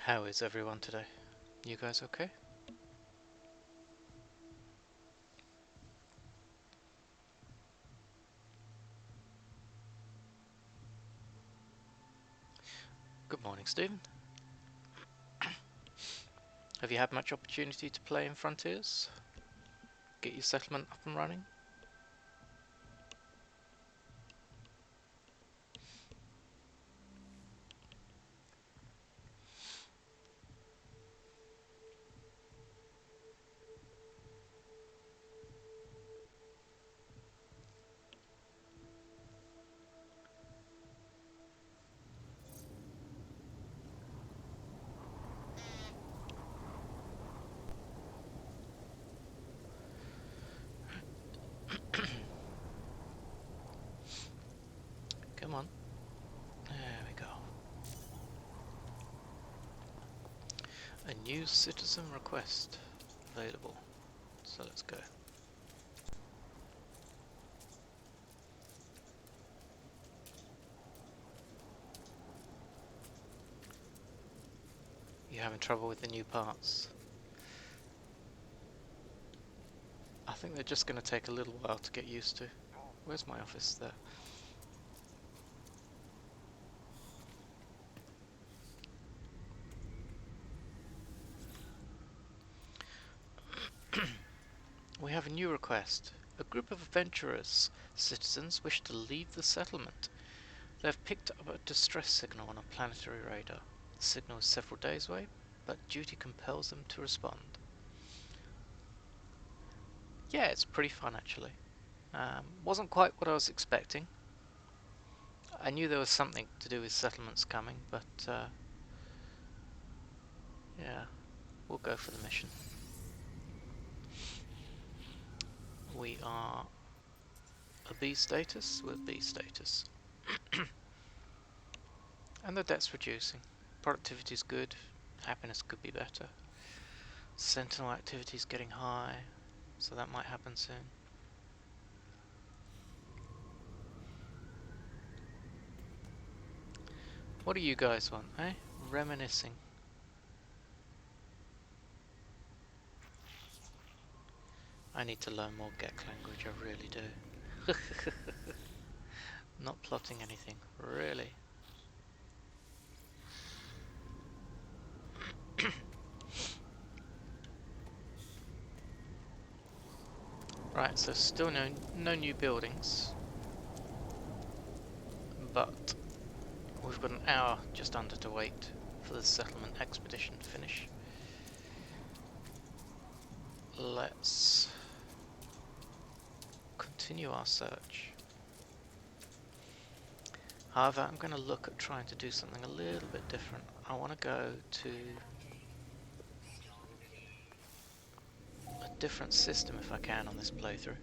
How is everyone today? You guys okay? Good morning, Stephen. Have you had much opportunity to play in Frontiers? Get your settlement up and running? Come on. There we go. A new citizen request available. So let's go. You having trouble with the new parts? I think they're just going to take a little while to get used to. Where's my office there? We have a new request. A group of adventurous citizens wish to leave the settlement. They have picked up a distress signal on a planetary radar. The signal is several days away, but duty compels them to respond. Yeah, it's pretty fun actually. Wasn't quite what I was expecting. I knew there was something to do with settlements coming, but yeah, we'll go for the mission. We are a B status with B status. And the debt's reducing. Productivity is good, happiness could be better. Sentinel activity is getting high, so that might happen soon. What do you guys want, eh? Reminiscing. I need to learn more Gek language, I really do. Not plotting anything, really. Right, so still no new buildings, but we've got an hour just under to wait for the settlement expedition to finish. Let's continue our search. However, I'm going to look at trying to do something a little bit different. I want to go to a different system if I can on this playthrough.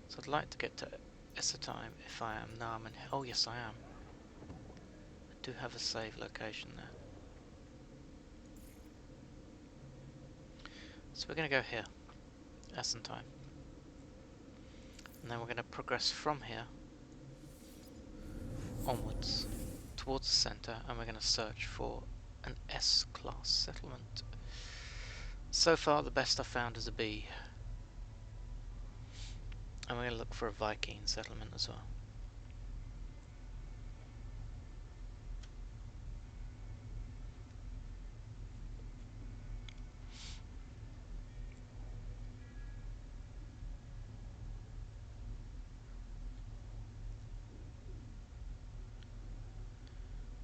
So I'd like to get to Essertime if I am. No, I'm in. Oh yes, I am. I do have a save location there. So we're going to go here, Essertime, and then we're going to progress from here onwards towards the centre, and we're going to search for an S-class settlement. So far the best I've found is a B, and we're going to look for a Viking settlement as well.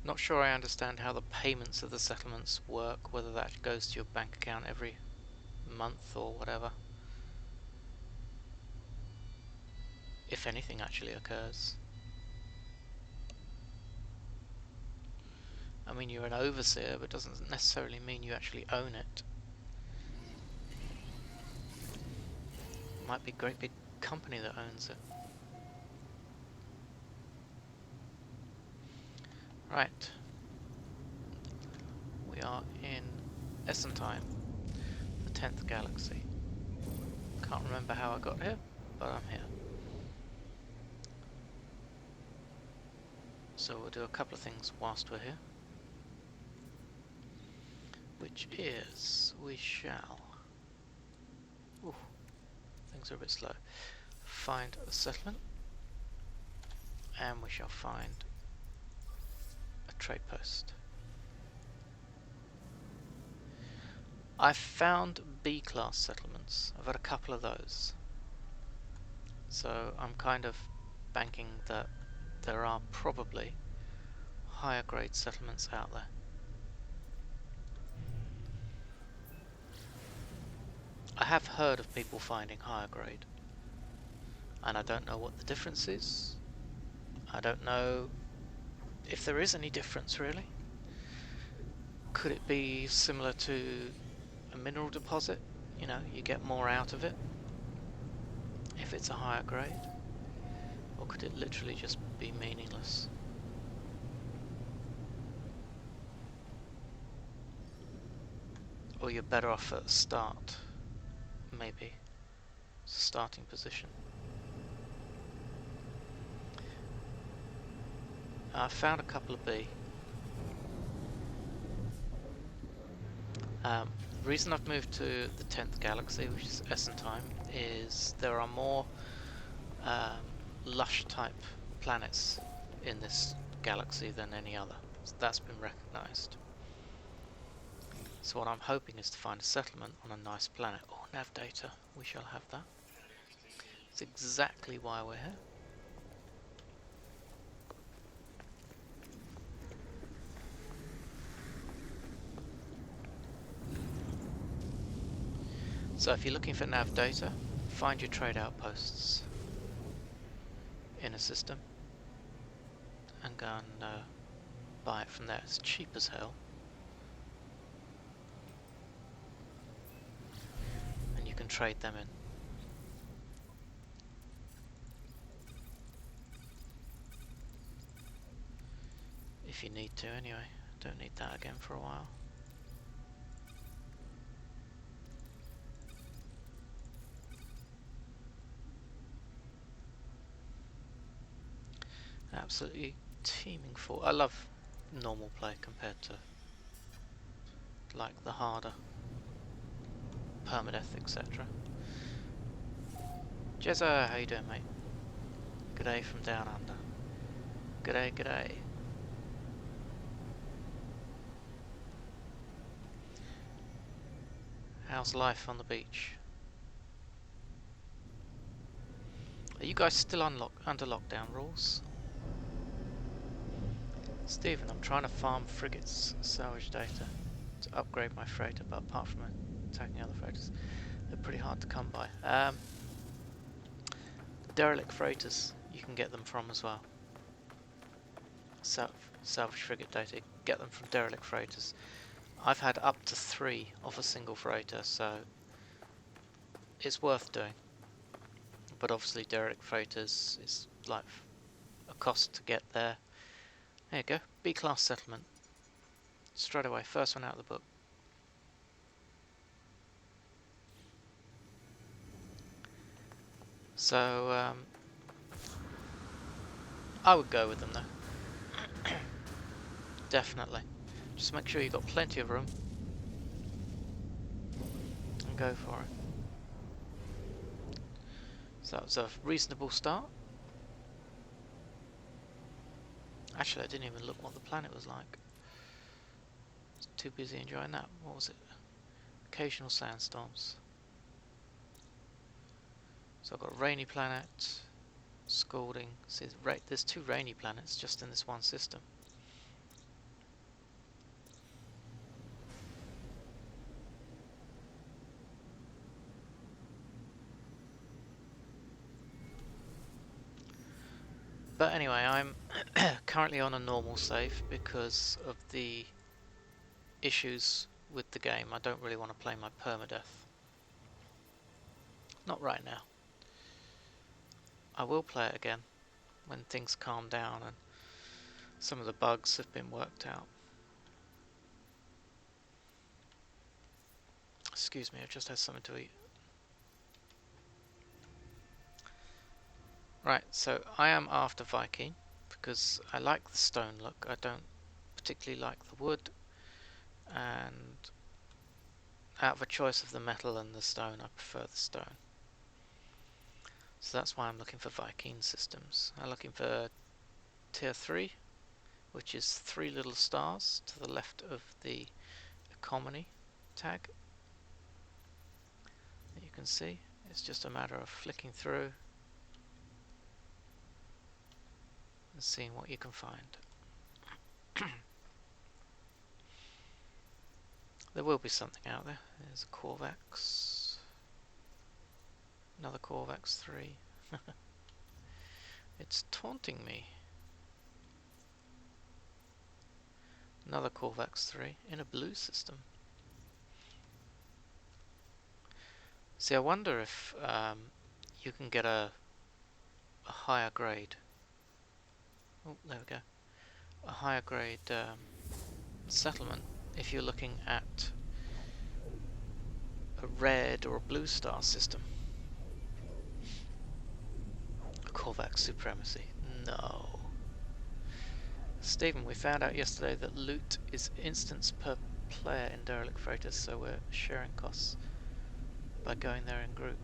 Not sure I understand how the payments of the settlements work, whether that goes to your bank account every month or whatever. If anything actually occurs. I mean, you're an overseer, but doesn't necessarily mean you actually own it. Might be a great big company that owns it. Right. We are in Essertime, the 10th galaxy. Can't remember how I got here, but I'm here. So we'll do a couple of things whilst we're here. which is we shall. Ooh, things are a bit slow. Find a settlement, and we shall find a trade post. I've found B-class settlements. I've had a couple of those. So I'm kind of banking that there are probably higher grade settlements out there. I have heard of people finding higher grade, and I don't know what the difference is. I don't know if there is any difference really. Could it be similar to a mineral deposit? You know, you get more out of it if it's a higher grade? Or could it literally just be meaningless? Or you're better off at the start, maybe. It's a starting position. I found a couple of B. The reason I've moved to the 10th galaxy, which is Essentime, is there are more lush type planets in this galaxy than any other. So that's been recognised. So what I'm hoping is to find a settlement on a nice planet. Oh, nav data, we shall have that. It's exactly why we're here. So if you're looking for nav data, find your trade outposts in a system and go and buy it from there. It's cheap as hell. And you can trade them in. If you need to anyway. Don't need that again for a while. Absolutely teeming full. I love normal play compared to like the harder permadeath, etc. Jezza, how you doing, mate? G'day from down under. G'day, g'day. How's life on the beach? Are you guys still under lockdown rules? Stephen, I'm trying to farm frigates salvage data to upgrade my freighter, but apart from attacking other freighters, they're pretty hard to come by. Derelict freighters, you can get them from as well. Salvage frigate data, get them from derelict freighters. I've had up to 3 of a single freighter, so it's worth doing. But obviously derelict freighters is like a cost to get there. There you go, B-class settlement. Straight away, first one out of the book. So, I would go with them though. Definitely. Just make sure you've got plenty of room. And go for it. So that was a reasonable start. Actually, I didn't even look what the planet was like. I was too busy enjoying that. What was it? Occasional sandstorms. So I've got a rainy planet, scalding. See, there's 2 rainy planets just in this one system. But anyway, I'm currently on a normal save because of the issues with the game. I don't really want to play my permadeath. Not right now. I will play it again when things calm down and some of the bugs have been worked out. Excuse me, I've just had something to eat. Right, so I am after Viking because I like the stone look. I don't particularly like the wood, and out of a choice of the metal and the stone, I prefer the stone. So that's why I'm looking for Viking systems. I'm looking for tier 3, which is 3 little stars to the left of the economy tag. You can see it's just a matter of flicking through and seeing what you can find. There will be something out there. There's a Corvax, another Corvax 3. It's taunting me. Another Corvax 3 in a blue system. See, I wonder if you can get a higher grade. Oh, there we go. A higher grade settlement if you're looking at a red or a blue star system. Corvax supremacy. No. Stephen, we found out yesterday that loot is instance per player in derelict freighters, so we're sharing costs by going there in group.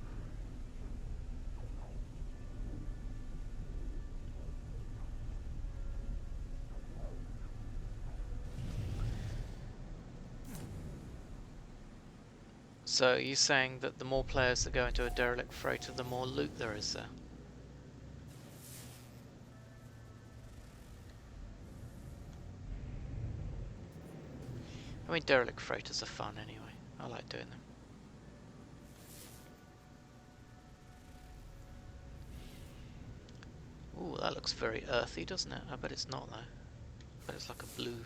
So you're saying that the more players that go into a derelict freighter, the more loot there is there? I mean, derelict freighters are fun anyway. I like doing them. Ooh, that looks very earthy, doesn't it? I bet it's not though. I bet it's like a blue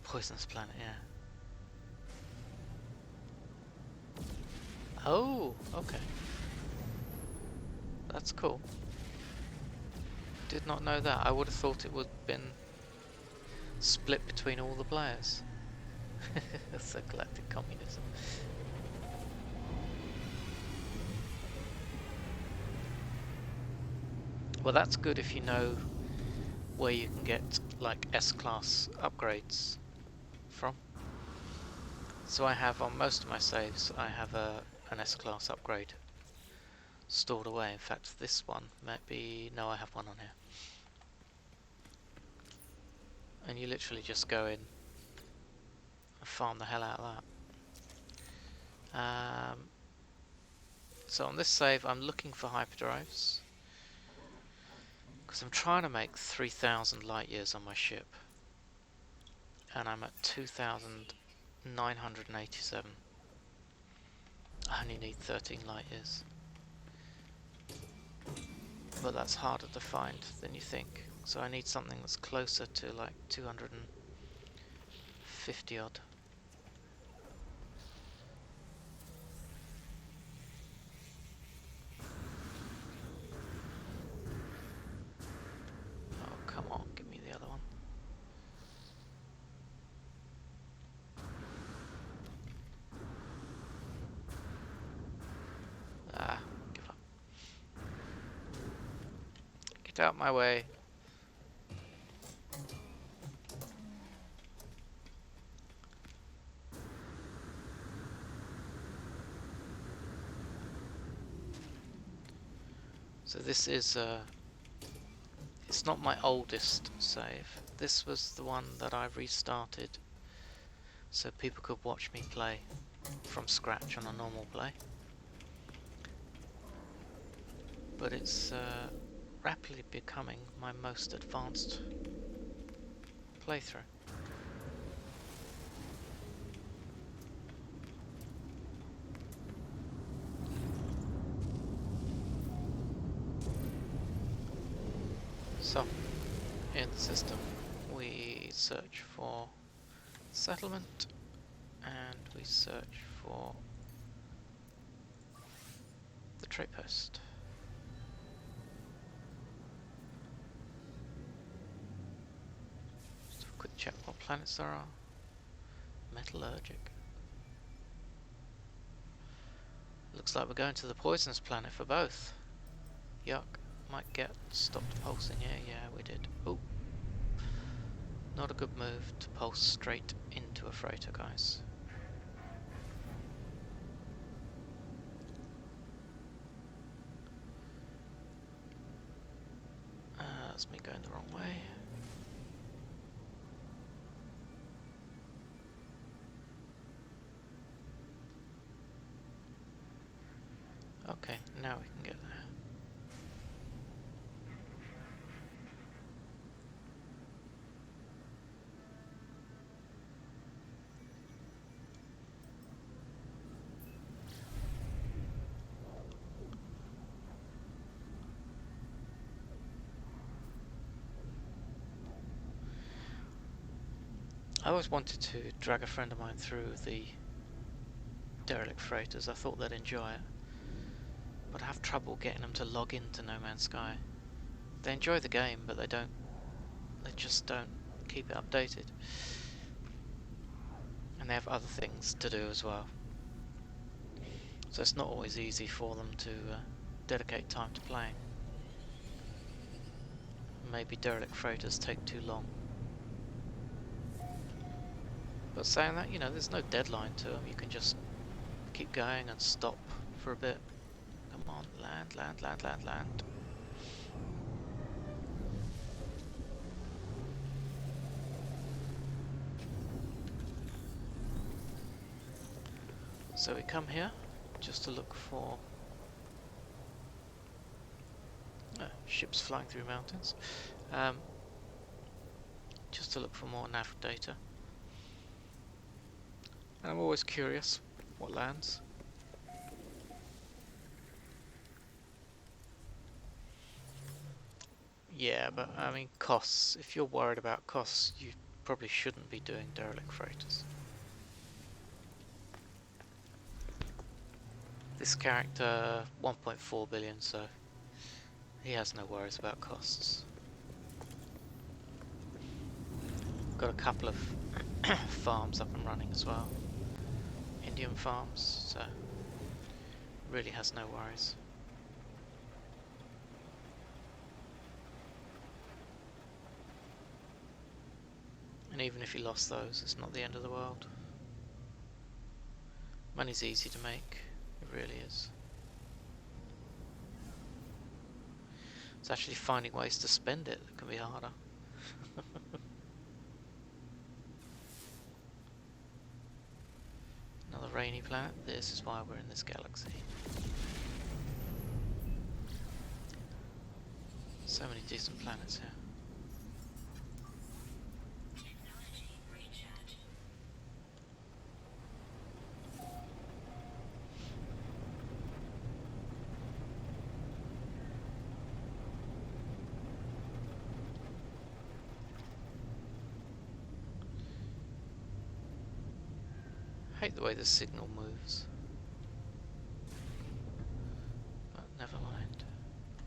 poisonous planet, yeah. Oh, okay. That's cool. Did not know that. I would have thought it would have been split between all the players. That's a galactic communism. Well, that's good if you know where you can get like S-class upgrades from. So I have on most of my saves, I have an S-class upgrade stored away. In fact, this one might be... no, I have one on here. And you literally just go in and farm the hell out of that. So on this save, I'm looking for hyperdrives because I'm trying to make 3,000 light years on my ship, and I'm at 2,987. I only need 13 light years, but that's harder to find than you think. So I need something that's closer to like 250 odd. Oh, come on, give me the other one. Ah, give up. Get out my way. So this is it's not my oldest save. This was the one that I restarted so people could watch me play from scratch on a normal play. But it's rapidly becoming my most advanced playthrough. So, in the system, we search for settlement and we search for the trade post. Just have a quick check what planets there are. Metallurgic. Looks like we're going to the poisonous planet for both. Yuck. Might get stopped pulsing here. Yeah, we did. Oh. Not a good move to pulse straight into a freighter, guys. That's me going the wrong way. Okay, now we can get there. I always wanted to drag a friend of mine through the derelict freighters. I thought they'd enjoy it, but I have trouble getting them to log into No Man's Sky. They enjoy the game, but they just don't keep it updated. And they have other things to do as well. So it's not always easy for them to dedicate time to playing. Maybe derelict freighters take too long. But saying that, you know, there's no deadline to them. You can just keep going and stop for a bit. Come on, land, land, land, land, land. So we come here just to look for ships flying through mountains. Just to look for more nav data. And I'm always curious what lands. Yeah, but I mean costs. If you're worried about costs, you probably shouldn't be doing derelict freighters. This character, 1.4 billion, so he has no worries about costs. Got a couple of farms up and running as well. Indian farms, so really has no worries. And even if he lost those, it's not the end of the world. Money's easy to make, it really is. It's actually finding ways to spend it that can be harder. Another rainy planet. This is why we're in this galaxy. So many decent planets here. I hate the way the signal moves. But never mind.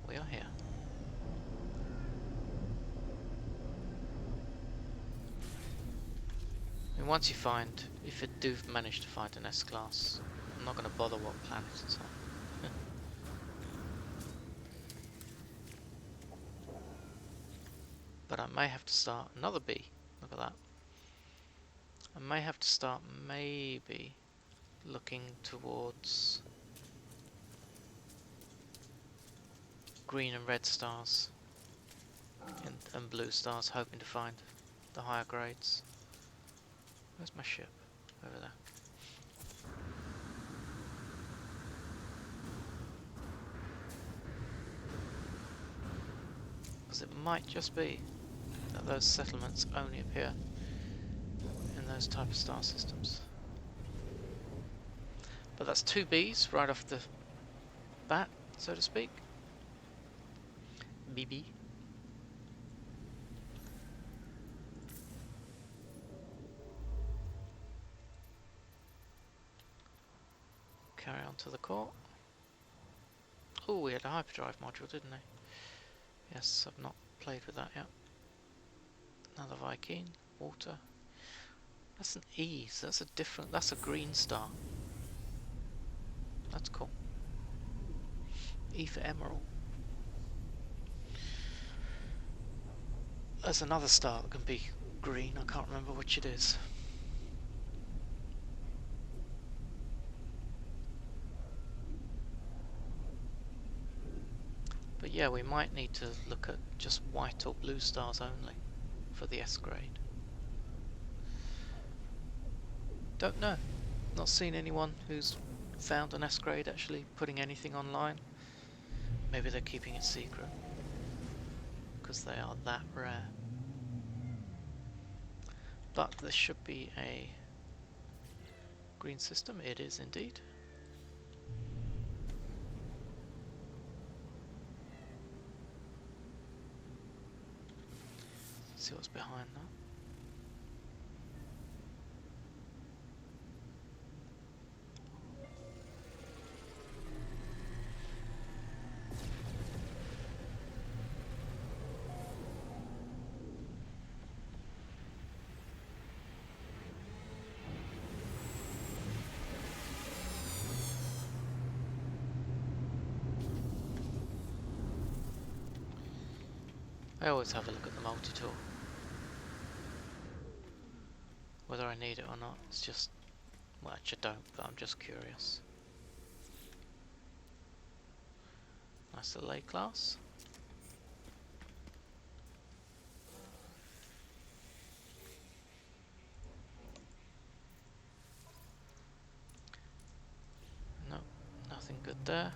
We are here. I mean, once you find, if you do manage to find an S-class, I'm not going to bother what planet it's on. But I may have to start another B. Look at that. I may have to start maybe looking towards green and red stars and blue stars, hoping to find the higher grades. Where's my ship? Over there. Because it might just be that those settlements only appear in those type of star systems. But that's 2 Bs right off the bat, so to speak. BB. Carry on to the core. Oh, we had a hyperdrive module, didn't we? Yes, I've not played with that yet. Another Viking, water. That's an E, so that's a green star. That's cool. E for emerald. There's another star that can be green, I can't remember which it is. But yeah, we might need to look at just white or blue stars only for the S grade. Don't know. Not seen anyone who's found an S grade actually putting anything online. Maybe they're keeping it secret because they are that rare. But there should be a green system. It is indeed. See what's behind that. I always have a look at the multi-tool. Whether I need it or not, it's just, well, actually I don't, but I'm just curious. Nice little A class. No, nothing good there.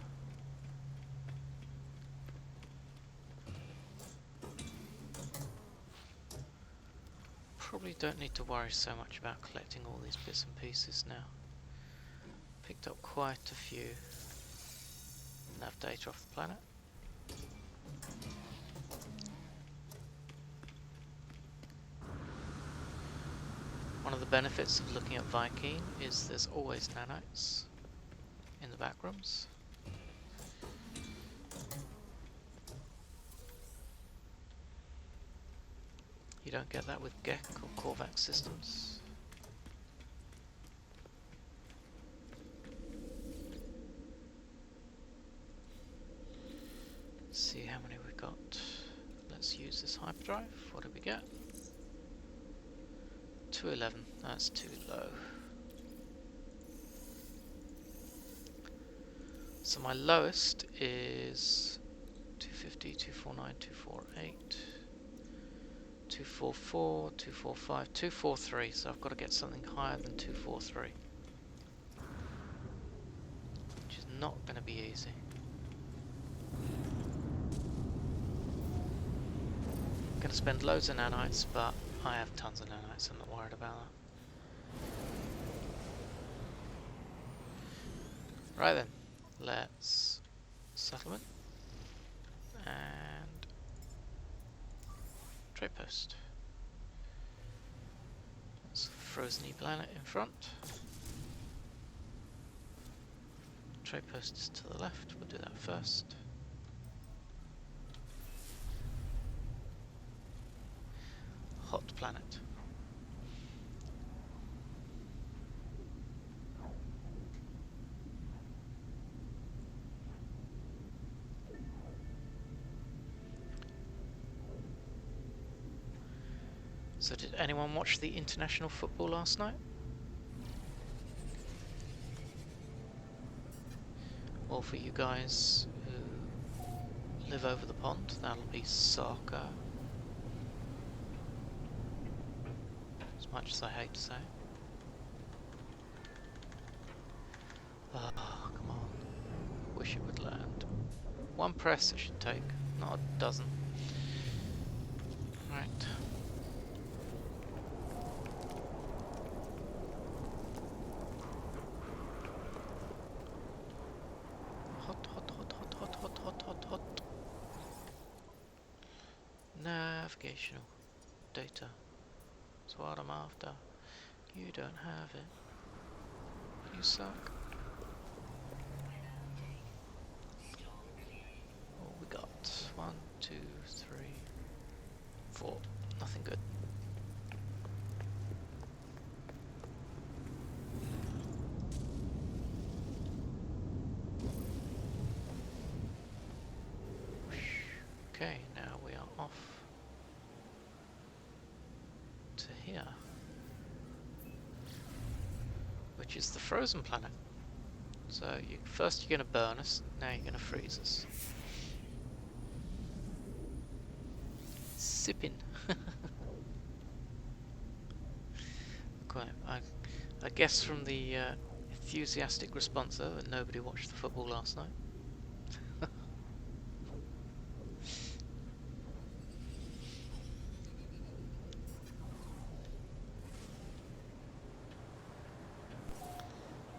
Probably don't need to worry so much about collecting all these bits and pieces now. Picked up quite a few nav data off the planet. One of the benefits of looking at Viking is there's always nanites in the back rooms. You don't get that with GEC or Korvax systems. Let's see how many we got. Let's use this hyperdrive. What did we get? 211. That's too low. So my lowest is 250, 249, 248. 244, 245, 243, so I've got to get something higher than 243. Which is not going to be easy. I'm going to spend loads of nanites, but I have tons of nanites, I'm not worried about that. Right then, let's settlement and trade post. That's Frozeny planet in front. Trade post is to the left, we'll do that first. Hot planet. So did anyone watch the international football last night? Well, for you guys who live over the pond, that'll be soccer. As much as I hate to say. Ah, come on. Wish it would land. One press it should take, not a dozen. Right. Hot, hot, hot, hot, hot, hot, hot, hot, hot. Navigational data. That's what I'm after. You don't have it. You suck. What we got? 1, 2, 3, 4. Nothing good. Okay, now we are off to here, which is the frozen planet. So first you're going to burn us, now you're going to freeze us. sipping. Quite. I guess from the enthusiastic response though that nobody watched the football last night.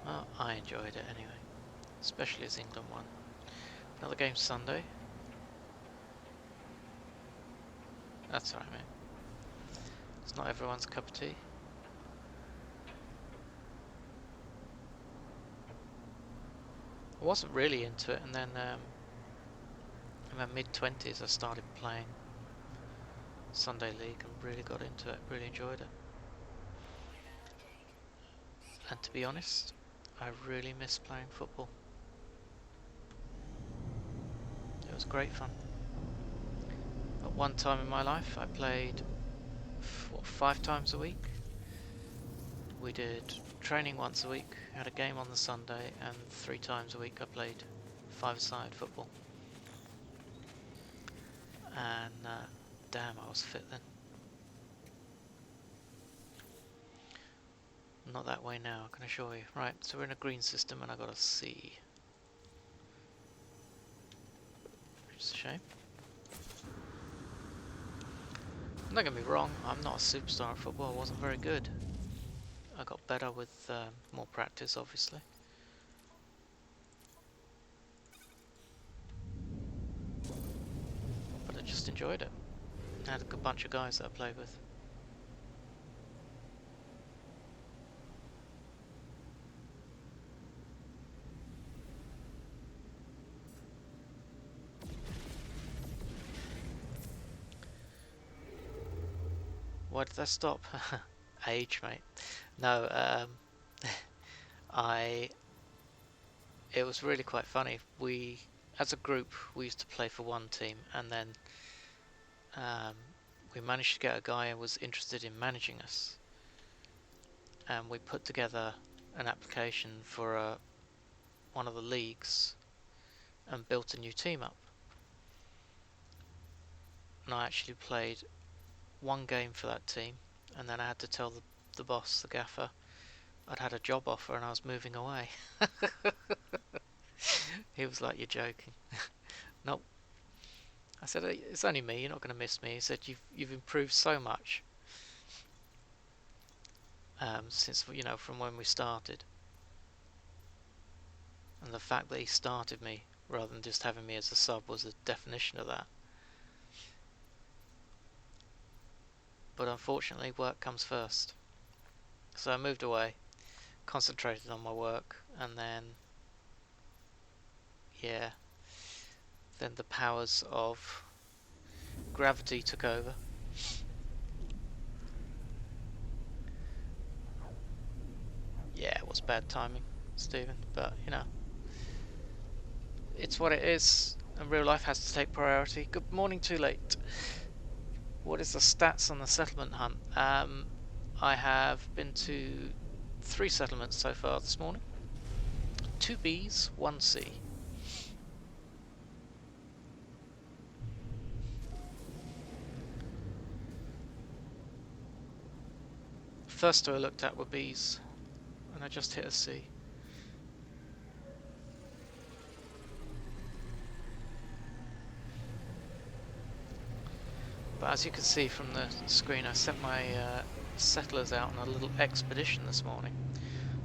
Well, I enjoyed it anyway, especially as England won. Another game Sunday. That's alright, mate. It's not everyone's cup of tea. I wasn't really into it, and then in my mid-20s I started playing Sunday League and really got into it, really enjoyed it. And to be honest, I really miss playing football. It was great fun. At one time in my life I played 5 times a week. We did training once a week, had a game on the Sunday, and 3 times a week I played 5-a-side football. And damn, I was fit then. Not that way now, I can assure you. Right, so we're in a green system and I got a C. Which is a shame. Don't get me wrong, I'm not a superstar at football, I wasn't very good. I got better with more practice, obviously. But I just enjoyed it. I had a good bunch of guys that I played with. Why did that stop? Age, mate. No, it was really quite funny. We, as a group, we used to play for one team, and then we managed to get a guy who was interested in managing us, and we put together an application for one of the leagues and built a new team up. And I actually played one game for that team, and then I had to tell the boss, the gaffer, I'd had a job offer and I was moving away. He was like, "You're joking." Nope. I said, "It's only me, you're not going to miss me." He said, you've improved so much since, from when we started. And the fact that he started me rather than just having me as a sub was the definition of that. But unfortunately, work comes first. So I moved away, concentrated on my work, and then, yeah, then the powers of gravity took over. Yeah, it was bad timing, Stephen, but it's what it is, and real life has to take priority. Good morning, too late. What is the stats on the settlement hunt? I have been to 3 settlements so far this morning. 2 Bs, 1 C. First 2 I looked at were Bs, and I just hit a C. But as you can see from the screen, I sent my settlers out on a little expedition this morning.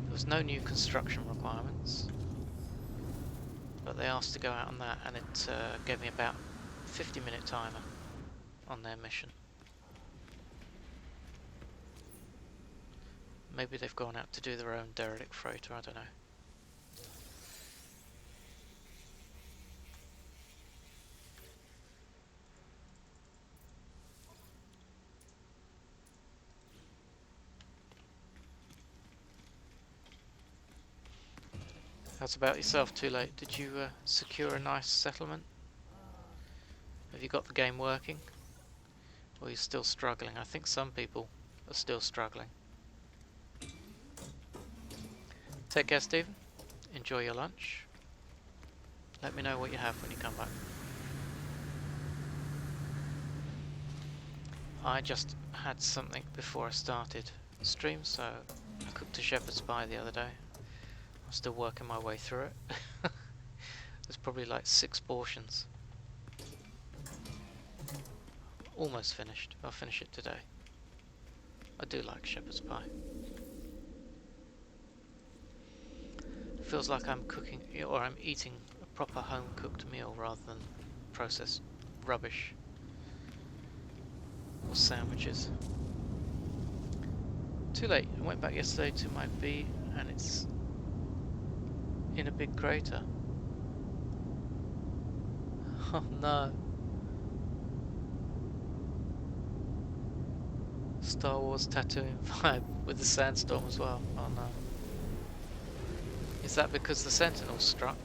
There was no new construction requirements, but they asked to go out on that, and it gave me about a 50-minute timer on their mission. Maybe they've gone out to do their own derelict freighter, I don't know. How's about yourself, Too Late? Did you secure a nice settlement? Have you got the game working? Or are you still struggling? I think some people are still struggling. Take care, Stephen. Enjoy your lunch. Let me know what you have when you come back. I just had something before I started stream, so I cooked a shepherd's pie the other day. I'm still working my way through it. There's probably like 6 portions. Almost finished. I'll finish it today. I do like shepherd's pie. Feels like I'm cooking, or I'm eating a proper home-cooked meal rather than processed rubbish or sandwiches. Too late. I went back yesterday to my V and it's in a big crater. Oh no. Star Wars Tatooine vibe with the sandstorm as well. Oh no. Is that because the Sentinels struck?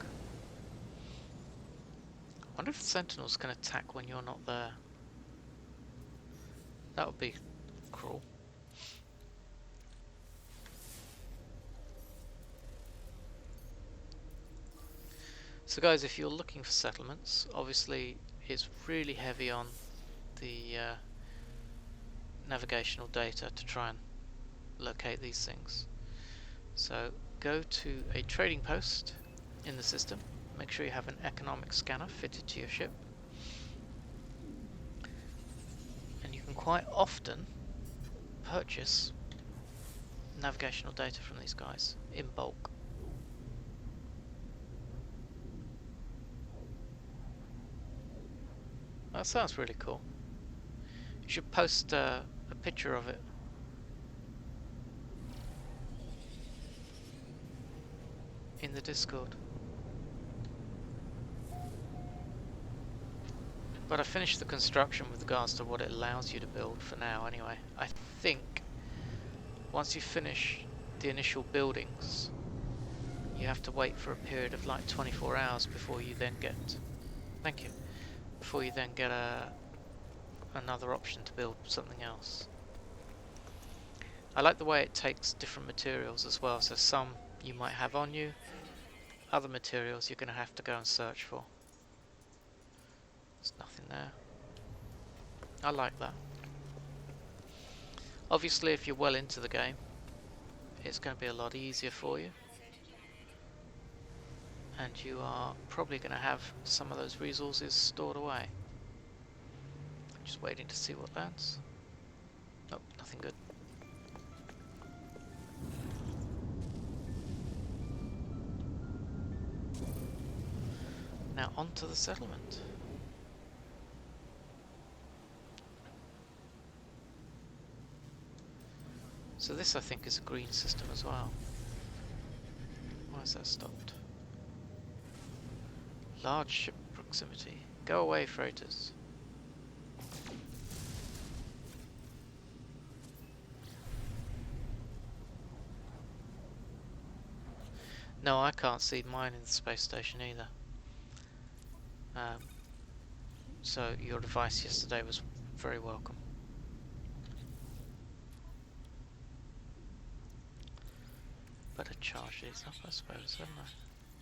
I wonder if the Sentinels can attack when you're not there. That would be cruel. So guys, if you're looking for settlements, obviously it's really heavy on the navigational data to try and locate these things. So go to a trading post in the system, make sure you have an economic scanner fitted to your ship, and you can quite often purchase navigational data from these guys in bulk. That sounds really cool. You should post a picture of it. In the Discord. But I finished the construction with regards to what it allows you to build for now anyway. I think once you finish the initial buildings, you have to wait for a period of like 24 hours before you then get... Thank you. Before you then get another option to build something else. I like the way it takes different materials as well, so some you might have on you, other materials you're going to have to go and search for. There's nothing there. I like that. Obviously if you're well into the game, it's going to be a lot easier for you. And you are probably going to have some of those resources stored away. Just waiting to see what lands. Nope, nothing good. Now on to the settlement. So this I think is a green system as well. Why is that stopped? Large ship proximity. Go away, freighters. No, I can't see mine in the space station either. So your advice yesterday was very welcome. Better charge these up, I suppose, haven't I?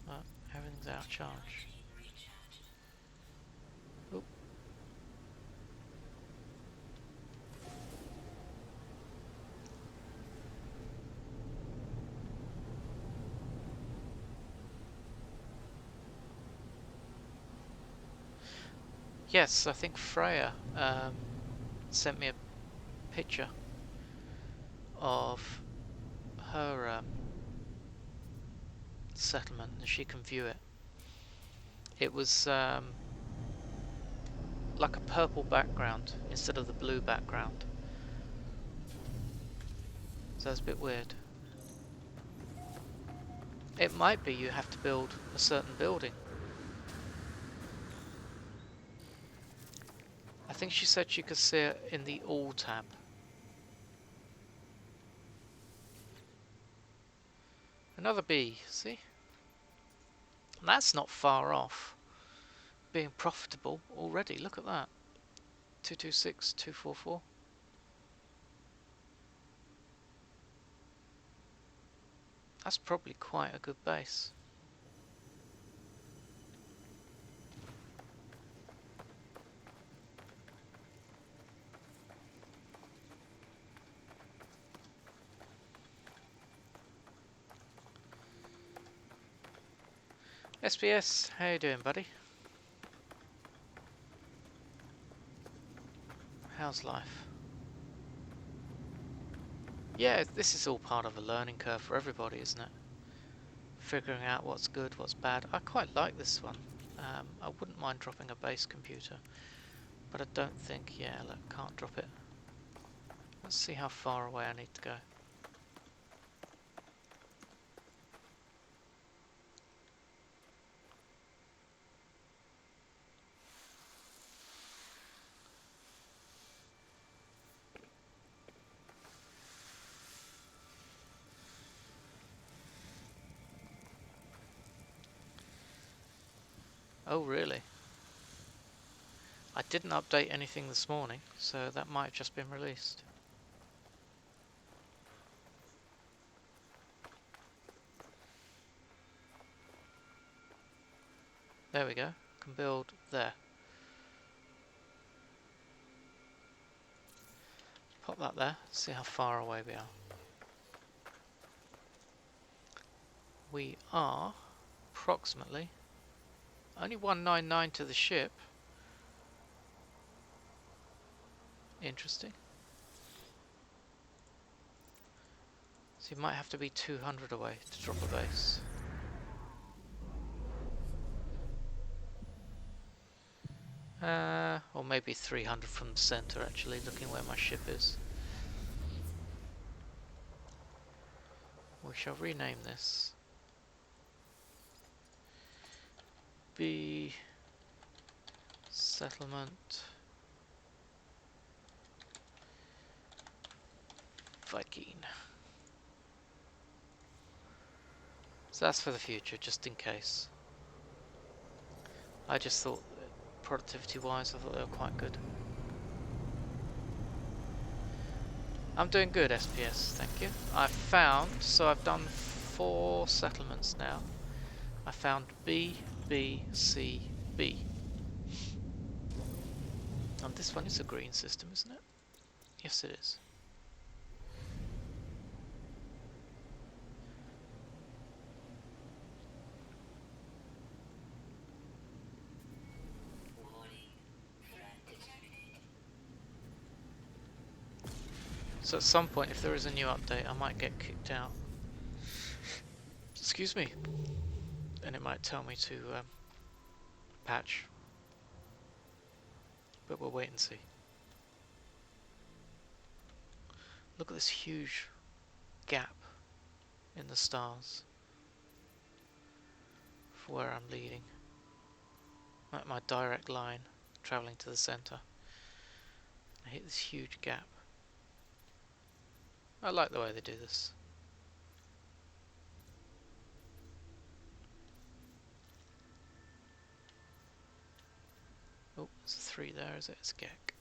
But everything's out of charge. Oop. Yes, I think Freya sent me a picture of her settlement and she can view it. It was like a purple background instead of the blue background. So that's a bit weird. It might be you have to build a certain building. I think she said she could see it in the All tab. Another bee, see? And that's not far off being profitable already. Look at that. 226, 244. That's probably quite a good base. SPS, how you doing, buddy? How's life? Yeah, this is all part of a learning curve for everybody, isn't it? Figuring out what's good, what's bad. I quite like this one. I wouldn't mind dropping a base computer, but I don't think, yeah, look, can't drop it. Let's see how far away I need to go. Oh, really? I didn't update anything this morning, so that might have just been released. There we go. Can build there. Pop that there. See how far away we are. We are approximately only 199 to the ship. Interesting. So you might have to be 200 away to drop a base. Or maybe 300 from the center, actually, looking where my ship is. We shall rename this B Settlement Viking. So that's for the future, just in case. I just thought, productivity-wise, I thought they were quite good. I'm doing good, SPS, thank you. I've done 4 settlements now. I found B, B, C, B. And this one is a green system, isn't it? Yes, it is. So at some point, if there is a new update, I might get kicked out. Excuse me. And it might tell me to patch. But we'll wait and see. Look at this huge gap in the stars for where I'm leading. Like my direct line travelling to the centre. I hit this huge gap. I like the way they do this. Oh, there's a 3 there, is it? It's a Gek.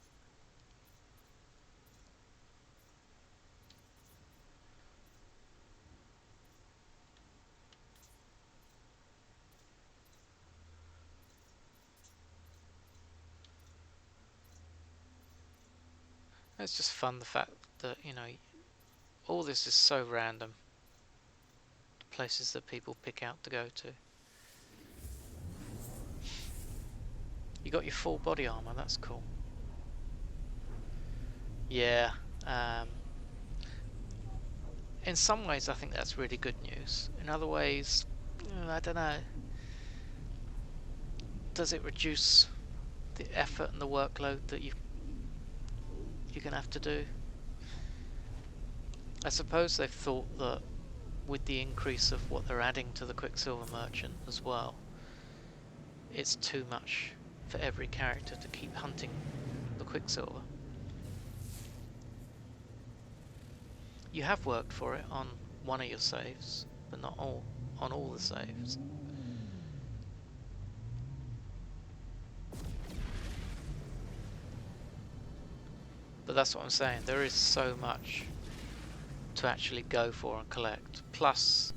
It's just fun, the fact that, you know, all this is so random. The places that people pick out to go to. You got your full body armor, that's cool. Yeah. In some ways I think that's really good news. In other ways, I don't know. Does it reduce the effort and the workload that you're going to have to do? I suppose they've thought that with the increase of what they're adding to the Quicksilver Merchant as well, it's too much for every character to keep hunting the Quicksilver. You have worked for it on one of your saves, but not on all the saves. But that's what I'm saying, there is so much to actually go for and collect. Plus,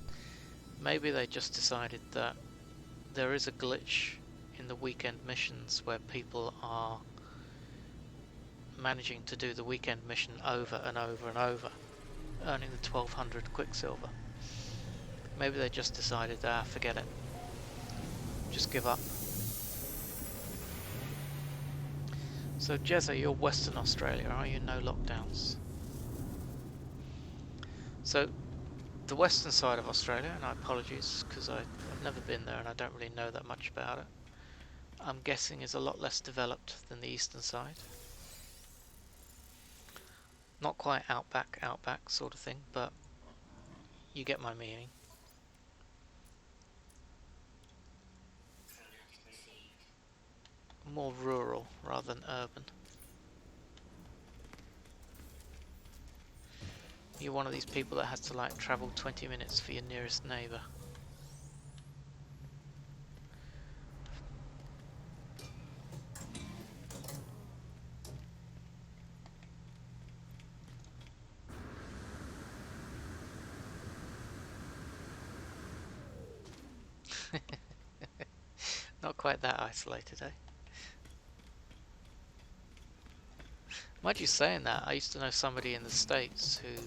maybe they just decided that there is a glitch in the weekend missions where people are managing to do the weekend mission over and over and over, earning the 1200 Quicksilver. Maybe they just decided, forget it. just give up. So Jezza, you're Western Australia, are you? No lockdowns. So the western side of Australia, and I apologies because I've never been there and I don't really know that much about it, I'm guessing is a lot less developed than the eastern side. Not quite outback sort of thing, but you get my meaning. More rural rather than urban. You're one of these people that has to like travel 20 minutes for your nearest neighbour. Not quite that isolated, eh? Mind you saying that, I used to know somebody in the States who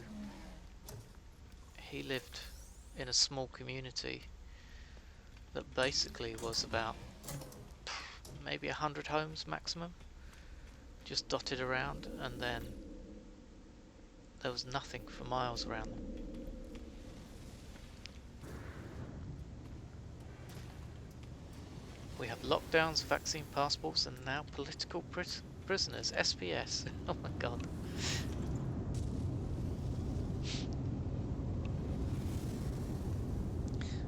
he lived in a small community that basically was about maybe 100 homes maximum, just dotted around, and then there was nothing for miles around them. We have lockdowns, vaccine passports, and now political prisoners, SPS. Oh my god.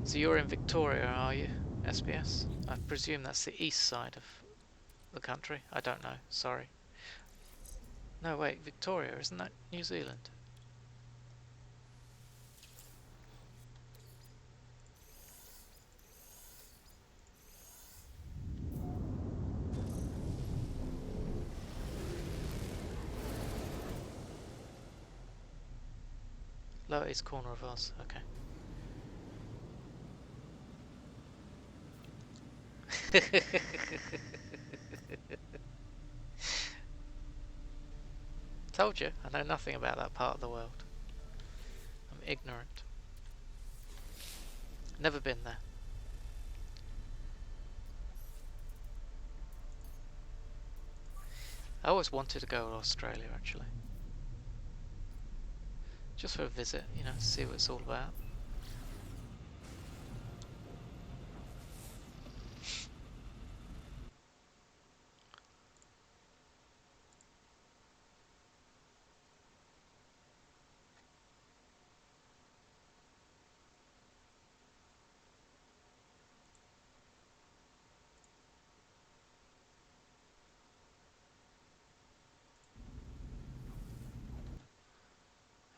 So you're in Victoria, are you? SPS? I presume that's the east side of the country. I don't know, sorry. No, wait, Victoria, isn't that New Zealand? Lower east corner of Oz, okay. Told you, I know nothing about that part of the world. I'm ignorant. Never been there. I always wanted to go to Australia, actually. Just for a visit, you know, see what it's all about.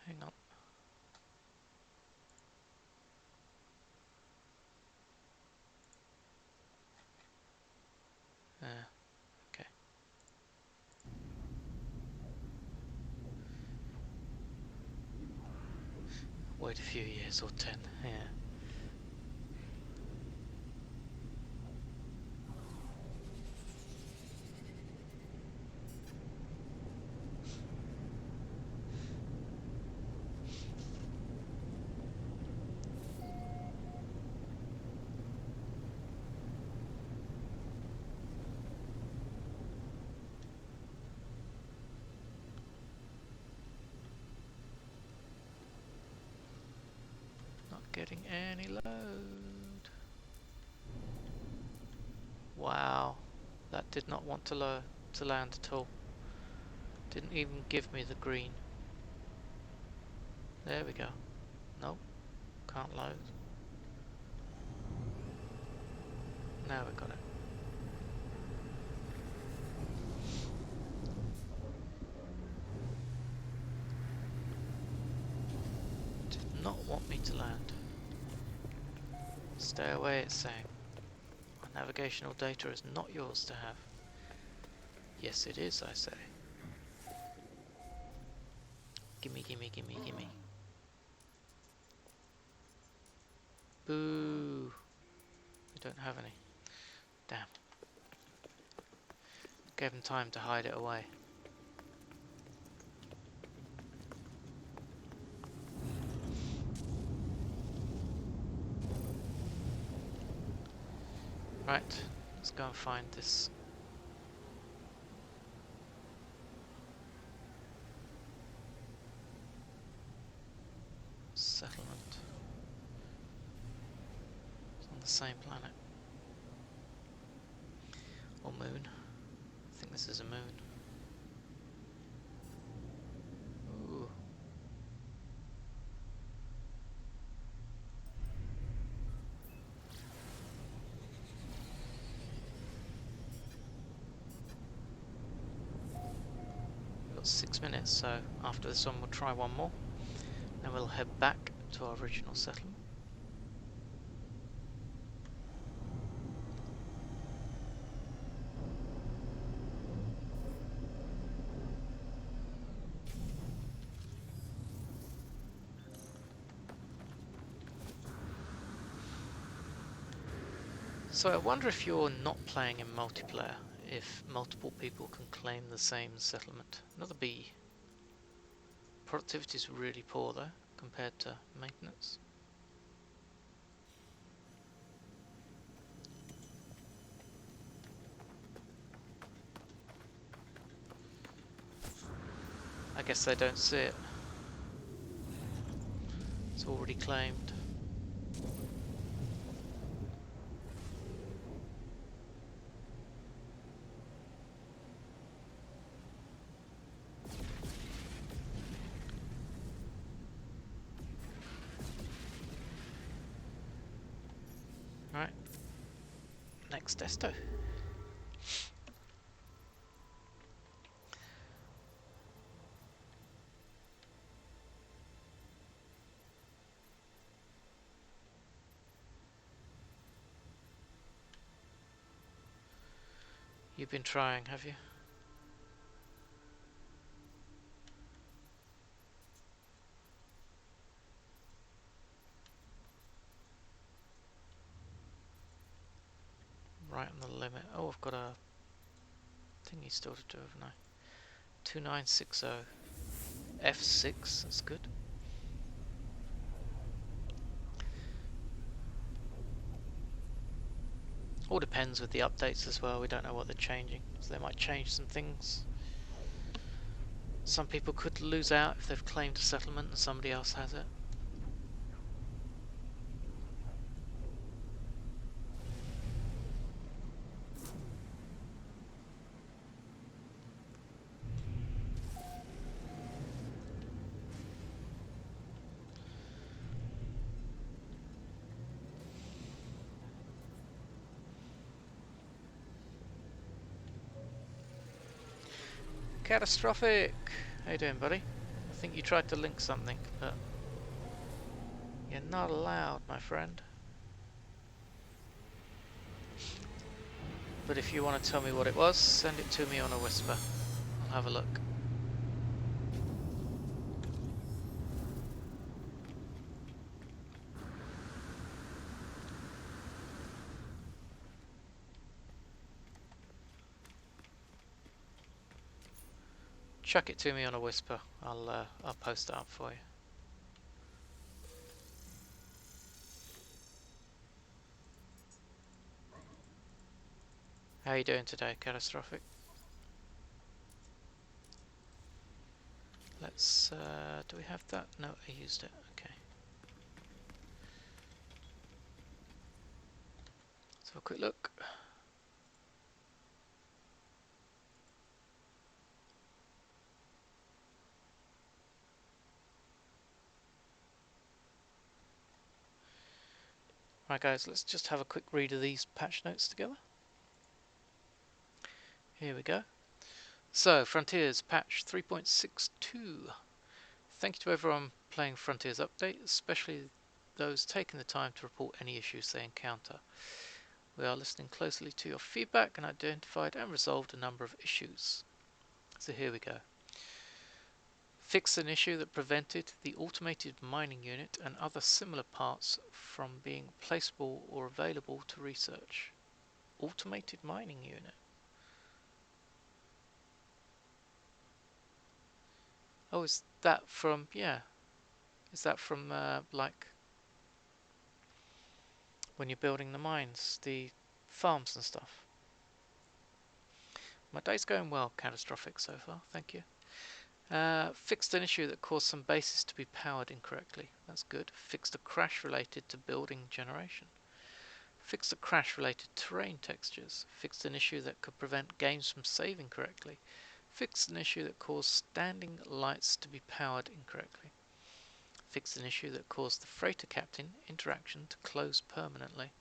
Hang on. Okay. Wait a few years or 10, yeah. Not getting any load. Wow, that did not want to land at all. Didn't even give me the green. There we go. Nope, can't load. Now we got it. Did not want me to land. Stay away, it's saying. My navigational data is not yours to have. Yes, it is, I say. Gimme, gimme, gimme, gimme. Boo! We don't have any. Damn. Gave them time to hide it away. Right, let's go and find this settlement. It's on the same planet. Or moon. I think this is a moon. Ooh. We've got 6 minutes, so after this one we'll try one more. Then we'll head back to our original settlement. So I wonder if you're not playing in multiplayer, if multiple people can claim the same settlement. Another B. Productivity is really poor though, compared to maintenance. I guess they don't see it. It's already claimed. Right, next desto. You've been trying, have you? Right on the limit. Oh, I've got a thingy still to do, haven't I? 2960. F6, that's good. All depends with the updates as well, we don't know what they're changing, so they might change some things. Some people could lose out if they've claimed a settlement and somebody else has it. Catastrophic! How you doing, buddy? I think you tried to link something, but you're not allowed, my friend. But if you want to tell me what it was, send it to me on a whisper. I'll have a look. Chuck it to me on a whisper. I'll post it up for you. How you doing today, Catastrophic? Let's, do we have that? No, I used it, okay. Let's have a quick look. Right guys, let's just have a quick read of these patch notes together. Here we go. So, Frontiers patch 3.62. Thank you to everyone playing Frontiers Update, especially those taking the time to report any issues they encounter. We are listening closely to your feedback and identified and resolved a number of issues. So here we go. Fixed an issue that prevented the automated mining unit and other similar parts from being placeable or available to research. Automated mining unit. Oh, is that from, yeah. Is that from, like, when you're building the mines, the farms and stuff. My day's going well, catastrophic so far, thank you. Fixed an issue that caused some bases to be powered incorrectly. That's good. Fixed a crash related to building generation. Fixed a crash related to terrain textures. Fixed an issue that could prevent games from saving correctly. Fixed an issue that caused standing lights to be powered incorrectly. Fixed an issue that caused the freighter captain interaction to close permanently.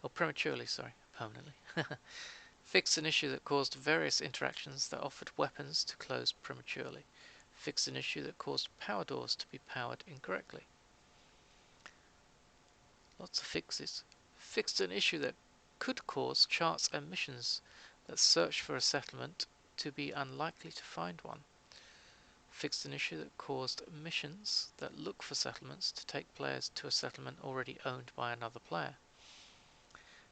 Or prematurely, sorry, permanently. Fixed an issue that caused various interactions that offered weapons to close prematurely. Fixed an issue that caused power doors to be powered incorrectly. Lots of fixes. Fixed an issue that could cause charts and missions that search for a settlement to be unlikely to find one. Fixed an issue that caused missions that look for settlements to take players to a settlement already owned by another player.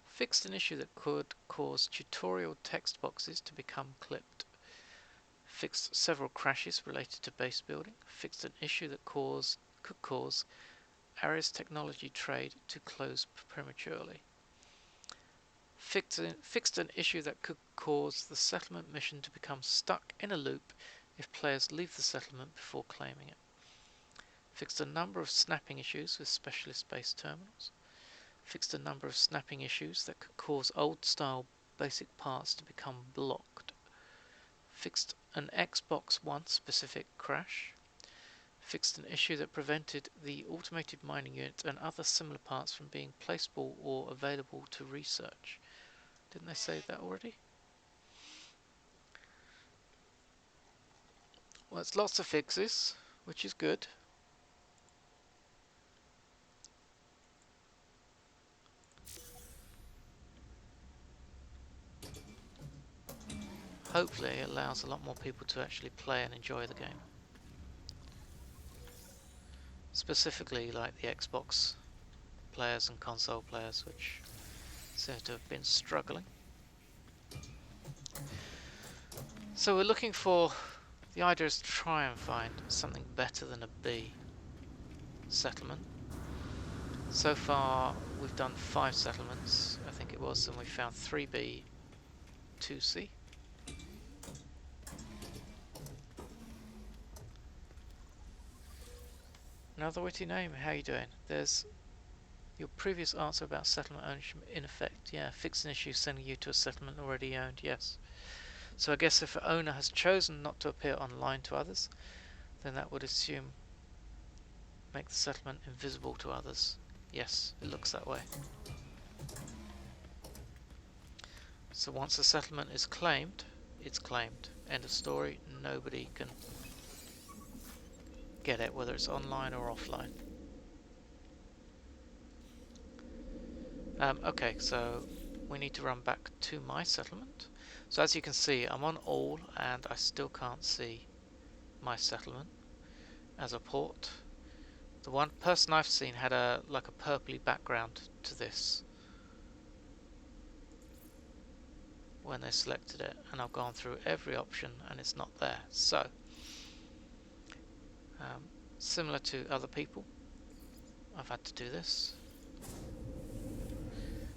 Fixed an issue that could cause tutorial text boxes to become clipped. Fixed several crashes related to base building. Fixed an issue that could cause Ares technology trade to close prematurely. Fixed an issue that could cause the settlement mission to become stuck in a loop if players leave the settlement before claiming it. Fixed a number of snapping issues with specialist base terminals. Fixed a number of snapping issues that could cause old-style basic parts to become blocked. Fixed an Xbox One specific crash. Fixed an issue that prevented the automated mining unit and other similar parts from being placeable or available to research. Didn't they say that already? Well, it's lots of fixes, which is good. Hopefully it allows a lot more people to actually play and enjoy the game. Specifically like the Xbox players and console players, which seem to have been struggling. So we're looking for, the idea is to try and find something better than a B settlement. So far we've done 5 settlements, I think it was, and we found 3B, 2C. Another witty name, how you doing? There's your previous answer about settlement ownership in effect. Yeah, fix an issue sending you to a settlement already owned, yes. So I guess if an owner has chosen not to appear online to others, then that would make the settlement invisible to others. Yes, it looks that way. So once a settlement is claimed, it's claimed. End of story. Nobody can get it, whether it's online or offline. Okay, so we need to run back to my settlement. So as you can see, I'm on all and I still can't see my settlement as a port. The one person I've seen had like a purpley background to this when they selected it, and I've gone through every option and it's not there. So similar to other people, I've had to do this.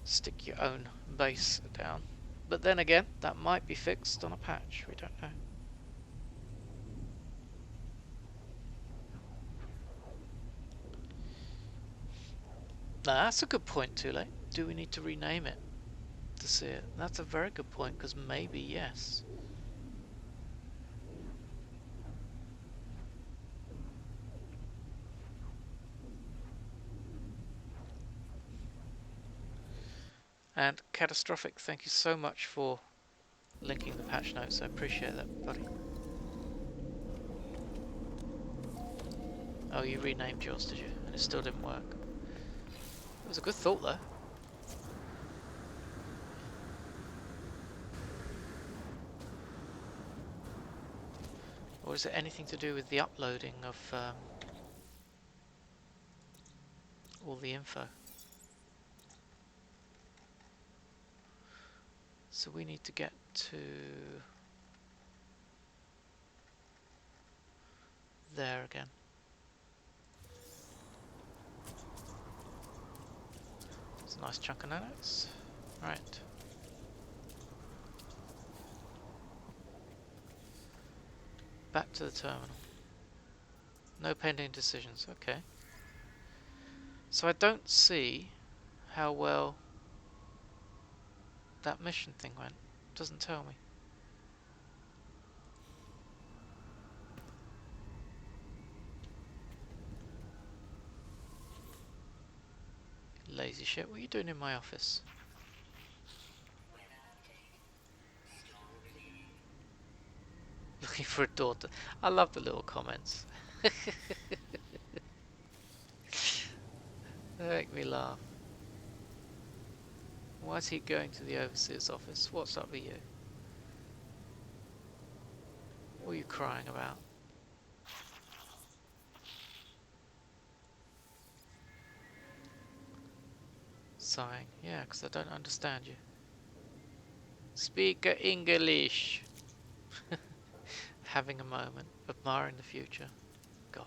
Stick your own base down. But then again, that might be fixed on a patch, we don't know. Now, that's a good point, Too Late. Do we need to rename it to see it? That's a very good point, because maybe yes. And Catastrophic, thank you so much for linking the patch notes. I appreciate that, buddy. Oh, you renamed yours, did you? And it still didn't work. It was a good thought, though. Or is it anything to do with the uploading of all the info? So we need to get to there again. It's a nice chunk of nanox. Right. Back to the terminal. No pending decisions. Okay. So I don't see how well that mission thing went. Doesn't tell me. Lazy shit. What are you doing in my office? Looking for a daughter. I love the little comments. They make me laugh. Why is he going to the overseer's office? What's up with you? What are you crying about? Sighing. Yeah, because I don't understand you. Speak English. Having a moment. Admiring the future. God.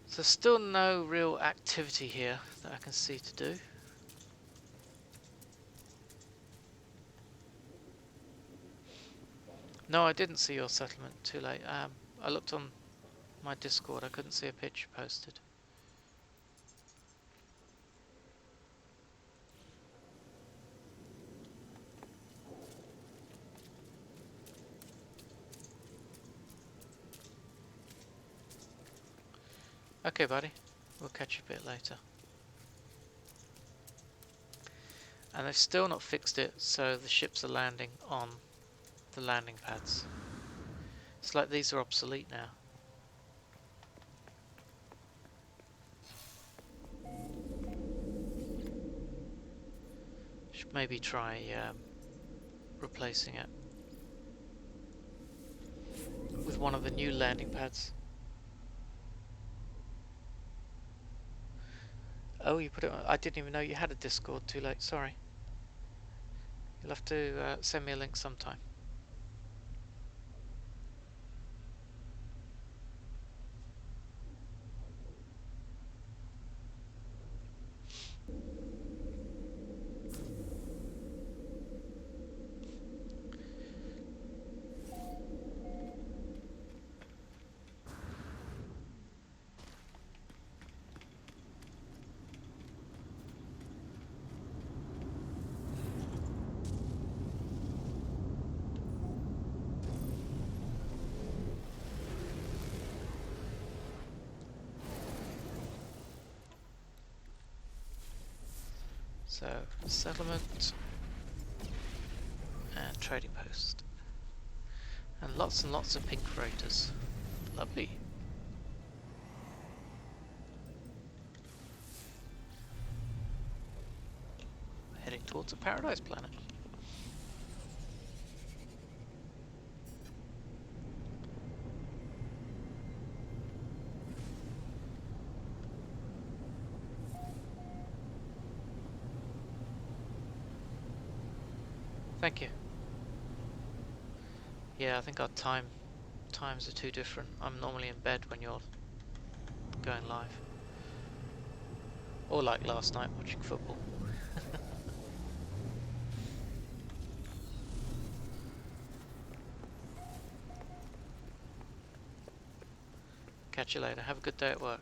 So still no real activity here that I can see to do. No, I didn't see your settlement. Too late. I looked on my Discord. I couldn't see a picture posted. Okay, buddy. We'll catch you a bit later. And they've still not fixed it, so the ships are landing on the landing pads. It's like these are obsolete now. Should maybe try replacing it with one of the new landing pads. Oh, you put it on. I didn't even know you had a Discord. Too late, sorry. You'll have to send me a link sometime. So, settlement and trading post. And lots of pink freighters. Lovely. Heading towards a paradise planet. Thank you. Yeah, I think our times are too different. I'm normally in bed when you're going live. Or like last night watching football. Catch you later. Have a good day at work.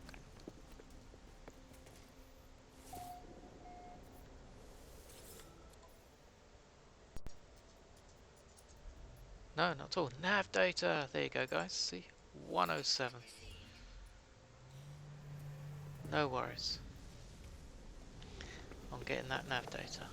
No, not at all. Nav data. There you go, guys. See? 107. No worries on getting that nav data.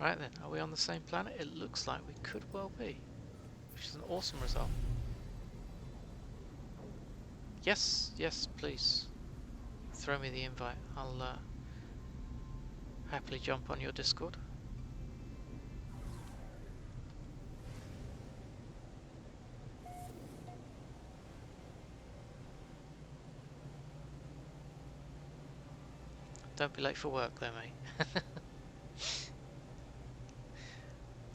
Right then, are we on the same planet? It looks like we could well be, which is an awesome result. Yes, yes, please. Throw me the invite. I'll happily jump on your Discord. Don't be late for work though, mate.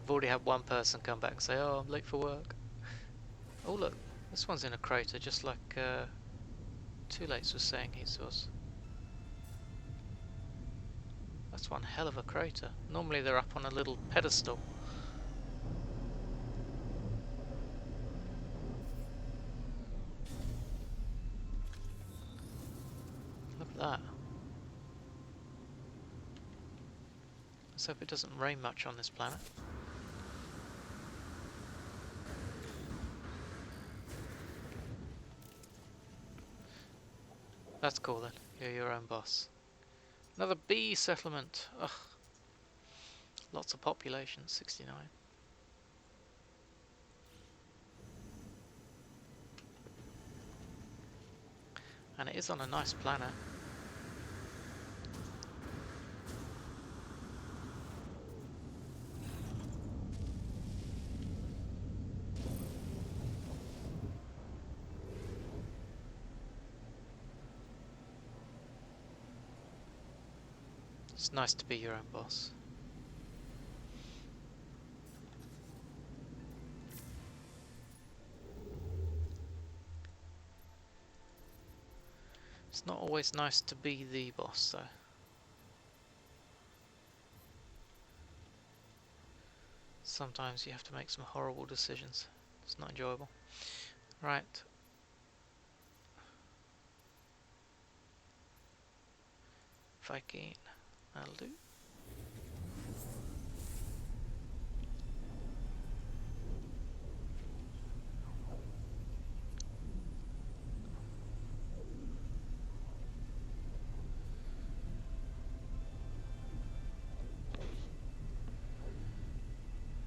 I've already had one person come back and say, oh, I'm late for work. Oh look, this one's in a crater just like Too Lates was saying his was. That's one hell of a crater. Normally they're up on a little pedestal. Look at that. Let's hope it doesn't rain much on this planet. That's cool then. You're your own boss. Another bee settlement. Ugh. Lots of population, 69. And it is on a nice planet. It's nice to be your own boss. It's not always nice to be the boss though. Sometimes you have to make some horrible decisions. It's not enjoyable. Right. Viking. That'll do.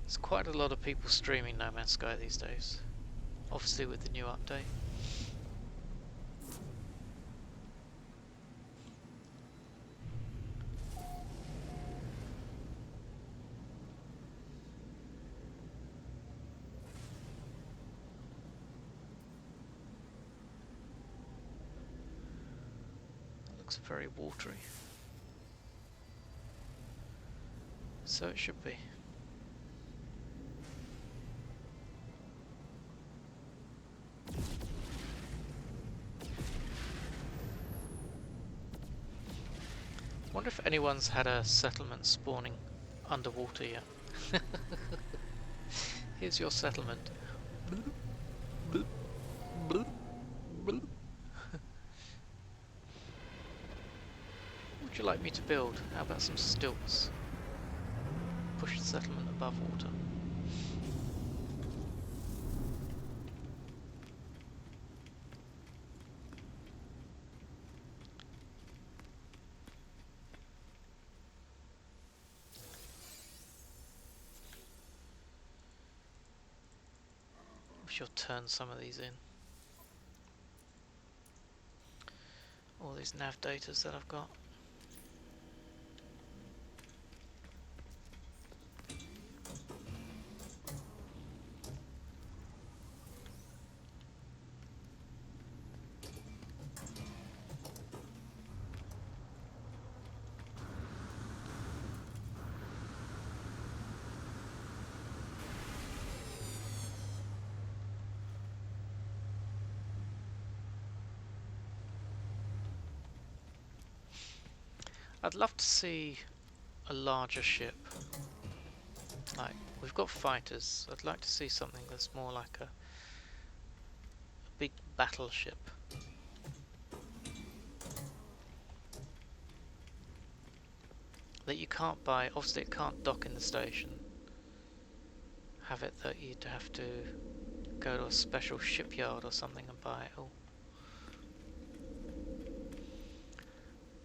There's quite a lot of people streaming No Man's Sky these days. Obviously with the new update. It looks very watery. So it should be. I wonder if anyone's had a settlement spawning underwater yet. Here's your settlement. What would you like me to build? How about some stilts? Push the settlement above water. We shall turn some of these in. All these nav datas that I've got. I'd love to see a larger ship. Like, we've got fighters. I'd like to see something that's more like a big battleship. That you can't buy. Obviously it can't dock in the station. Have it that you'd have to go to a special shipyard or something and buy it all.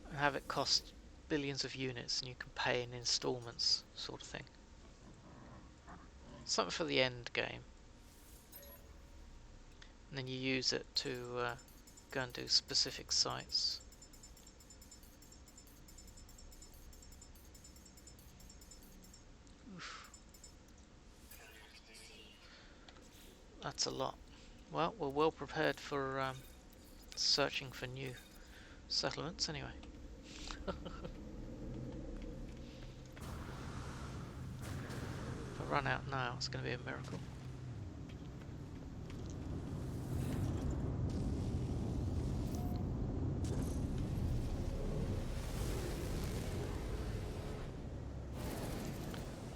And have it cost billions of units and you can pay in installments, sort of thing. Something for the end game. And then you use it to go and do specific sites. Oof. That's a lot. Well, we're well prepared for searching for new settlements anyway. If I run out now, it's going to be a miracle.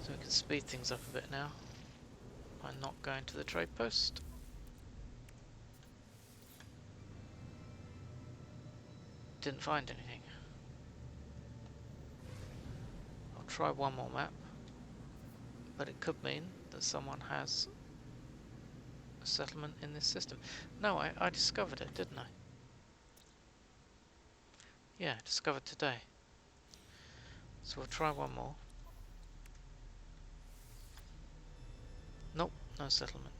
So we can speed things up a bit now by not going to the trade post. Didn't find anything. I'll try one more map, but it could mean that someone has a settlement in this system. No, I discovered it, didn't I? Yeah, discovered today. So we'll try one more. Nope, no settlement.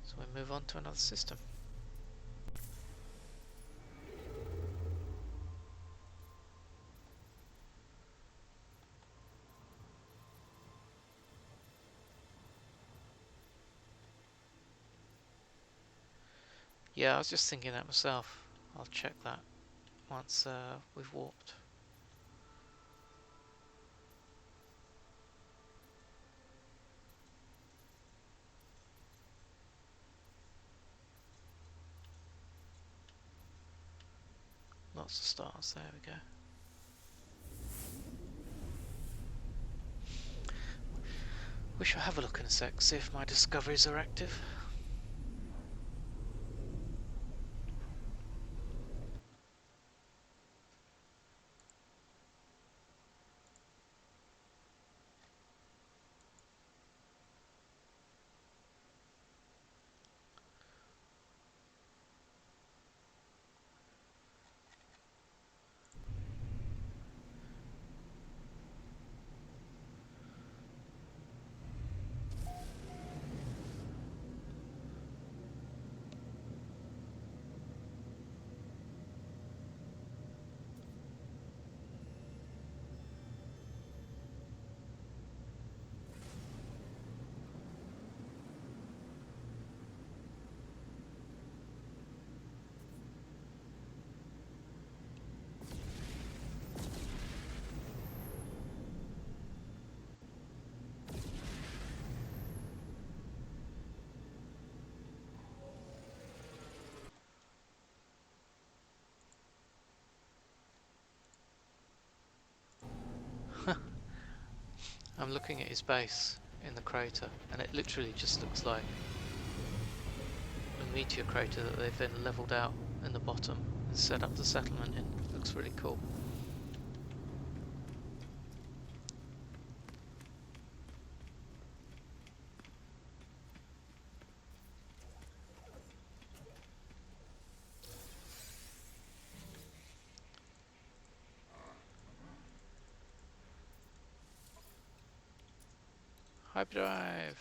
So we move on to another system. Yeah, I was just thinking that myself. I'll check that once we've warped. Lots of stars, there we go. We shall have a look in a sec, see if my discoveries are active. I'm looking at his base in the crater, and it literally just looks like a meteor crater that they've then leveled out in the bottom and set up the settlement in. Looks really cool. Hyperdrive!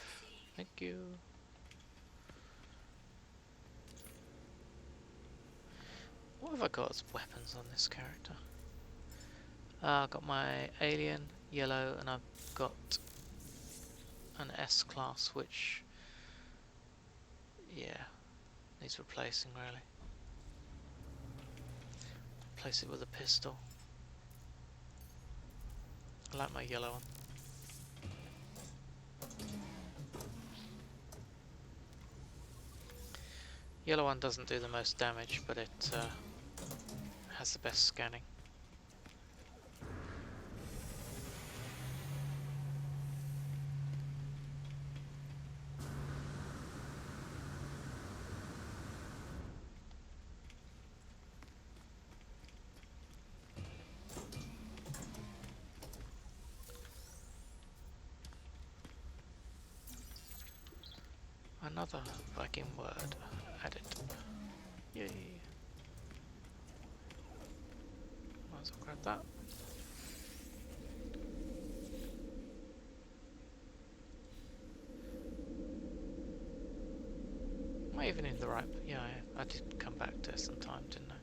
Thank you. What have I got as weapons on this character? I've got my alien, yellow, and I've got an S-class, which, yeah, needs replacing really. Replace it with a pistol. I like my yellow one. Yellow one doesn't do the most damage, but it has the best scanning. Another Viking word added. Yay! Might as well grab that. I even in the right? Yeah, I did come back there sometime, didn't I?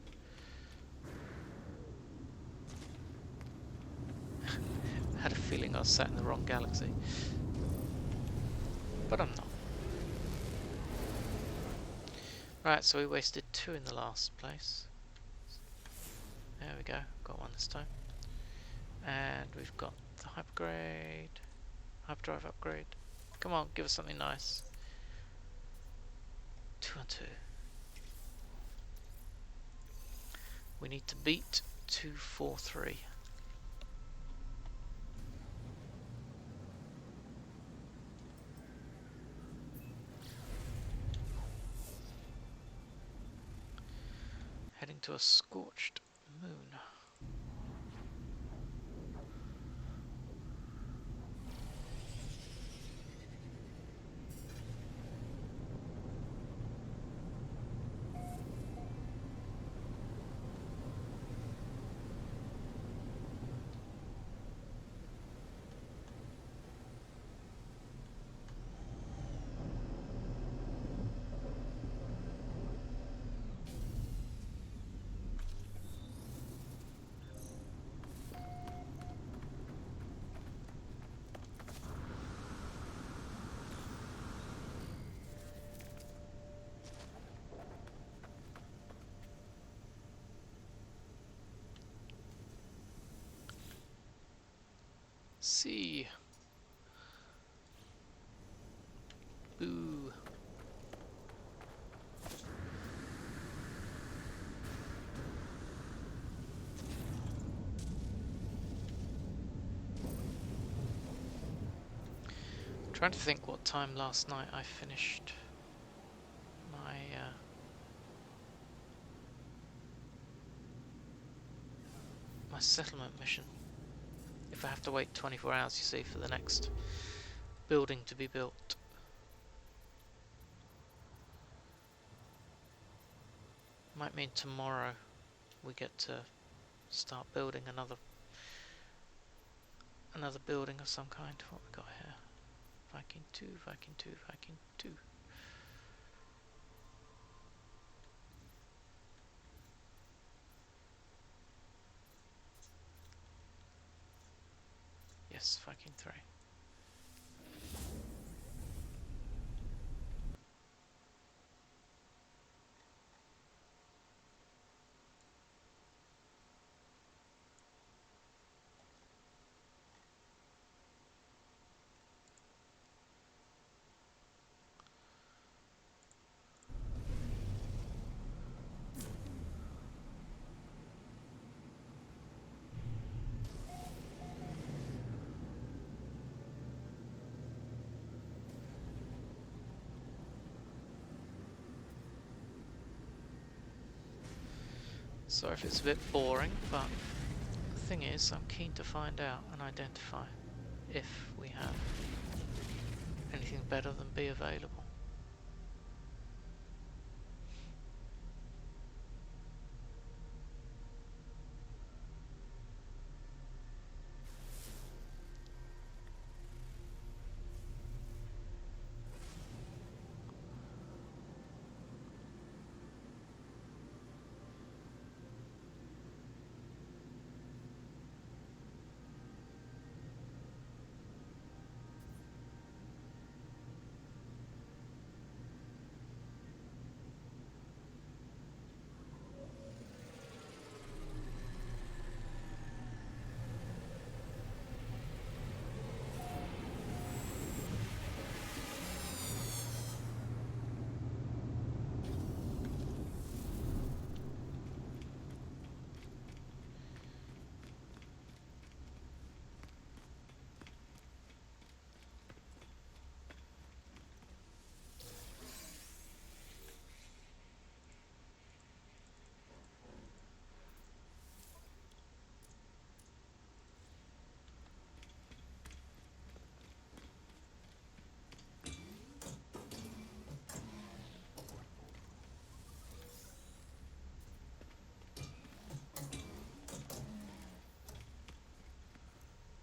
I had a feeling I was sat in the wrong galaxy, but I'm not. Right, so we wasted 2 in the last place. There we go, got 1 this time. And we've got the hyperdrive upgrade. Come on, give us something nice. 2 and 2. We need to beat 243. Heading to a scorched moon. See. Boo. Trying to think what time last night I finished my settlement mission. If I have to wait 24 hours, you see, for the next building to be built. Might mean tomorrow we get to start building another building of some kind. What we got here? Viking 2, Viking 2, Viking 2. Yes, Viking 3. Sorry if it's a bit boring, but the thing is, I'm keen to find out and identify if we have anything better than B available.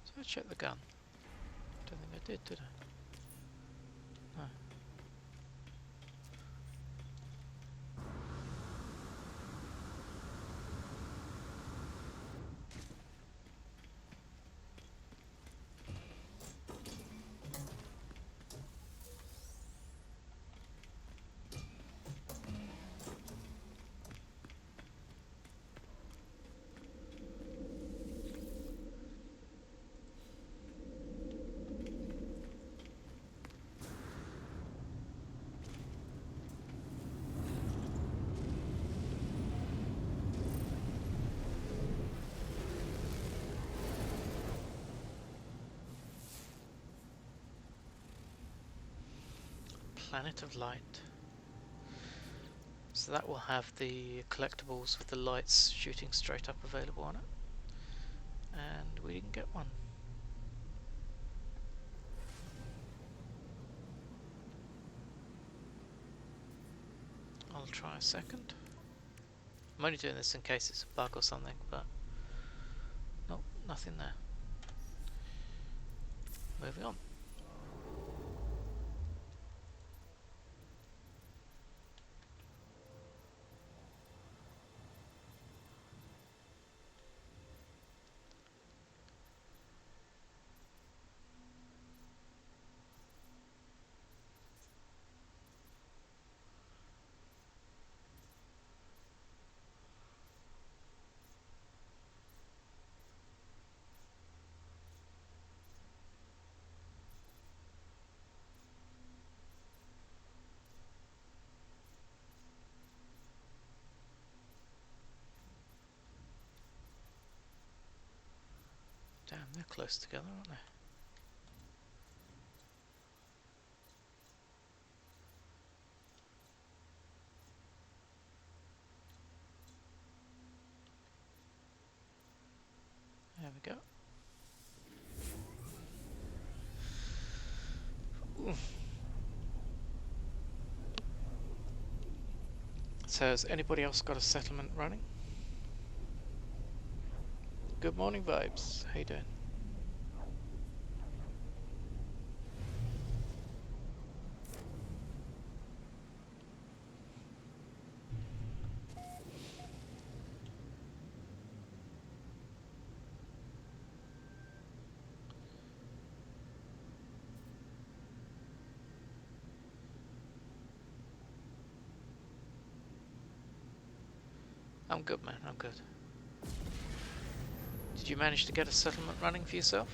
So I checked the gun. Don't think I did I? No. Planet of Light. So that will have the collectibles with the lights shooting straight up available on it. And we didn't get one. I'll try a second. I'm only doing this in case it's a bug or something, but nope, nothing there. Moving on. Damn, they're close together, aren't they? There we go. Ooh. So has anybody else got a settlement running? Good morning, Vibes. How you doing? I'm good, man. I'm good. Did you manage to get a settlement running for yourself?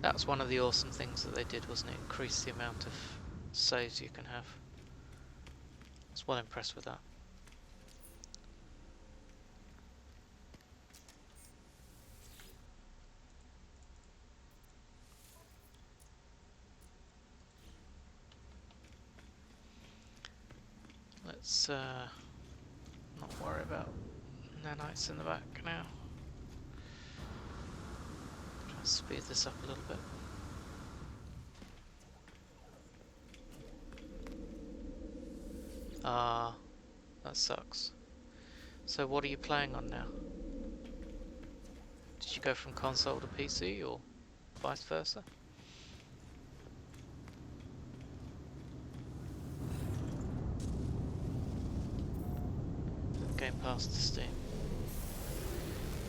That was one of the awesome things that they did, wasn't it? Increase the amount of saves you can have. I was well impressed with that. Let's not worry about nanites in the back now. Try to speed this up a little bit. Ah, that sucks. So what are you playing on now? Did you go from console to PC or vice versa? Game Pass to Steam.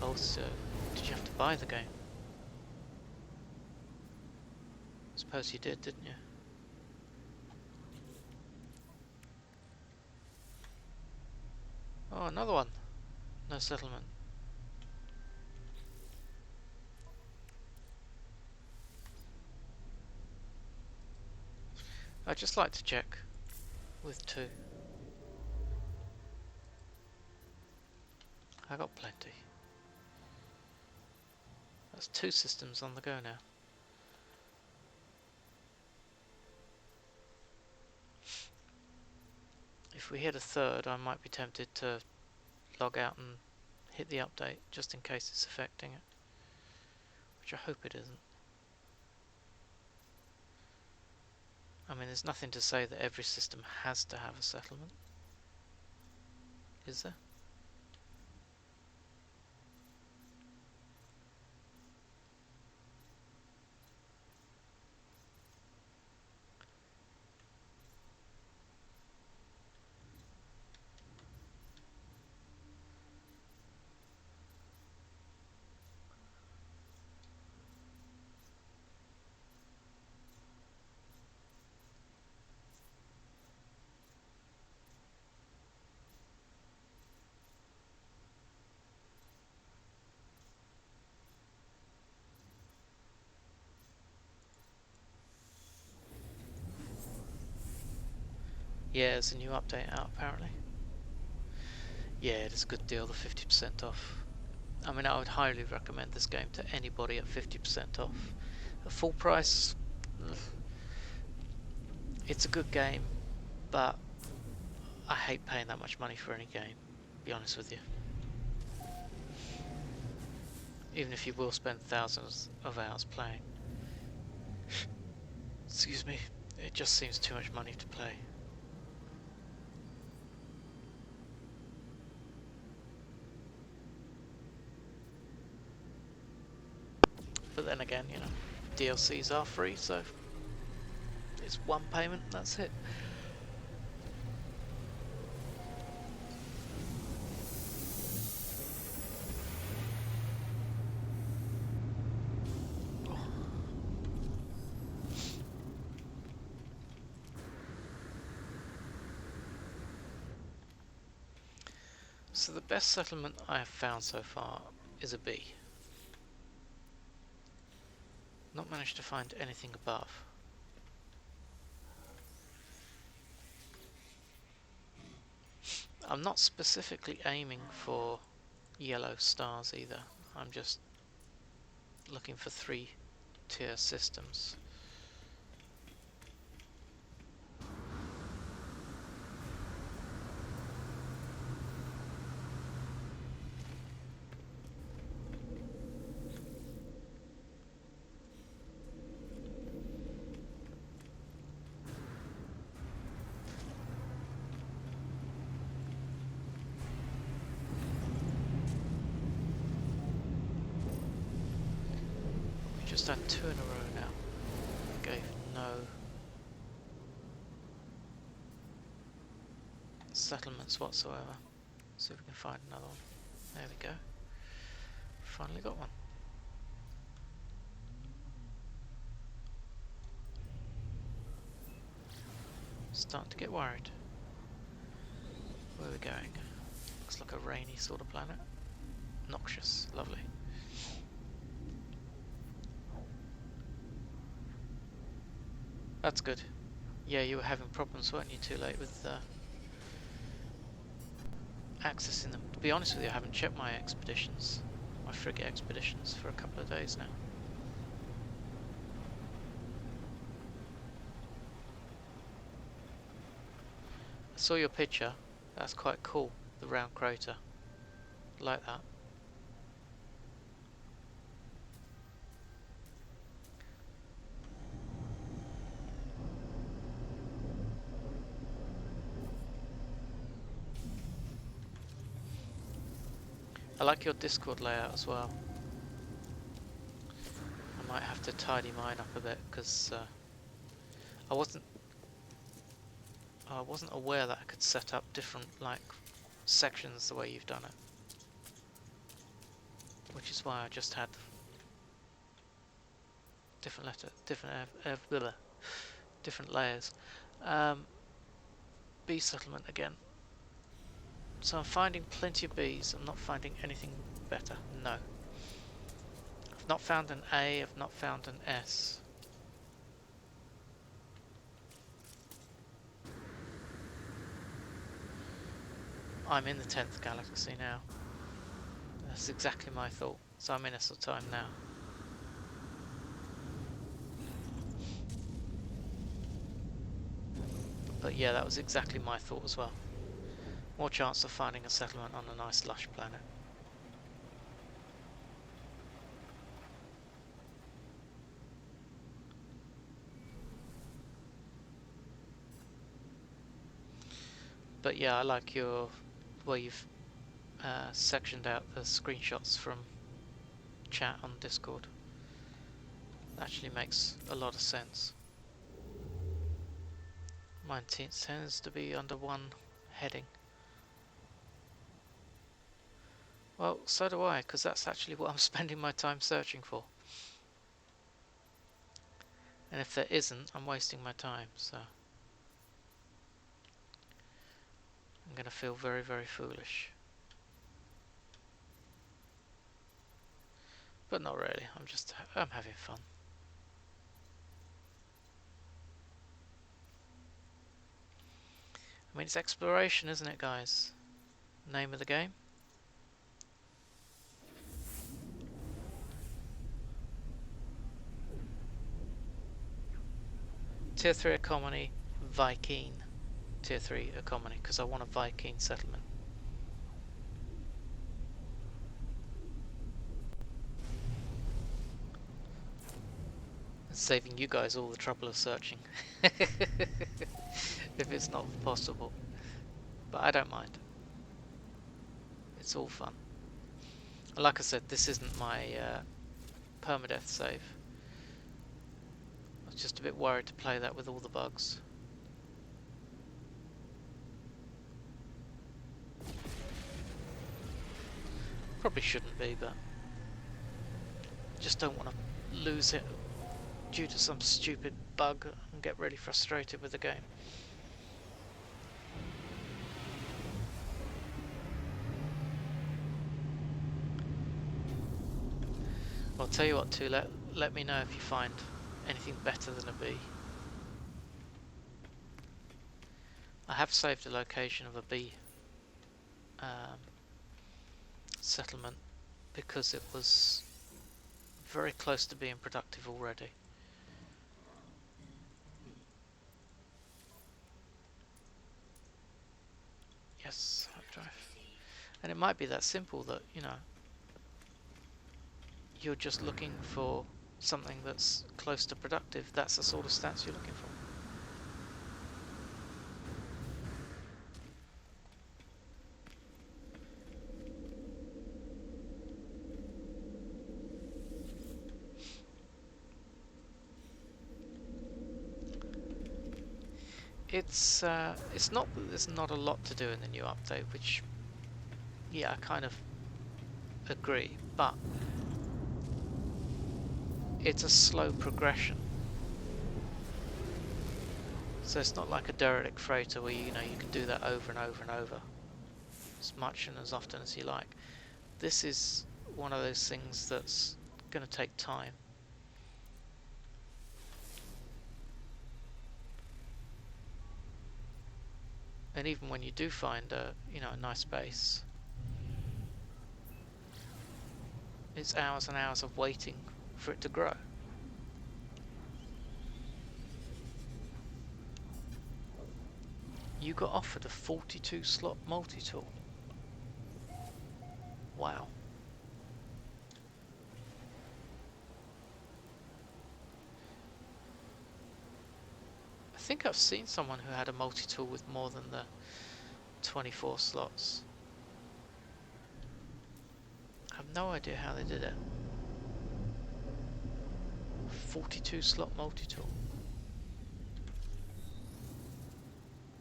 Oh, so did you have to buy the game? I suppose you did, didn't you? Oh, another one. No settlement. I'd just like to check with 2. I got plenty. That's 2 systems on the go now. If we hit a third, I might be tempted to log out and hit the update just in case it's affecting it, which I hope it isn't. I mean, there's nothing to say that every system has to have a settlement, is there? Yeah, there's a new update out apparently. Yeah, it is a good deal, the 50% off. I mean, I would highly recommend this game to anybody at 50% off. At full price, it's a good game, but I hate paying that much money for any game, to be honest with you. Even if you will spend thousands of hours playing. Excuse me, it just seems too much money to play. But then again, you know, DLCs are free, so it's one payment, that's it. So the best settlement I have found so far is a B. Not managed to find anything above. I'm not specifically aiming for yellow stars either. I'm just looking for 3-tier systems. We just had 2 in a row now. Gave no settlements whatsoever. See if we can find another one. There we go. Finally got one. Starting to get worried. Where are we going? Looks like a rainy sort of planet. Noxious, lovely. That's good. Yeah, you were having problems, weren't you, too late with accessing them. To be honest with you, I haven't checked my expeditions, my frigate expeditions, for a couple of days now. I saw your picture. That's quite cool, the round crater. Like that. I like your Discord layout as well. I might have to tidy mine up a bit because I wasn't aware that I could set up different like sections the way you've done it, which is why I just had different layers. Bee settlement again. So I'm finding plenty of bees. I'm not finding anything better. No. I've not found an A. I've not found an S. I'm in the 10th galaxy now. That's exactly my thought. So I'm in S of time now. But yeah, that was exactly my thought as well. More chance of finding a settlement on a nice lush planet. But yeah, I like your where you've sectioned out the screenshots from chat on Discord. It actually makes a lot of sense. Mine tends to be under one heading. Well, so do I, because that's actually what I'm spending my time searching for. And if there isn't, I'm wasting my time, so I'm going to feel very, very foolish. But not really, I'm having fun. mean, it's exploration, isn't it, guys? Name of the game. Tier 3 economy, Viking. Tier 3 economy, because I want a Viking settlement. Saving you guys all the trouble of searching. If it's not possible. But I don't mind. It's all fun. Like I said, this isn't my permadeath save. I was just a bit worried to play that with all the bugs. Probably shouldn't be, but just don't want to lose it due to some stupid bug and get really frustrated with the game. I'll tell you what, too, let me know if you find anything better than a bee. I have saved a location of a bee settlement because it was very close to being productive already. Yes, hard drive. And it might be that simple that, you know, you're just looking for something that's close to productive. That's the sort of stats you're looking for. It's not that there's not a lot to do in the new update, which, yeah, I kind of agree, but it's a slow progression. So it's not like a derelict freighter where you can do that over and over and over, as much and as often as you like. This is one of those things that's going to take time. And even when you do find a nice base, it's hours and hours of waiting for it to grow. You got offered a 42 slot multi-tool. Wow. I think I've seen someone who had a multi-tool with more than the 24 slots. I have no idea how they did it. 42 slot multi-tool.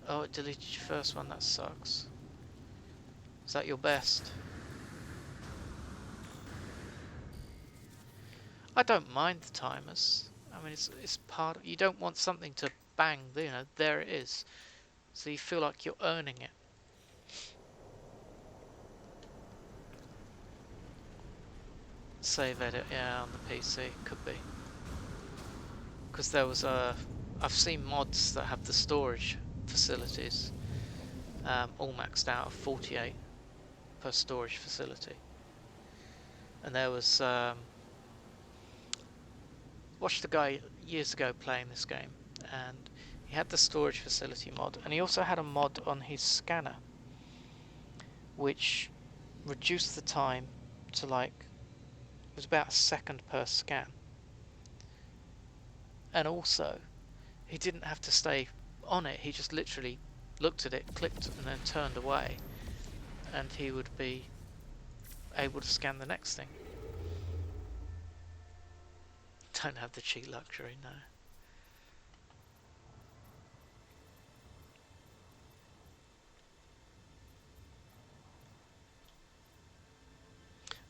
Oh, it deleted your first one, that sucks. Is that your best? I don't mind the timers. I mean, it's part of, you don't want something to bang, there it is. So you feel like you're earning it. Save edit, yeah, on the PC, could be. Because there was I've seen mods that have the storage facilities all maxed out of 48 per storage facility. And there was watched a guy years ago playing this game, and he had the storage facility mod, and he also had a mod on his scanner which reduced the time to it was about a second per scan. And also, he didn't have to stay on it, he just literally looked at it, clicked, and then turned away, and he would be able to scan the next thing. Don't have the cheat luxury, no.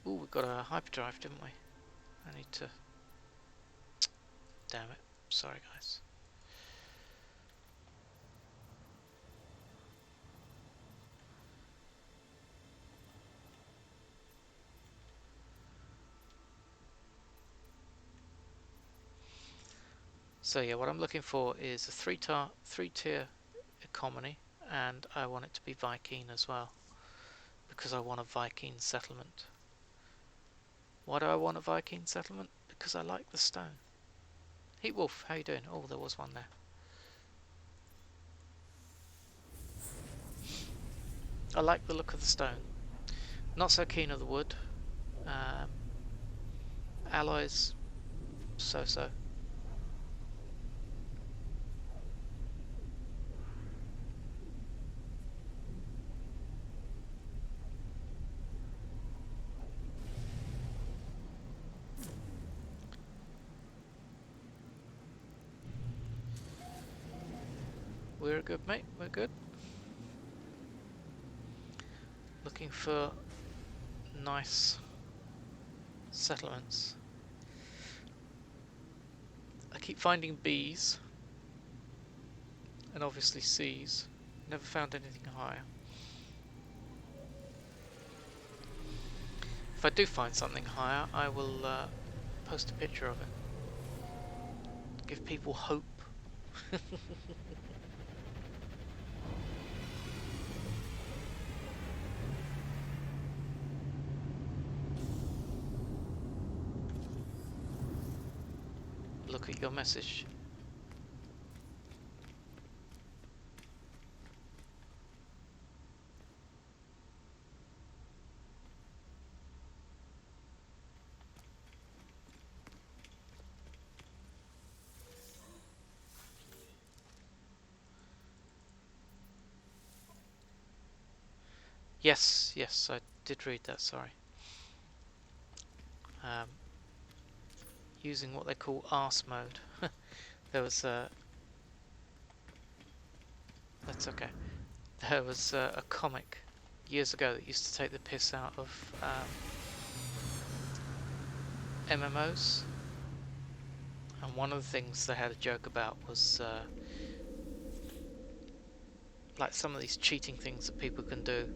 Ooh, we got a hyperdrive, didn't we? I need to... Damn it. Sorry, guys. So yeah, what I'm looking for is a three-tier economy, and I want it to be Viking as well, because I want a Viking settlement. Why do I want a Viking settlement? Because I like the stone. Heat Wolf, how you doing? Oh, there was one there. I like the look of the stone. Not so keen on the wood. Alloys, so-so. We're good, mate. We're good. Looking for nice settlements. I keep finding B's and obviously C's. Never found anything higher. If I do find something higher, I will post a picture of it. Give people hope. Look at your message. Yes, yes, I did read that, sorry. Using what they call arse mode. There was a... That's okay. There was a comic years ago that used to take the piss out of MMOs. And one of the things they had a joke about was like some of these cheating things that people can do.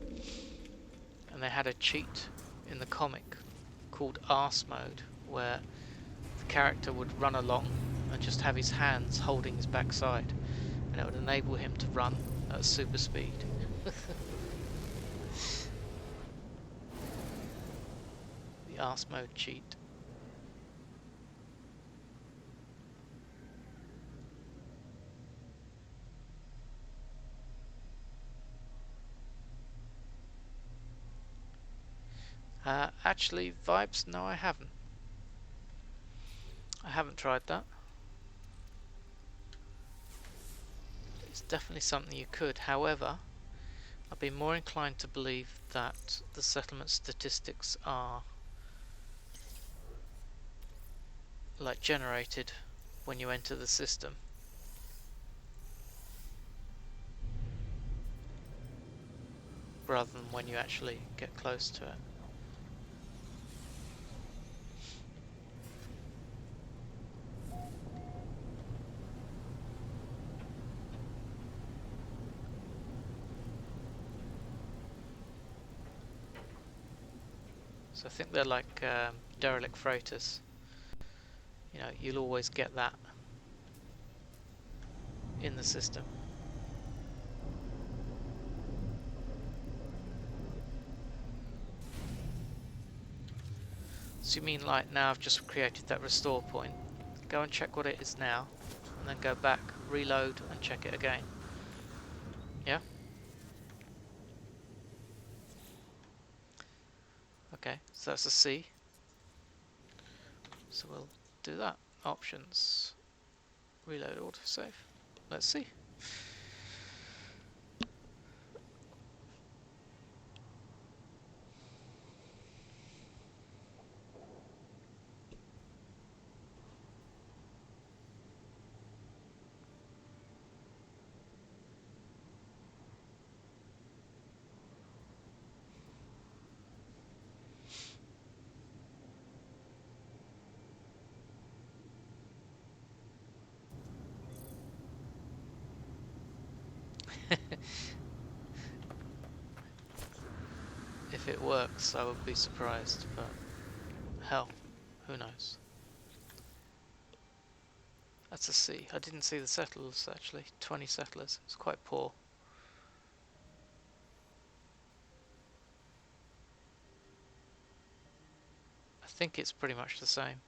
And they had a cheat in the comic called arse mode, where the character would run along and just have his hands holding his backside, and it would enable him to run at super speed. The arse mode cheat. Actually, vibes, no I haven't. I haven't tried that. It's definitely something you could. However, I'd be more inclined to believe that the settlement statistics are like generated when you enter the system, rather than when you actually get close to it. So I think they're like derelict freighters. You know, you'll always get that in the system. So you mean like now I've just created that restore point, go and check what it is now, and then go back, reload and check it again. Yeah? Okay, so that's a C. So we'll do that. Options, reload autosave. Let's see. If it works, I would be surprised, but hell, who knows. That's a C. I didn't see the settlers actually. 20 settlers. It's quite poor. think it's pretty much the same.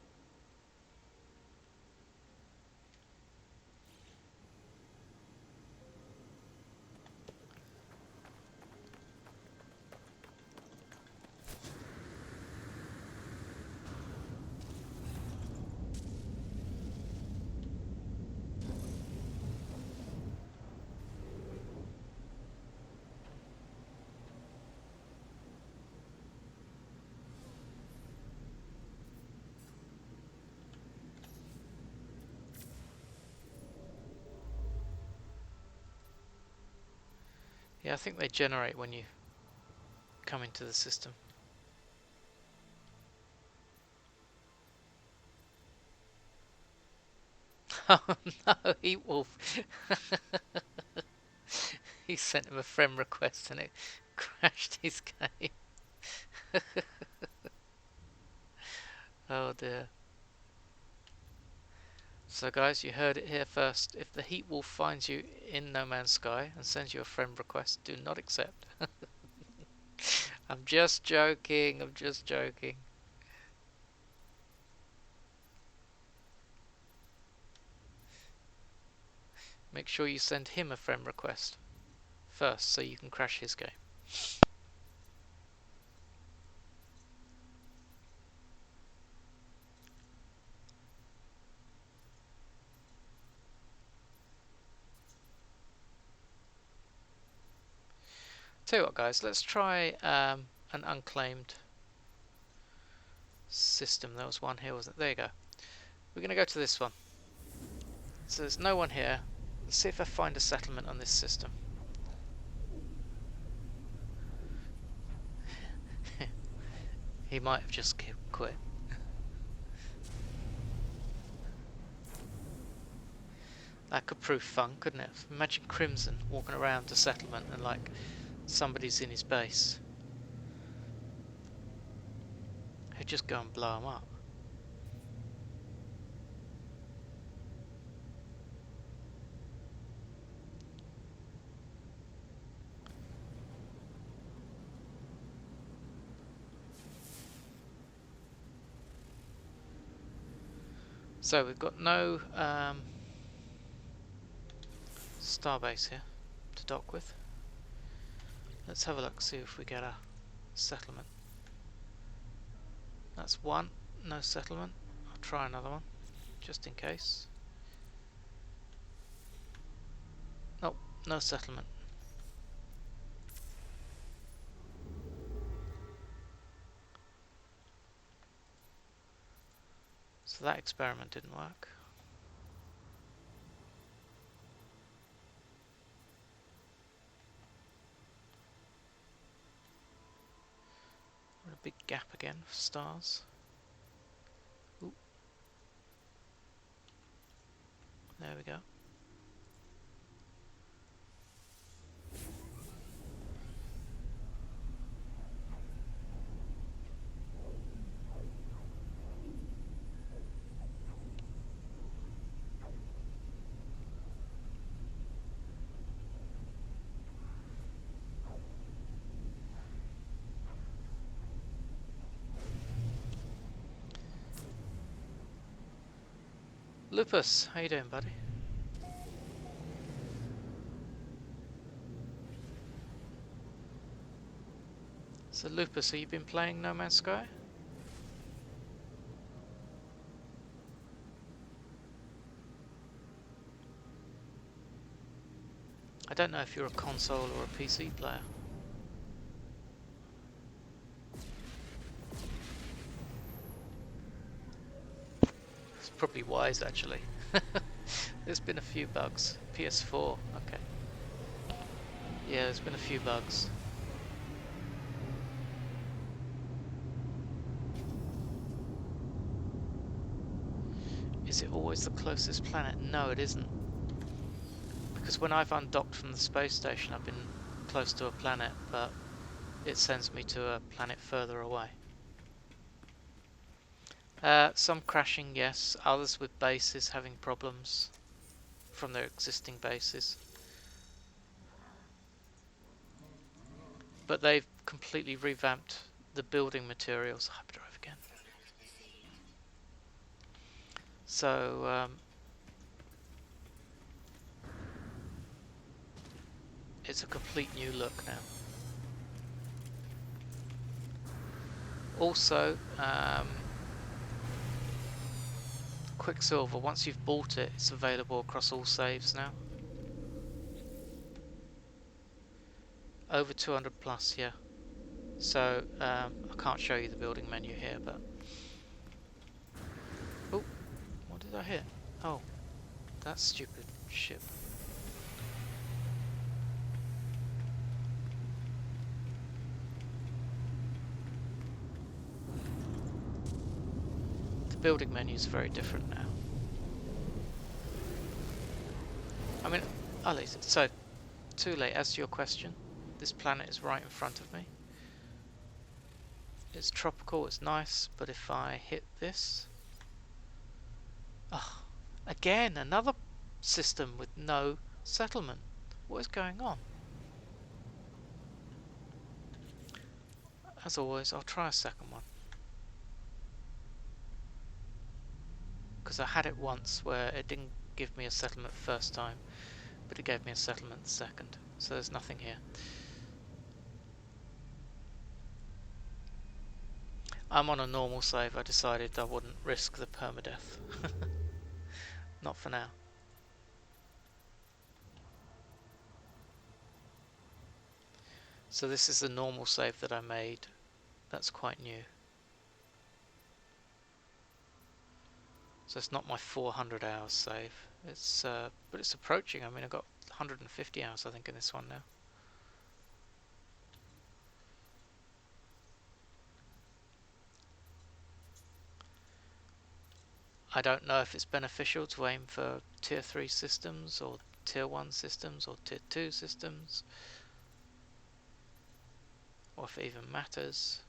Yeah, I think they generate when you come into the system. Oh no, Heat Wolf. He sent him a friend request and it crashed his game. Oh dear. So guys, you heard it here first. If the Heat Wolf finds you in No Man's Sky and sends you a friend request, do not accept. I'm just joking, I'm just joking. Make sure you send him a friend request first so you can crash his game. Tell you what guys, let's try an unclaimed system. There was one here, wasn't there? There you go. We're going to go to this one. So there's no one here. Let's see if I find a settlement on this system. He might have just quit. That could prove fun, couldn't it? Imagine Crimson walking around a settlement and like somebody's in his base. He'd just go and blow him up. So we've got no starbase here to dock with. Let's have a look, see if we get a settlement. That's one, no settlement. I'll try another one, just in case. Oh, no settlement. So that experiment didn't work. A big gap again for stars. Ooh. There we go. Lupus, how you doing, buddy? So Lupus, have you been playing No Man's Sky? I don't know if you're a console or a PC player. It's probably wise actually. There's been a few bugs. PS4, okay. Yeah, there's been a few bugs. Is it always the closest planet? No, it isn't. Because when I've undocked from the space station, I've been close to a planet, but it sends me to a planet further away. Some crashing, yes. Others with bases having problems from their existing bases. But they've completely revamped the building materials. Hyperdrive again. So it's a complete new look now. Also, Quicksilver, once you've bought it, it's available across all saves now. Over 200 plus, yeah. So, I can't show you the building menu here, but... Oh, what did I hit? Oh, that stupid ship. The building menu is very different now. I mean, I'll leave it. So, too late. As to your question, this planet is right in front of me. It's tropical, it's nice, but if I hit this... Oh, again, another system with no settlement. What is going on? As always, I'll try a second one. Because I had it once where it didn't give me a settlement first time, but it gave me a settlement second. So there's nothing here. I'm on a normal save. I decided I wouldn't risk the permadeath. Not for now. So this is the normal save that I made. That's quite new. So it's not my 400 hours save. It's but it's approaching. I mean, I've got 150 hours I think in this one now. I don't know if it's beneficial to aim for tier 3 systems or tier 1 systems or tier 2 systems, or if it even matters.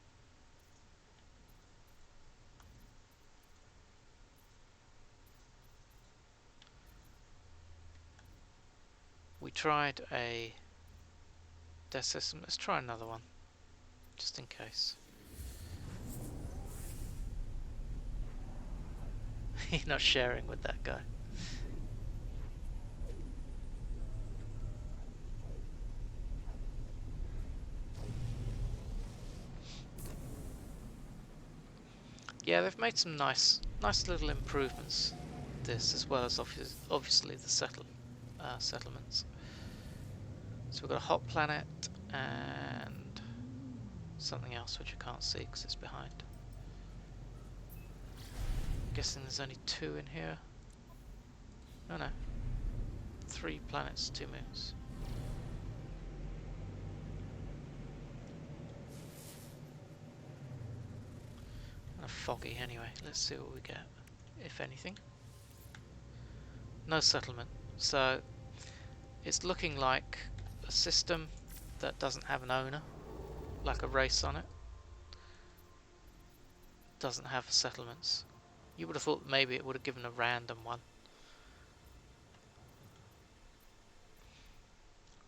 We tried a death system. Let's try another one, just in case. You're not sharing with that guy. Yeah, they've made some nice little improvements. This, as well as obviously the settlements. So we've got a hot planet and something else which I can't see because it's behind. Guessing there's only 2 in here. No, 3 planets, 2 moons. Kind of foggy anyway. Let's see what we get, if anything. No settlement. So it's looking like a system that doesn't have an owner, like a race on it. Doesn't have settlements. You would have thought maybe it would have given a random one.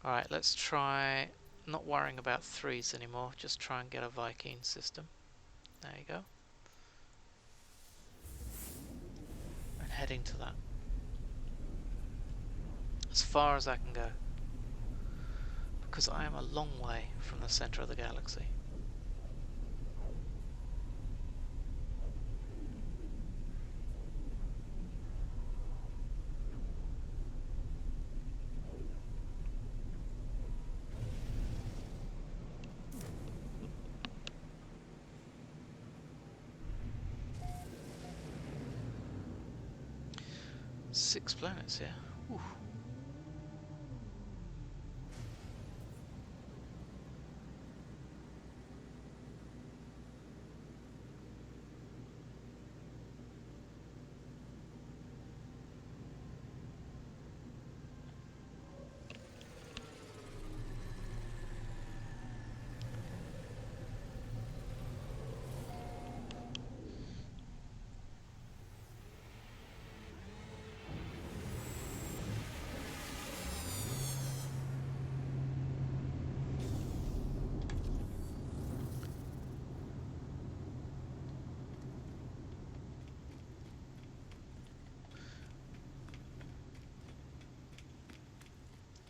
Alright, let's try not worrying about 3s anymore, just try and get a Viking system. There you go. And heading to that. As far as I can go. Because I am a long way from the centre of the galaxy. Six planets here. Ooh.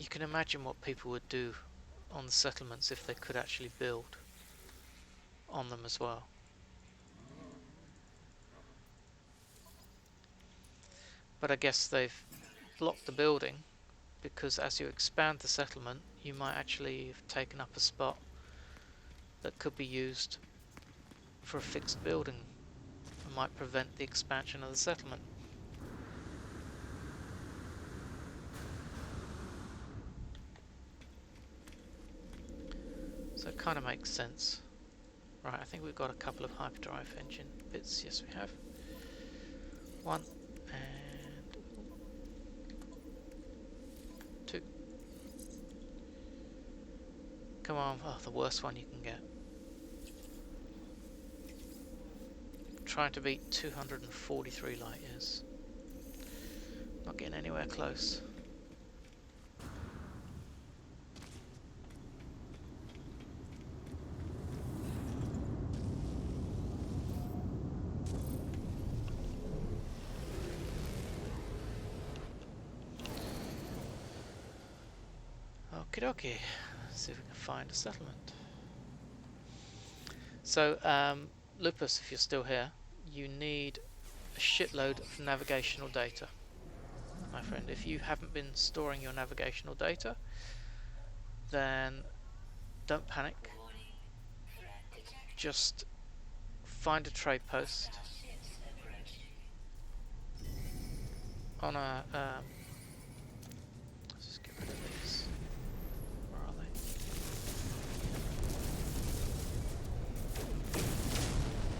You can imagine what people would do on the settlements if they could actually build on them as well. But I guess they've blocked the building because as you expand the settlement, you might actually have taken up a spot that could be used for a fixed building and might prevent the expansion of the settlement. So it kind of makes sense. Right, I think we've got a couple of hyperdrive engine bits. Yes, we have. One and two. Come on, oh, the worst one you can get. Trying to beat 243 light years. Not getting anywhere close. Okie dokie. See if we can find a settlement. So, Lupus, if you're still here, you need a shitload of navigational data, my friend. If you haven't been storing your navigational data, then don't panic. Just find a trade post on a let's just get rid of these. Where are they?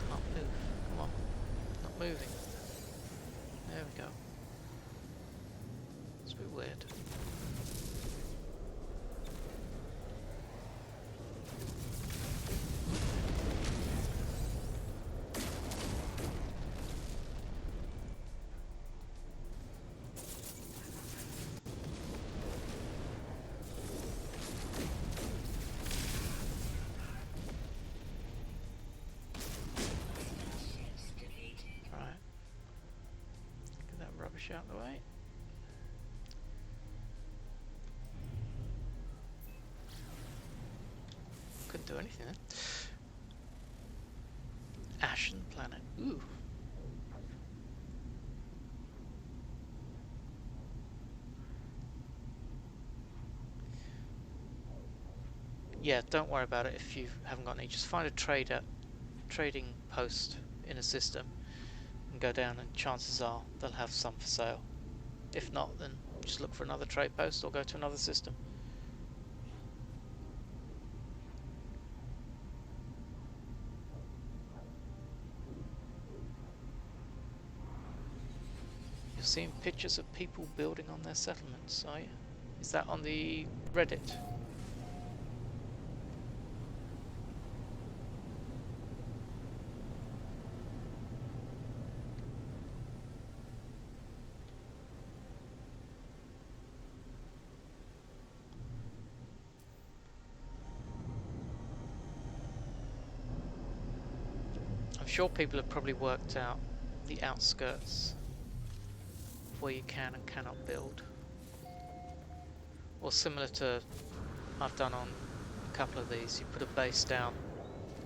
Can't move. Come on. Not moving. There we go. It's a bit weird. Out the way. Couldn't do anything then. Ashen planet. Ooh. Yeah, don't worry about it if you haven't got any. Just find a trading post in a system and go down, and chances are they'll have some for sale. If not, then just look for another trade post or go to another system. You're seeing pictures of people building on their settlements, are you? Is that on the Reddit? I'm sure people have probably worked out the outskirts where you can and cannot build. Or similar to I've done on a couple of these, you put a base down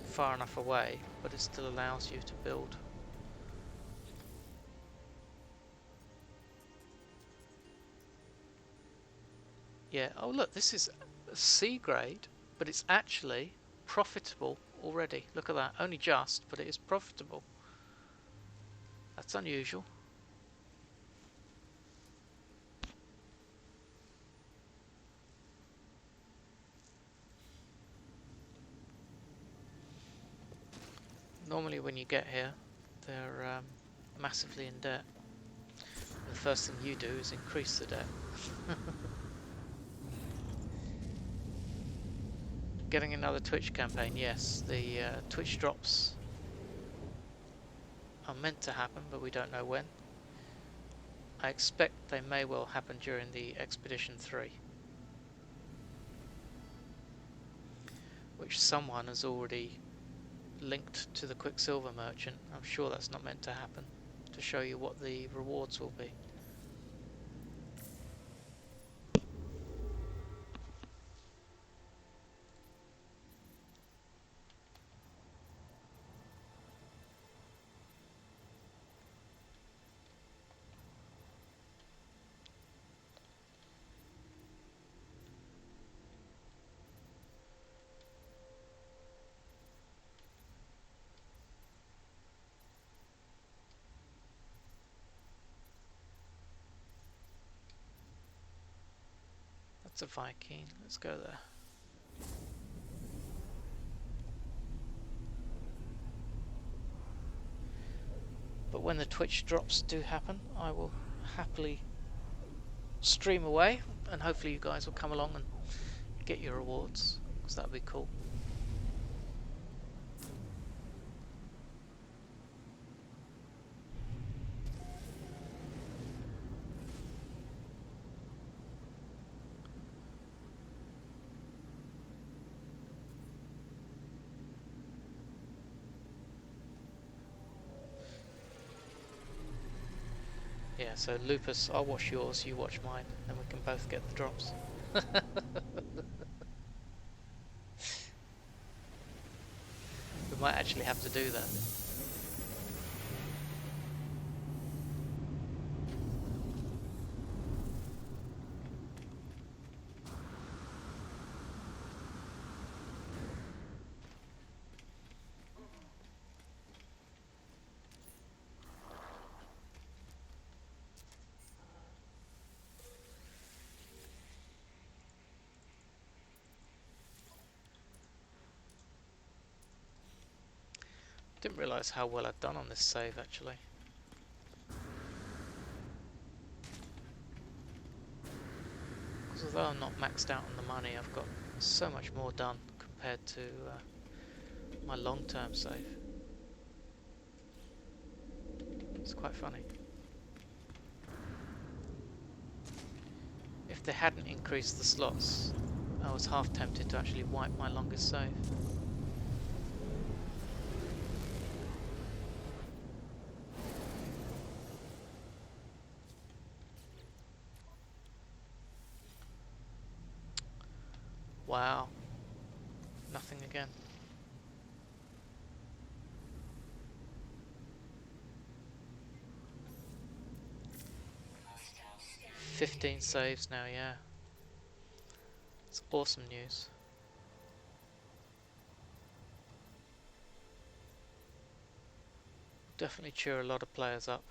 far enough away, but it still allows you to build. Yeah, oh look, this is C grade, but it's actually profitable already. Look at that, only just, but it is profitable. That's unusual. Normally when you get here, they're massively in debt. The first thing you do is increase the debt. Getting another Twitch campaign, yes. The Twitch drops are meant to happen, but we don't know when. I expect they may well happen during the Expedition 3. Which someone has already linked to the Quicksilver Merchant. I'm sure that's not meant to happen, to show you what the rewards will be. a Viking. Let's go there. But when the Twitch drops do happen, I will happily stream away, and hopefully you guys will come along and get your rewards, because that would be cool. Yeah, so Lupus, I'll watch yours, you watch mine, and we can both get the drops. We might actually have to do that. Didn't realise how well I'd done on this save actually. Because although I'm not maxed out on the money, I've got so much more done compared to my long-term save. It's quite funny. If they hadn't increased the slots, I was half tempted to actually wipe my longest save. Wow. Nothing again. "15 saves now, yeah. It's awesome news. Definitely cheer a lot of players up.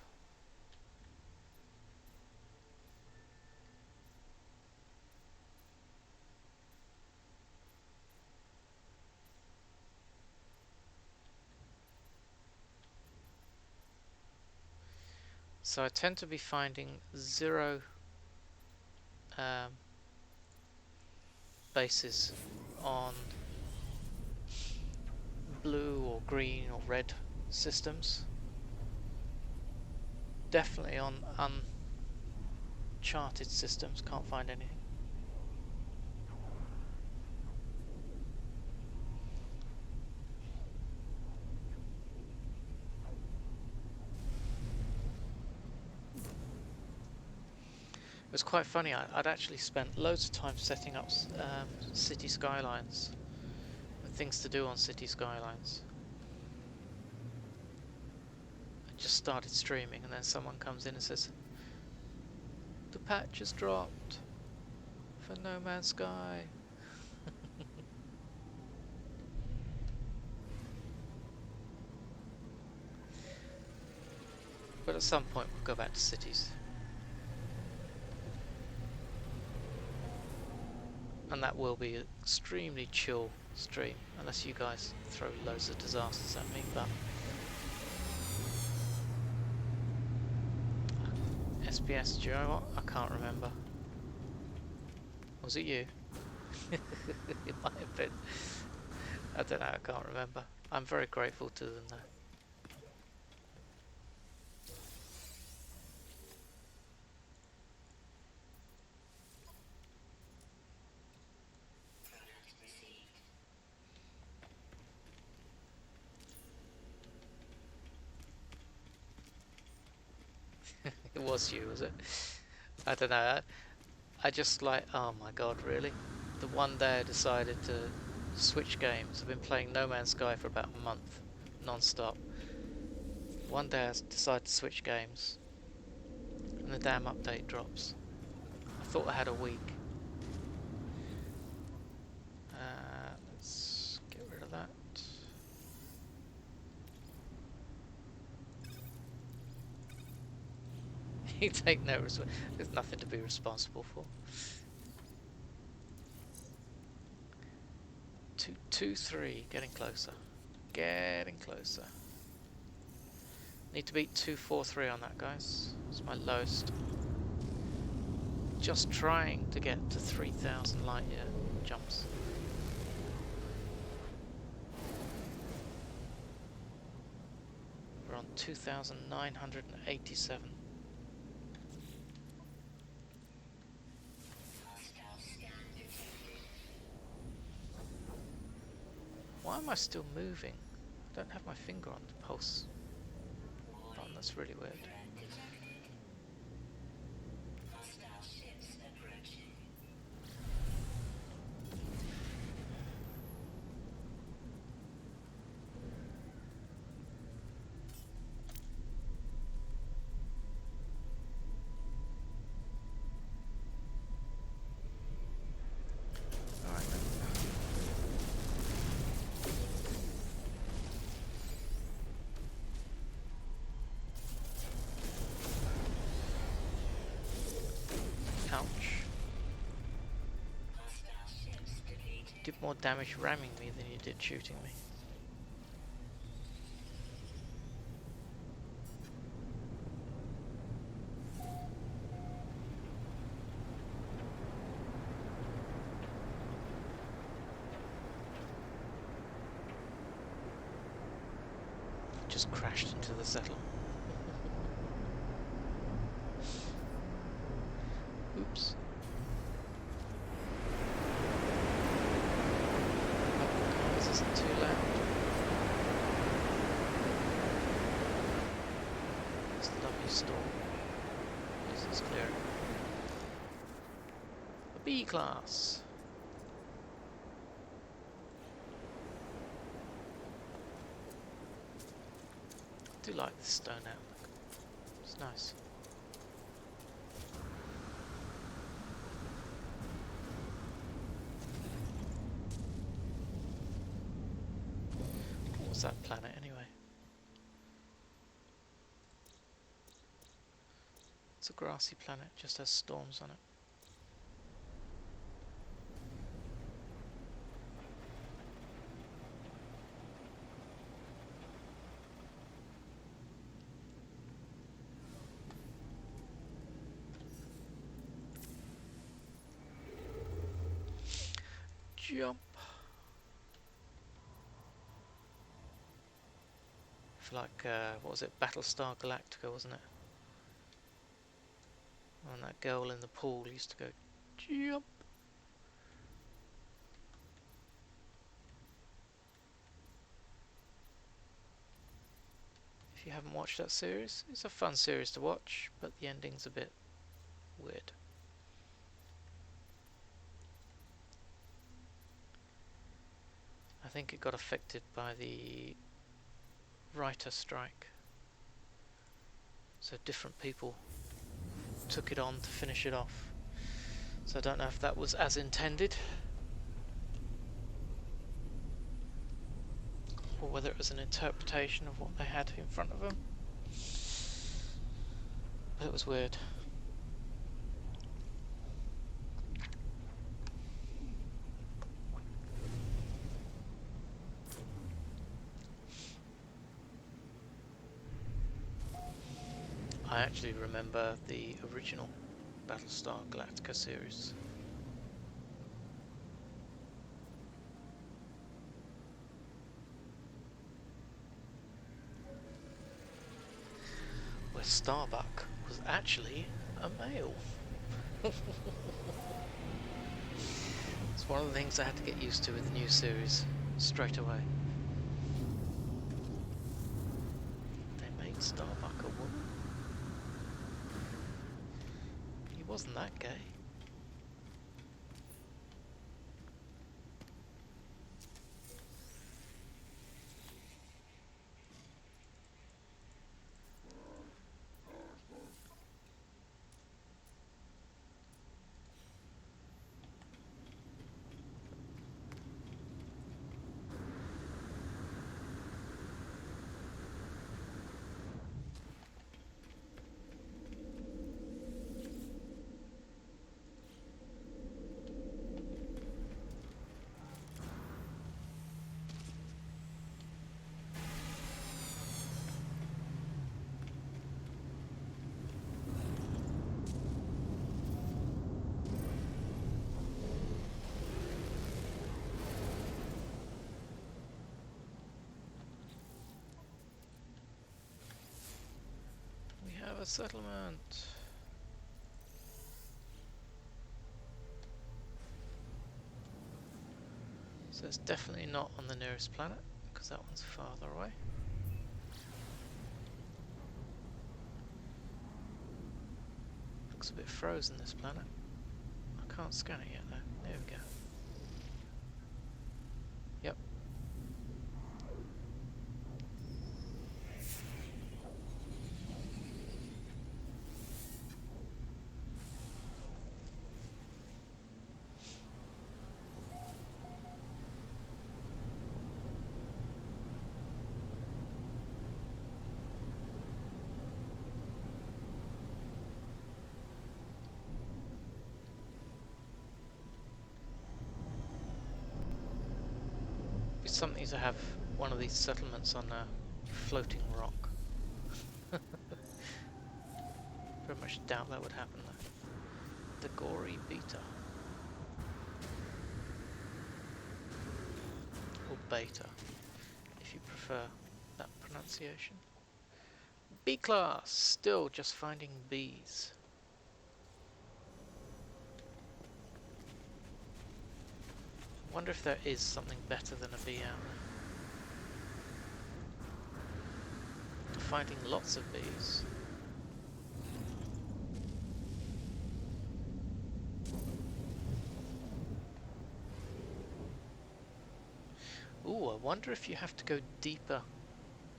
So I tend to be finding 0 bases on blue or green or red systems. Definitely on uncharted systems, can't find anything. It was quite funny, I'd actually spent loads of time setting up city skylines and things to do on city skylines. I just started streaming and then someone comes in and says, "The patch has dropped for No Man's Sky." But at some point we'll go back to cities. And that will be an extremely chill stream, unless you guys throw loads of disasters at me, but... SPS, do you know what? I can't remember. Was it you? It might have been. I don't know, I can't remember. I'm very grateful to them though. It was you, was it? I don't know. I just like, oh my god, really? The one day I decided to switch games. I've been playing No Man's Sky for about a month, non-stop. One day I decided to switch games, and the damn update drops. I thought I had a week. Let's get rid of that. You take no responsibility. There's nothing to be responsible for. 2-3, getting closer. Getting closer. Need to beat 243 on that, guys. It's my lowest. Just trying to get to 3,000 light year jumps. We're on 2,987. Why am I still moving? I don't have my finger on the pulse button, that's really weird. Alright then. Ouch. You did more damage ramming me than you did shooting me. Just crashed into the settle. Oops. Oh, this isn't too loud. It's the lovely storm. This is clearing. A B class. I do like this stone outlook. It's nice. What was that planet anyway? It's a grassy planet, just has storms on it. Jump. I feel like, what was it, Battlestar Galactica, wasn't it? And that girl in the pool used to go, jump. If you haven't watched that series, it's a fun series to watch, but the ending's a bit weird. I think it got affected by the writer strike. So different people took it on to finish it off. So I don't know if that was as intended, or whether it was an interpretation of what they had in front of them. But it was weird. I actually remember the original Battlestar Galactica series. Where Starbuck was actually a male. It's one of the things I had to get used to with the new series straight away. They made Starbuck a woman. He wasn't that gay. a settlement. So it's definitely not on the nearest planet, because that one's farther away. Looks a bit frozen, this planet. I can't scan it yet though. There we go. Yep. Be something to have one of these settlements on a floating rock. Very much doubt that would happen though. The gory beta. Or beta, if you prefer that pronunciation. B class, still just finding bees. Wonder if there is something better than a bee out there. Finding lots of bees. Ooh, I wonder if you have to go deeper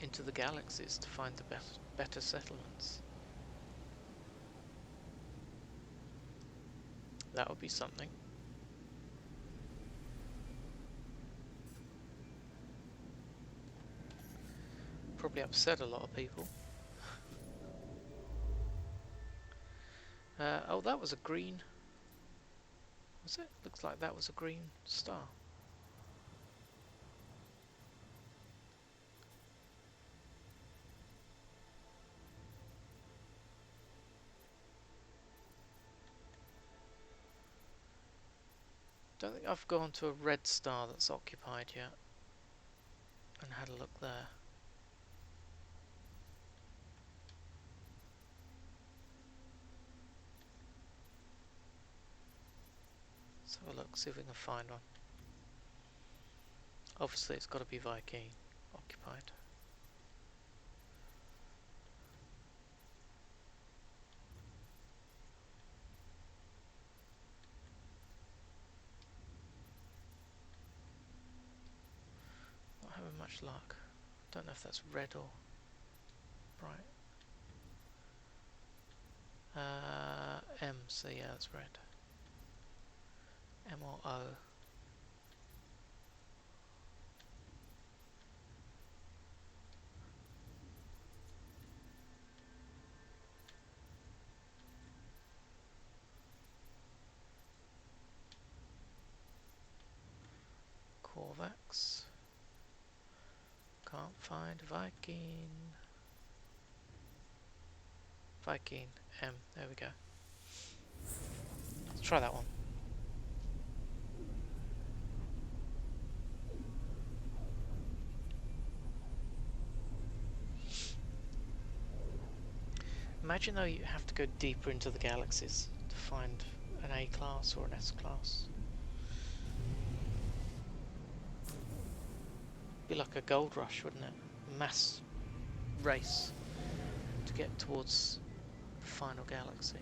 into the galaxies to find the better settlements. That would be something. Probably upset a lot of people. Oh, that was a green. Was it? Looks like that was a green star. Don't think I've gone to a red star that's occupied yet and had a look there. Let's have a look, see if we can find one. Obviously it's got to be Viking occupied. Not having much luck. Don't know if that's red or bright. M, so yeah, that's red. M or O. Corvax. Can't find Viking. Viking M, there we go. Let's try that one. Imagine though you have to go deeper into the galaxies to find an A class or an S class. Be like a gold rush, wouldn't it? Mass race to get towards the final galaxy.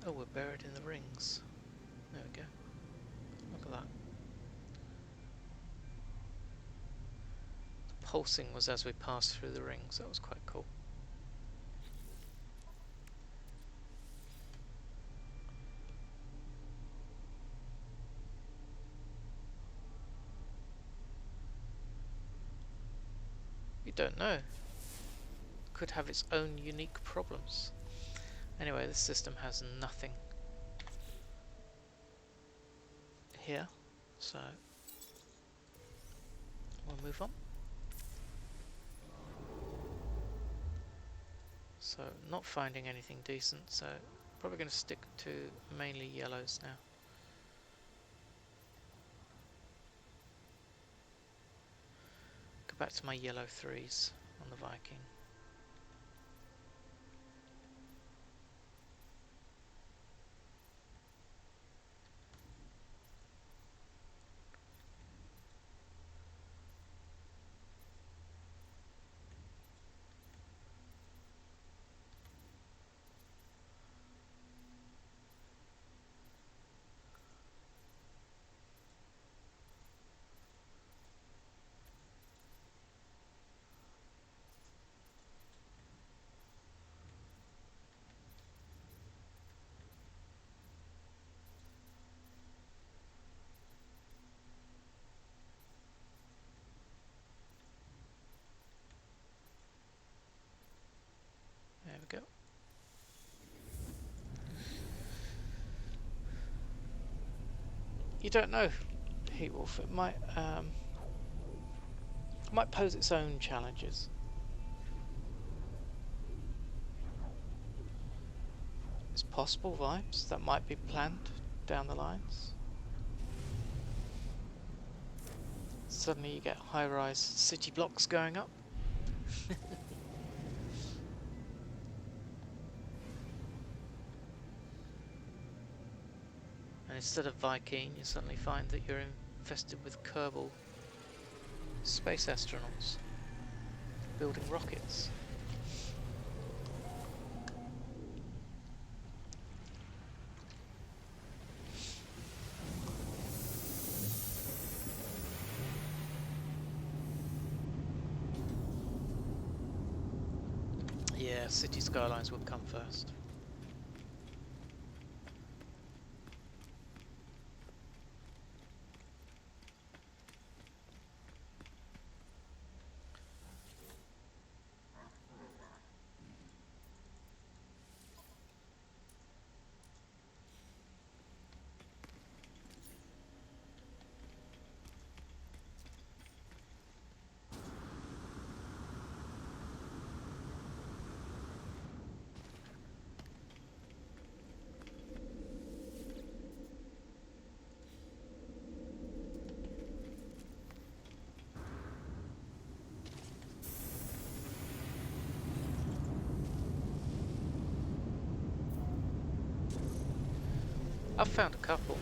Oh, we're buried in the rings. There we go. Look at that. The pulsing was as we passed through the rings. That was quite cool. You don't know. Could have its own unique problems. Anyway, this system has nothing here, so we'll move on. So not finding anything decent, so probably going to stick to mainly yellows now. Go back to my yellow 3s on the Viking. There we go. You don't know, Heat Wolf. It might pose its own challenges. It's possible vibes that might be planned down the lines. Suddenly you get high-rise city blocks going up. And instead of Viking, you suddenly find that you're infested with Kerbal space astronauts building rockets. Yeah, city skylines would come first. I've found a couple,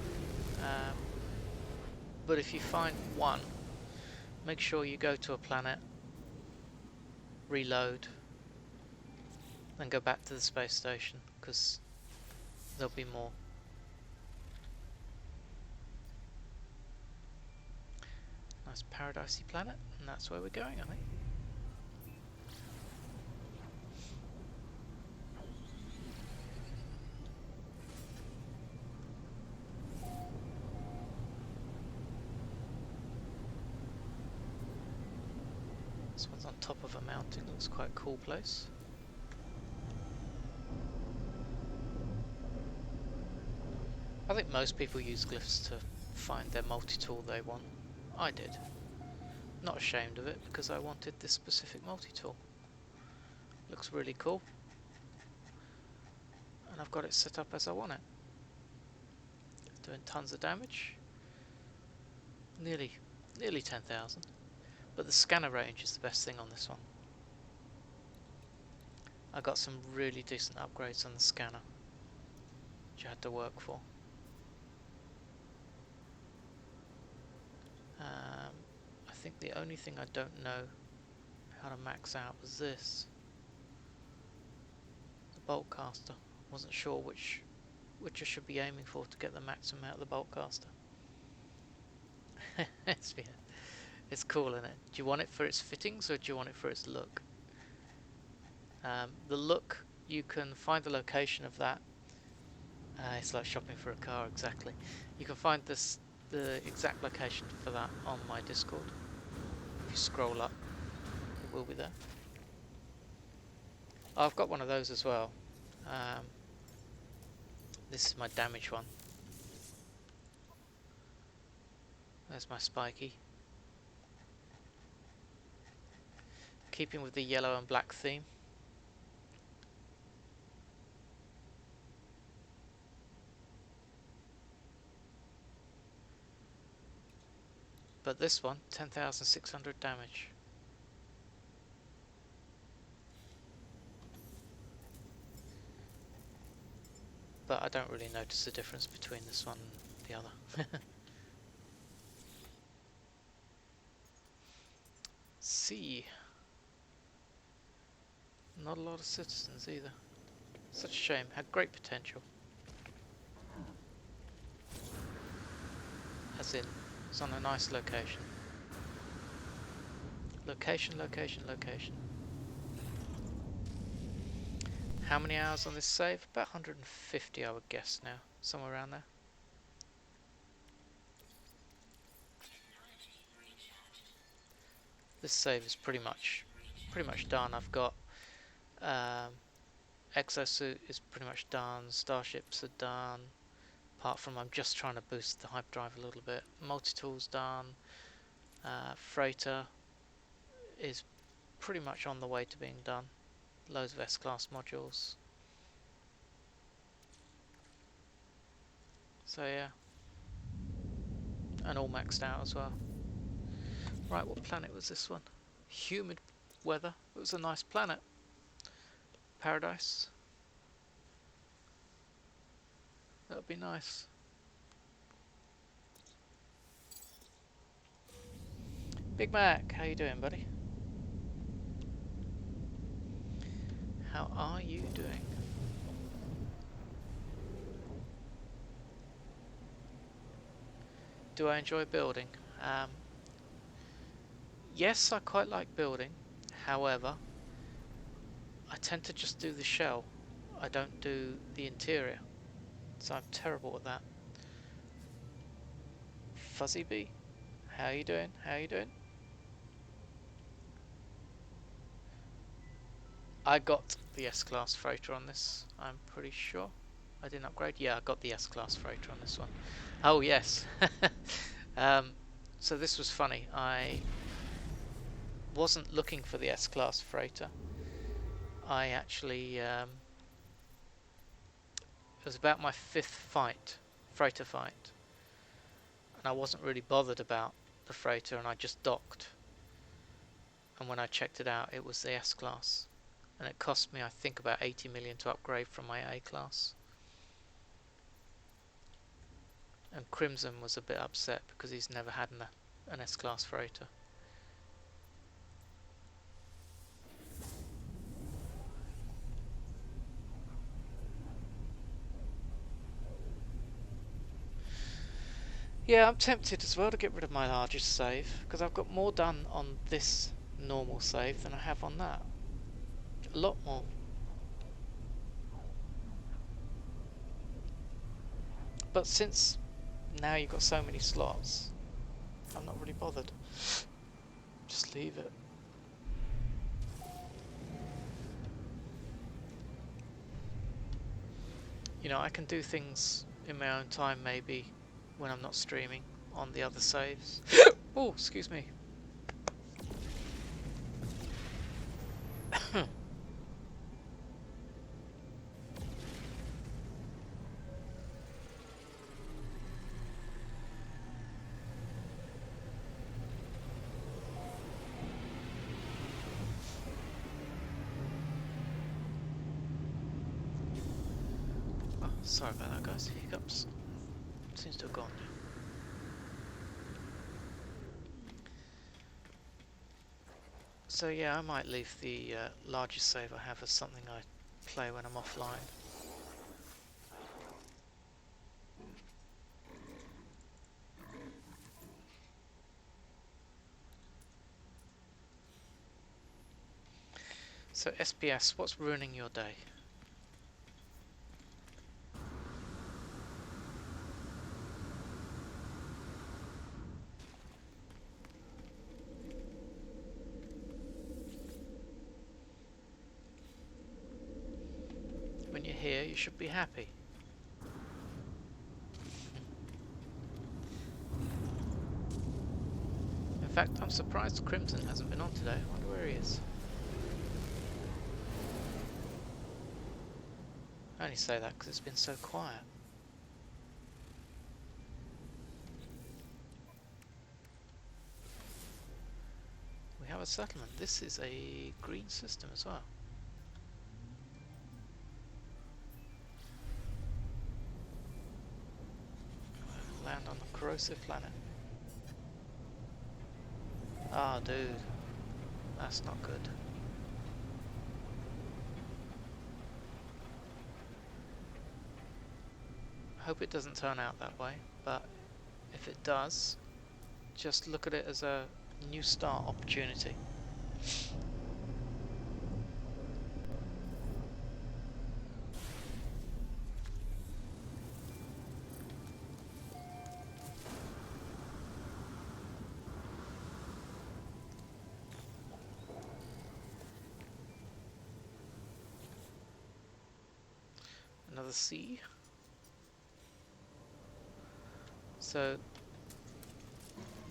but if you find one, make sure you go to a planet, reload, then go back to the space station, because there'll be more. Nice paradisey planet, and that's where we're going, I think. This one's on top of a mountain, looks quite a cool place. I think most people use glyphs to find their multi-tool they want. I did. Not ashamed of it, because I wanted this specific multi-tool. Looks really cool. And I've got it set up as I want it. Doing tons of damage. Nearly 10,000. But the scanner range is the best thing on this one. I got some really decent upgrades on the scanner, which I had to work for. I think the only thing I don't know how to max out was this. The bolt caster. Wasn't sure which which I should be aiming for to get the maximum out of the bolt caster. It's cool, isn't it? Do you want it for its fittings or do you want it for its look? The look, you can find the location of that. It's like shopping for a car, exactly. You can find the exact location for that on my Discord. If you scroll up, it will be there. I've got one of those as well. This is my damage one. There's my spiky. Keeping with the yellow and black theme. But this one, 10,600 damage. But I don't really notice the difference between this one and the other. C. Not a lot of citizens either. Such a shame, had great potential. As in, it's on a nice location. Location, location, location. How many hours on this save? About 150 I would guess now. Somewhere around there. This save is pretty much done. I've got Exosuit is pretty much done, Starships are done, apart from I'm just trying to boost the hyperdrive a little bit. Multi-tool's done, Freighter is pretty much on the way to being done. Loads of S-Class modules. So yeah, and all maxed out as well. Right, what planet was this one? Humid weather. It was a nice planet. Paradise. That would be nice. Big Mac, how you doing, buddy? How are you doing? Do I enjoy building? Yes, I quite like building. However, I tend to just do the shell. I don't do the interior. So I'm terrible at that. Fuzzy Bee, how you doing? How you doing? I got the S-Class freighter on this, I'm pretty sure. I didn't upgrade? Yeah, I got the S-Class freighter on this one. Oh, yes. So this was funny. I wasn't looking for the S-Class freighter. I actually... it was about my 5th freighter fight. And I wasn't really bothered about the freighter, and I just docked. And when I checked it out, it was the S-Class. And it cost me, I think, about 80 million to upgrade from my A-Class. And Crimson was a bit upset because he's never had an S-Class freighter. Yeah, I'm tempted as well to get rid of my largest save, because I've got more done on this normal save than I have on that. A lot more. But since now you've got so many slots, I'm not really bothered. Just leave it. You know, I can do things in my own time maybe when I'm not streaming on the other saves. Oh, excuse me. Oh, sorry about that, guys. Hiccups. Seems to have gone now. So yeah, I might leave the largest save I have as something I play when I'm offline. So SPS, what's ruining your day? When you're here, you should be happy. In fact, I'm surprised Crimson hasn't been on today. I wonder where he is. I only say that because it's been so quiet. We have a settlement. This is a green system as well. Land on the corrosive planet. Ah, dude. That's not good. I hope it doesn't turn out that way, but if it does, just look at it as a new start opportunity. Another C. So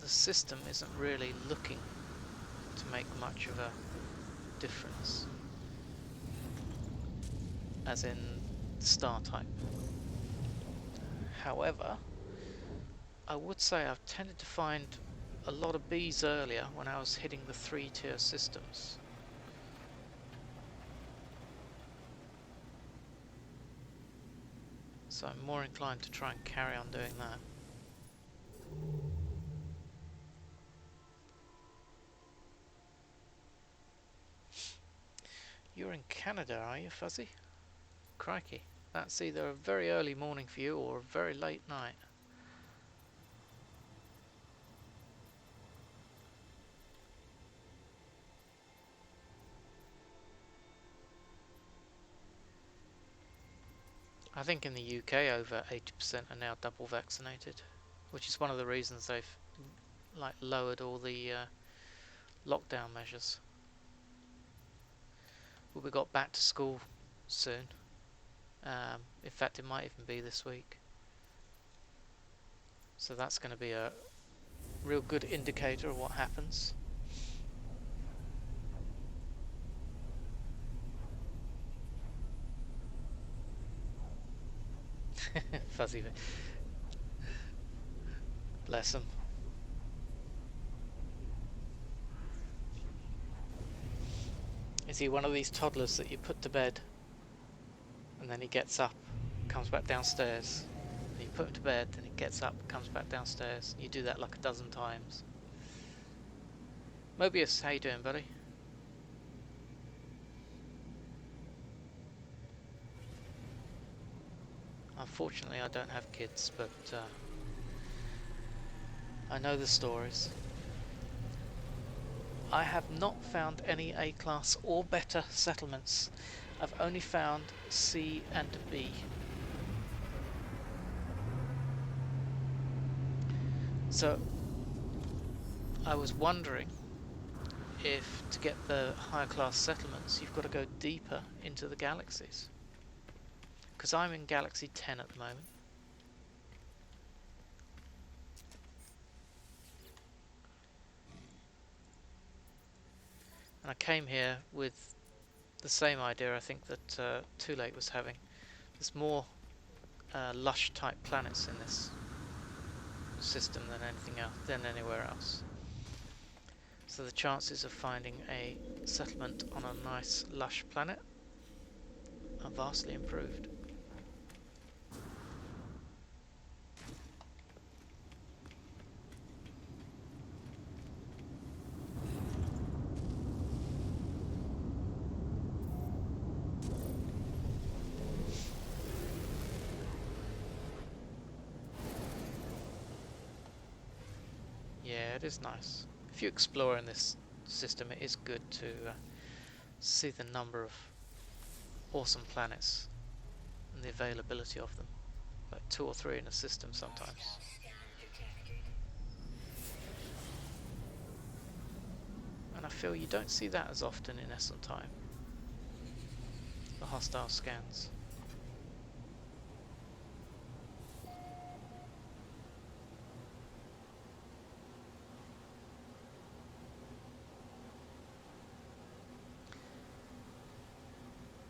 the system isn't really looking to make much of a difference, as in star type. However, I would say I've tended to find a lot of Bs earlier when I was hitting the 3-tier systems. So I'm more inclined to try and carry on doing that. You're in Canada, are you, Fuzzy? Crikey. That's either a very early morning for you or a very late night. I think in the UK over 80% are now double vaccinated, which is one of the reasons they've lowered all the lockdown measures. Well, we got back to school soon. In fact, it might even be this week. So that's going to be a real good indicator of what happens. Fuzzy. Bless him. Is he one of these toddlers that you put to bed and then he gets up, comes back downstairs? And you put him to bed, then he gets up, comes back downstairs. You do that like a dozen times. Mobius, how you doing, buddy? Unfortunately, I don't have kids, but I know the stories. I have not found any A-class or better settlements. I've only found C and B. So I was wondering if to get the higher class settlements you've got to go deeper into the galaxies. Because I'm in Galaxy 10 at the moment. And I came here with the same idea I think that Too Late was having. There's more lush type planets in this system than anything else, than anywhere else. So the chances of finding a settlement on a nice lush planet are vastly improved. Yeah, it is nice. If you explore in this system, it is good to see the number of awesome planets and the availability of them. Like 2 or 3 in a system sometimes. And I feel you don't see that as often in S on Time. The hostile scans.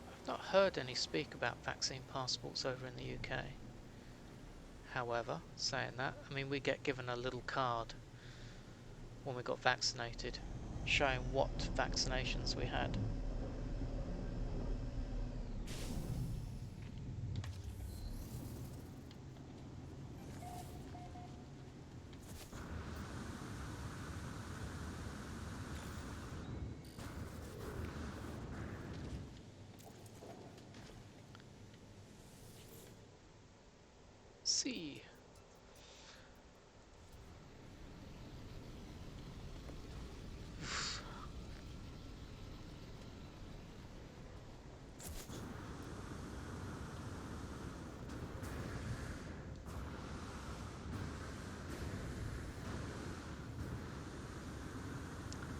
I've not heard any speak about vaccine passports over in the UK. However, saying that, I mean, we get given a little card when we got vaccinated showing what vaccinations we had. See.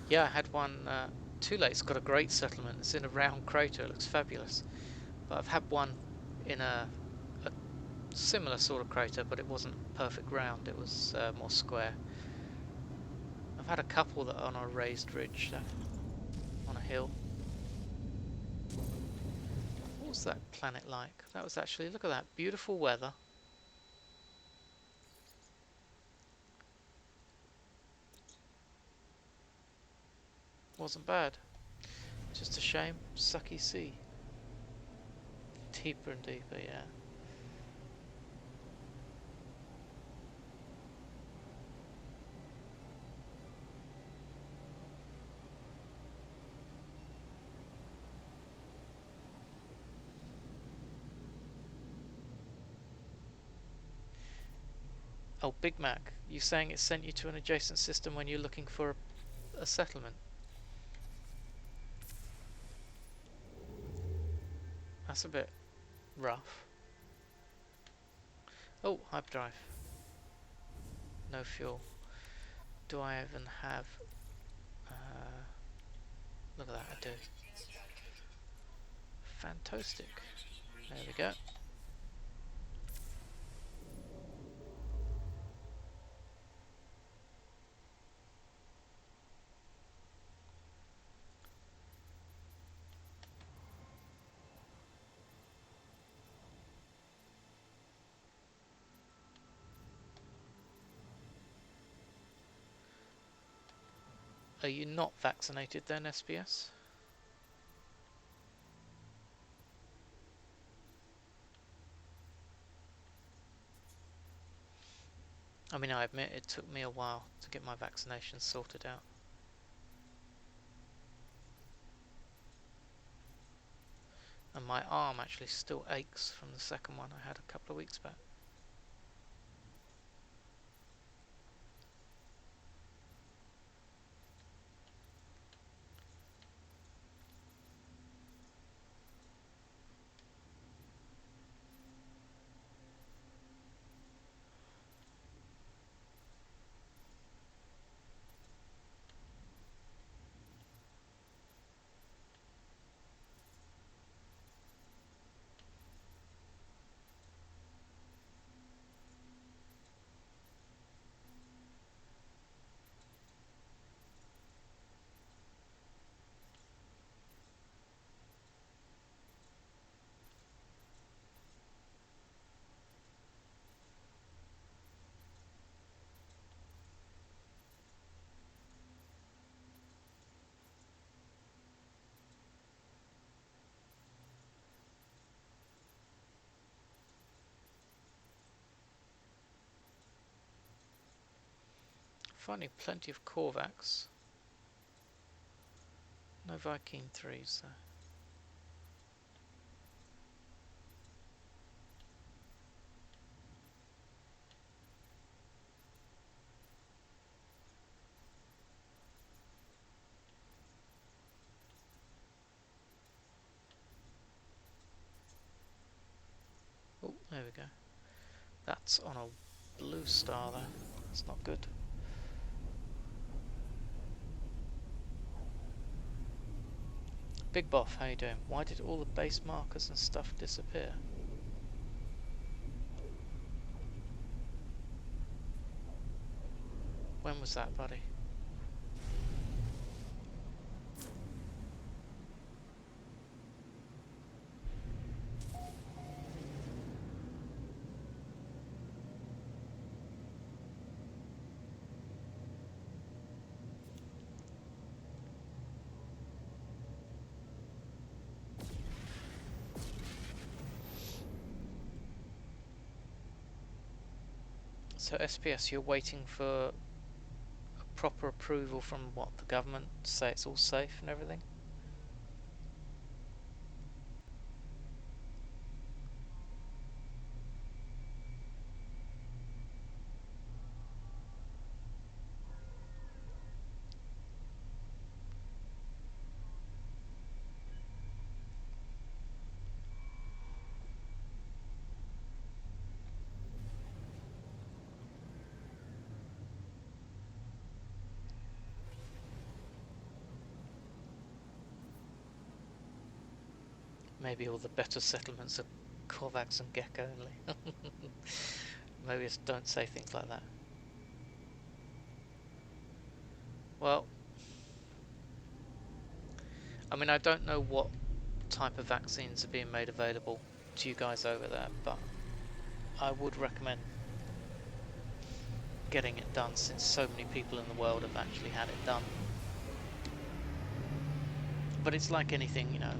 Yeah, I had one too late. It's got a great settlement. It's in a round crater. It looks fabulous. But I've had one in a similar sort of crater, but it wasn't perfect round. It was more square. I've had a couple that are on a raised ridge, on a hill. What was that planet like? That was actually, look at that, beautiful weather. Wasn't bad. Just a shame, sucky sea. Deeper and deeper, yeah. Oh, Big Mac, you saying it sent you to an adjacent system when you're looking for a settlement? That's a bit rough. Oh, hyperdrive. No fuel. Do I even have... look at that, I do. Fantastic. There we go. Are you not vaccinated then, SPS? I mean, I admit it took me a while to get my vaccinations sorted out. And my arm actually still aches from the second one I had a couple of weeks back. Finding plenty of Korvax. No Viking 3s though. There we go. That's on a blue star though. It's not good. Big Boff, how you doing? Why did all the base markers and stuff disappear? When was that, buddy? So SPS, you're waiting for proper approval from what, the government to say it's all safe and everything? Maybe all the better settlements are Korvax and Gecko only. Maybe just don't say things like that. Well, I mean, I don't know what type of vaccines are being made available to you guys over there, but I would recommend getting it done since so many people in the world have actually had it done. But it's like anything, you know,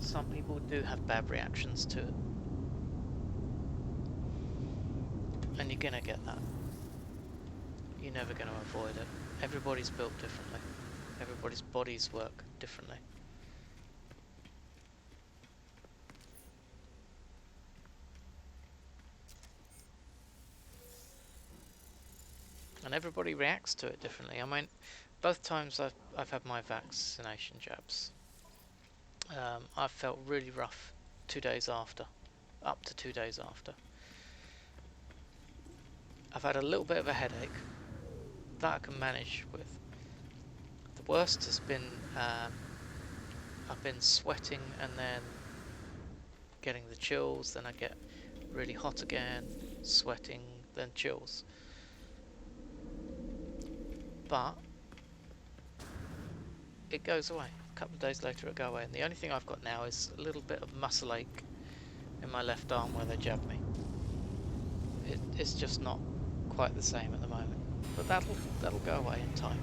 some people do have bad reactions to it. And you're gonna get that. You're never gonna avoid it. Everybody's built differently. Everybody's bodies work differently. And everybody reacts to it differently. I mean, both times I've had my vaccination jabs, I felt really rough 2 days after, up to 2 days after. I've had a little bit of a headache that I can manage with. The worst has been I've been sweating and then getting the chills, then I get really hot again, sweating, then chills. But it goes away. A couple of days later it goes away, and the only thing I've got now is a little bit of muscle ache in my left arm where they jabbed me. It's just not quite the same at the moment, but that'll go away in time.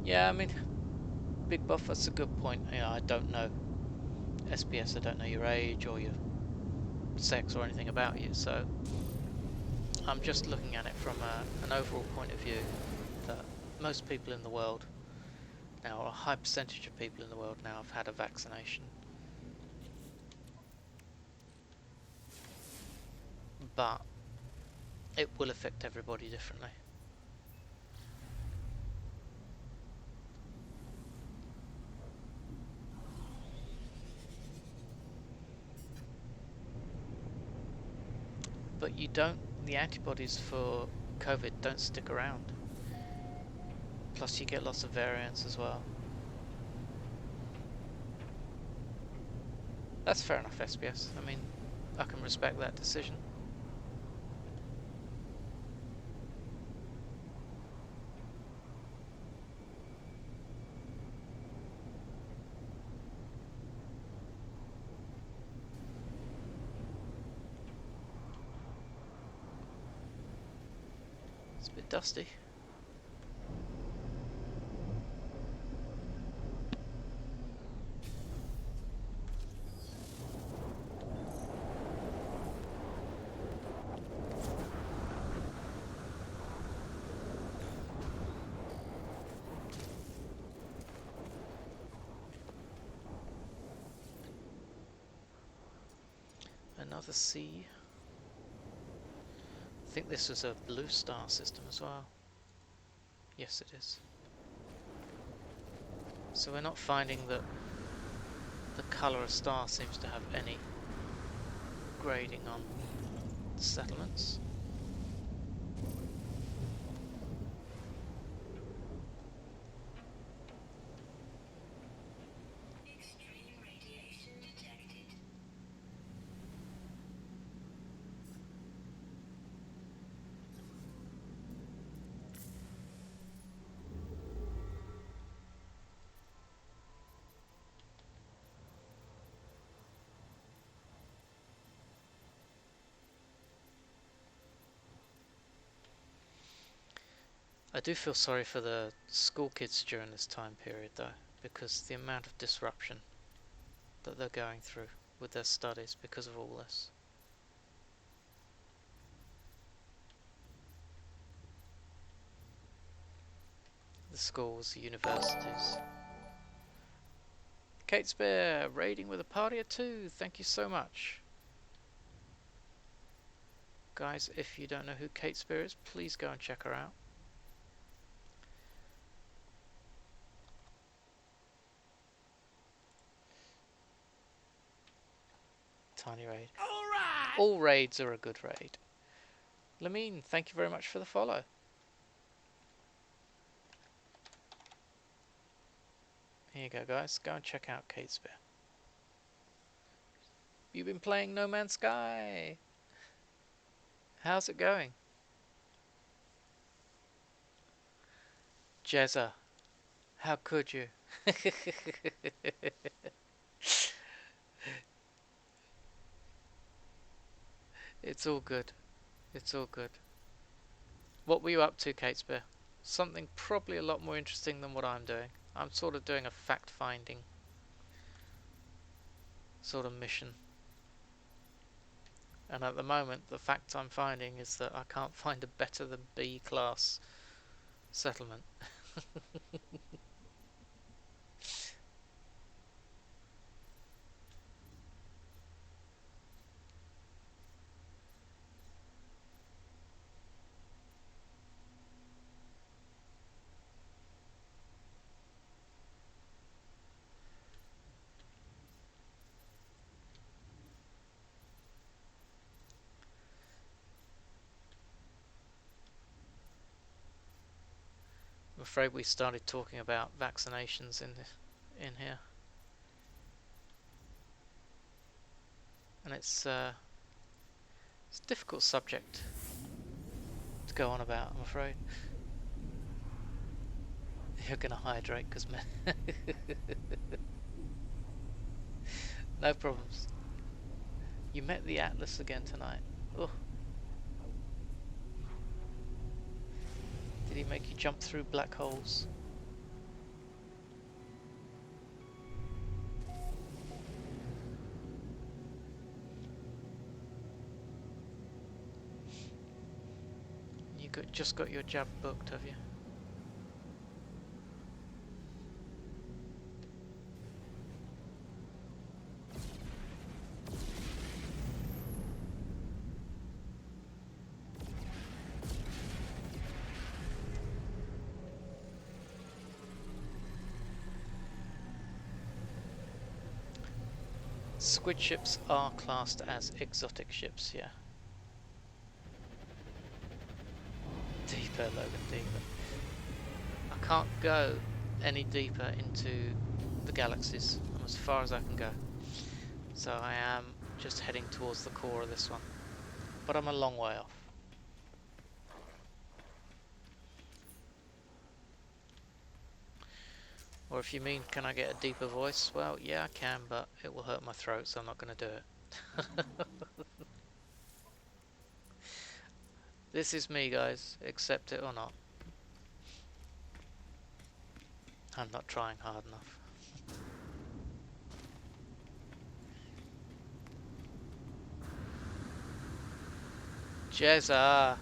Yeah, I mean, Big Buff, that's a good point. You know, I don't know SPS, I don't know your age or your sex or anything about you, so I'm just looking at it from an overall point of view that most people in the world now, or a high percentage of people in the world now, have had a vaccination. But it will affect everybody differently. But the antibodies for COVID don't stick around. Plus you get lots of variants as well. That's fair enough, SPS. I mean, I can respect that decision. It's a bit dusty. Another C. think this was a blue star system as well. Yes, it is. So we're not finding that the colour of star seems to have any grading on the settlements. Extreme radiation detected. I do feel sorry for the school kids during this time period though, because the amount of disruption that they're going through with their studies because of all this. The schools, the universities. Kate Spear, raiding with a party of 2, thank you so much. Guys, if you don't know who Kate Spear is, please go and check her out. Tiny raid. Alright! All raids are a good raid. Lamine, thank you very much for the follow. Here you go, guys. Go and check out Kate Spear. You've been playing No Man's Sky. How's it going? Jezza, how could you? It's all good. It's all good. What were you up to, Kate Spear? Something probably a lot more interesting than what I'm doing. I'm sort of doing a fact-finding sort of mission. And at the moment, the fact I'm finding is that I can't find a better than B class settlement. I'm afraid we started talking about vaccinations in here, and it's a difficult subject to go on about, I'm afraid. You're gonna hydrate because no problems. You met the Atlas again tonight. Oh, did he make you jump through black holes? You just got your jab booked, have you? Squid ships are classed as exotic ships, yeah. Deeper, Logan, deeper. I can't go any deeper into the galaxies. I'm as far as I can go. So I am just heading towards the core of this one. But I'm a long way off. Or if you mean, can I get a deeper voice? Well, yeah, I can, but it will hurt my throat, so I'm not going to do it. This is me, guys. Accept it or not. I'm not trying hard enough. Jezza!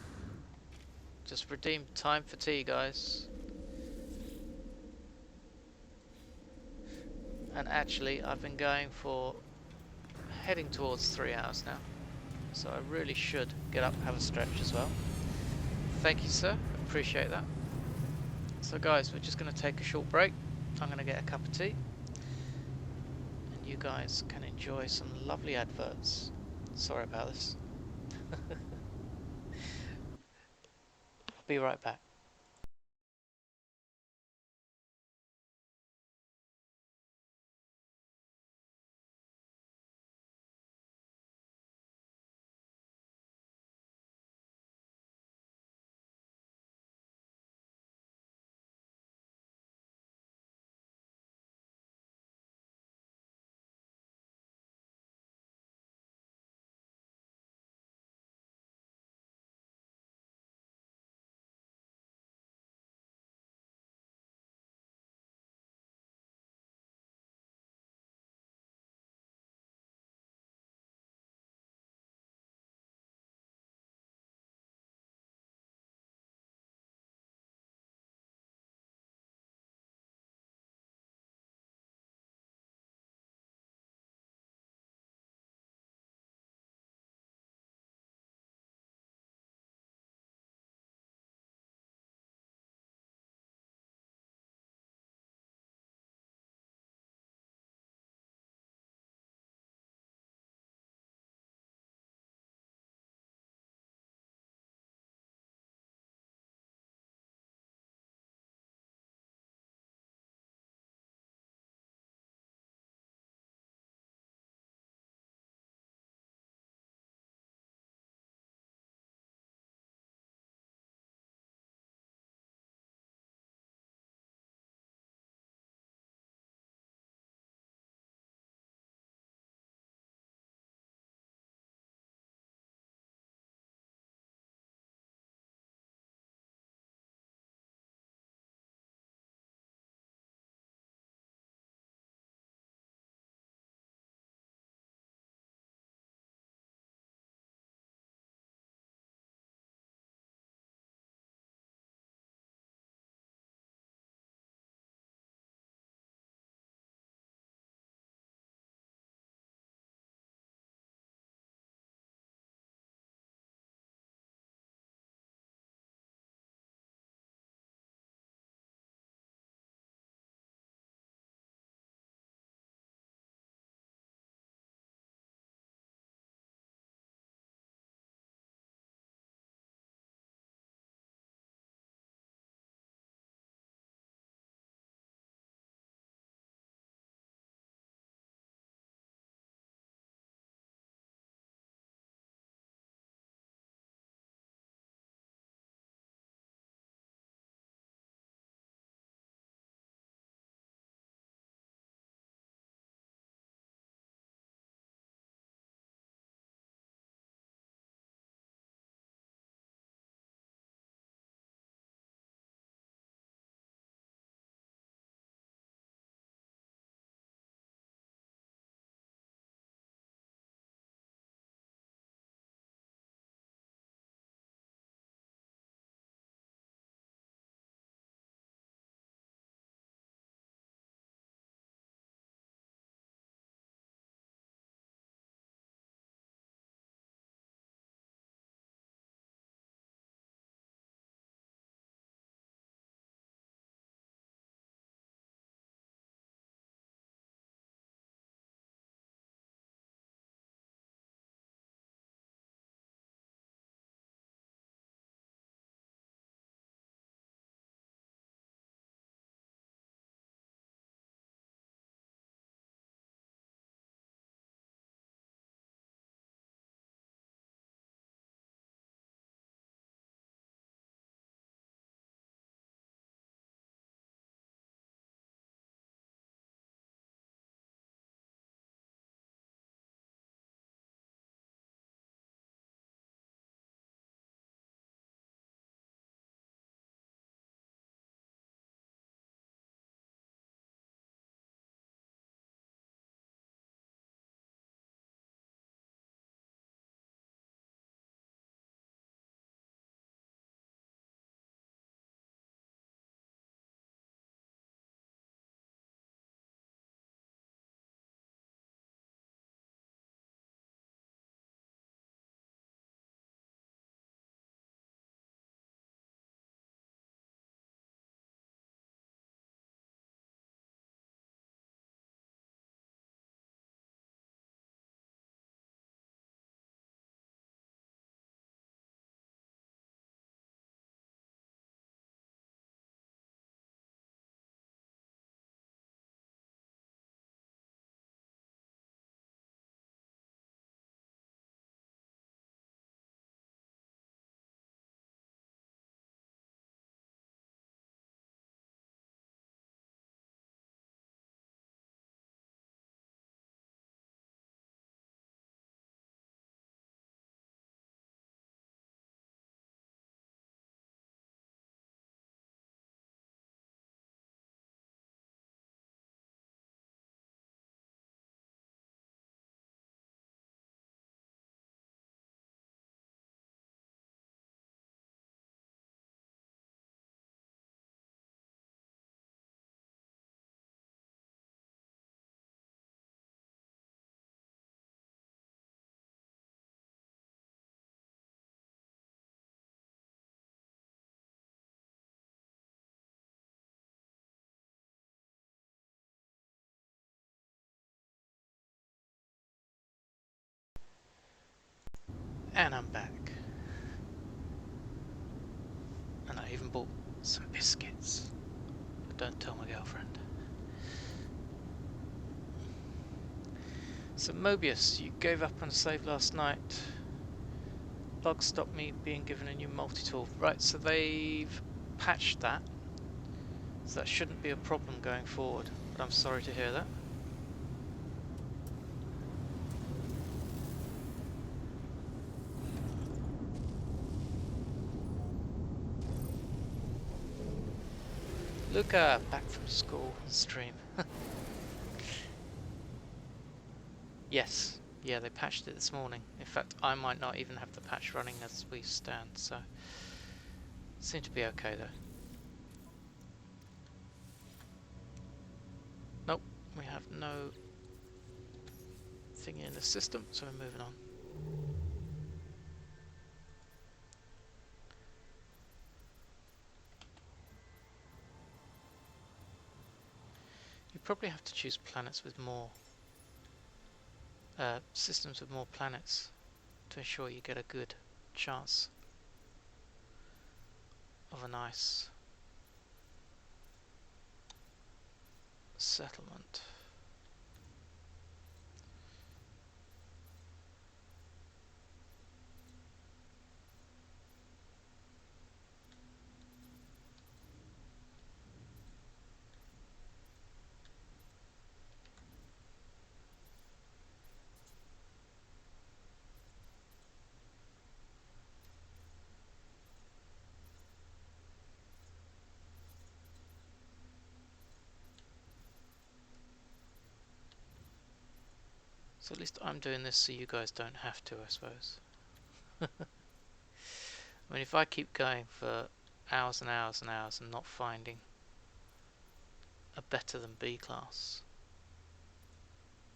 Just redeem time for tea, guys. And actually, I've been going for heading towards 3 hours now. so I really should get up and have a stretch as well. Thank you, sir. Appreciate that. So guys, we're just going to take a short break. I'm going to get a cup of tea, and you guys can enjoy some lovely adverts. Sorry about this. Be right back. And I'm back. And I even bought some biscuits. But don't tell my girlfriend. So Mobius, you gave up on a save last night. Bug stopped me being given a new multi-tool. Right, so they've patched that. So that shouldn't be a problem going forward. But I'm sorry to hear that. Luca, back from school, stream. Yes, yeah, they patched it this morning. In fact, I might not even have the patch running as we stand, so seem to be okay though. Nope, we have no thing in the system, so we're moving on. You probably have to choose planets with more systems with more planets to ensure you get a good chance of a nice settlement. So at least I'm doing this so you guys don't have to, I suppose. I mean, if I keep going for hours and hours and hours and not finding a better than B class,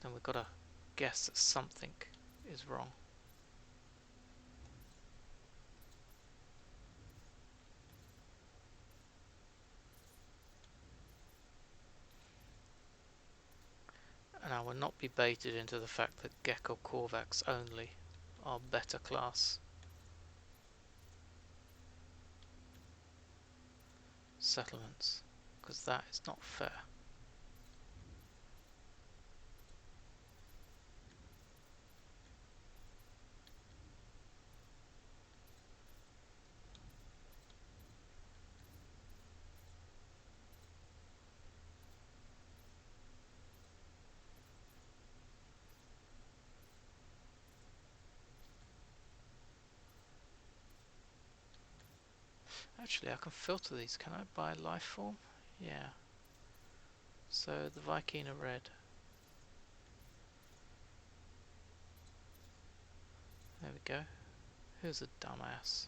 then we've got to guess that something is wrong. And I will not be baited into the fact that Gecko Korvax only are better class settlements, because that is not fair. Actually, I can filter these. Can I buy life form? Yeah. So the Viking are red. There we go. Who's a dumbass?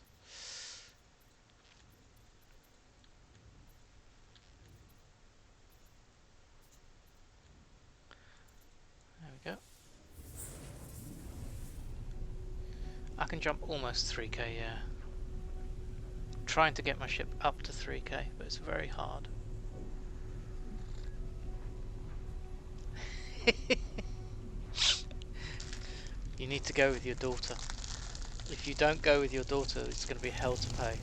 There we go. I can jump almost 3k, yeah. Trying to get my ship up to 3k, but it's very hard. You need to go with your daughter. If you don't go with your daughter, it's going to be hell to pay.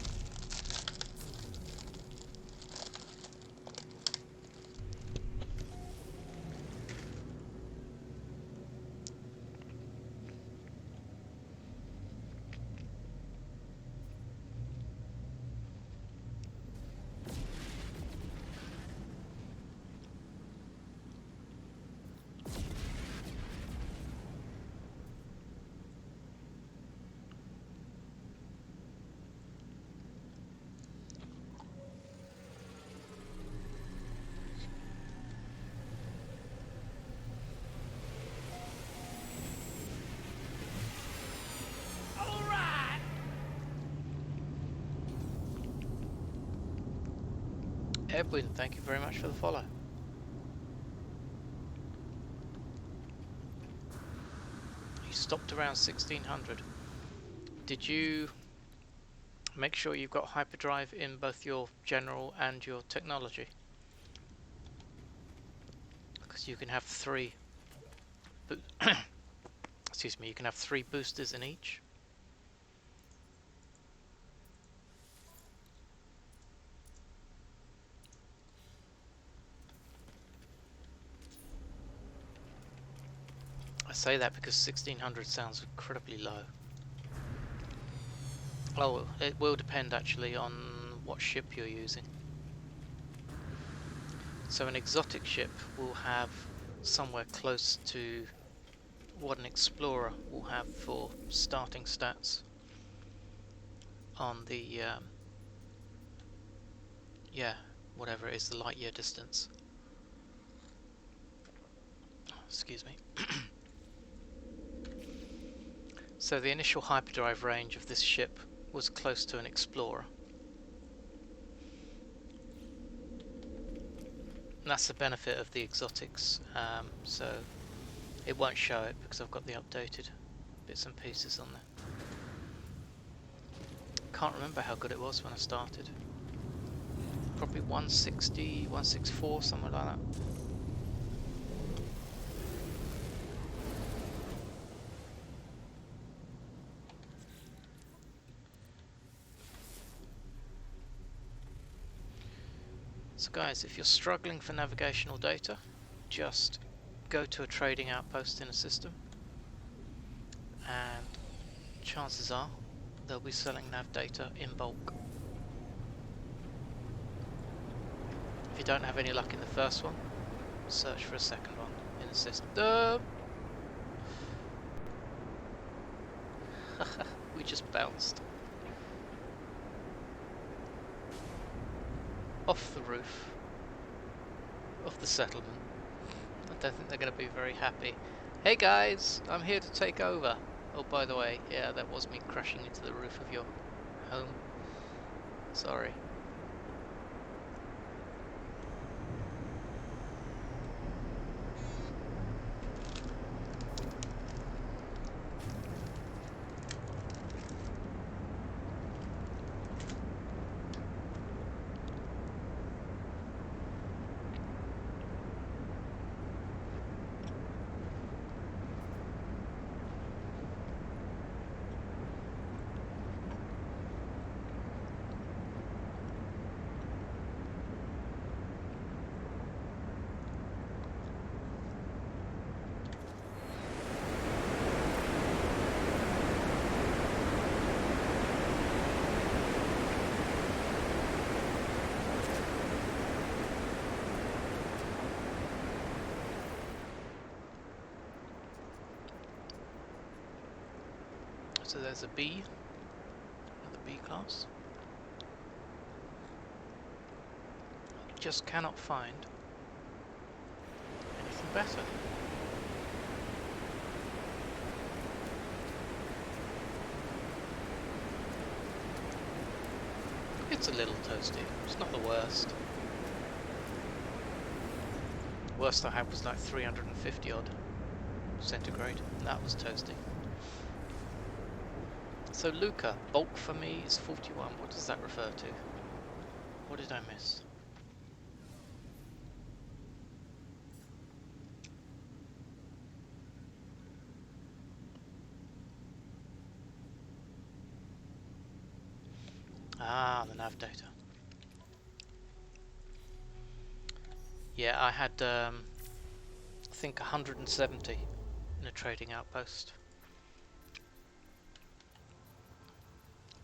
Edwin, thank you very much for the follow. You stopped around 1600. Did you make sure you've got hyperdrive in both your general and your technology? Because you can have excuse me, you can have 3 boosters in each. say that because 1600 sounds incredibly low. Oh, it will depend actually on what ship you're using. So an exotic ship will have somewhere close to what an explorer will have for starting stats on the yeah, whatever it is, the light year distance. Excuse me. So the initial hyperdrive range of this ship was close to an explorer. And that's the benefit of the exotics, so it won't show it because I've got the updated bits and pieces on there. Can't remember how good it was when I started. Probably 160, 164, somewhere like that. So guys, if you're struggling for navigational data, just go to a trading outpost in a system and chances are they'll be selling nav data in bulk. If you don't have any luck in the first one, search for a second one in a system. We just bounced off the roof of the settlement. I don't think they're going to be very happy. Hey guys, I'm here to take over. Oh, by the way, yeah, that was me crashing into the roof of your home. Sorry. So there's a B, another B class. Just cannot find anything better. It's a little toasty. It's not the worst. Worst I had was like 350 odd centigrade, and that was toasty. So Luca, bulk for me is 41. What does that refer to? What did I miss? Ah, the nav data. Yeah, I had I think 170 in a trading outpost.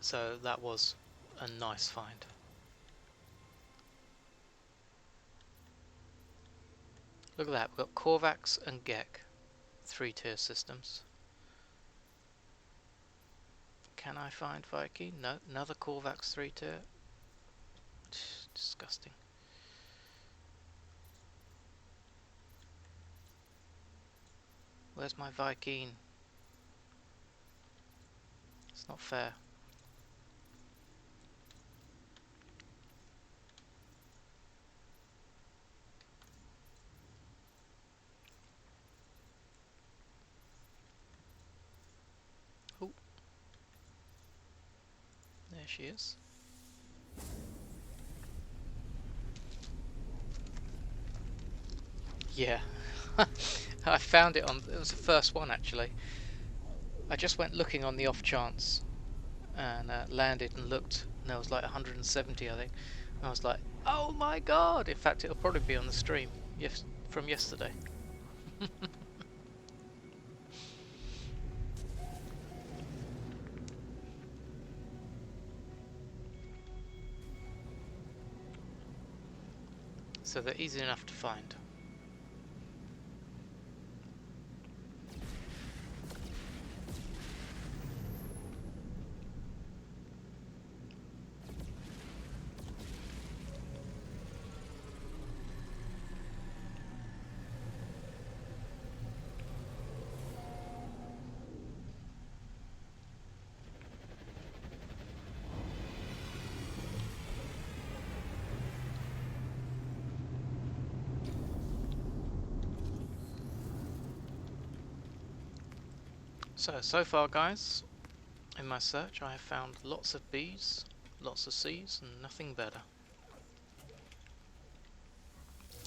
So that was a nice find. Look at that, we've got Korvax and Gek, 3-tier systems. Can I find Viking? No, another Korvax 3-tier. Disgusting. Where's my Viking? It's not fair. Oh, there she is. Yeah, I found it on, it was the first one actually. I just went looking on the off chance and landed and looked, and there was like 170 I think. And I was like, oh my god! In fact, it'll probably be on the stream from yesterday. So they're easy enough to find. So far guys, in my search I have found lots of B's, lots of C's, and nothing better.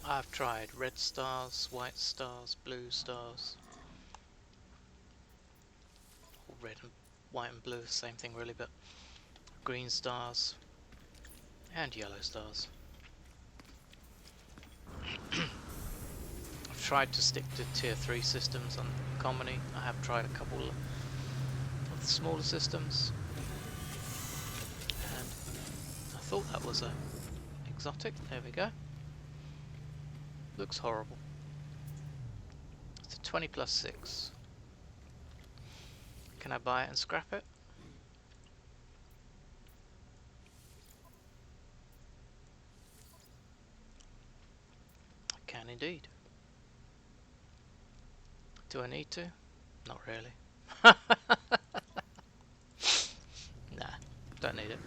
I've tried red stars, white stars, blue stars, or red and white and blue, same thing really, but green stars, and yellow stars. I've tried to stick to tier 3 systems on Comedy. I have tried a couple of the smaller systems, and I thought that was a exotic. There we go. Looks horrible. It's a 20 plus 6. Can I buy it and scrap it? I can indeed. Do I need to? Not really. Nah, don't need it.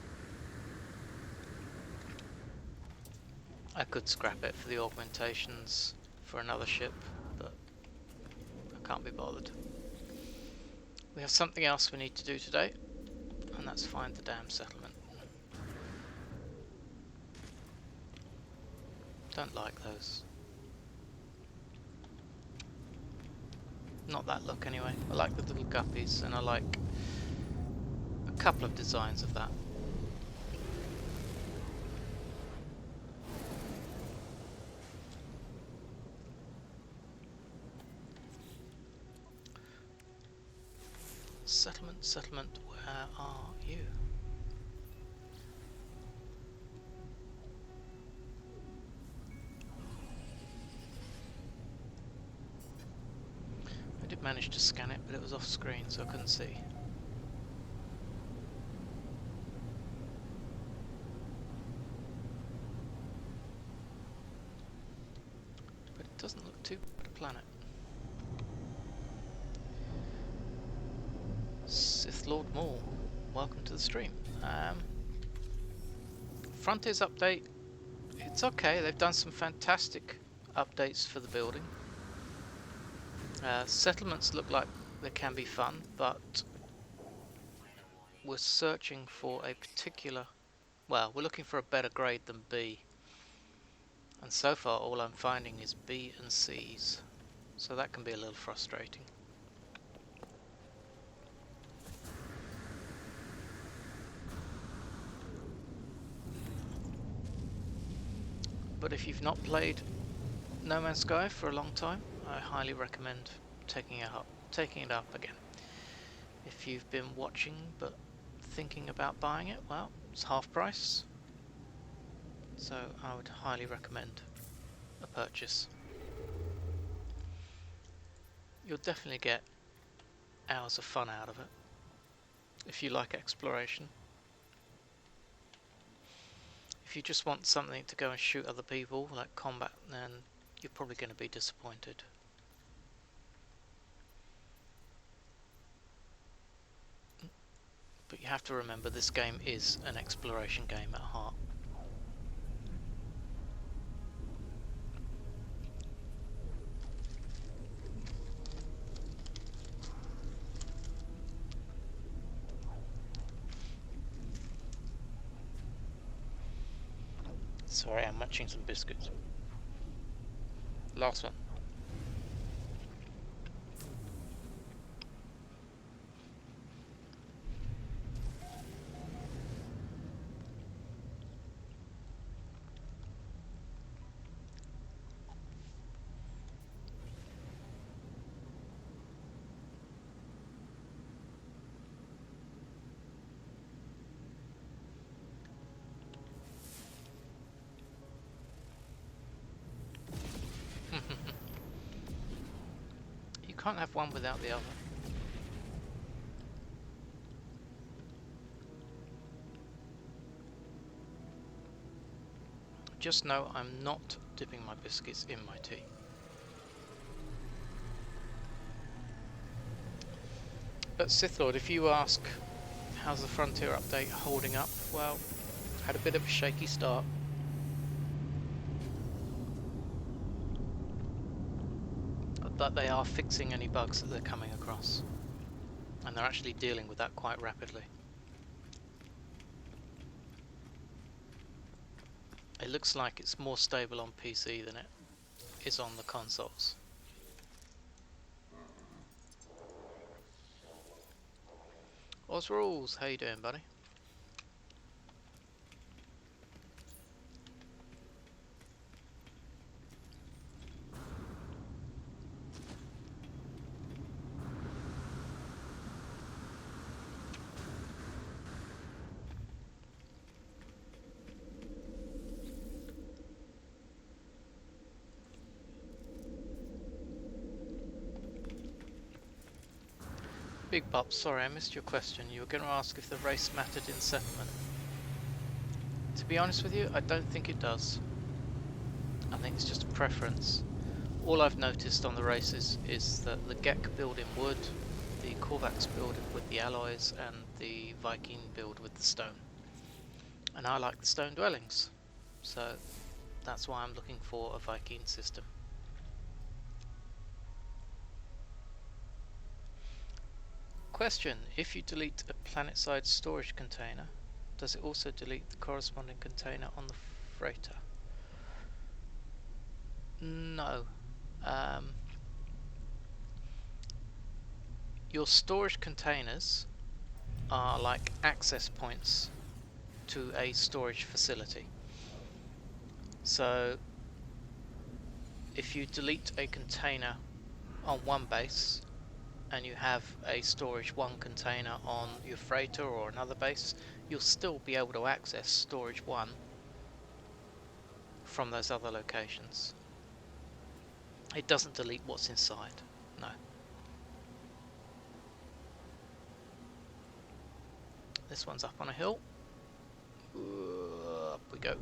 I could scrap it for the augmentations for another ship, but I can't be bothered. We have something else we need to do today, and that's find the damn settlement. Don't like those. Not that look anyway. I like the little guppies, and I like a couple of designs of that. Settlement, settlement, where are you? I did manage to scan it, but it was off screen, so I couldn't see. But it doesn't look too bad a planet. Sith Lord Maul, welcome to the stream. Frontiers update, it's okay. They've done some fantastic updates for the building. Settlements look like they can be fun, but we're searching for a particular... Well, we're looking for a better grade than B. And so far all I'm finding is B and C's. So that can be a little frustrating. But if you've not played No Man's Sky for a long time, I highly recommend taking it up again. If you've been watching but thinking about buying it, well, it's half price. So I would highly recommend a purchase. You'll definitely get hours of fun out of it if you like exploration. If you just want something to go and shoot other people, like combat, then you're probably going to be disappointed. But you have to remember this game is an exploration game at heart. Sorry, I'm munching some biscuits. Last one. Can't have one without the other. Just know I'm not dipping my biscuits in my tea. But Sith Lord, if you ask, how's the Frontier update holding up? Well, had a bit of a shaky start. But they are fixing any bugs that they're coming across. And they're actually dealing with that quite rapidly. It looks like it's more stable on PC than it is on the consoles. Osrules, how you doing, buddy? Big Bop, sorry I missed your question. You were going to ask if the race mattered in settlement. To be honest with you, I don't think it does. I think it's just a preference. All I've noticed on the races is that the Gek build in wood, the Korvax build with the alloys, and the Viking build with the stone. And I like the stone dwellings, so that's why I'm looking for a Viking system. Question: if you delete a planet-side storage container, does it also delete the corresponding container on the freighter? No. Your storage containers are like access points to a storage facility. So if you delete a container on one base and you have a storage 1 container on your freighter or another base, you'll still be able to access storage 1 from those other locations. It doesn't delete what's inside, no. This one's up on a hill. Up we go.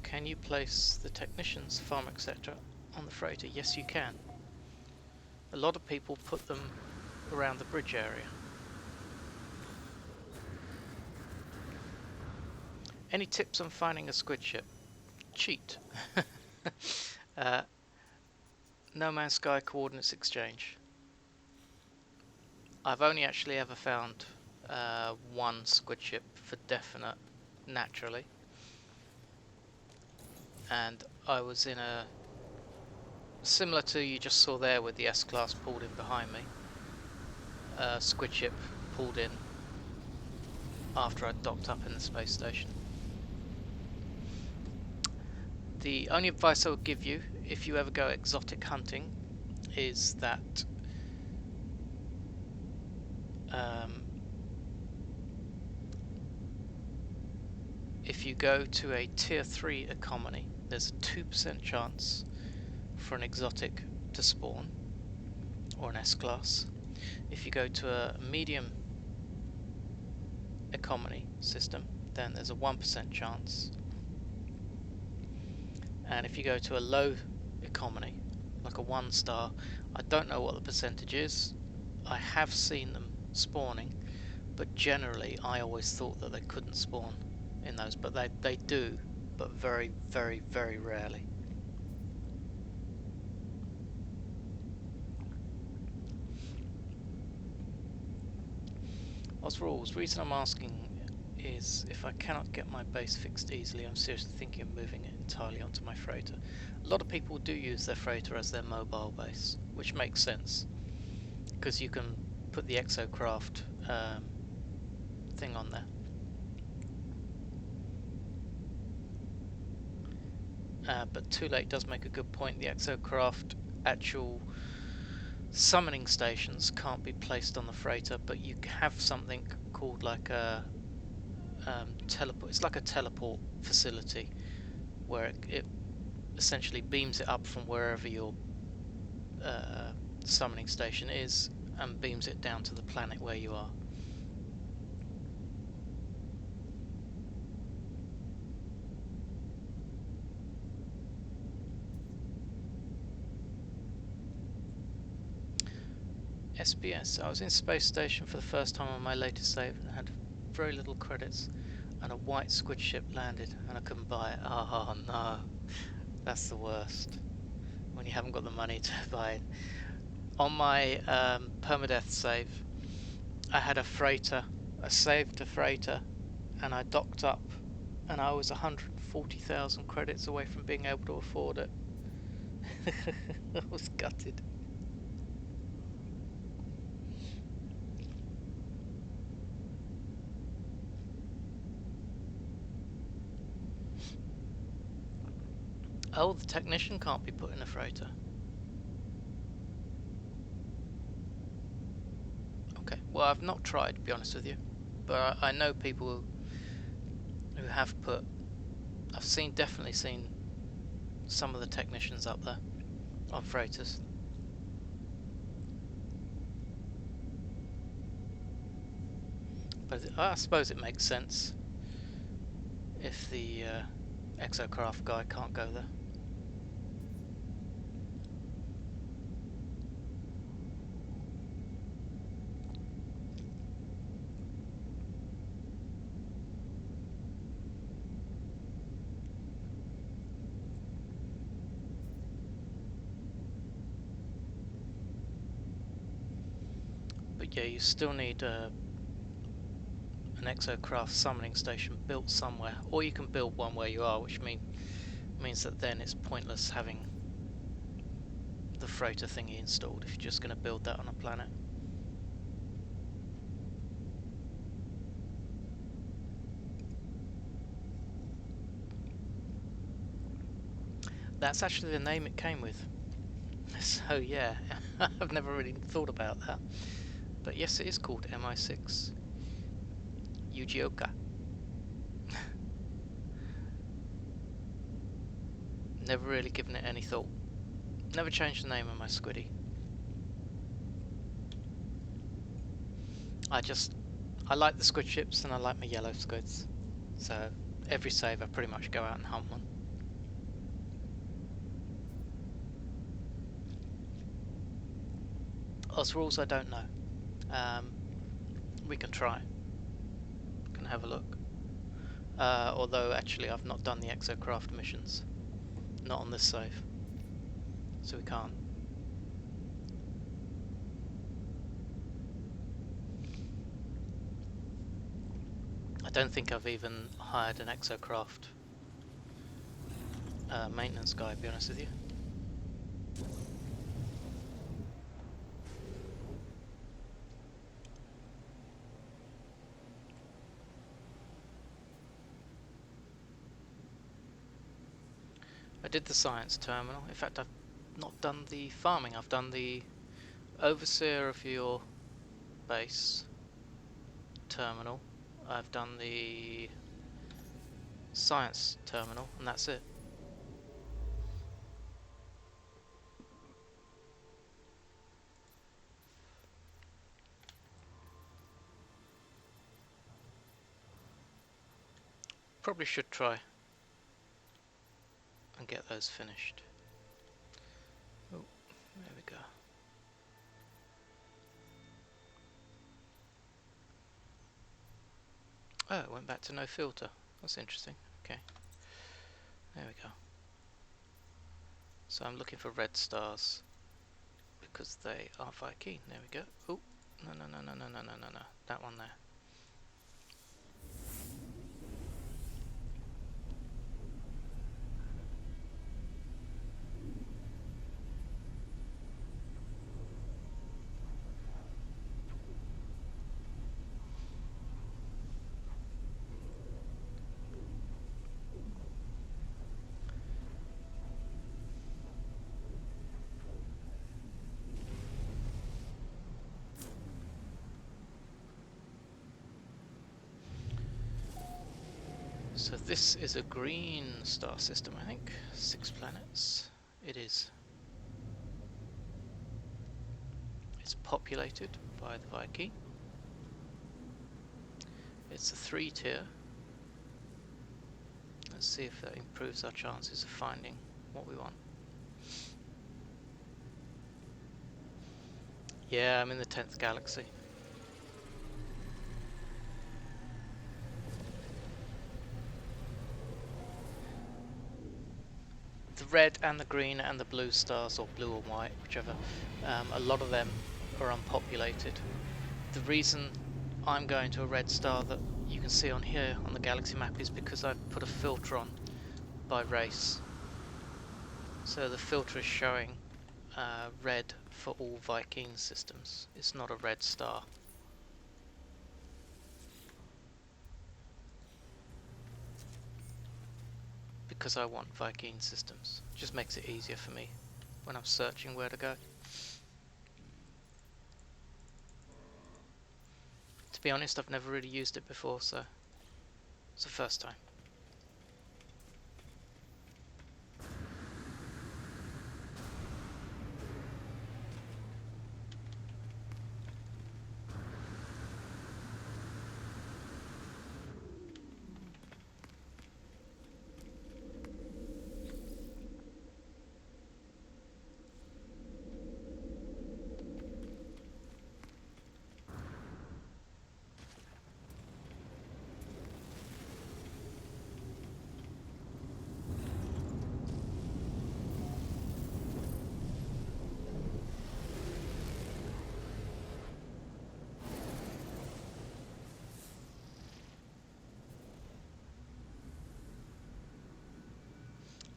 Can you place the technicians, farm, etc. on the freighter? Yes, you can. A lot of people put them around the bridge area. Any tips on finding a squid ship? Cheat. No Man's Sky coordinates exchange. I've only actually ever found one squid ship for definite naturally, and I was in a similar to you just saw there with the S-Class pulled in behind me. Squid ship pulled in after I'd docked up in the space station. The only advice I would give you if you ever go exotic hunting is that if you go to a tier 3 economy, there's a 2% chance for an exotic to spawn, or an S-Class. If you go to a medium economy system, then there's a 1% chance. And if you go to a low economy, like a 1-star, I don't know what the percentage is. I have seen them spawning, but generally I always thought that they couldn't spawn in those, but they do, but very, very, very rarely. Osrules, reason I'm asking is if I cannot get my base fixed easily, I'm seriously thinking of moving it entirely onto my freighter. A lot of people do use their freighter as their mobile base, which makes sense, because you can put the exocraft thing on there. But Too Late does make a good point. The exocraft actual summoning stations can't be placed on the freighter, but you have something called like a teleport. It's like a teleport facility where it essentially beams it up from wherever your summoning station is and beams it down to the planet where you are. SBS. I was in space station for the first time on my latest save and had very little credits, and a white squid ship landed and I couldn't buy it. Oh no, that's the worst. When you haven't got the money to buy it. On my permadeath save, I had a freighter. I saved a freighter and I docked up, and I was 140,000 credits away from being able to afford it. I was gutted. Oh, the technician can't be put in a freighter. Okay, well, I've not tried, to be honest with you, but I know people who have put. I've definitely seen some of the technicians up there on freighters. But I suppose it makes sense if the exocraft guy can't go there. But yeah, you still need an exocraft summoning station built somewhere, or you can build one where you are, which means that then it's pointless having the freighter thingy installed if you're just going to build that on a planet. That's actually the name it came with. So yeah, I've never really thought about that. But yes, it is called MI6 Yujioka. Never really given it any thought. Never changed the name of my squiddy. I like the squid ships and I like my yellow squids. So every save I pretty much go out and hunt one. Oz rules I don't know. We can try. Can have a look. Although actually I've not done the exocraft missions. Not on this save. So we can't. I don't think I've even hired an exocraft maintenance guy, to be honest with you. I did the science terminal. In fact, I've not done the farming. I've done the overseer of your base terminal. I've done the science terminal, and that's it. Probably should try and get those finished. Oh, there we go. Oh, it went back to no filter. That's interesting. Okay. There we go. So I'm looking for red stars because they are Viking. There we go. Oh, no. That one there. So this is a green star system, I think. 6 planets. It is. It's populated by the Viking. It's a 3-tier. Let's see if that improves our chances of finding what we want. Yeah, I'm in the 10th galaxy. The red and the green and the blue stars, or blue or white, whichever, a lot of them are unpopulated. The reason I'm going to a red star that you can see on here on the galaxy map is because I put a filter on by race. So the filter is showing red for all Viking systems. It's not a red star. Because I want Viking systems. It just makes it easier for me when I'm searching where to go. To be honest, I've never really used it before, so it's the first time.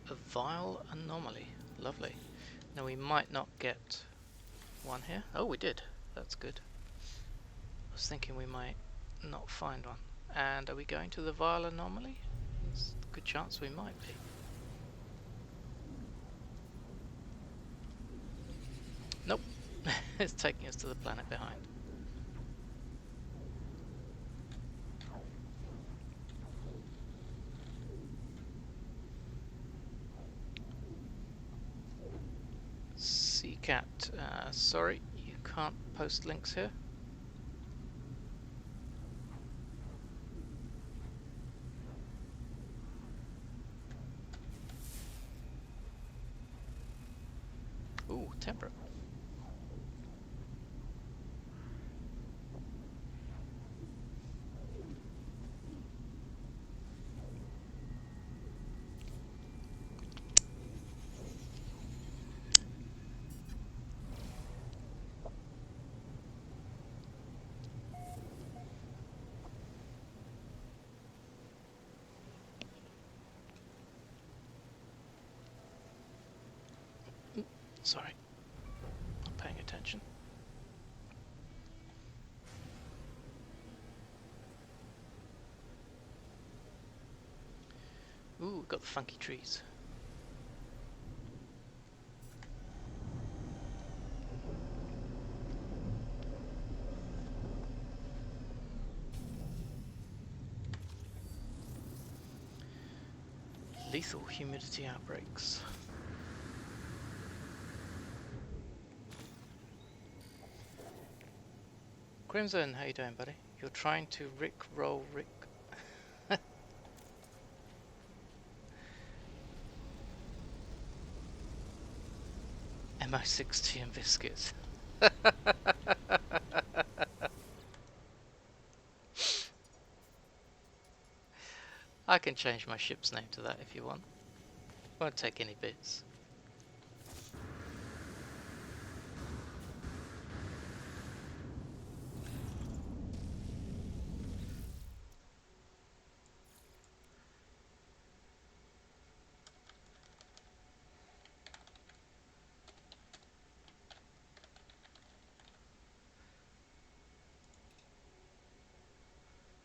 A vile anomaly. Lovely. Now we might not get one here. Oh, we did. That's good. I was thinking we might not find one. And are we going to the vile anomaly? There's a good chance we might be. Nope. It's taking us to the planet behind. Seacat, sorry, you can't post links here. Ooh, temperate. Sorry, not paying attention. Ooh, we've got the funky trees. Lethal humidity outbreaks. Crimson, how you doing, buddy? You're trying to roll Rick. MO60 and biscuits. I can change my ship's name to that if you want. Won't take any bits.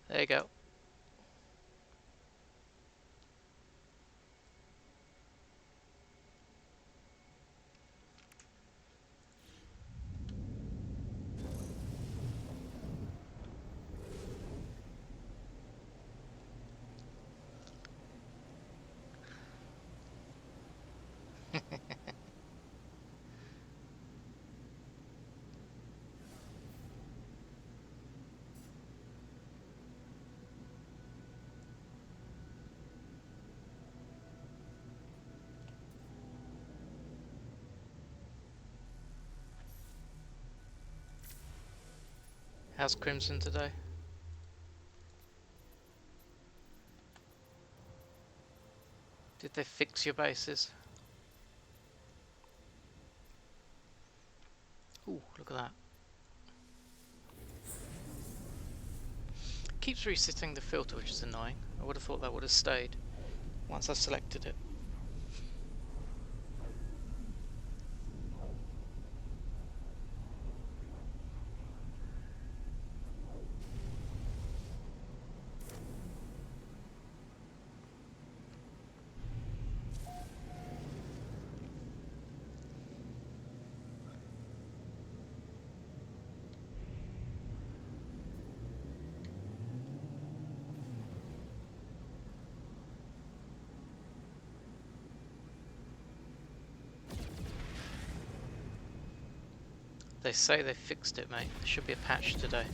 There you go. How's Crimson today? Did they fix your bases? Ooh, look at that. Keeps resetting the filter, which is annoying. I would have thought that would have stayed once I selected it. They say they fixed it, mate. There should be a patch today.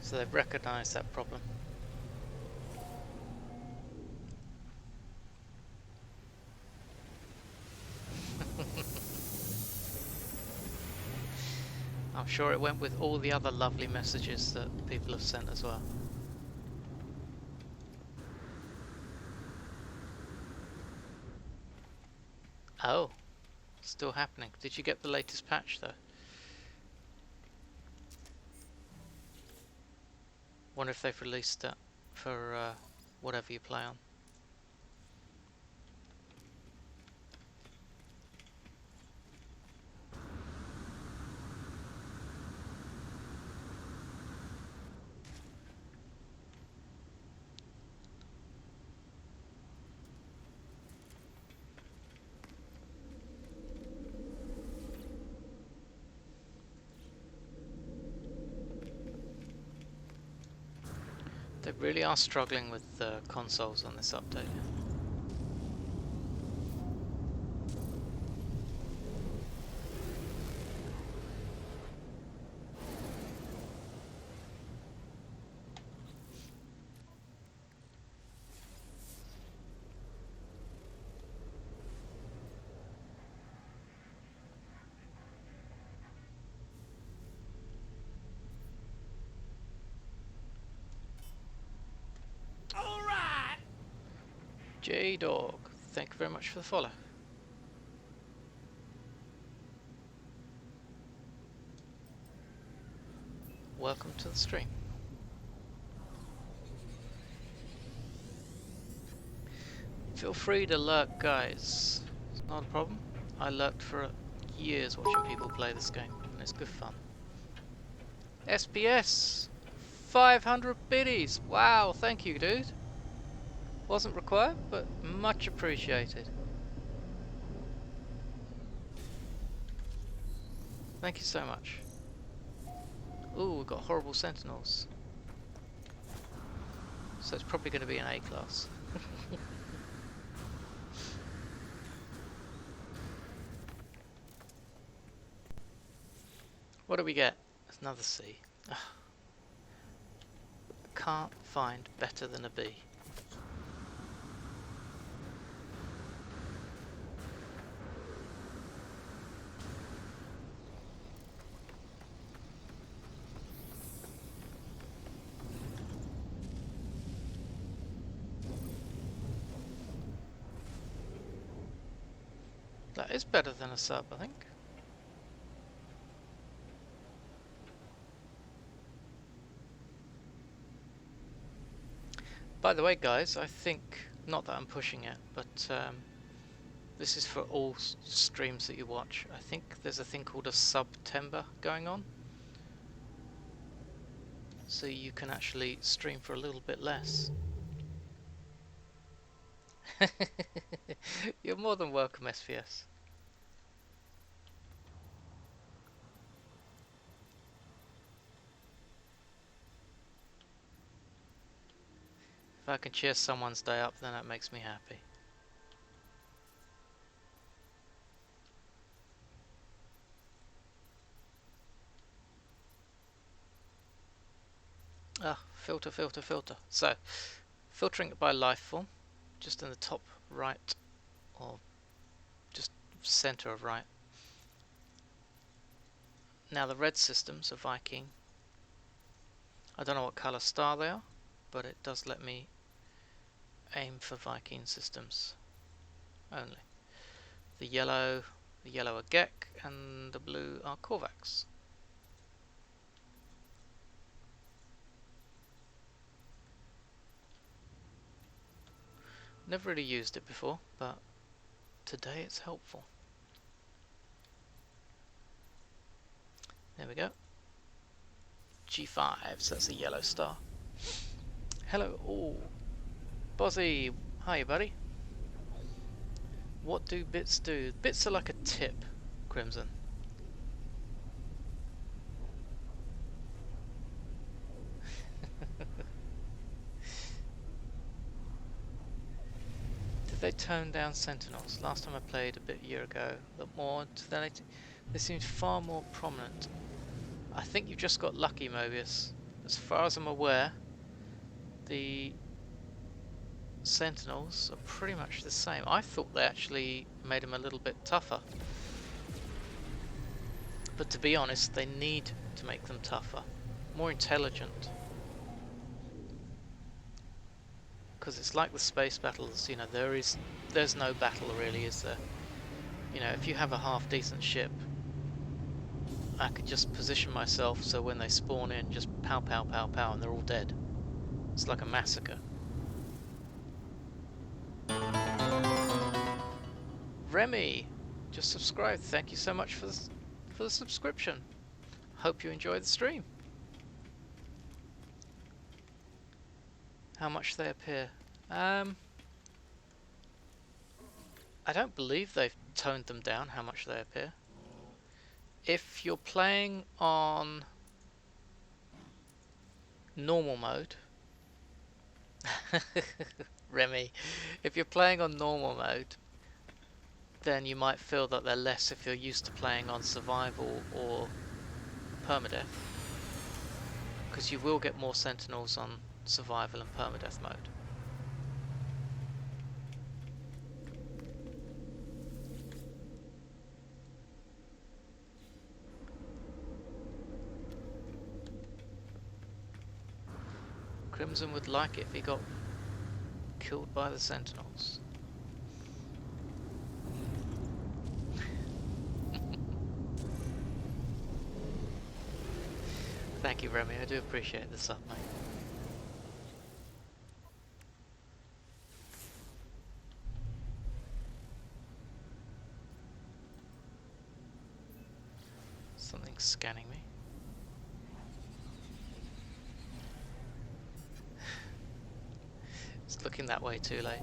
So they've recognised that problem. I'm sure it went with all the other lovely messages that people have sent as well. Oh, still happening. Did you get the latest patch though? Wonder if they've released that for whatever you play on. They really are struggling with consoles on this update. Alright! J-Dog, thank you very much for the follow. Welcome to the stream. Feel free to lurk, guys. It's not a problem. I lurked for years watching people play this game, and it's good fun. SPS! 500 biddies! Wow, thank you, dude. Wasn't required, but much appreciated. Thank you so much. Ooh, we've got horrible sentinels. So it's probably going to be an A class. What do we get? It's another C. Ugh. Can't find better than a B. That is better than a sub, I think. By the way, guys, I think, not that I'm pushing it, but this is for all streams that you watch. I think there's a thing called a September going on. So you can actually stream for a little bit less. You're more than welcome, SVS. If I can cheer someone's day up, then that makes me happy. Ah, filter, filter, filter. So, filtering it by life form, just in the top right, or just center of right. Now the red systems are Viking. I don't know what colour star they are, but it does let me aim for Viking systems only. The yellow are Gek, and the blue are Korvax. Never really used it before, but today it's helpful. There we go. G5, so that's a yellow star. Hello, oh, Bozzy, hi buddy. What do bits do? Bits are like a tip, Crimson. Did they tone down Sentinels? Last time I played a year ago, a lot more. They seemed far more prominent. I think you've just got lucky, Mobius. As far as I'm aware, the Sentinels are pretty much the same. I thought they actually made them a little bit tougher. But to be honest, they need to make them tougher. More intelligent. Because it's like the space battles, you know, there's no battle really, is there? You know, if you have a half decent ship, I could just position myself so when they spawn in, just pow pow pow pow and they're all dead. It's like a massacre. Remy, just subscribed. Thank you so much for the subscription. Hope you enjoy the stream. How much they appear? I don't believe they've toned them down, how much they appear. If you're playing on normal mode, Remy, if you're playing on normal mode, then you might feel that they're less if you're used to playing on survival or permadeath, because you will get more sentinels on survival and permadeath mode. Crimson would like it if he got killed by the sentinels. Thank you, Remy. I do appreciate the sub, mate. Something's scanning me. It's looking that way too late.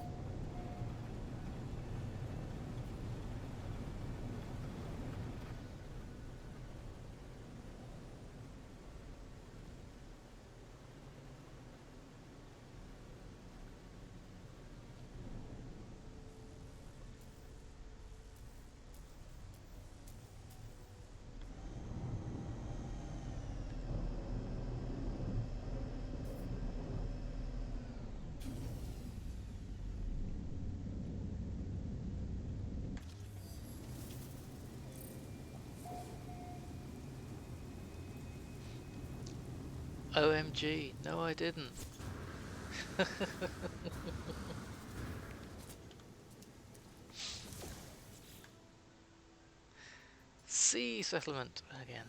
OMG, no I didn't. Sea settlement again.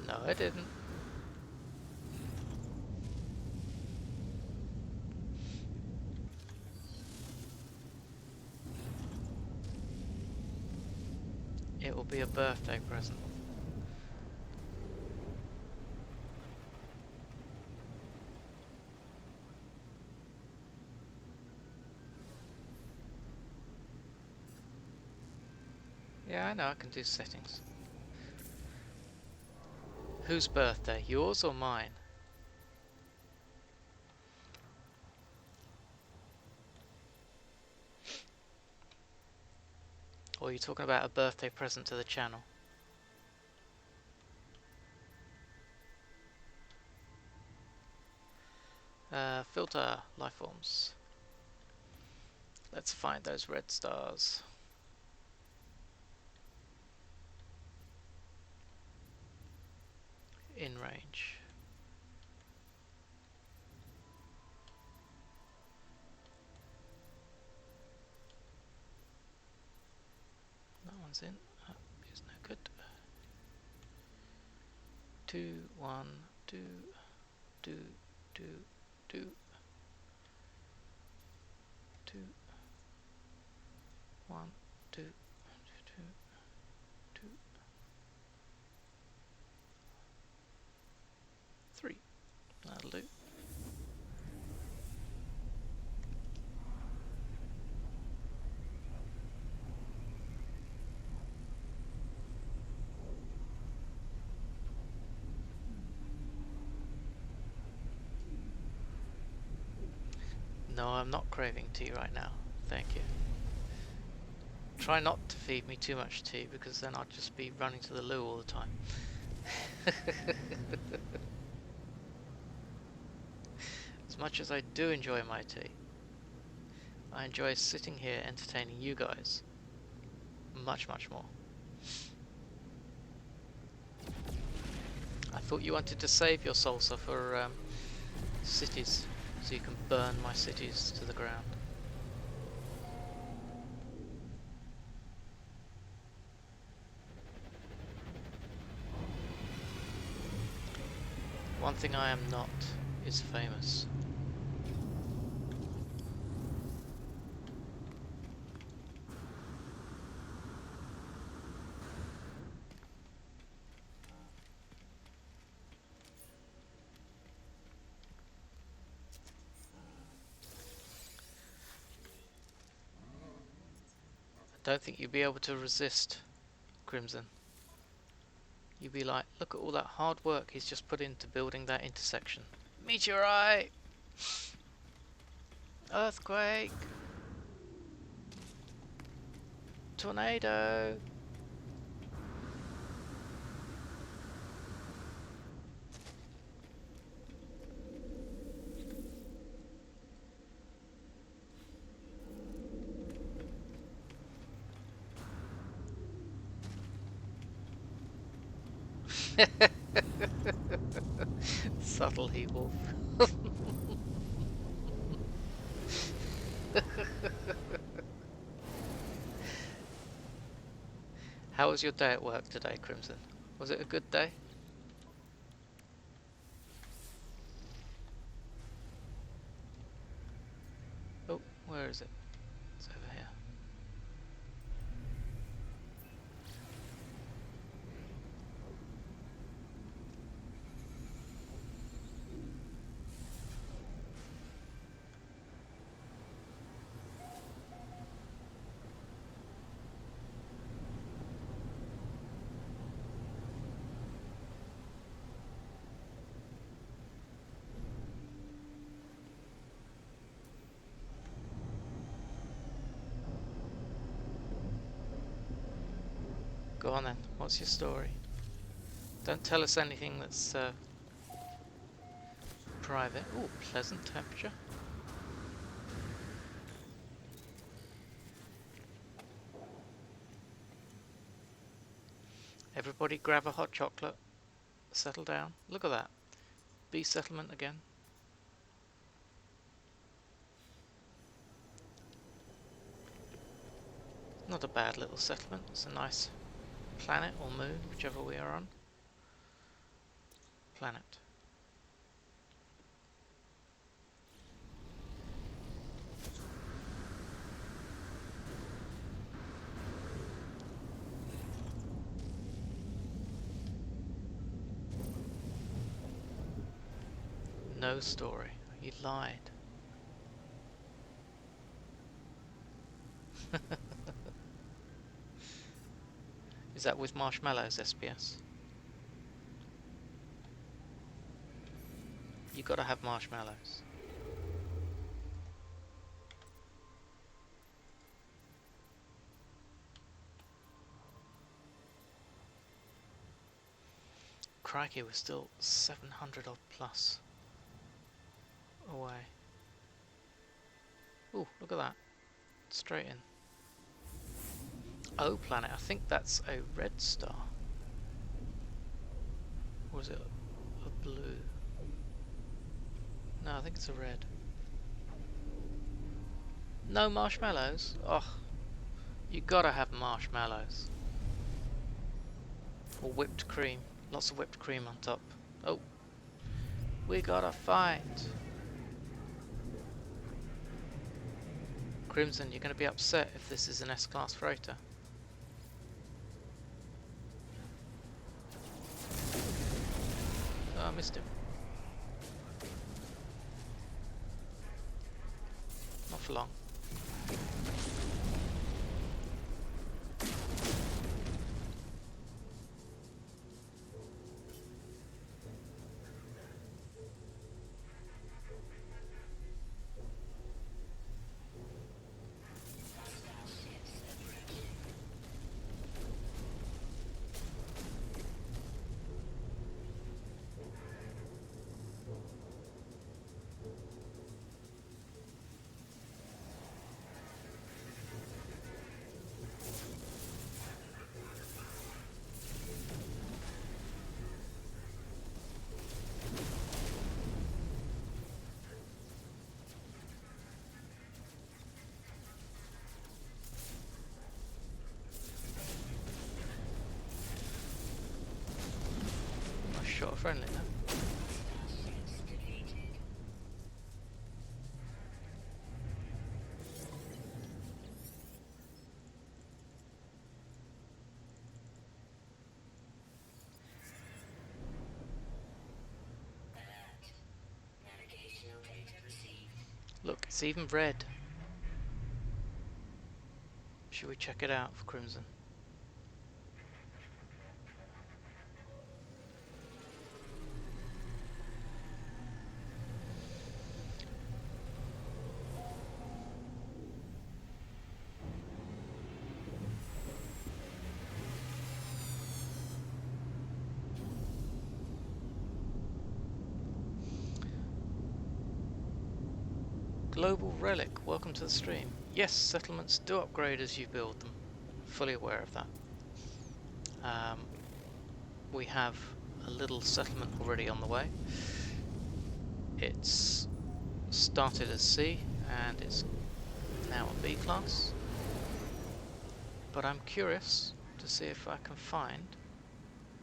No I didn't. It will be a birthday present. Yeah, I know, I can do settings. Whose birthday? Yours or mine? Or are you talking about a birthday present to the channel? Filter lifeforms. Let's find those red stars. in range. That one's in. That is no good. 2, 1, 2, 2, 2, 2, 2, 1, 2, 2, 2, 3. That'll do. No, I'm not craving tea right now. Thank you. Try not to feed me too much tea, because then I'll just be running to the loo all the time. As much as I do enjoy my tea, I enjoy sitting here entertaining you guys much, much more. I thought you wanted to save your salsa for cities, so you can burn my cities to the ground. One thing I am not is famous. I don't think you'd be able to resist, Crimson. You'd be like, look at all that hard work he's just put into building that intersection. Meteorite! Earthquake! Tornado! Subtle he wolf. How was your day at work today, Crimson? Was it a good day? Oh, where is it? It's over here. Go on then, what's your story? Don't tell us anything that's private. Ooh, pleasant temperature. Everybody grab a hot chocolate. Settle down. Look at that. Bee settlement again. Not a bad little settlement. It's a nice planet or moon, whichever we are on. Planet. No story. You lied. Is that with marshmallows, SPS? You gotta have marshmallows. Crikey, we're still 700 odd plus away. Ooh, look at that. Straight in. O planet, I think that's a red star. Or is it blue. No, I think it's a red. No marshmallows? Oh, you gotta have marshmallows. Or whipped cream. Lots of whipped cream on top. Oh, we gotta fight. Crimson, you're gonna be upset if this is an S-Class freighter. Oh, I missed him. Not for long. I shot a friendly now. Look, it's even red. Should we check it out for Crimson? Global Relic, welcome to the stream. Yes, settlements do upgrade as you build them. Fully aware of that. We have a little settlement already on the way. It's started as C and it's now a B class. But I'm curious to see if I can find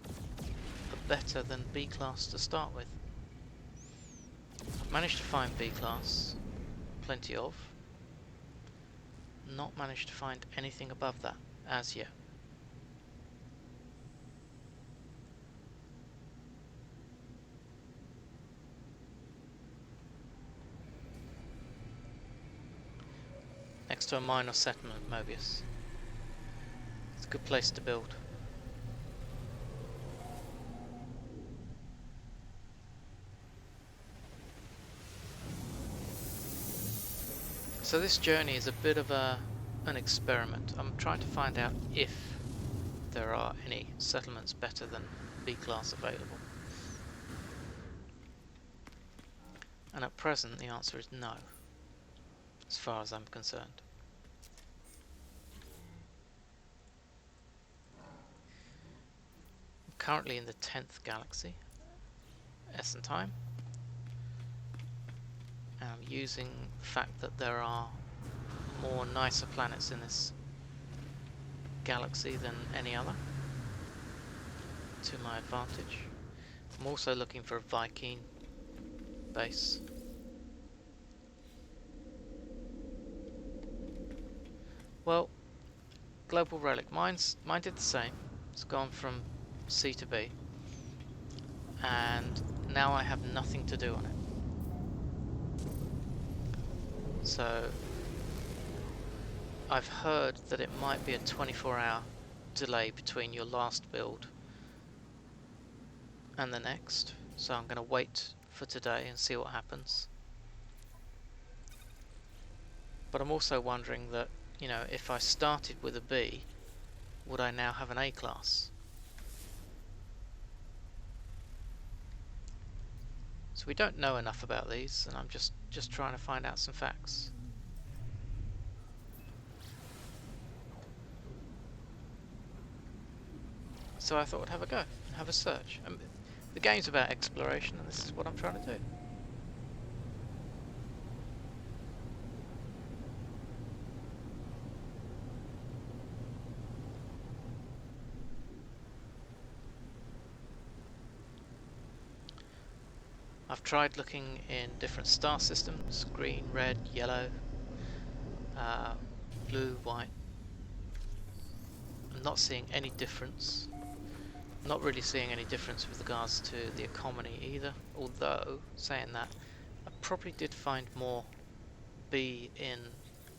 a better than B class to start with. I've managed to find B class, plenty of. Not managed to find anything above that as yet. Next to a minor settlement, Mobius. It's a good place to build. So this journey is a bit of an experiment. I'm trying to find out if there are any settlements better than B class available. And at present the answer is no, as far as I'm concerned. I'm currently in the 10th galaxy, Essen time. And I'm using the fact that there are more nicer planets in this galaxy than any other to my advantage. I'm also looking for a Viking base. Well, Global Relic, mine did the same. It's gone from C to B, and now I have nothing to do on it. So I've heard that it might be a 24-hour delay between your last build and the next, so I'm going to wait for today and see what happens. But I'm also wondering that, you know, if I started with a B, would I now have an A class? So we don't know enough about these, and I'm just trying to find out some facts. So I thought I'd have a go, have a search. The game's about exploration, and this is what I'm trying to do. I've tried looking in different star systems, green, red, yellow, blue, white. I'm not seeing any difference. Not really seeing any difference with regards to the economy either, although, saying that, I probably did find more B in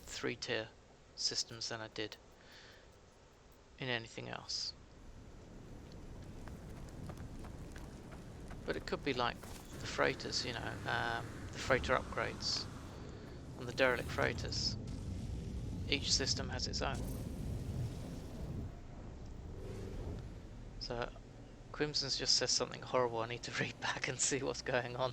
3-tier systems than I did in anything else. But it could be like the freighters, you know, the freighter upgrades on the derelict freighters. Each system has its own. So Crimson's just says something horrible. I need to read back and see what's going on.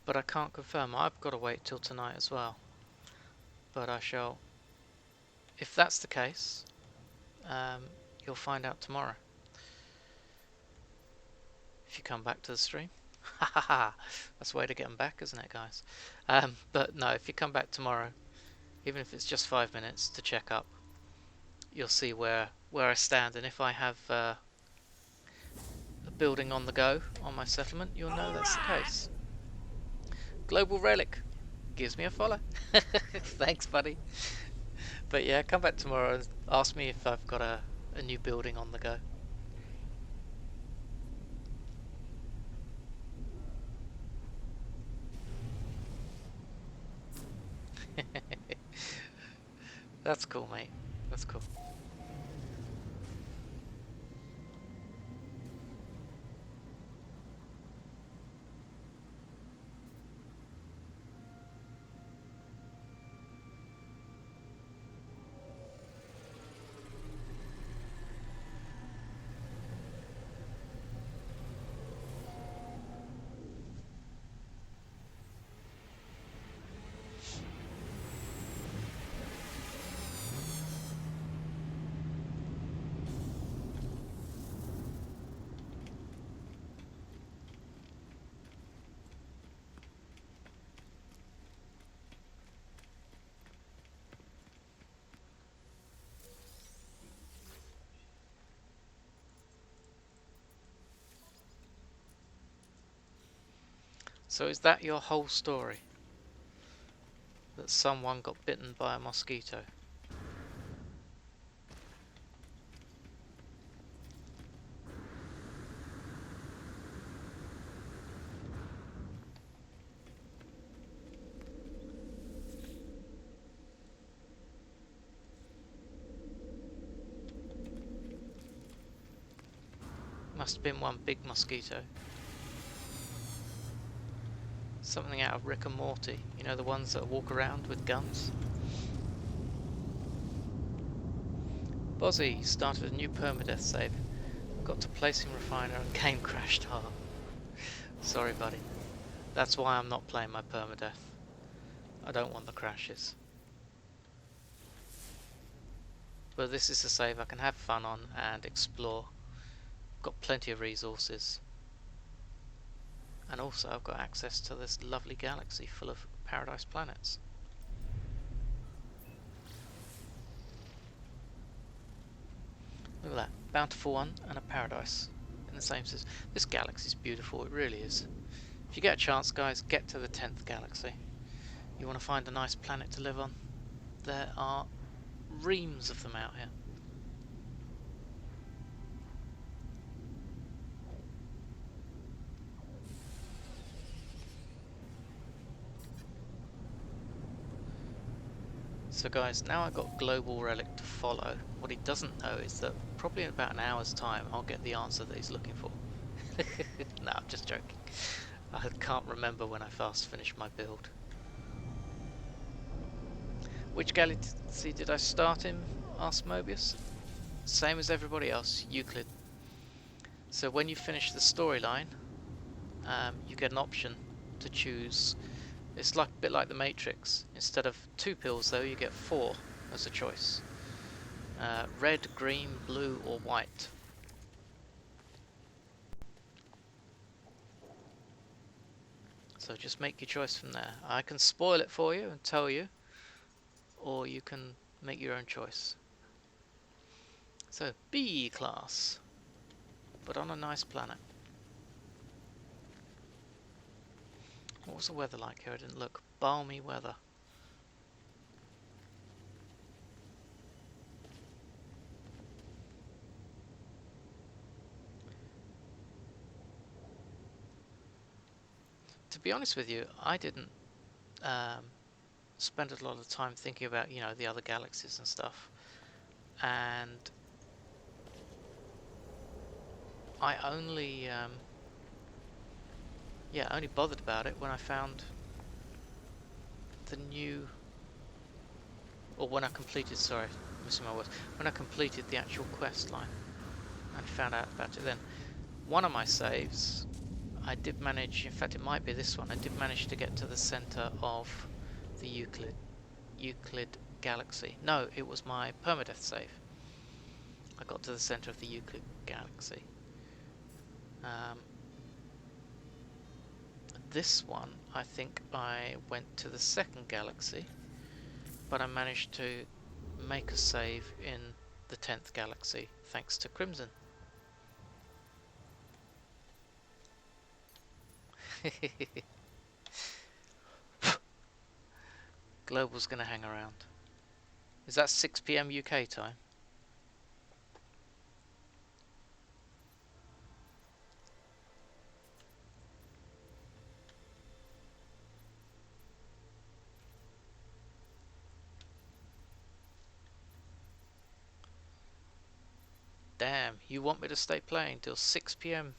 But I can't confirm. I've got to wait till tonight as well. But I shall. If that's the case, you'll find out tomorrow. If you come back to the stream. Ha ha ha. That's the way to get them back, isn't it, guys? But no, if you come back tomorrow, even if it's just 5 minutes to check up, you'll see where I stand. And if I have a building on the go on my settlement, you'll know that's the case. Global Relic gives me a follow. Thanks, buddy. But yeah, come back tomorrow and ask me if I've got a new building on the go. That's cool, mate. That's cool. So is that your whole story? That someone got bitten by a mosquito? Must have been one big mosquito. Something out of Rick and Morty. You know, the ones that walk around with guns? Bozzy started a new permadeath save. Got to placing refiner and game crashed hard. Sorry, buddy. That's why I'm not playing my permadeath. I don't want the crashes. But this is a save I can have fun on and explore. Got plenty of resources. And also I've got access to this lovely galaxy full of paradise planets. Look at that, bountiful one and a paradise in the same system. This galaxy is beautiful, it really is. If you get a chance, guys, get to the 10th galaxy. You want to find a nice planet to live on? There are reams of them out here. So guys, now I've got Global Relic to follow. What he doesn't know is that probably in about an hour's time I'll get the answer that he's looking for. No, I'm just joking. I can't remember when I fast finished my build. Which galaxy did I start in? Asked Mobius. Same as everybody else, Euclid. So when you finish the storyline, you get an option to choose. It's like a bit like the Matrix. Instead of 2 pills though, you get 4 as a choice. Red, green, blue or white. So just make your choice from there. I can spoil it for you and tell you, or you can make your own choice. So B class, but on a nice planet. What was the weather like here? I didn't look. Balmy weather. To be honest with you, I didn't spend a lot of time thinking about, you know, the other galaxies and stuff. And I only, only bothered about it when I found the new, or when I completed, sorry, missing my words, when I completed the actual quest line and found out about it then. One of my saves, I did manage, in fact it might be this one, I did manage to get to the center of the Euclid galaxy. No, it was my permadeath save. I got to the center of the Euclid galaxy. This one, I think I went to the second galaxy, but I managed to make a save in the 10th galaxy, thanks to Crimson. Global's gonna hang around. Is that 6 PM UK time? Damn, you want me to stay playing till 6 PM?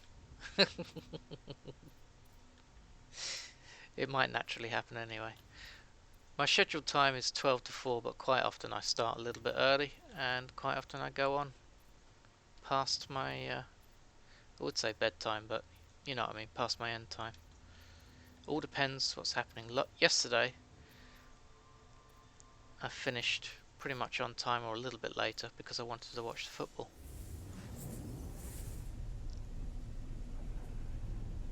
It might naturally happen anyway. My scheduled time is 12 to 4, but quite often I start a little bit early, and quite often I go on past my, I would say bedtime, but you know what I mean, past my end time. All depends what's happening. Yesterday, I finished pretty much on time or a little bit later because I wanted to watch the football.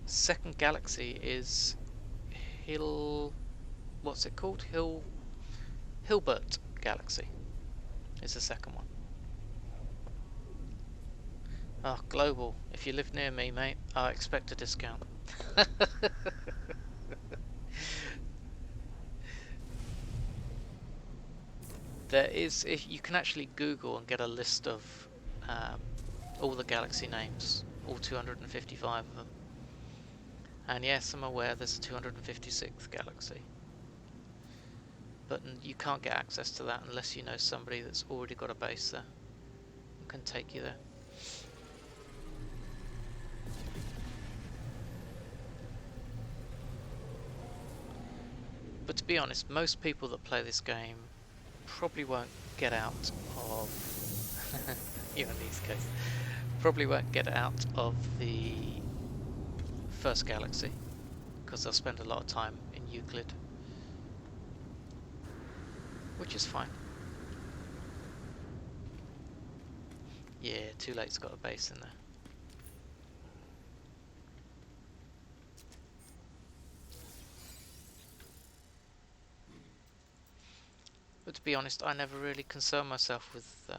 Second galaxy is what's it called? Hilbert Galaxy is the second one. Oh, Global, if you live near me, mate, I expect a discount. There is, if you can actually Google and get a list of all the galaxy names, all 255 of them. And yes, I'm aware there's a 256th galaxy. But you can't get access to that unless you know somebody that's already got a base there and can take you there. But to be honest, most people that play this game probably won't get out of you in these cases probably won't get out of the first galaxy because they'll spend a lot of time in Euclid, which is fine. Yeah, Too Late's got a base in there. But to be honest, I never really concerned myself with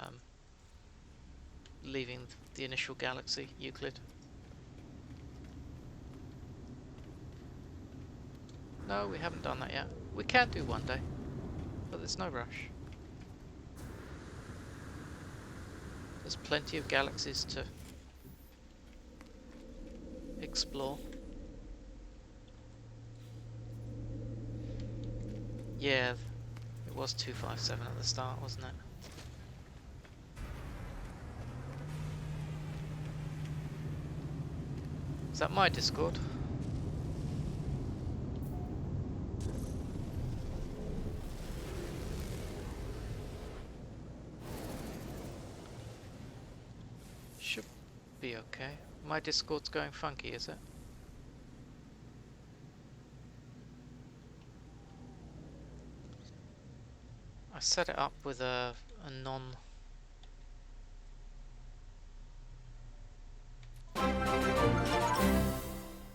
leaving the initial galaxy, Euclid. No, we haven't done that yet. We can do one day, but there's no rush. There's plenty of galaxies to explore. Yeah, was 257 at the start, wasn't it? Is that my Discord? Should be okay. My Discord's going funky, is it? I set it up with a non...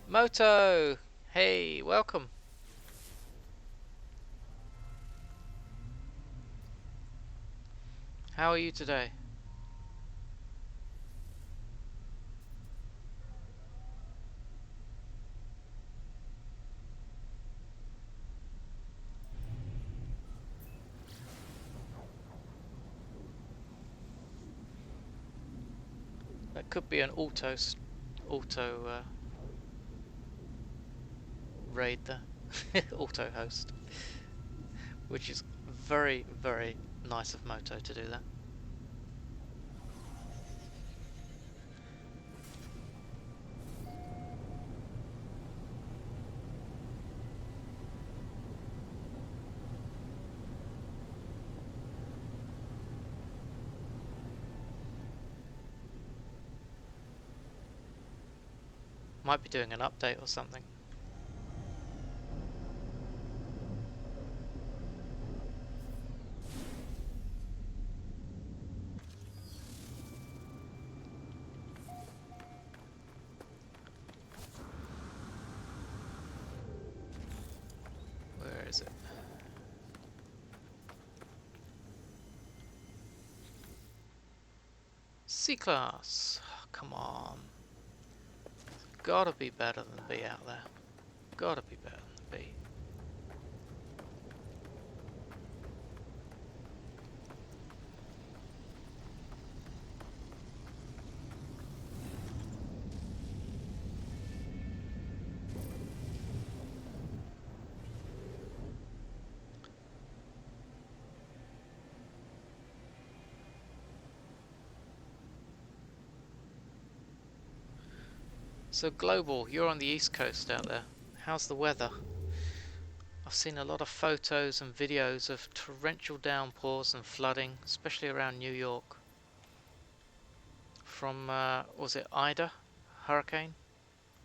Moto! Hey, welcome! How are you today? That could be an auto raid there. Auto host. Which is very, very nice of Moto to do that. Might be doing an update or something. Where is it? C-Class! Oh, come on. Gotta be better than B out there. Gotta be better than B. So Global, you're on the East Coast out there. How's the weather? I've seen a lot of photos and videos of torrential downpours and flooding, especially around New York. From, was it Ida? Hurricane?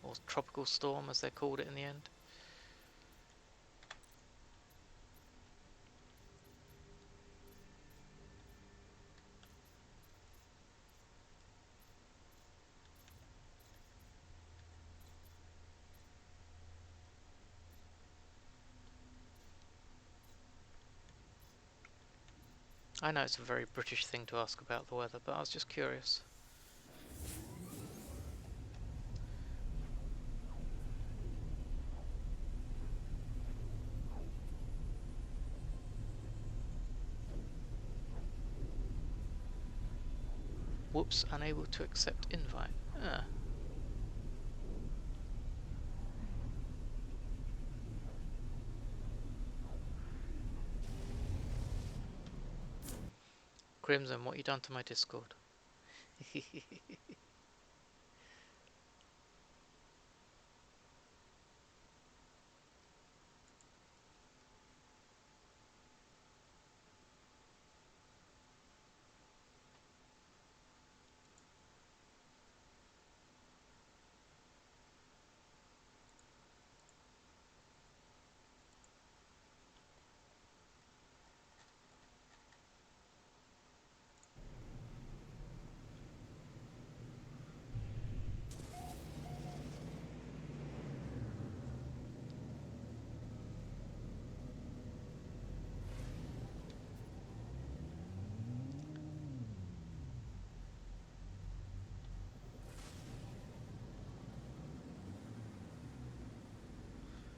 Or tropical storm as they called it in the end. I know it's a very British thing to ask about the weather, but I was just curious. Whoops, unable to accept invite. Ah. Crimson, what you done to my Discord?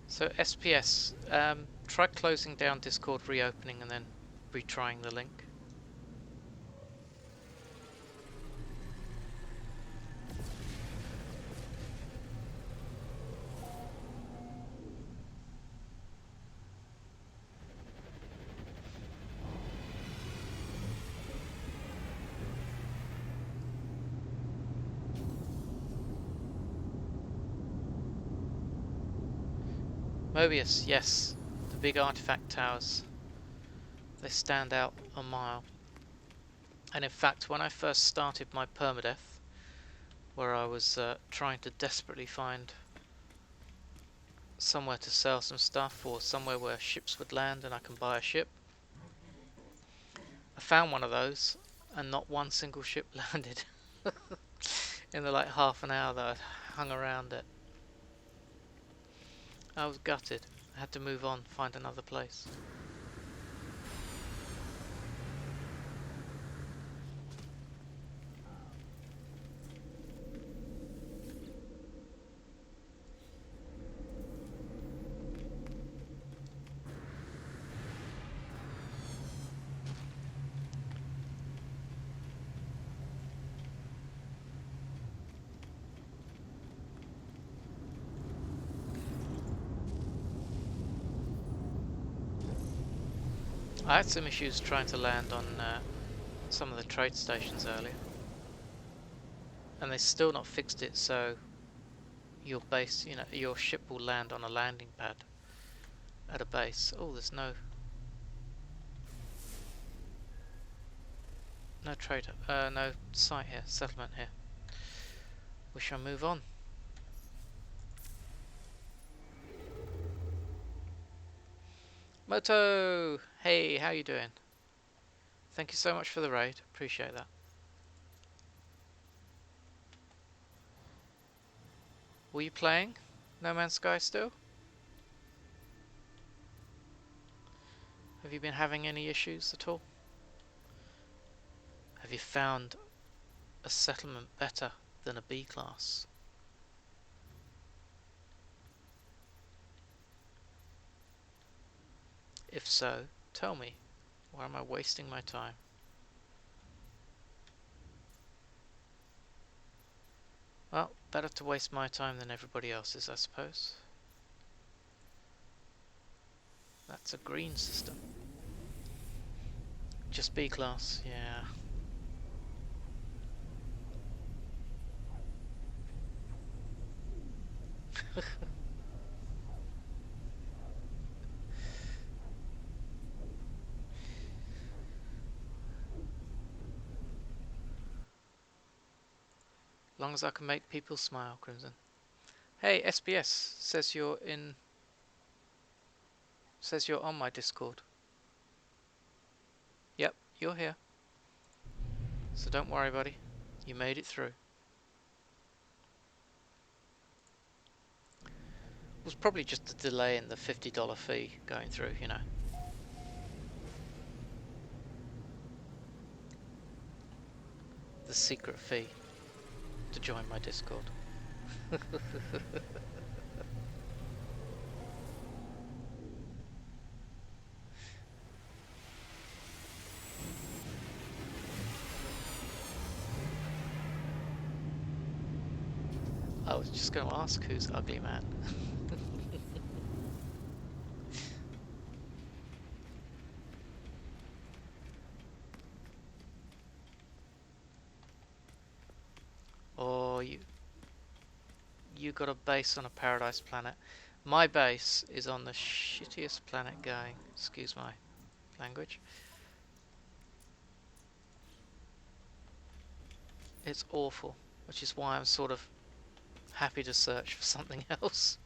So SPS, try closing down Discord, reopening, and then retrying the link. Mobius, yes. The big artifact towers. They stand out a mile. And in fact, when I first started my permadeath, where I was trying to desperately find somewhere to sell some stuff or somewhere where ships would land and I can buy a ship, I found one of those and not one single ship landed in the like half an hour that I'd hung around it. I was gutted. I had to move on, find another place. I had some issues trying to land on some of the trade stations earlier, and they still not fixed it, so your base, your ship will land on a landing pad at a base. Oh, there's no trader, no site here, settlement here. We shall move on. Moto! Hey, how you doing? Thank you so much for the raid, appreciate that. Were you playing No Man's Sky still? Have you been having any issues at all? Have you found a settlement better than a B class? If so, tell me. Why am I wasting my time? Well, better to waste my time than everybody else's, I suppose. That's a green system. Just B class, yeah. Long as I can make people smile, Crimson. Hey, SBS says you're on my Discord. Yep, you're here. So don't worry, buddy. You made it through. It was probably just a delay in the $50 fee going through, The secret fee to join my Discord. I was just going to ask who's ugly man. Or you got a base on a paradise planet. My base is on the shittiest planet going. Excuse my language. It's awful, which is why I'm sort of happy to search for something else.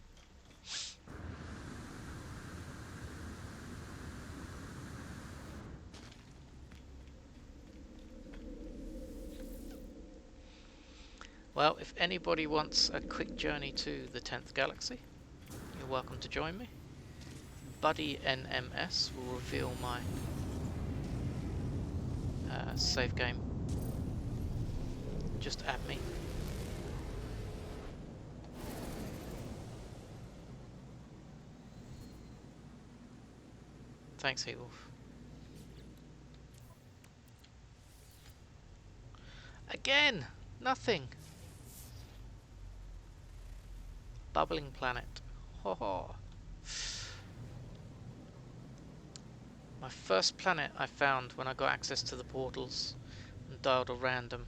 Well, if anybody wants a quick journey to the 10th galaxy, you're welcome to join me. Buddy NMS will reveal my save game. Just add me. Thanks, He-Wolf. Again! Nothing! Bubbling planet. Ho ho. My first planet I found when I got access to the portals and dialed a random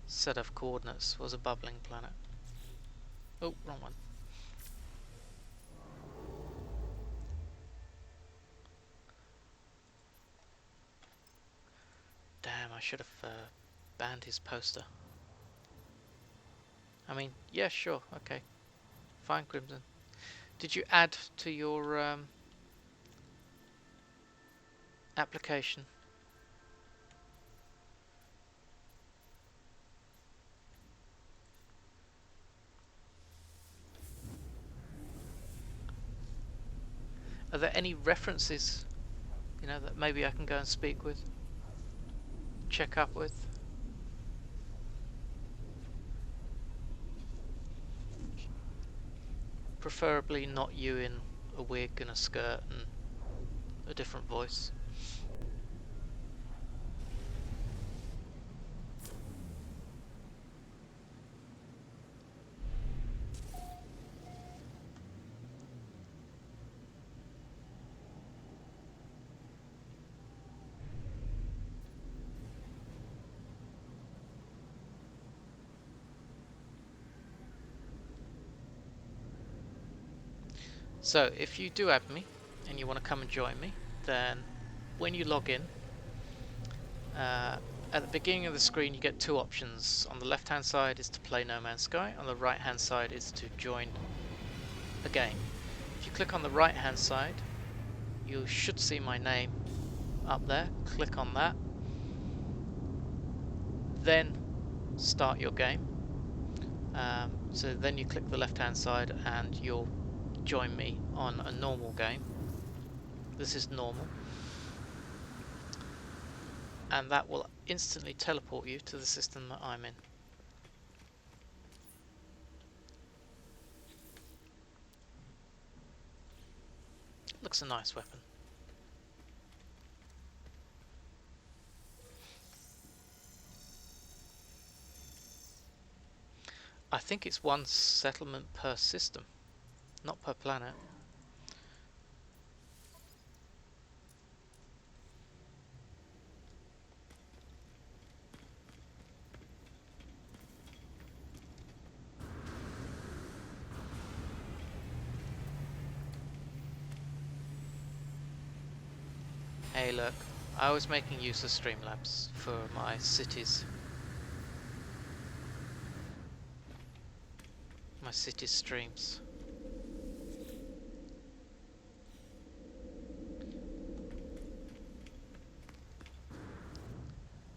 set of coordinates was a bubbling planet. Oh, wrong one. I should have banned his poster. I mean, yeah, sure, okay. Fine, Crimson. Did you add to your application? Are there any references, that maybe I can go and speak with? Check up with? Preferably not you in a wig and a skirt and a different voice. So if you do add me and you want to come and join me, then when you log in, at the beginning of the screen you get two options. On the left hand side is to play No Man's Sky, on the right hand side is to join a game. If you click on the right hand side, you should see my name up there. Click on that, then start your game. So then you click the left hand side and you'll join me on a normal game. This is normal, and that will instantly teleport you to the system that I'm in. Looks a nice weapon. I think it's one settlement per system, not per planet. Hey look, I was making use of Streamlabs for my cities. My cities streams.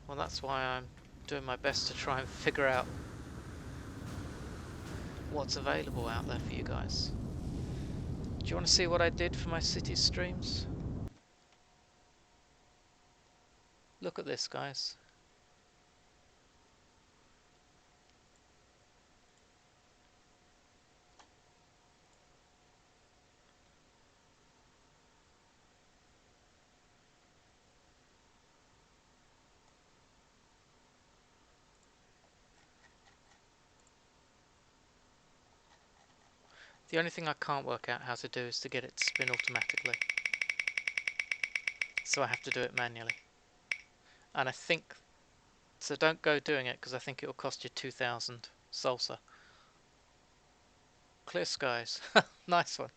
Well, that's why I'm doing my best to try and figure out what's available out there for you guys. Do you want to see what I did for my cities streams? Look at this, guys. The only thing I can't work out how to do is to get it to spin automatically. So I have to do it manually. And I think... So don't go doing it, because I think it will cost you 2,000 salsa. Clear skies. Nice one.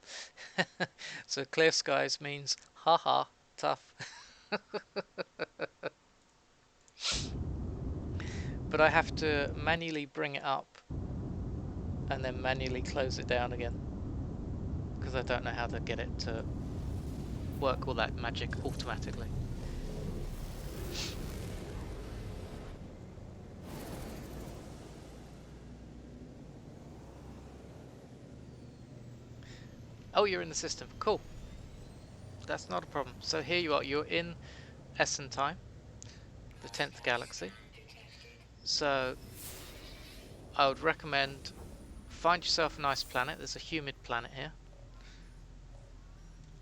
So clear skies means, haha, tough. But I have to manually bring it up and then manually close it down again, because I don't know how to get it to work all that magic automatically. Oh, you're in the system. Cool. That's not a problem. So here you are. You're in Essen time, the 10th galaxy. So I would recommend find yourself a nice planet. There's a humid planet here.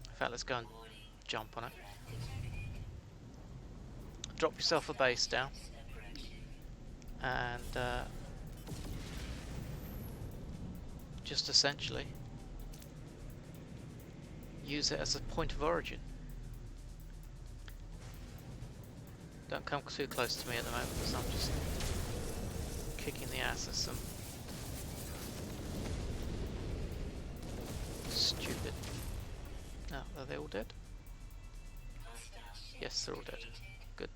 In fact, let's go and jump on it. Drop yourself a base down and just essentially use it as a point of origin. Don't come too close to me at the moment, because I'm just kicking the ass of some stupid... Oh, are they all dead? Yes, they're all dead. Good.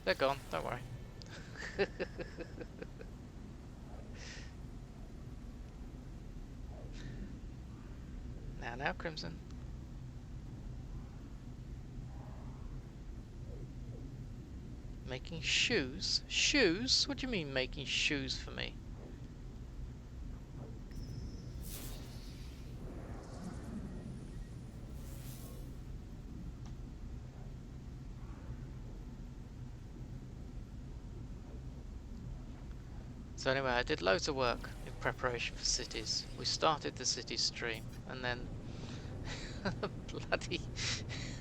They're gone, don't worry. Now, Crimson. Making shoes? Shoes? What do you mean making shoes for me? So anyway, I did loads of work in preparation for cities. We started the city stream, and then bloody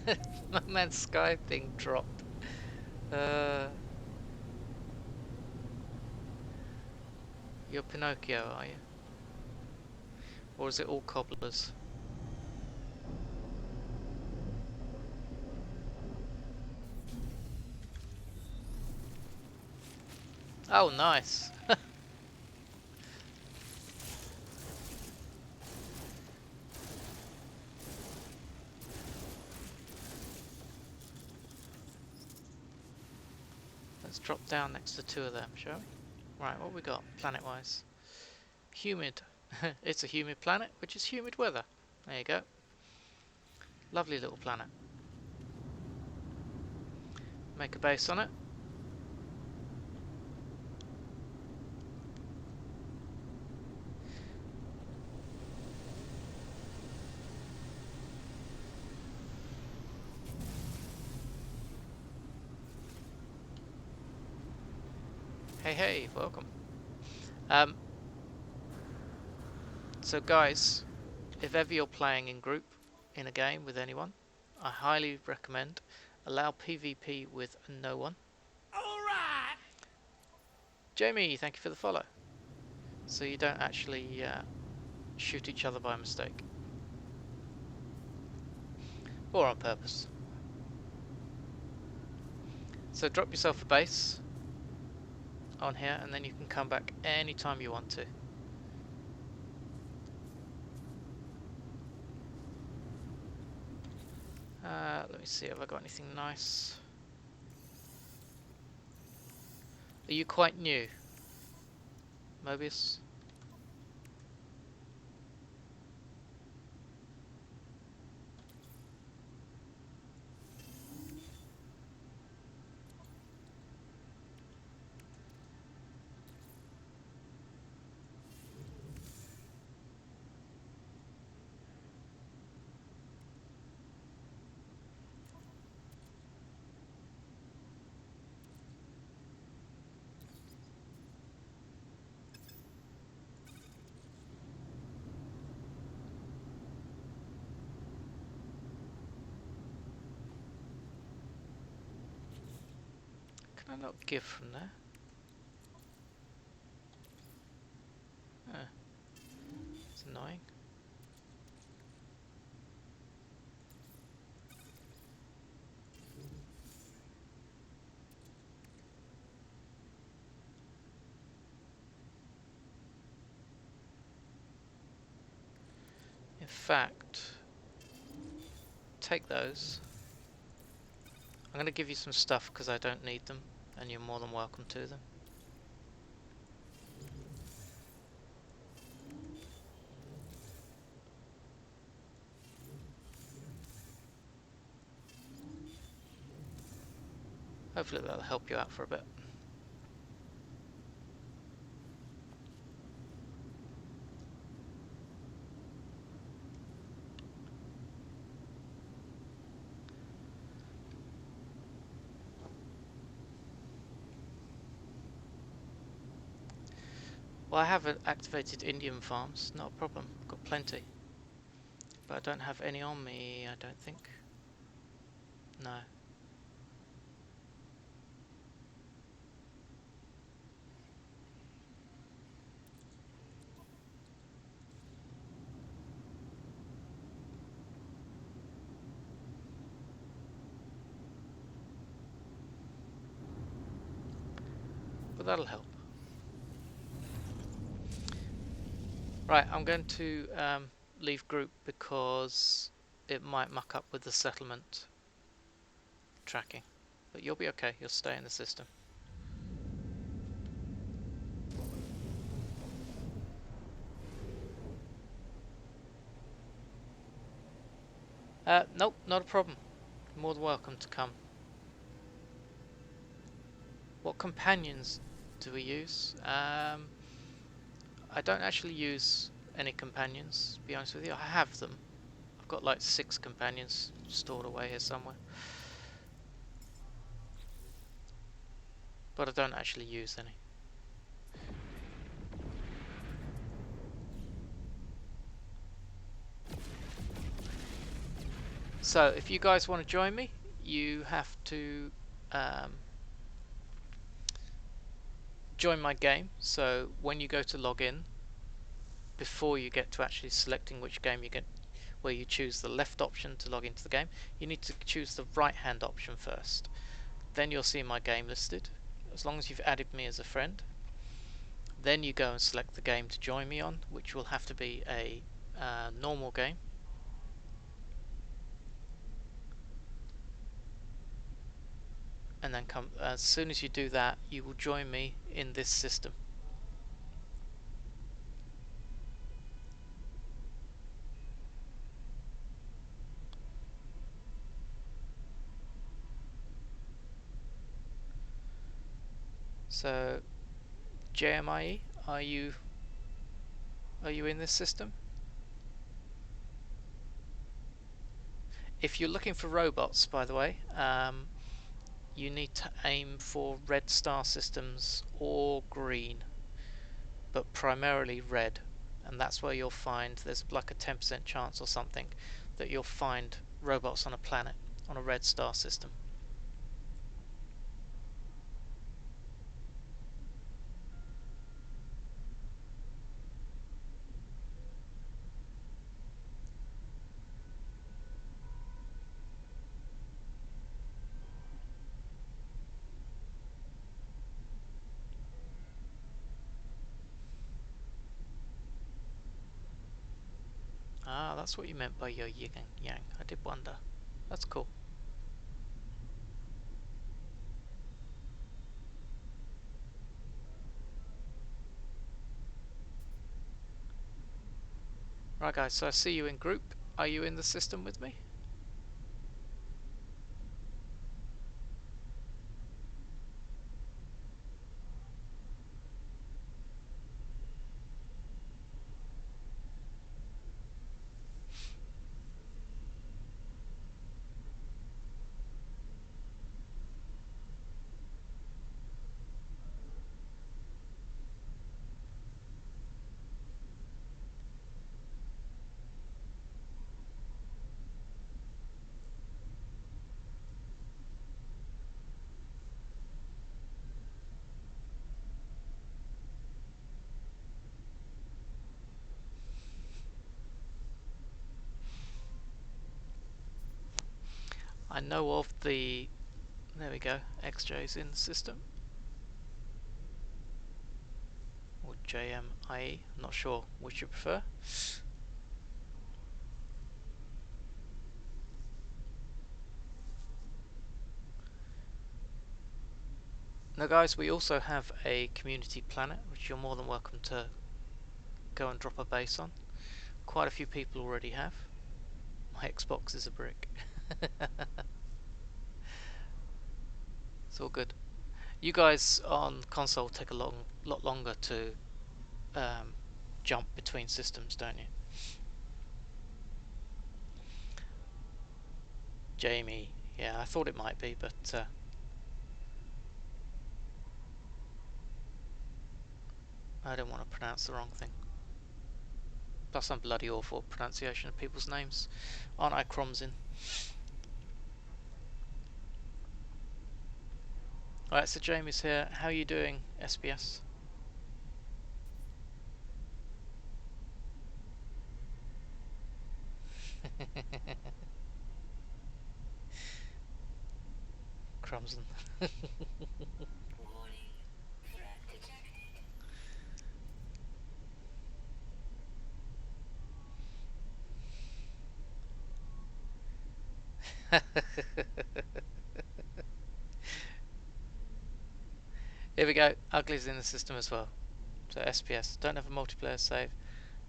No Man's Sky thing dropped. You're Pinocchio, are you? Or is it all cobblers? Oh, nice. Let's drop down next to two of them, shall we? Right, what we got planet-wise? Humid. It's a humid planet, which is humid weather. There you go. Lovely little planet. Make a base on it. Hey, welcome. Um, so guys, if ever you're playing in group in a game with anyone, I highly recommend allow PvP with no one. Alright! Jamie, thank you for the follow. So you don't actually shoot each other by mistake. Or on purpose. So drop yourself a base on here and then you can come back anytime you want to. Let me see, have I got anything nice? Are you quite new, Mobius? Can I not give from there? Oh, it's annoying. In fact, take those. I'm going to give you some stuff because I don't need them and you're more than welcome to them. Hopefully that'll help you out for a bit. Well, I have activated Indian farms, not a problem, got plenty. But I don't have any on me, I don't think. No. But that'll help. Right, I'm going to leave group because it might muck up with the settlement tracking. But you'll be okay. You'll stay in the system. Nope, not a problem. More than welcome to come. What companions do we use? I don't actually use any companions, to be honest with you. I have them. I've got like 6 companions stored away here somewhere. But I don't actually use any. So if you guys want to join me, you have to join my game. So when you go to log in, before you get to actually selecting which game you get, where you choose the left option to log into the game, you need to choose the right hand option first. Then you'll see my game listed, as long as you've added me as a friend. Then you go and select the game to join me on, which will have to be a normal game. And then as soon as you do that, you will join me in this system. So JMIE, are you in this system? If you're looking for robots, by the way, you need to aim for red star systems or green, but primarily red. And that's where you'll find there's like a 10% chance or something that you'll find robots on a planet on a red star system. Ah, that's what you meant by your yin and yang. I did wonder. That's cool. Right, guys, so I see you in group. Are you in the system with me? I know of the... There we go. XJ's in the system. Or JMIE. I'm not sure which you prefer. Now, guys, we also have a community planet, which you're more than welcome to go and drop a base on. Quite a few people already have. My Xbox is a brick. It's all good. You guys on console take a lot longer to jump between systems, don't you? Jamie, yeah, I thought it might be, but I don't want to pronounce the wrong thing. Plus, I'm bloody awful at pronunciation of people's names. Aren't I, Cromsin? Alright, so Jamie's here. How are you doing, SBS? Cromsin. Warning. Threat detected. Here we go. Ugly's in the system as well. So SPS. Don't have a multiplayer save.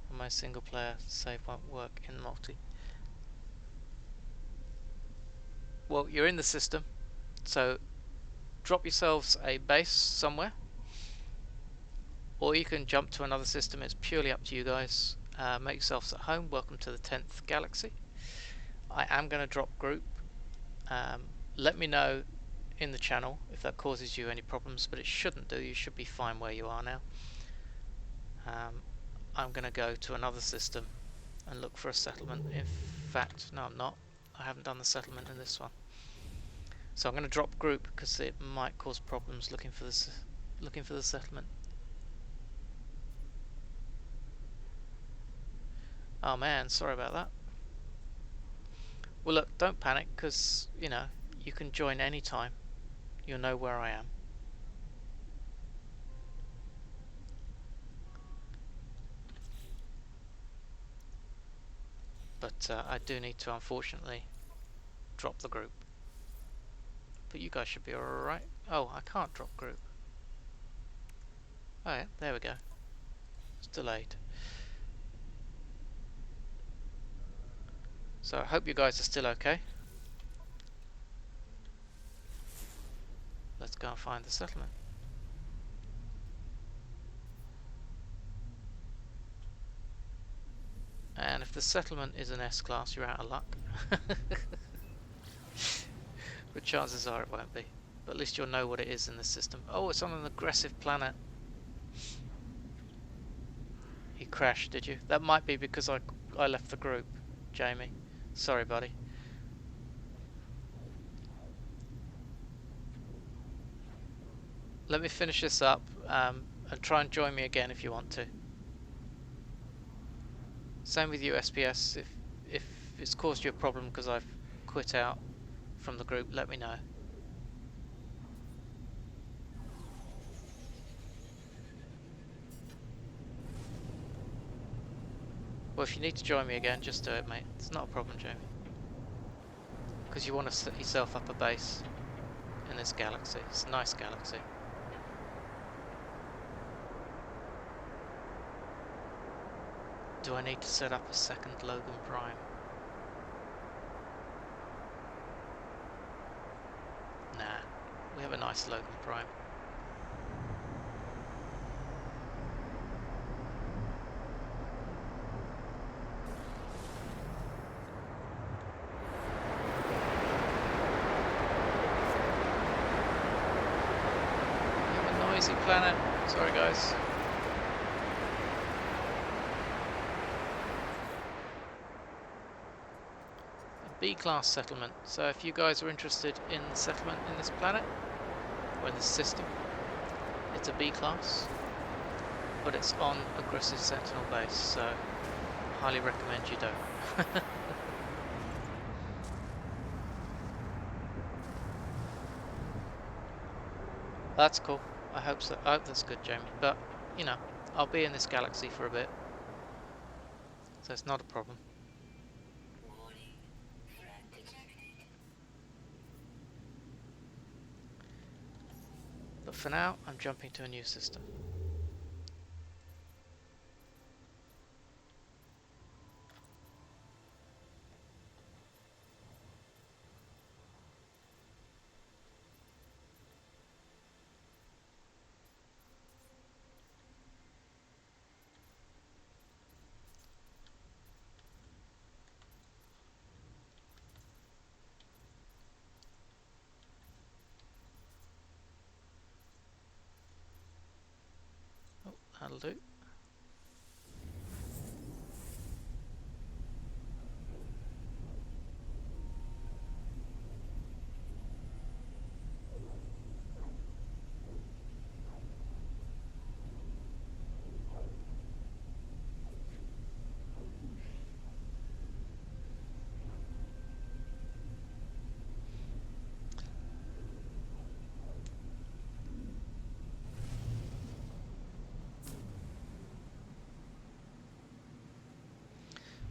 And my single player save won't work in multi. Well, you're in the system. So drop yourselves a base somewhere. Or you can jump to another system. It's purely up to you guys. Make yourselves at home. Welcome to the 10th galaxy. I am going to drop group. Let me know in the channel if that causes you any problems, but it shouldn't do. You should be fine where you are now. I'm going to go to another system and look for a settlement. In fact, no, I'm not. I haven't done the settlement in this one. So I'm going to drop group because it might cause problems looking for the settlement. Oh man, sorry about that. Well, look, don't panic because, you know, you can join any time. You'll know where I am. But I do need to, unfortunately, drop the group. But you guys should be alright. Oh, I can't drop group. Oh yeah, there we go. It's delayed. So I hope you guys are still okay. Let's go and find the settlement. And if the settlement is an S-class, you're out of luck. But chances are it won't be. But at least you'll know what it is in the system. Oh, it's on an aggressive planet. You crashed, did you? That might be because I left the group, Jamie. Sorry, buddy. Let me finish this up and try and join me again if you want to. Same with you, SPS. If it's caused you a problem because I've quit out from the group, let me know. Well, if you need to join me again, just do it, mate. It's not a problem, Jamie. Because you want to set yourself up a base in this galaxy. It's a nice galaxy. Do I need to set up a second Logan Prime? Nah, we have a nice Logan Prime. We have a noisy planet. Sorry, guys. B-class settlement. So if you guys are interested in the settlement in this planet, or in this system, it's a B-class, but it's on aggressive Sentinel base, so I highly recommend you don't. That's cool. I hope so. I hope that's good, Jamie. But, you know, I'll be in this galaxy for a bit, so it's not a problem. Warning. Threat detected. But for now, I'm jumping to a new system. Oh, that'll do.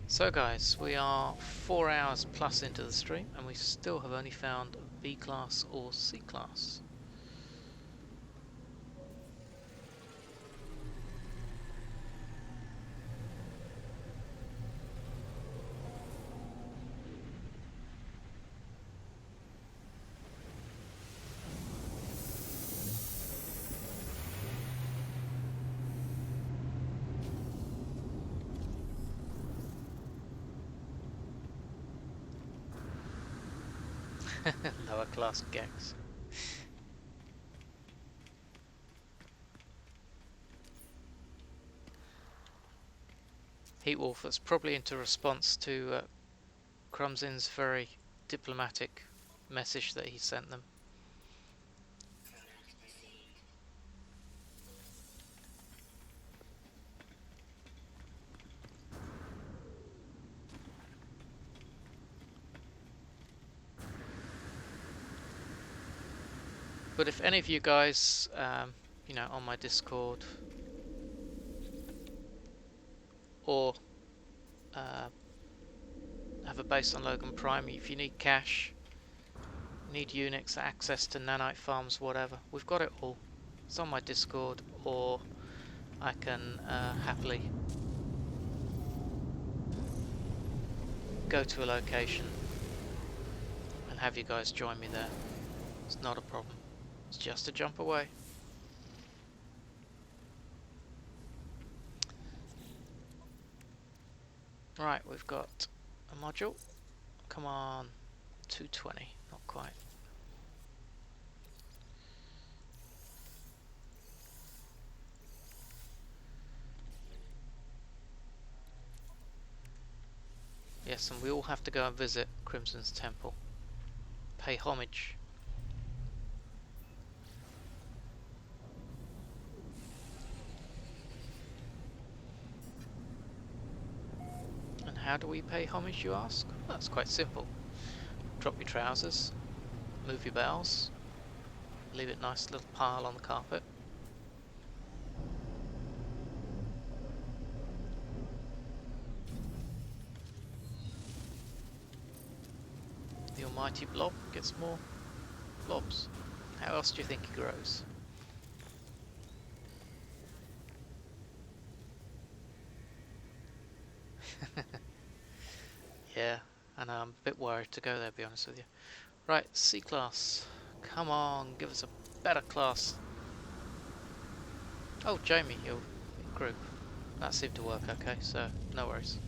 So guys, we are 4 hours plus into the stream and we still have only found B class or C class. Lower class gex. Heatwolf, that's probably into response to Crumsin's very diplomatic message that he sent them. Product received. But if any of you guys, on my Discord or have a base on Logan Prime, if you need cash, need Unix, access to nanite farms, whatever, we've got it all. It's on my Discord, or I can happily go to a location and have you guys join me there. It's not a problem. It's just a jump away. Right, we've got a module. Come on, 220, not quite. Yes, and we all have to go and visit Crimson's temple. Pay homage. And how do we pay homage, you ask? Well, that's quite simple. Drop your trousers, move your bowels, leave it nice little pile on the carpet. The almighty blob gets more blobs. How else do you think he grows? Yeah, and I'm a bit worried to go there, to be honest with you. Right, C class. Come on, give us a better class. Oh, Jamie, you're in group. That seemed to work okay, so no worries.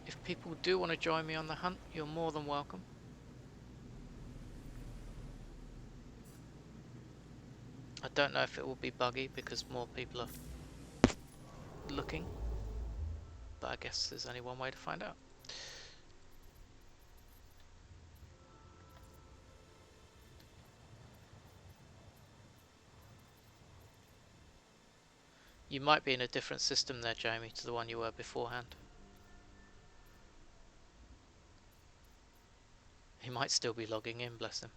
If people do want to join me on the hunt, you're more than welcome. I don't know if it will be buggy because more people are looking, but I guess there's only one way to find out. You might be in a different system there, Jamie, to the one you were beforehand. He might still be logging in, bless him.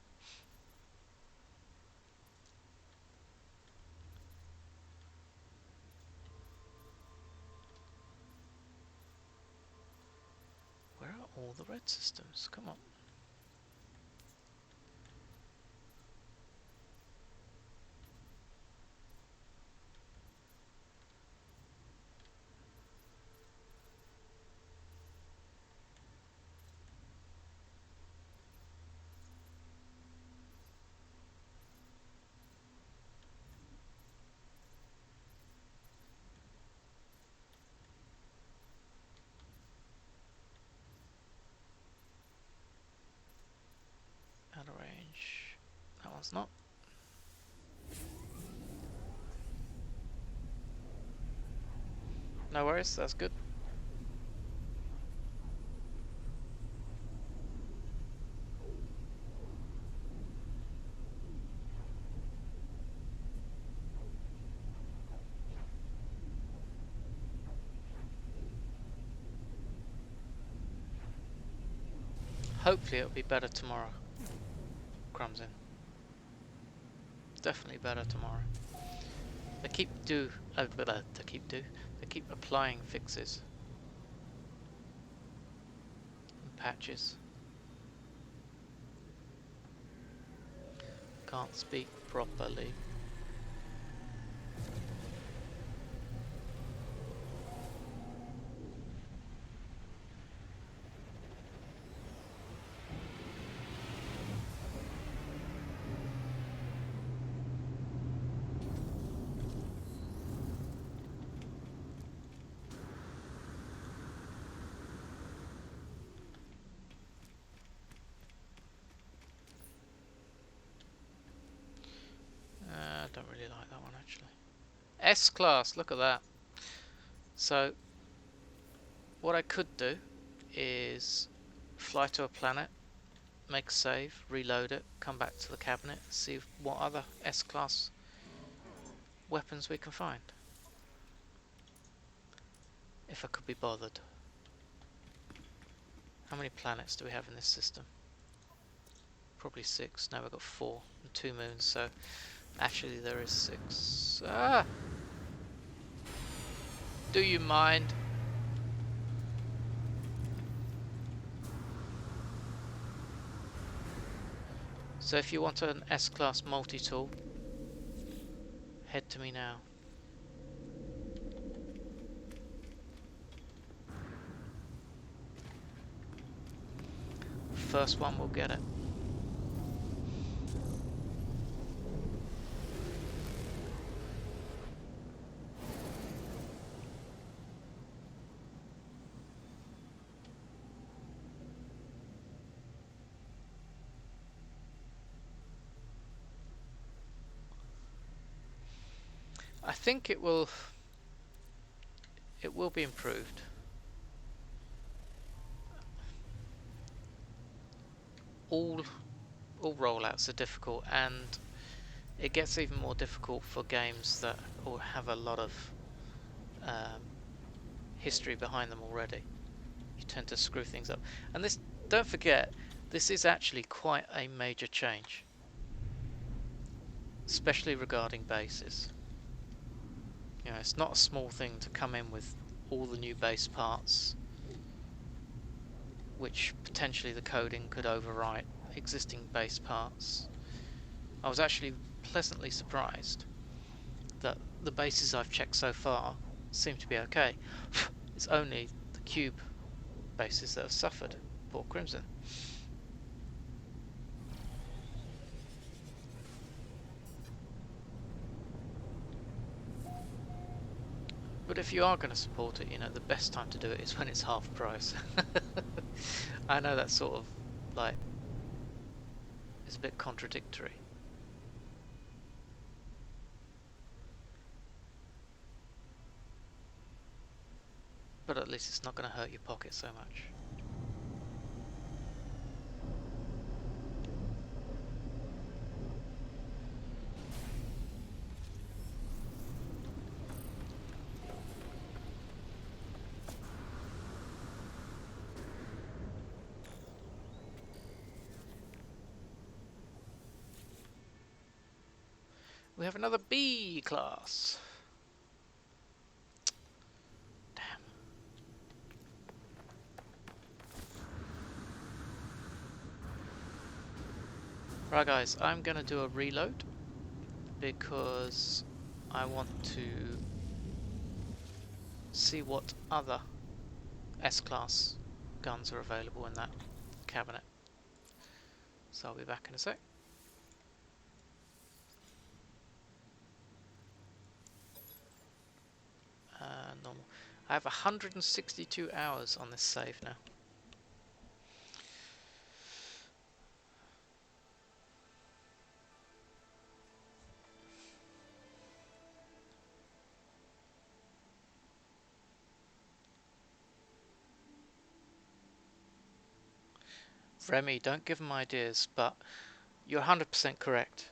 Where are all the red systems? Come on. Out of range. That one's not. No worries, that's good. Hopefully it'll be better tomorrow. Crumbs in. Definitely better tomorrow. They keep applying fixes and patches. Can't speak properly. S-Class, look at that. So, what I could do is fly to a planet, make a save, reload it, come back to the cabinet, see what other S-Class weapons we can find. If I could be bothered. How many planets do we have in this system? Probably 6. Now we've got 4 and 2 moons, so actually there is 6. Ah! Do you mind? So if you want an S-Class multi-tool, head to me now. First one will get it. I think it will be improved. All rollouts are difficult, and it gets even more difficult for games that have a lot of history behind them already. You tend to screw things up. And this, don't forget, this is actually quite a major change, especially regarding bases. You know, it's not a small thing to come in with all the new base parts, which potentially the coding could overwrite existing base parts. I was actually pleasantly surprised that the bases I've checked so far seem to be okay. It's only the cube bases that have suffered. Poor Crimson. But if you are going to support it, you know, the best time to do it is when it's half price. I know that's sort of like, it's a bit contradictory. But at least it's not going to hurt your pocket so much. We have another B class. Damn. Right guys, I'm gonna do a reload because I want to see what other S-Class guns are available in that cabinet. So I'll be back in a sec. Normal. I have 162 hours on this save now. Remy, don't give them ideas, but you're 100% correct.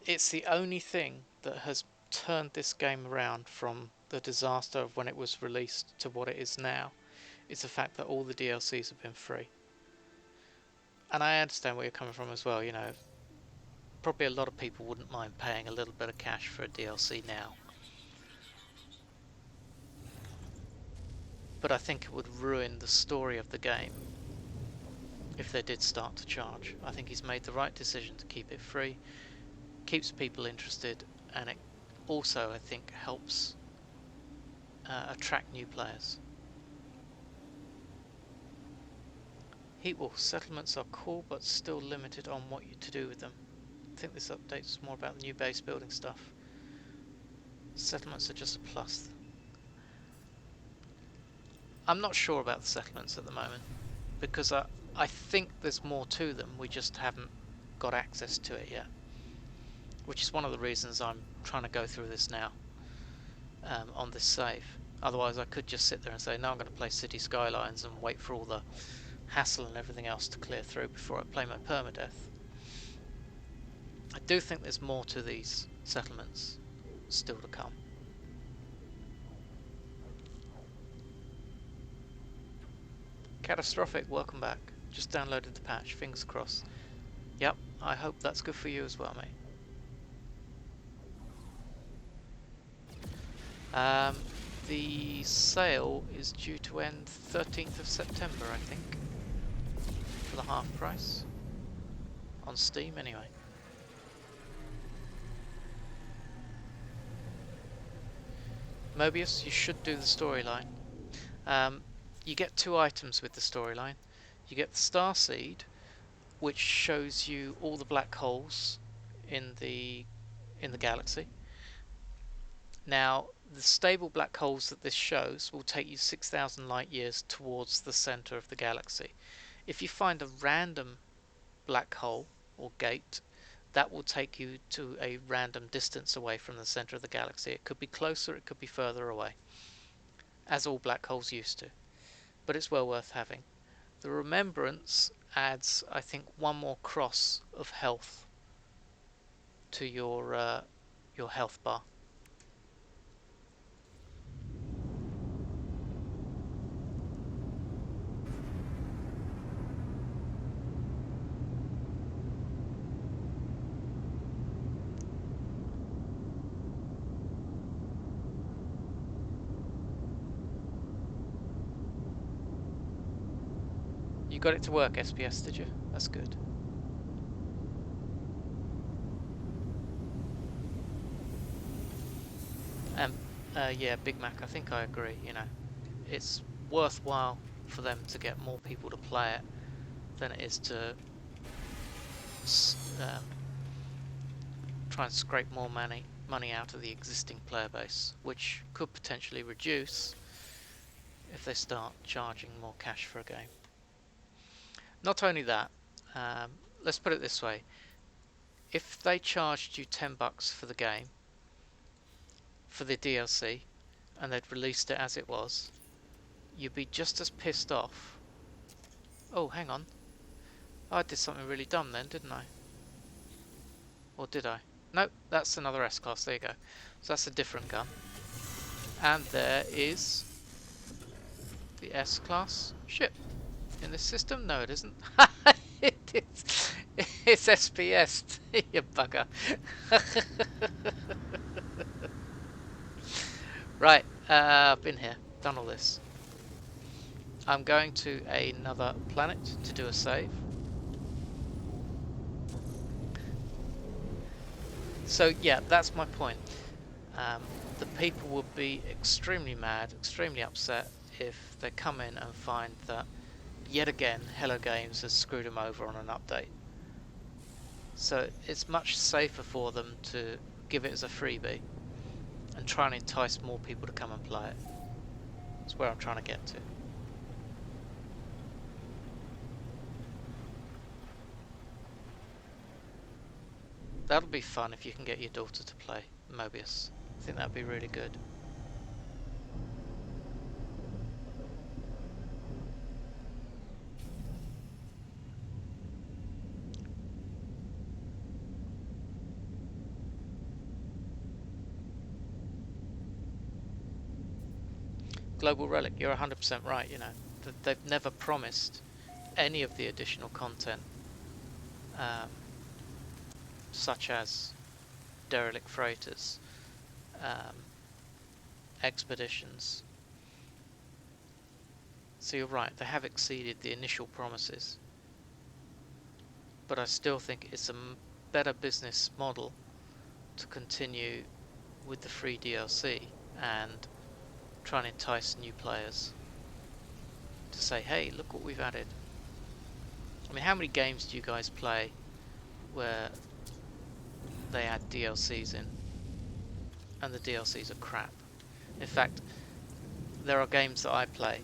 It's the only thing that has turned this game around from the disaster of when it was released to what it is now. Is the fact that all the DLCs have been free. And I understand where you're coming from as well, you know. Probably a lot of people wouldn't mind paying a little bit of cash for a DLC now. But I think it would ruin the story of the game if they did start to charge. I think he's made the right decision to keep it free, keeps people interested, and it also, I think, helps attract new players. Heatwolf settlements are cool, but still limited on what you to do with them. I think this update's more about the new base building stuff. Settlements are just a plus. I'm not sure about the settlements at the moment, because I think there's more to them, we just haven't got access to it yet. Which is one of the reasons I'm trying to go through this now. on this save. Otherwise I could just sit there and say, no, I'm going to play City Skylines and wait for all the hassle and everything else to clear through before I play my permadeath. I do think there's more to these settlements still to come. Catastrophic, welcome back. Just downloaded the patch, fingers crossed. Yep, I hope that's good for you as well, mate. The sale is due to end 13th of September, I think, for the half price. On Steam, anyway. Mobius, you should do the storyline. You get 2 items with the storyline. You get the Star Seed, which shows you all the black holes in the galaxy. Now, the stable black holes that this shows will take you 6,000 light years towards the center of the galaxy. If you find a random black hole or gate, that will take you to a random distance away from the center of the galaxy. It could be closer, it could be further away, as all black holes used to. But it's well worth having. The Remembrance adds, I think, 1 more cross of health to your health bar. You got it to work, SPS, did you? That's good. Yeah, Big Mac, I think I agree, you know. It's worthwhile for them to get more people to play it than it is to try and scrape more money out of the existing player base, which could potentially reduce if they start charging more cash for a game. Not only that, let's put it this way. If they charged you $10 for the game, for the DLC, and they'd released it as it was, you'd be just as pissed off. Oh, hang on. I did something really dumb then, didn't I? Or did I? Nope, that's another S-Class, there you go. So that's a different gun. And there is the S-Class ship. In this system? No, it isn't. It's SPS, you bugger. Right, I've been here, done all this. I'm going to another planet to do a save. So yeah, that's my point. The people would be extremely mad, extremely upset if they come in and find that yet again Hello Games has screwed them over on an update. So it's much safer for them to give it as a freebie and try and entice more people to come and play it. That's where I'm trying to get to. That'll be fun if you can get your daughter to play Mobius. I think that'd be really good. Global Relic, you're 100% right, you know. They've never promised any of the additional content, such as derelict freighters, expeditions. So you're right, they have exceeded the initial promises. But I still think it's a better business model to continue with the free DLC and try and entice new players to say, hey, look what we've added. I mean, how many games do you guys play where they add DLCs in and the DLCs are crap? In fact, there are games that I play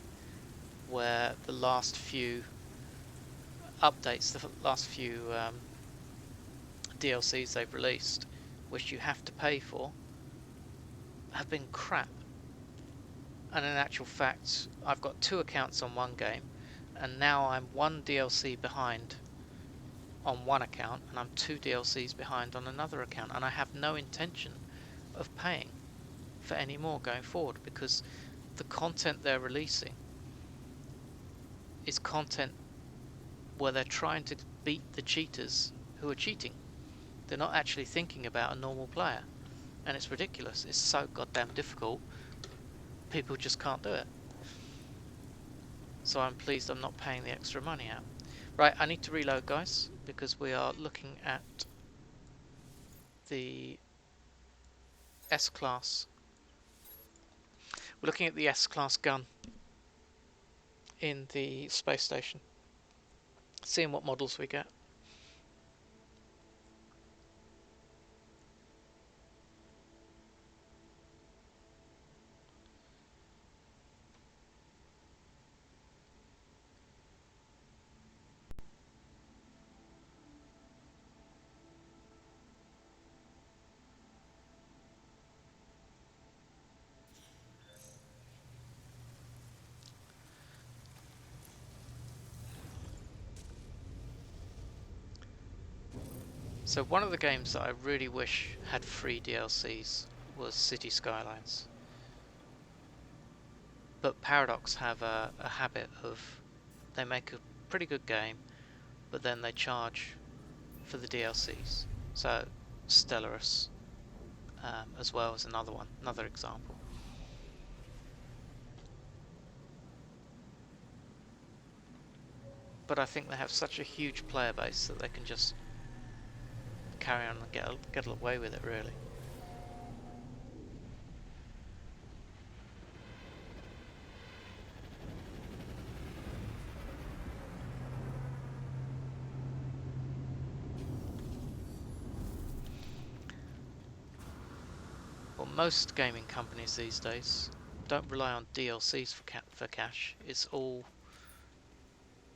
where the last few updates, the last few DLCs they've released, which you have to pay for, have been crap. And in actual fact, I've got 2 accounts on one game, and now I'm 1 DLC behind on one account, and I'm 2 DLCs behind on another account, and I have no intention of paying for any more going forward, because the content they're releasing is content where they're trying to beat the cheaters who are cheating. They're not actually thinking about a normal player, and it's ridiculous. It's so goddamn difficult, people just can't do it. So I'm pleased I'm not paying the extra money out. Right, I need to reload, guys, because we are looking at the S-Class. We're looking at the S-Class gun in the space station, seeing what models we get. So one of the games that I really wish had free DLCs was City Skylines. But Paradox have a habit of, they make a pretty good game, but then they charge for the DLCs. So Stellaris as well as another example. But I think they have such a huge player base that they can just carry on and get away with it, really. Well, most gaming companies these days don't rely on DLCs for cash. It's all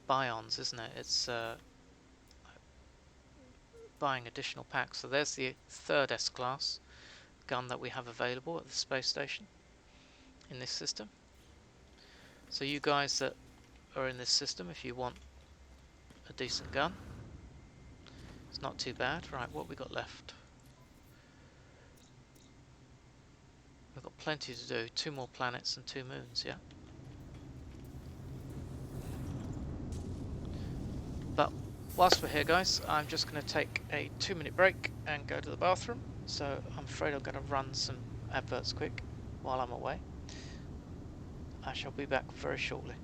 buy-ons, isn't it? It's buying additional packs. So there's the 3rd S-Class gun that we have available at the space station in this system. So you guys that are in this system, if you want a decent gun, it's not too bad. Right, what we got left? We've got plenty to do. 2 more planets and 2 moons, yeah? But whilst we're here, guys, I'm just going to take a 2-minute break and go to the bathroom. So I'm afraid I'm going to run some adverts quick while I'm away. I shall be back very shortly.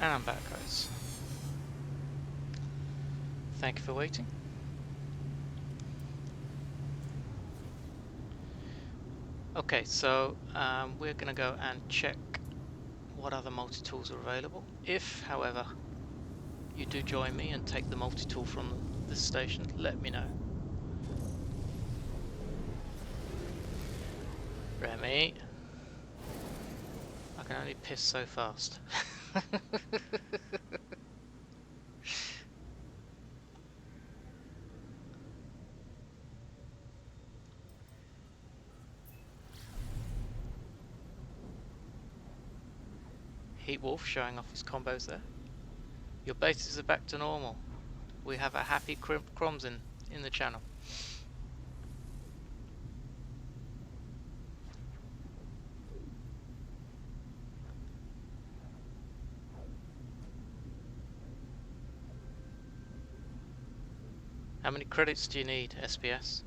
And I'm back, guys. Thank you for waiting. Okay, so we're going to go and check what other multi-tools are available. If, however, you do join me and take the multi-tool from this station, let me know. Remy, I can only piss so fast. Heat Wolf showing off his combos there. Your bases are back to normal. We have a happy Croms in the channel. How many credits do you need, SPS?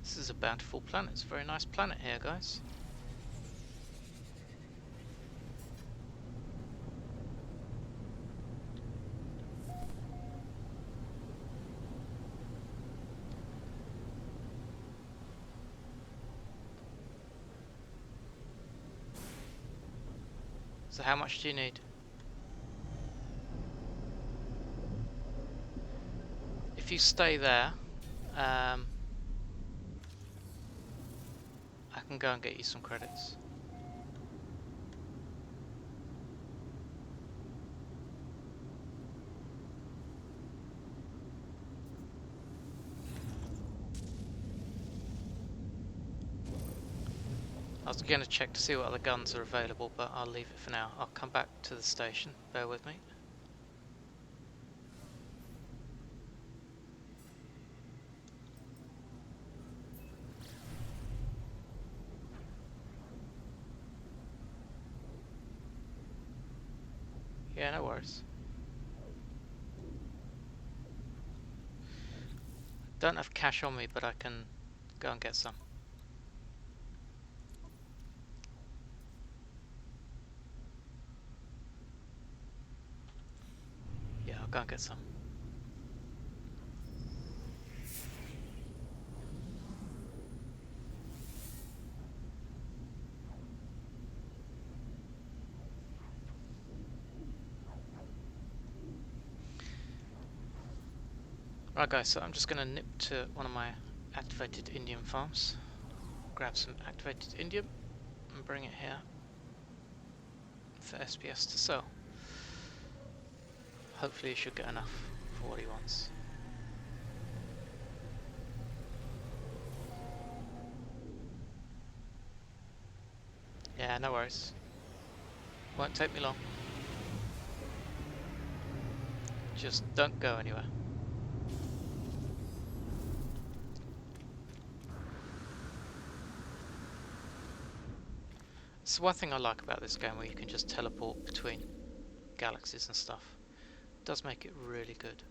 This is a bountiful planet. It's a very nice planet here, guys. So how much do you need? If you stay there, I can go and get you some credits. I was going to check to see what other guns are available, but I'll leave it for now. I'll come back to the station. Bear with me. Yeah, no worries. Don't have cash on me, but I can go and get some. Yeah, I'll go and get some. Right guys, so I'm just going to nip to one of my activated indium farms, grab some activated indium and bring it here for SPS to sell. Hopefully he should get enough for what he wants. Yeah, no worries. Won't take me long. Just don't go anywhere. It's one thing I like about this game, where you can just teleport between galaxies and stuff. It does make it really good.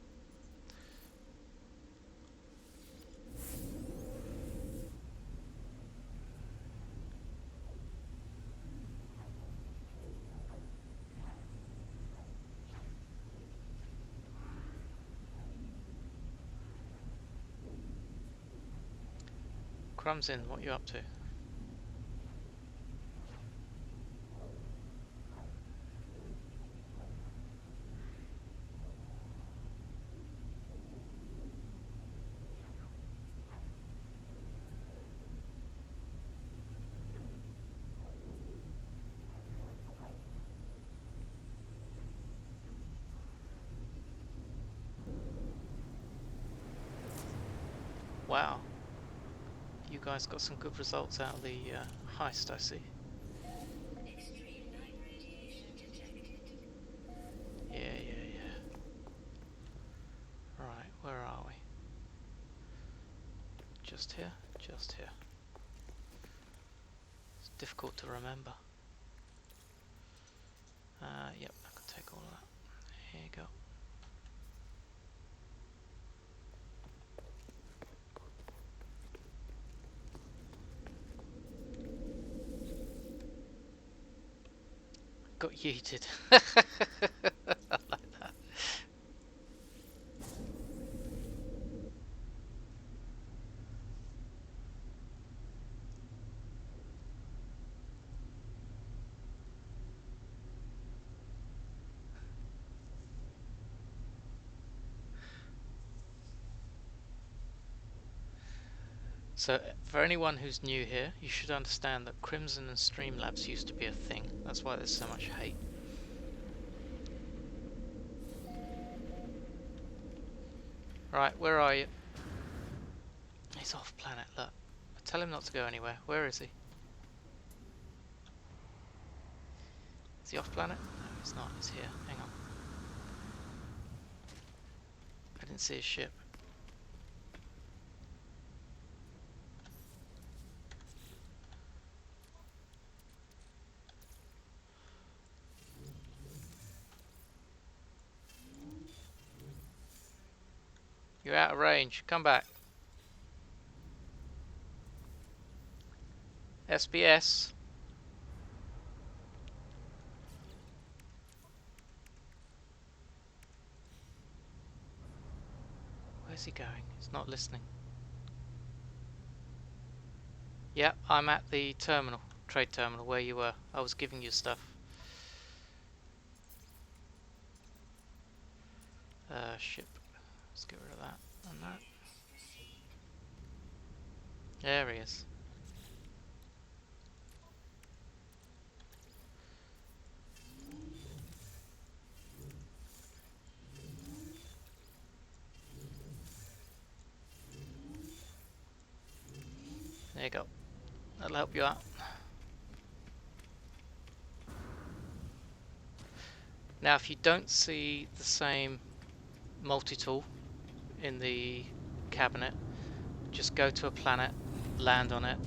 Crumbs in, what are you up to? Wow, you guys got some good results out of the heist, I see. Extreme light radiation detected. Yeah. Right, where are we? Just here? Just here. It's difficult to remember. Yep, I can take all of that. Here you go. Got yeeted. I like that. So, for anyone who's new here, you should understand that Crimson and Streamlabs used to be a thing. That's why there's so much hate. Right, where are you? He's off planet, look. Tell him not to go anywhere. Where is he? Is he off planet? No, he's not. He's here. Hang on. I didn't see his ship. You're out of range. Come back. SBS. Where's he going? He's not listening. Yep, I'm at the terminal. Trade terminal where you were. I was giving you stuff. Ship. Let's get rid of that and that. There he is. There you go. That'll help you out. Now, if you don't see the same multi-tool in the cabinet, just go to a planet, land on it,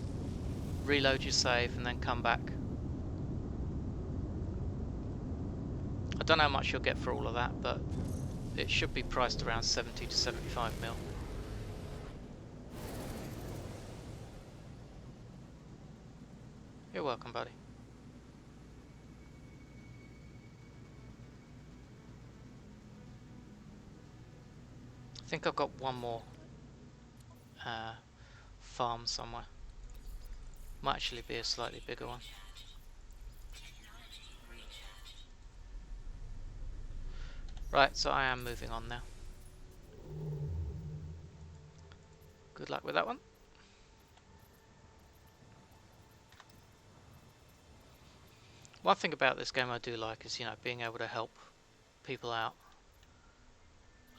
reload your save, and then come back. I don't know how much you'll get for all of that, but it should be priced around 70 to 75 mil. You're welcome, buddy. I think I've got one more farm somewhere. Might actually be a slightly bigger one. Right, so I am moving on now. Good luck with that one. One thing about this game I do like is, being able to help people out.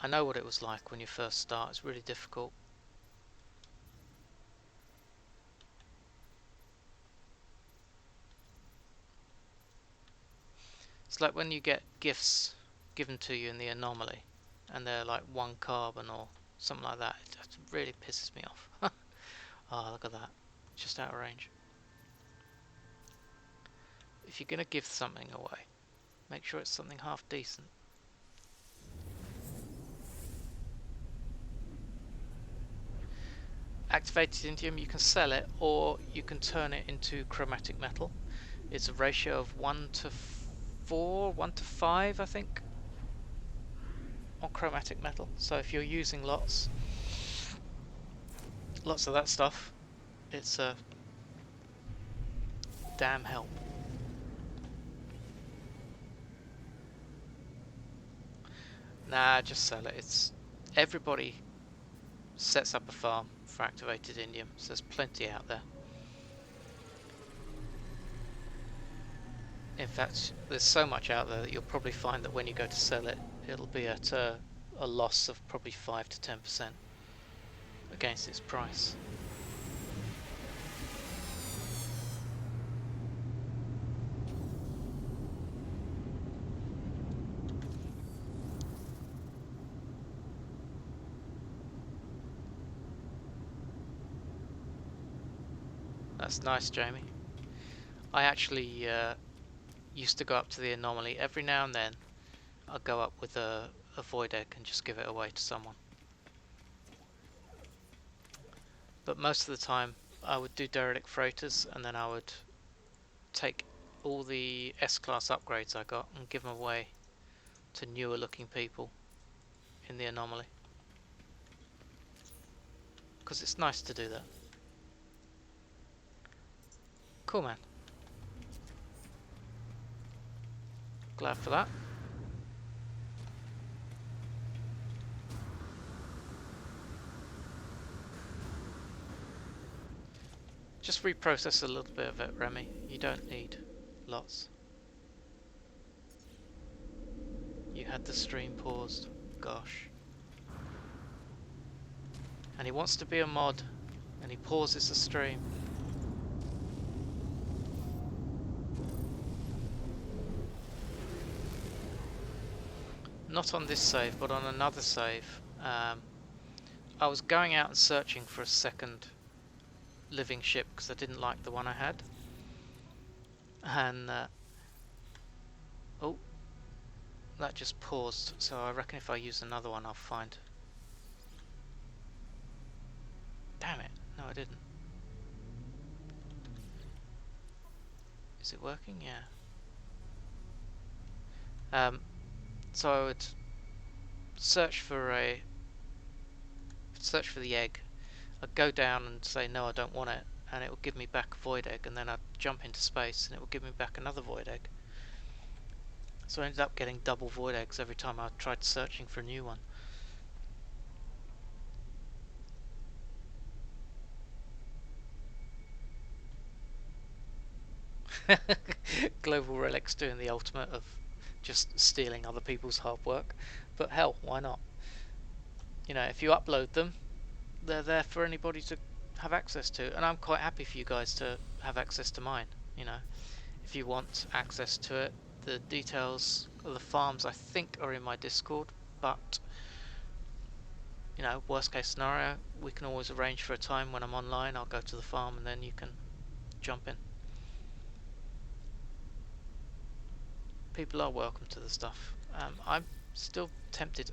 I know what it was like when you first start. It's really difficult. It's like when you get gifts given to you in the anomaly and they're like 1 carbon or something like that. It really pisses me off. Oh, look at that. Just out of range. If you're going to give something away, make sure it's something half decent. Activated indium, you can sell it or you can turn it into chromatic metal. It's a ratio of 1 to 4, 1 to 5, I think, on chromatic metal. So if you're using lots of that stuff, it's a damn help. Nah, just sell it. It's everybody sets up a farm for activated indium, so there's plenty out there. In fact, there's so much out there that you'll probably find that when you go to sell it, it'll be at a loss of probably 5 to 10% against its price. That's nice, Jamie. I actually used to go up to the anomaly every now and then I'll go up with a void egg and just give it away to someone. But most of the time I would do derelict freighters, and then I would take all the S-class upgrades I got and give them away to newer looking people in the anomaly. Because it's nice to do that. Cool, man. Glad for that. Just reprocess a little bit of it, Remy. You don't need lots. You had the stream paused. Gosh. And he wants to be a mod, and he pauses the stream. Not on this save, but on another save. I was going out and searching for a second living ship because I didn't like the one I had. And oh, that just paused. So I reckon if I use another one, I'll find. Damn it! No, I didn't. Is it working? Yeah. So I would search for the egg. I'd go down and say no, I don't want it, and it will give me back a void egg, and then I'd jump into space and it will give me back another void egg. So I ended up getting double void eggs every time I tried searching for a new one. Global Relic's doing the ultimate of just stealing other people's hard work, but hell, why not? You know, if you upload them, they're there for anybody to have access to, and I'm quite happy for you guys to have access to mine. You know, if you want access to it, the details of the farms I think are in my Discord, but you know, worst case scenario, we can always arrange for a time when I'm online. I'll go to the farm and then you can jump in. People are welcome to the stuff. I'm still tempted.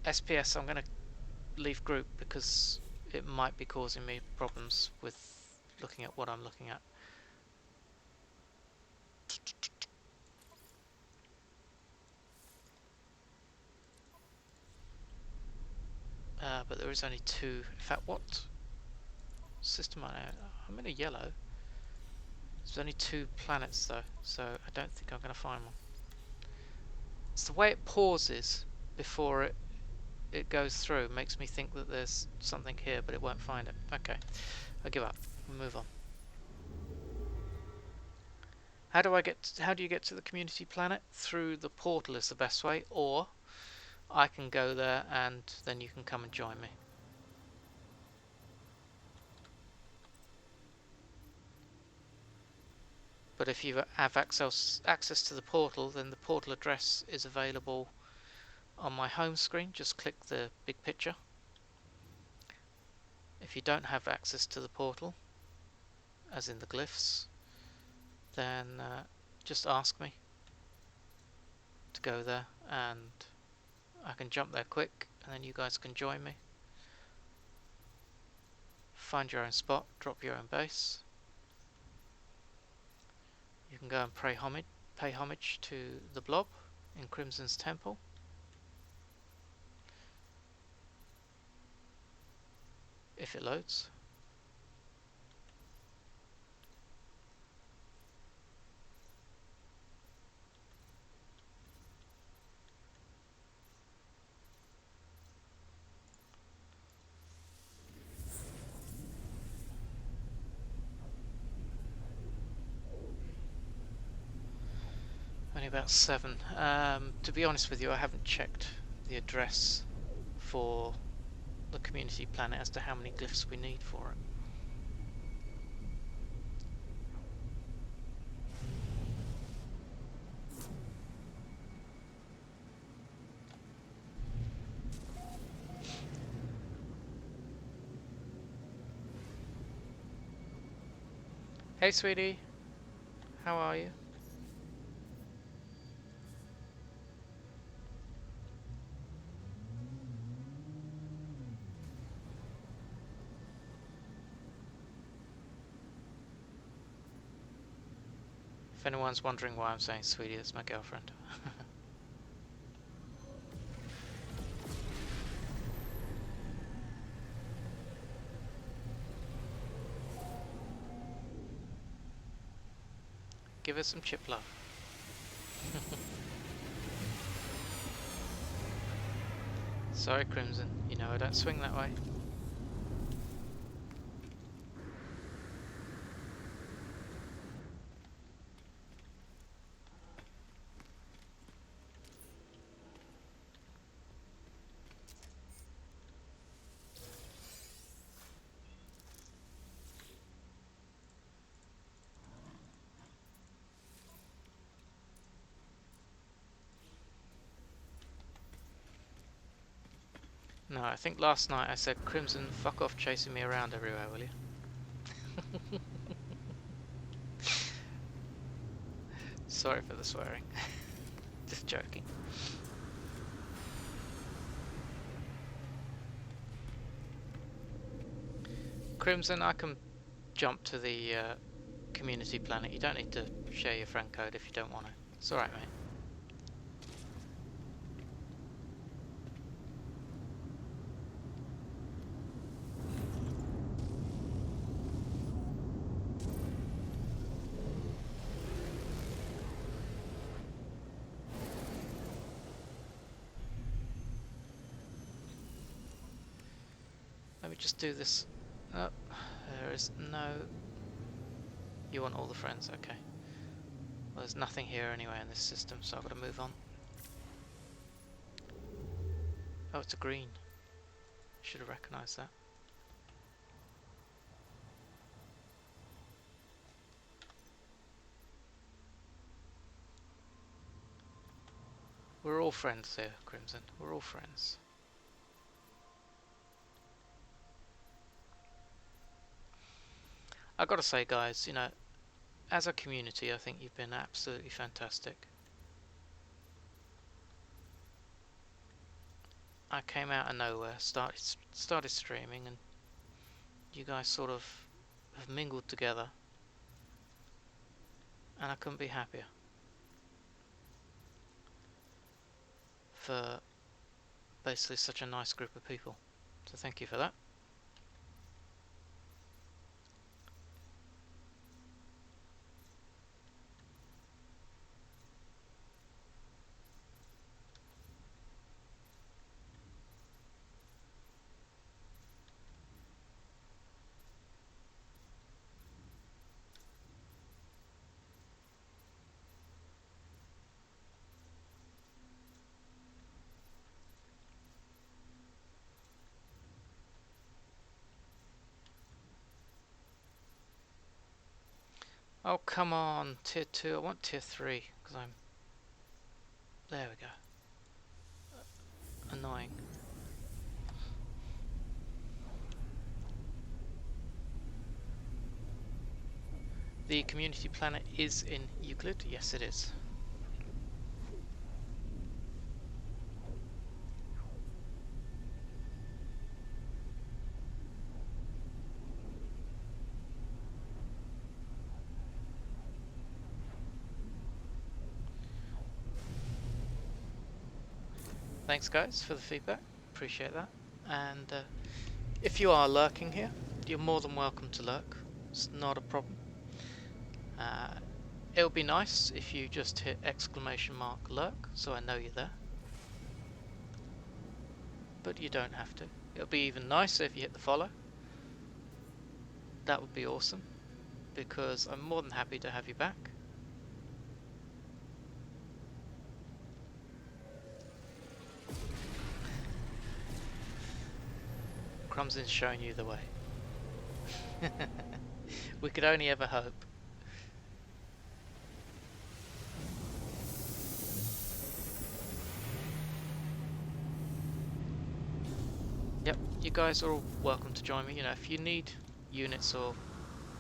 SPS, I'm going to leave group because it might be causing me problems with looking at what I'm looking at. But there is only two. In fact, what system I'm in a yellow. There's only two planets though, so I don't think I'm going to find one. It's the way it pauses before it goes through makes me think that there's something here, but it won't find it. Okay, I give up. We'll move on. How do you get to the community planet? Through the portal is the best way, or I can go there and then you can come and join me. But if you have access to the portal, then the portal address is available on my home screen. Just click the big picture. If you don't have access to the portal, as in the glyphs, then just ask me to go there and I can jump there quick and then you guys can join me. Find your own spot, drop your own base. You can go and pay homage to the blob in Crimson's temple. If it loads. Only about 7. To be honest with you, I haven't checked the address for the community planet as to how many glyphs we need for it. Hey sweetie, how are you? If anyone's wondering why I'm saying sweetie, that's my girlfriend. Give her some chip love. Sorry, Crimson. You know I don't swing that way. No, I think last night I said, Crimson, fuck off chasing me around everywhere, will you? Sorry for the swearing. Just joking. Crimson, I can jump to the community planet. You don't need to share your friend code if you don't want to. It's alright, mate. Let me just do this. Oh, there is no... You want all the friends, okay. Well, there's nothing here anyway in this system, so I've got to move on. Oh, it's a green. Should have recognised that. We're all friends here, Crimson. We're all friends. I've got to say, guys, you know, as a community, I think you've been absolutely fantastic. I came out of nowhere, started streaming, and you guys sort of have mingled together, and I couldn't be happier for basically such a nice group of people. So thank you for that. Oh, come on, tier 2. I want tier 3, because I'm... There we go. Annoying. The community planet is in Euclid? Yes, it is. Thanks, guys, for the feedback. Appreciate that. And if you are lurking here, you're more than welcome to lurk. It's not a problem. It would be nice if you just hit ! lurk, so I know you're there. But you don't have to. It would be even nicer if you hit the follow. That would be awesome, because I'm more than happy to have you back. Crumson's showing you the way. We could only ever hope. Yep, you guys are all welcome to join me. You know, if you need units or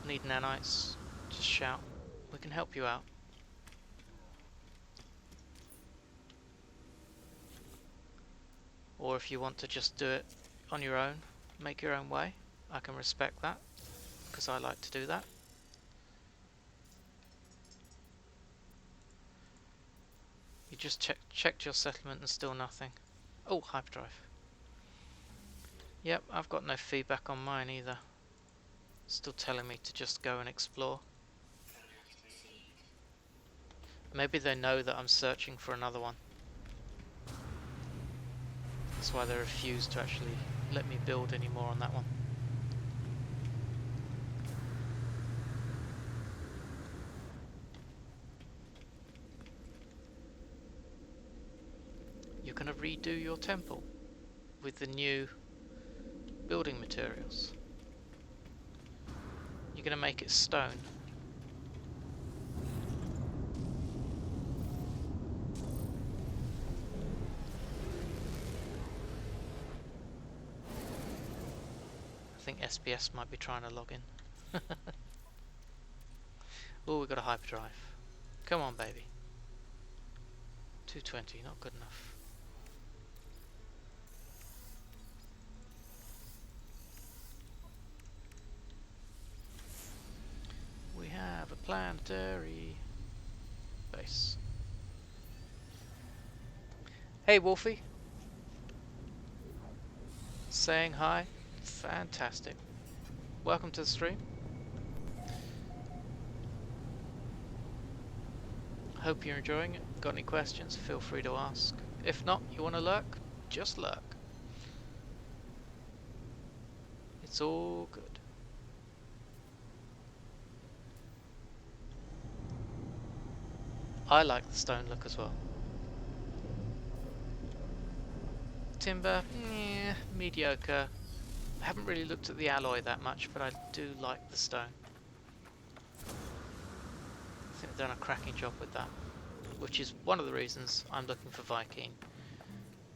need nanites, just shout. We can help you out. Or if you want to just do it on your own, make your own way, I can respect that, because I like to do that. You just checked your settlement and still nothing. Oh, hyperdrive. Yep, I've got no feedback on mine either. Still telling me to just go and explore. Maybe they know that I'm searching for another one. That's why they refuse to actually let me build any more on that one. You're going to redo your temple with the new building materials. You're going to make it stone. I think SBS might be trying to log in. Oh, we've got a hyperdrive. Come on, baby. 220, not good enough. We have a planetary base. Hey, Wolfie. Saying hi. Fantastic. Welcome to the stream. Hope you're enjoying it. Got any questions? Feel free to ask. If not, you want to lurk? Just lurk. It's all good. I like the stone look as well. Timber, mediocre. I haven't really looked at the alloy that much, but I do like the stone. I think they've done a cracking job with that, which is one of the reasons I'm looking for Viking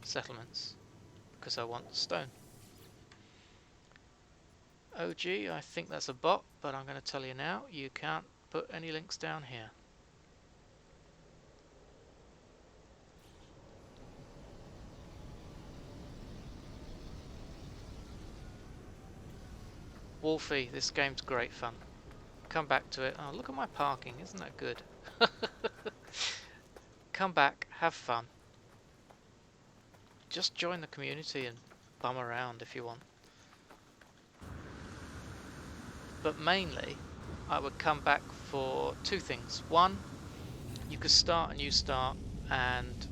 settlements, because I want stone. OG, I think that's a bot, but I'm going to tell you now, you can't put any links down here. Wolfie, this game's great fun. Come back to it. Oh, look at my parking, isn't that good? Come back, have fun. Just join the community and bum around if you want. But mainly, I would come back for two things. One, you could start a new start and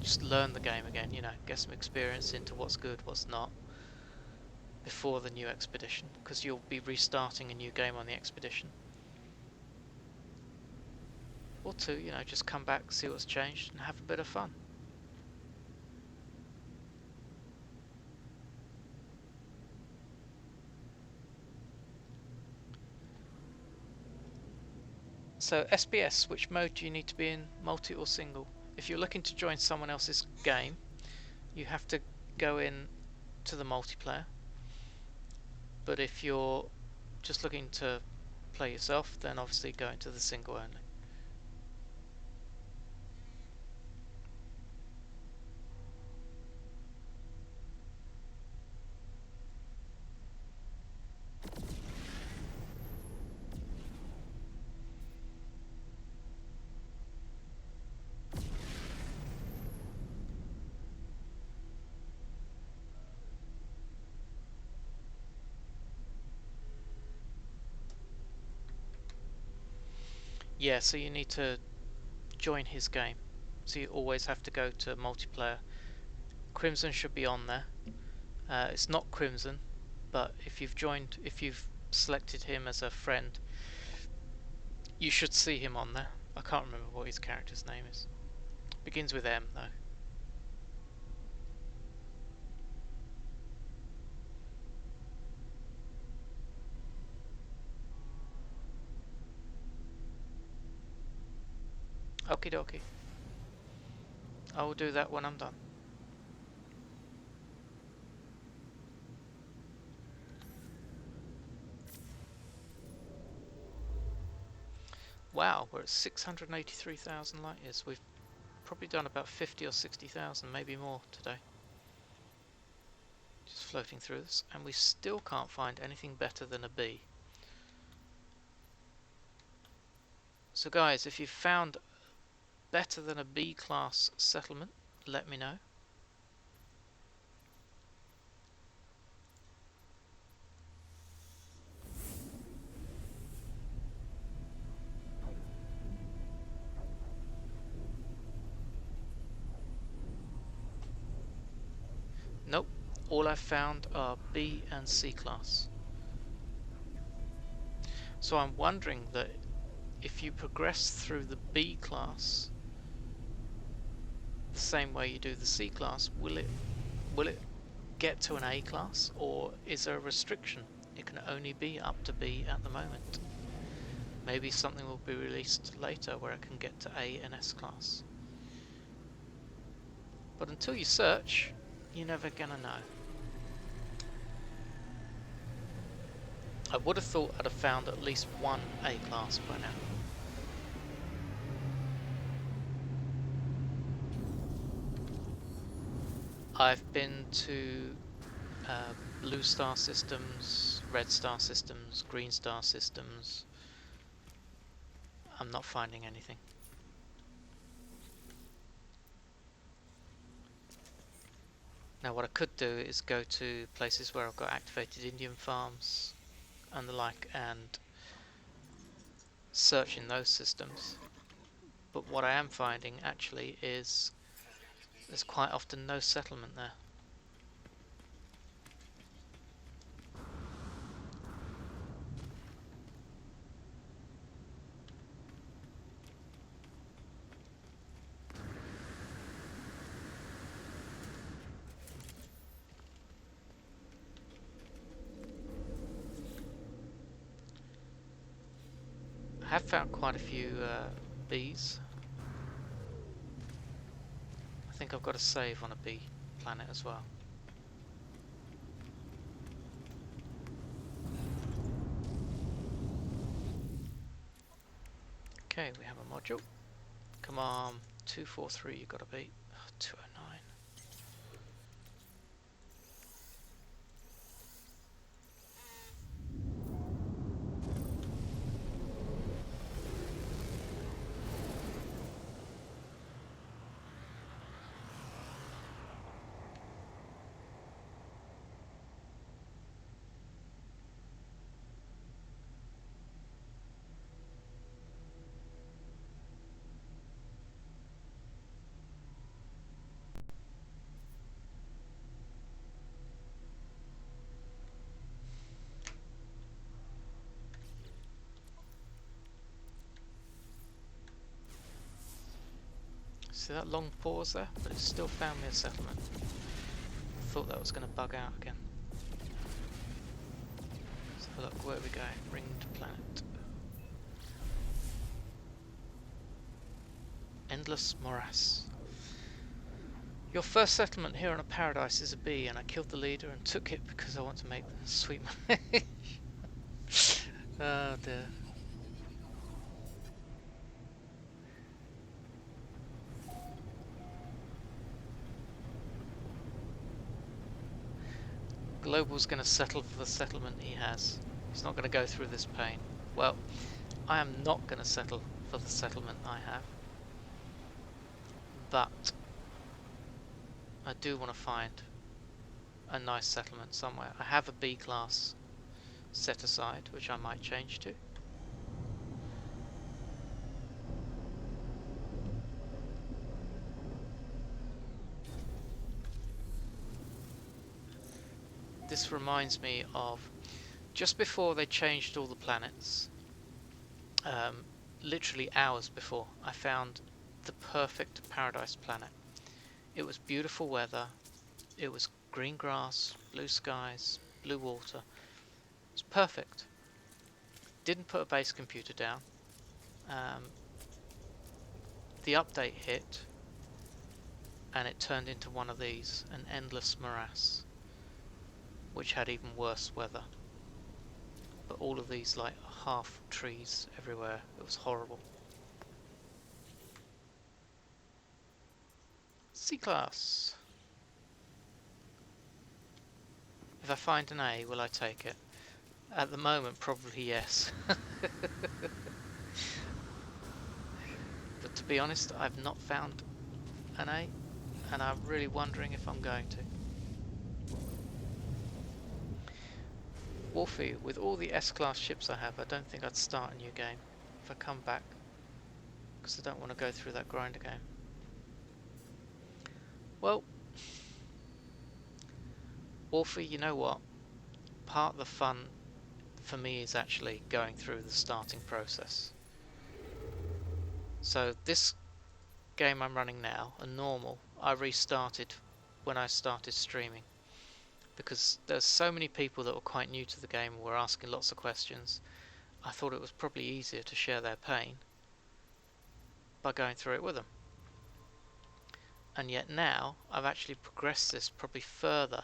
just learn the game again, you know, get some experience into what's good, what's not, before the new expedition, because you'll be restarting a new game on the expedition. Or two, you know, just come back, see what's changed, and have a bit of fun. So SBS, which mode do you need to be in, multi or single? If you're looking to join someone else's game, you have to go in to the multiplayer. But if you're just looking to play yourself, then obviously go into the single only. Yeah, so you need to join his game. So you always have to go to multiplayer. Crimson should be on there. It's not Crimson, but if you've selected him as a friend, you should see him on there. I can't remember what his character's name is. Begins with M though. Okie dokie. I will do that when I'm done. Wow, we're at 683,000 light years. We've probably done about 50 or 60,000, maybe more today. Just floating through this, and we still can't find anything better than a B. So guys, if you've found better than a B class settlement, let me know. Nope, all I've found are B and C class. So I'm wondering that if you progress through the B class the same way you do the C class, will it get to an A class, or is there a restriction? It can only be up to B at the moment. Maybe something will be released later where it can get to A and S class. But until you search, you're never gonna know. I would have thought I'd have found at least one A class by now. I've been to blue star systems, red star systems, green star systems. I'm not finding anything. Now what I could do is go to places where I've got activated Indian farms and the like and search in those systems. But what I am finding actually is there's quite often no settlement there. I have found quite a few bees. I think I've got a save on a bee planet as well. Okay, we have a module. Come on, 243 you gotta be. 209. See that long pause there? But it still found me a settlement. Thought that was going to bug out again. Let's have a look, where are we going? Ringed planet. Endless morass. Your first settlement here on a paradise is a bee, and I killed the leader and took it because I want to make sweet money. Oh dear. Global's going to settle for the settlement he has. He's not going to go through this pain. Well, I am not going to settle for the settlement I have. But I do want to find a nice settlement somewhere. I have a B class set aside, which I might change to. This reminds me of just before they changed all the planets, literally hours before, I found the perfect paradise planet. It was beautiful weather, it was green grass, blue skies, blue water. It was perfect. Didn't put a base computer down. The update hit and it turned into one of these, an endless morass, which had even worse weather. But all of these like half trees everywhere. It was horrible. C-class. If I find an A, will I take it? At the moment, probably yes. But to be honest, I've not found an A, and I'm really wondering if I'm going to. Wolfie, with all the S-class ships I have, I don't think I'd start a new game if I come back, because I don't want to go through that grind again. Well, Wolfie, you know what? Part of the fun for me is actually going through the starting process. So this game I'm running now, a normal, I restarted when I started streaming, because there's so many people that were quite new to the game and were asking lots of questions. I thought it was probably easier to share their pain by going through it with them. And yet now I've actually progressed this probably further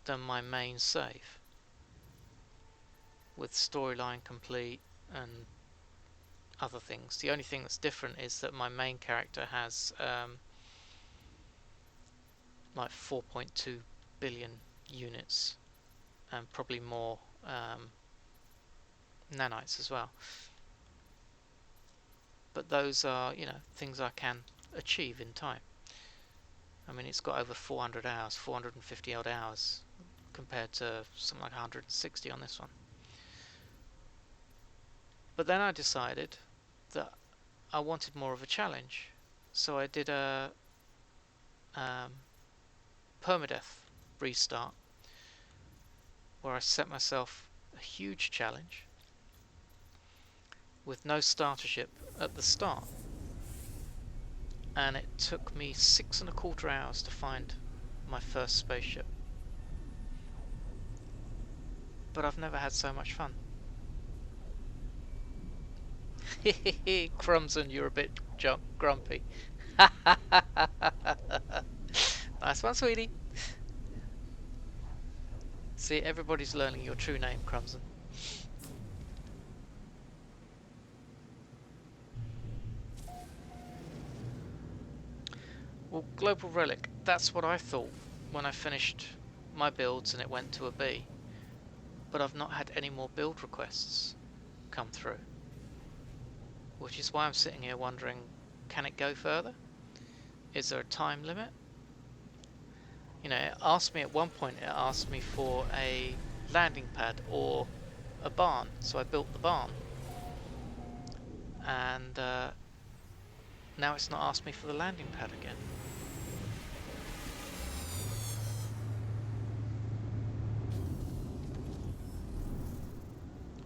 than my main save, with storyline complete and other things. The only thing that's different is that my main character has like 4.2 billion units and probably more nanites as well. But those are, things I can achieve in time. I mean, it's got over 400 hours, 450 odd hours, compared to something like 160 on this one. But then I decided that I wanted more of a challenge, so I did a permadeath restart, where I set myself a huge challenge with no starter ship at the start, and it took me 6.25 hours to find my first spaceship. But I've never had so much fun. Hehehe, Crumson, you're a bit grumpy. Nice one, sweetie. See, everybody's learning your true name, Crumson. Well, Global Relic, that's what I thought when I finished my builds and it went to a B. But I've not had any more build requests come through, which is why I'm sitting here wondering, can it go further? Is there a time limit? It asked me at one point, it asked me for a landing pad or a barn, so I built the barn. And now it's not asked me for the landing pad again.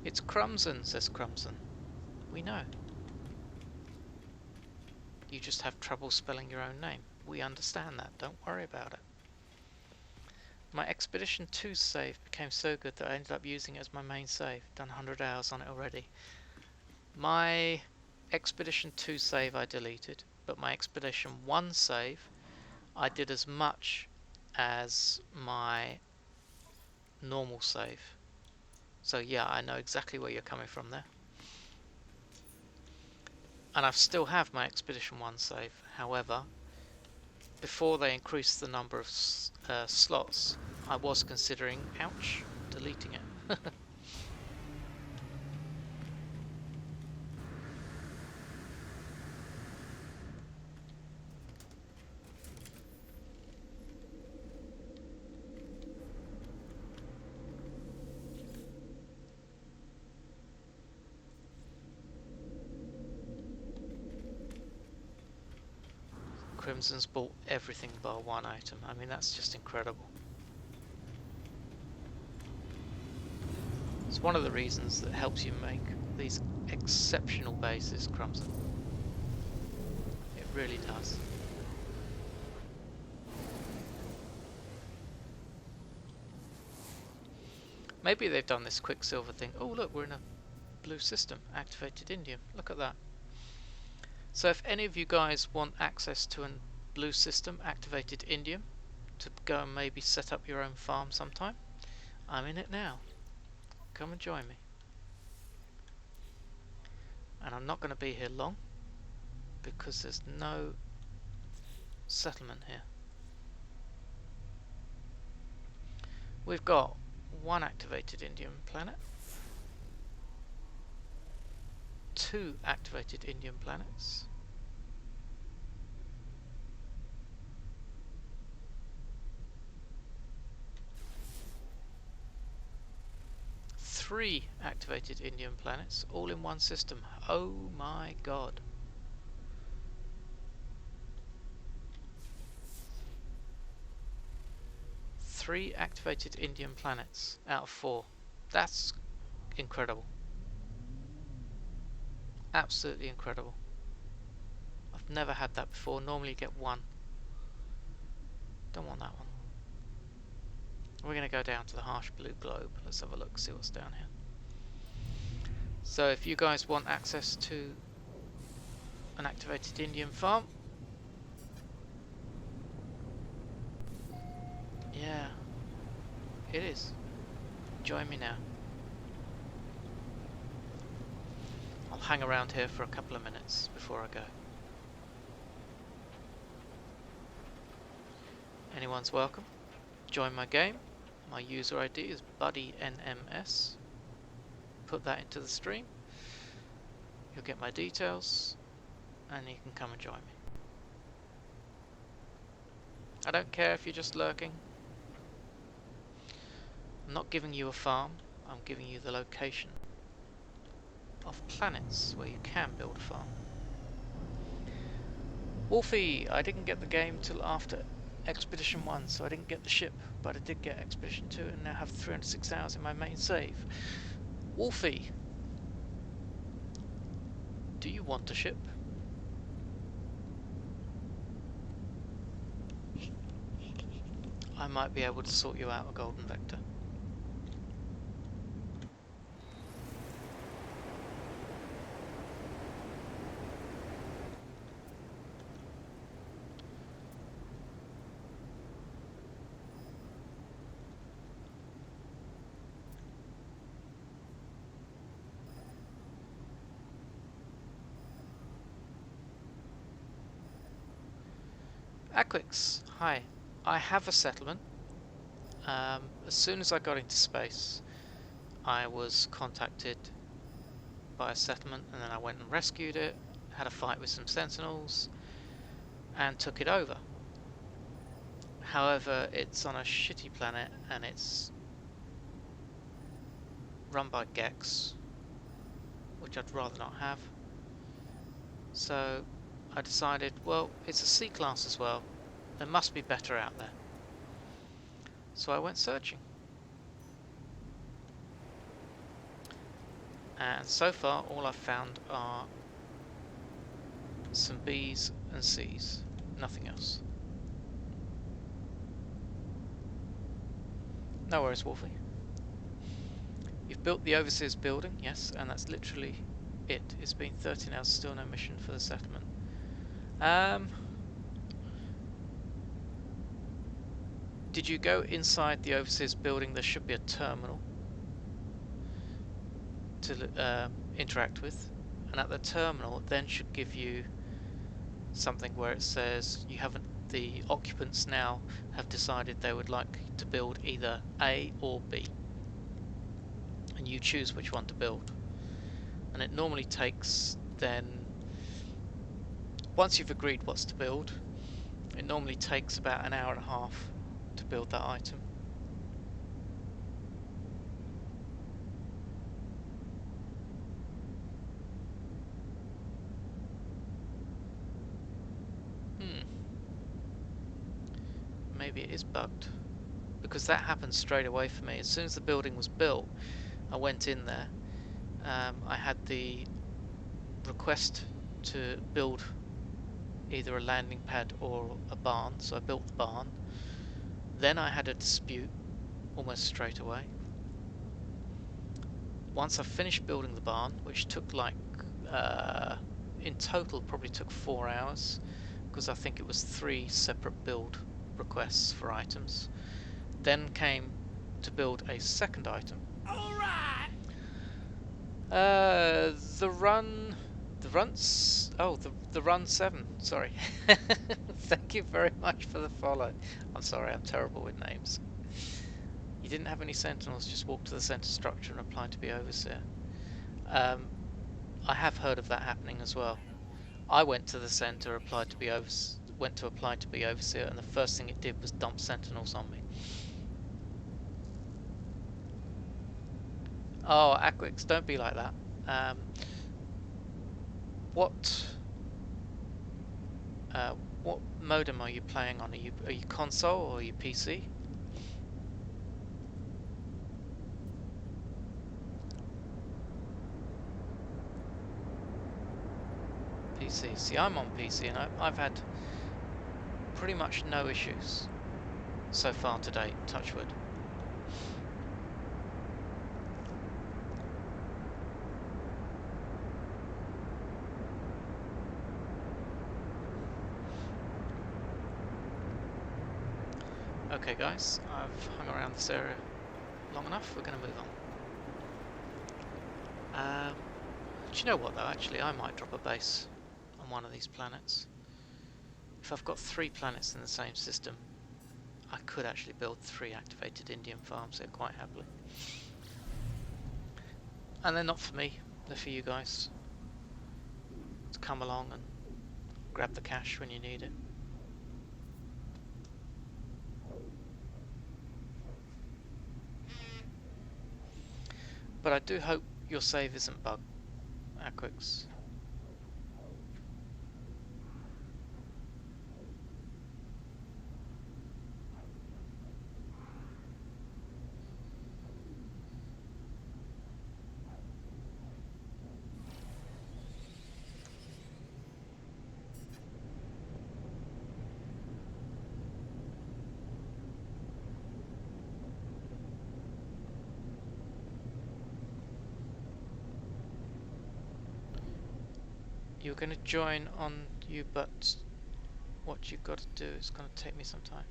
It's Crumson, says Crumson. We know. You just have trouble spelling your own name. We understand that, don't worry about it. My Expedition 2 save became so good that I ended up using it as my main save. Done 100 hours on it already. My Expedition 2 save I deleted, but my Expedition 1 save I did as much as my normal save. So yeah, I know exactly where you're coming from there. And I still have my Expedition 1 save. However, before they increased the number of slots, I was considering, ouch, deleting it. Crimson's bought everything bar one item. I mean, that's just incredible. It's one of the reasons that helps you make these exceptional bases, Crimson. It really does. Maybe they've done this Quicksilver thing. Oh look, we're in a blue system. Activated indium. Look at that. So if any of you guys want access to a blue system, activated indium, to go and maybe set up your own farm sometime, I'm in it now. Come and join me. And I'm not going to be here long, because there's no settlement here. We've got one activated indium planet, 2 activated indium planets, 3 activated Indian planets, all in one system. Oh my god. 3 activated Indian planets out of 4. That's incredible. Absolutely incredible. I've never had that before. Normally you get 1. Don't want that one. We're going to go down to the harsh blue globe. Let's have a look, see what's down here. So if you guys want access to an activated Indian farm, yeah, it is. Join me now. I'll hang around here for a couple of minutes before I go. Anyone's welcome. Join my game. My user ID is Buddy NMS. Put that into the stream. You'll get my details and you can come and join me. I don't care if you're just lurking. I'm not giving you a farm, I'm giving you the location of planets where you can build a farm. Wolfie, I didn't get the game till after Expedition 1, so I didn't get the ship, but I did get Expedition 2 and now have 306 hours in my main save. Wolfie, do you want a ship? I might be able to sort you out a golden vector. Aquix, hi. I have a settlement. As soon as I got into space, I was contacted by a settlement, and then I went and rescued it, had a fight with some sentinels, and took it over. However, it's on a shitty planet, and it's run by Gex, which I'd rather not have. So I decided, well, it's a C-class as well, there must be better out there. So I went searching. And so far all I've found are some B's and C's, nothing else. No worries, Wolfie. You've built the Overseer's building, yes, and that's literally it. It's been 13 hours, still no mission for the settlement. Did you go inside the Overseer's building? There should be a terminal to interact with, and at the terminal it then should give you something where it says you haven't, the occupants now have decided they would like to build either A or B, and you choose which one to build. And it normally takes, then once you've agreed what's to build, it normally takes about an hour and a half to build that item. Maybe it is bugged, because that happened straight away for me. As soon as the building was built, I went in there. I had the request to build either a landing pad or a barn, so I built the barn. Then I had a dispute almost straight away. Once I finished building the barn, which took like, in total probably took 4 hours, because I think it was 3 separate build requests for items. Then came to build a second item. Alright! The run 7, sorry. Thank you very much for the follow. I'm sorry, I'm terrible with names. You didn't have any sentinels, just walk to the center structure and apply to be overseer. I have heard of that happening as well. I went to the center, went to apply to be overseer, and the first thing it did was dump sentinels on me. Oh, Aquix, don't be like that. Um, what uh, what modem are you playing on? Are you console or are you PC? PC. See, I'm on PC and I've had pretty much no issues so far to date. Touch wood. Okay, guys, I've hung around this area long enough. We're going to move on. Do you know what though? Actually, I might drop a base on one of these planets. If I've got 3 planets in the same system, I could actually build 3 activated Indian farms here quite happily. And they're not for me, they're for you guys to come along and grab the cash when you need it. But I do hope your save isn't bugged, Aquix. You're going to join on you, but what you've got to do is going to take me some time.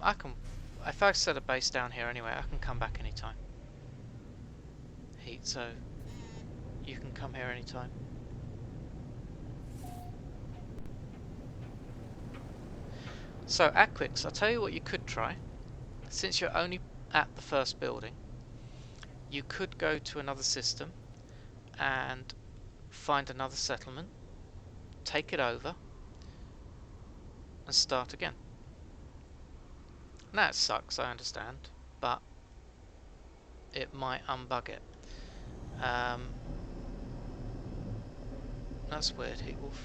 I can, if I set a base down here anyway, I can come back anytime. Heat, so you can come here anytime. So Aquix, I'll tell you what you could try. Since you're only at the first building, you could go to another system and find another settlement, take it over, and start again. Now it sucks, I understand, but it might unbug it. That's weird, Heatwolf.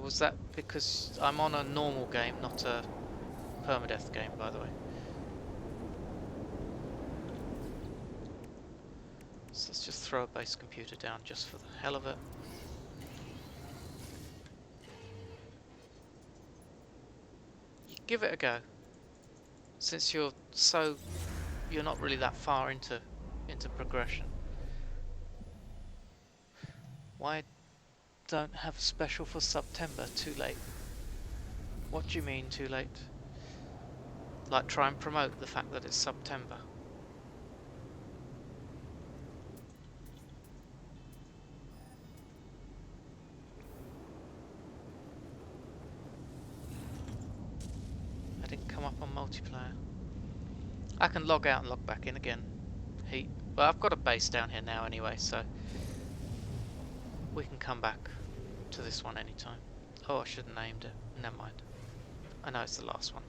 Was that because I'm on a normal game, not a permadeath game, by the way? So let's just throw a base computer down just for the hell of it. You give it a go. Since you're not really that far into progression. Why don't have a special for September? Too late. What do you mean too late? Like try and promote the fact that it's September. I didn't come up on multiplayer. I can log out and log back in again. Heat. Well, I've got a base down here now anyway, so we can come back to this one anytime. Oh, I should have named it. Never mind. I know it's the last one.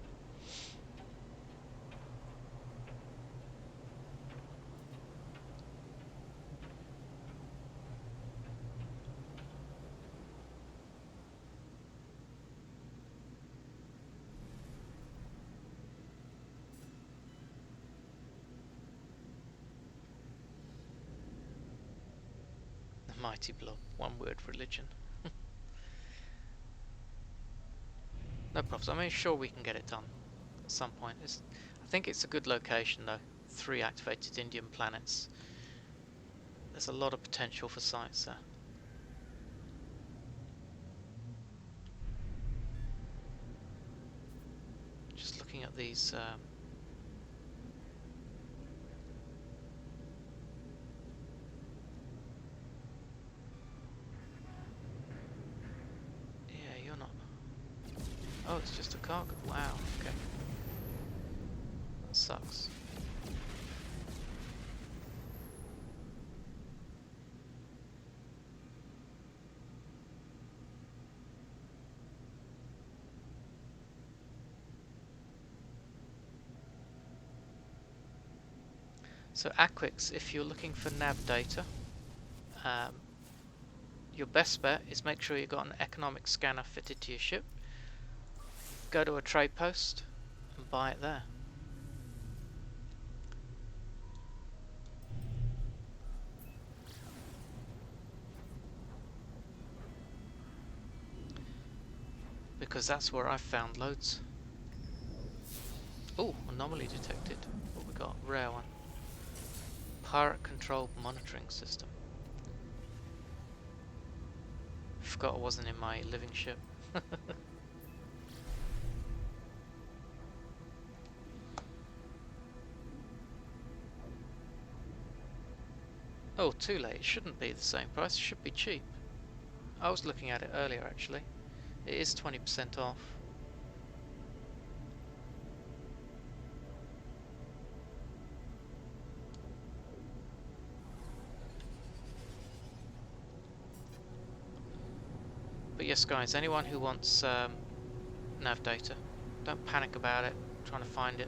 The mighty blob. One word religion. No problems. I mean, sure we can get it done at some point. I think it's a good location though. 3 activated Indian planets. There's a lot of potential for sites there. Just looking at these. Yeah, you're not. Oh, it's just a cargo. Wow. Okay. That sucks. So Aquix, if you're looking for nav data, um, your best bet is make sure you've got an economic scanner fitted to your ship. Go to a trade post and buy it there. Because that's where I've found loads. Oh, anomaly detected. What we got? Rare one. Pirate controlled monitoring system. Forgot I wasn't in my living ship. Oh, too late. It shouldn't be the same price. It should be cheap. I was looking at it earlier actually. It is 20% off. But yes guys, anyone who wants nav data, don't panic about it, trying to find it,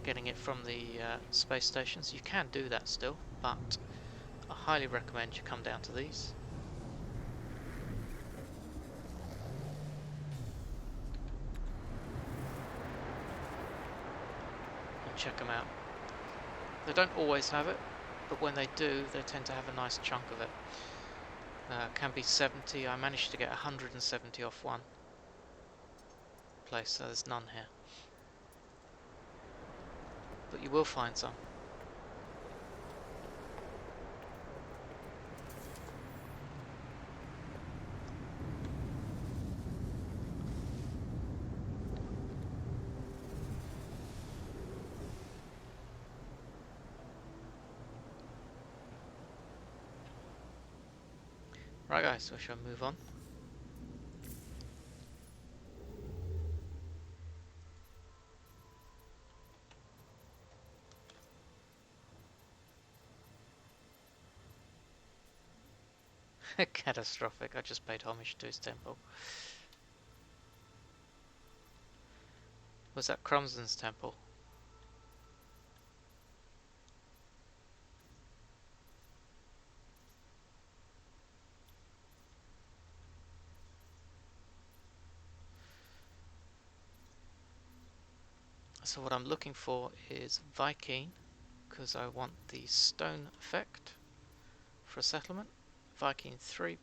getting it from the space stations. You can do that still, but I highly recommend you come down to these and check them out. They don't always have it, but when they do, they tend to have a nice chunk of it. Can be 70. I managed to get 170 off one place, so there's none here. But you will find some. Right guys, so shall I move on? Catastrophic, I just paid homage to his temple. Was that Crumson's temple? So what I'm looking for is Viking, because I want the stone effect for a settlement. Viking 3.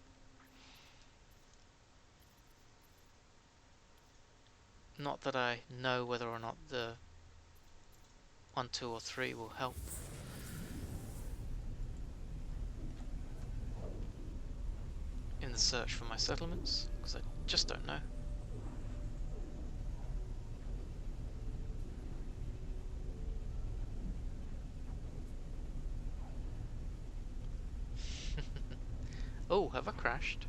Not that I know whether or not the 1, 2 or 3 will help. In the search for my settlements, because I just don't know. Oh, have I crashed?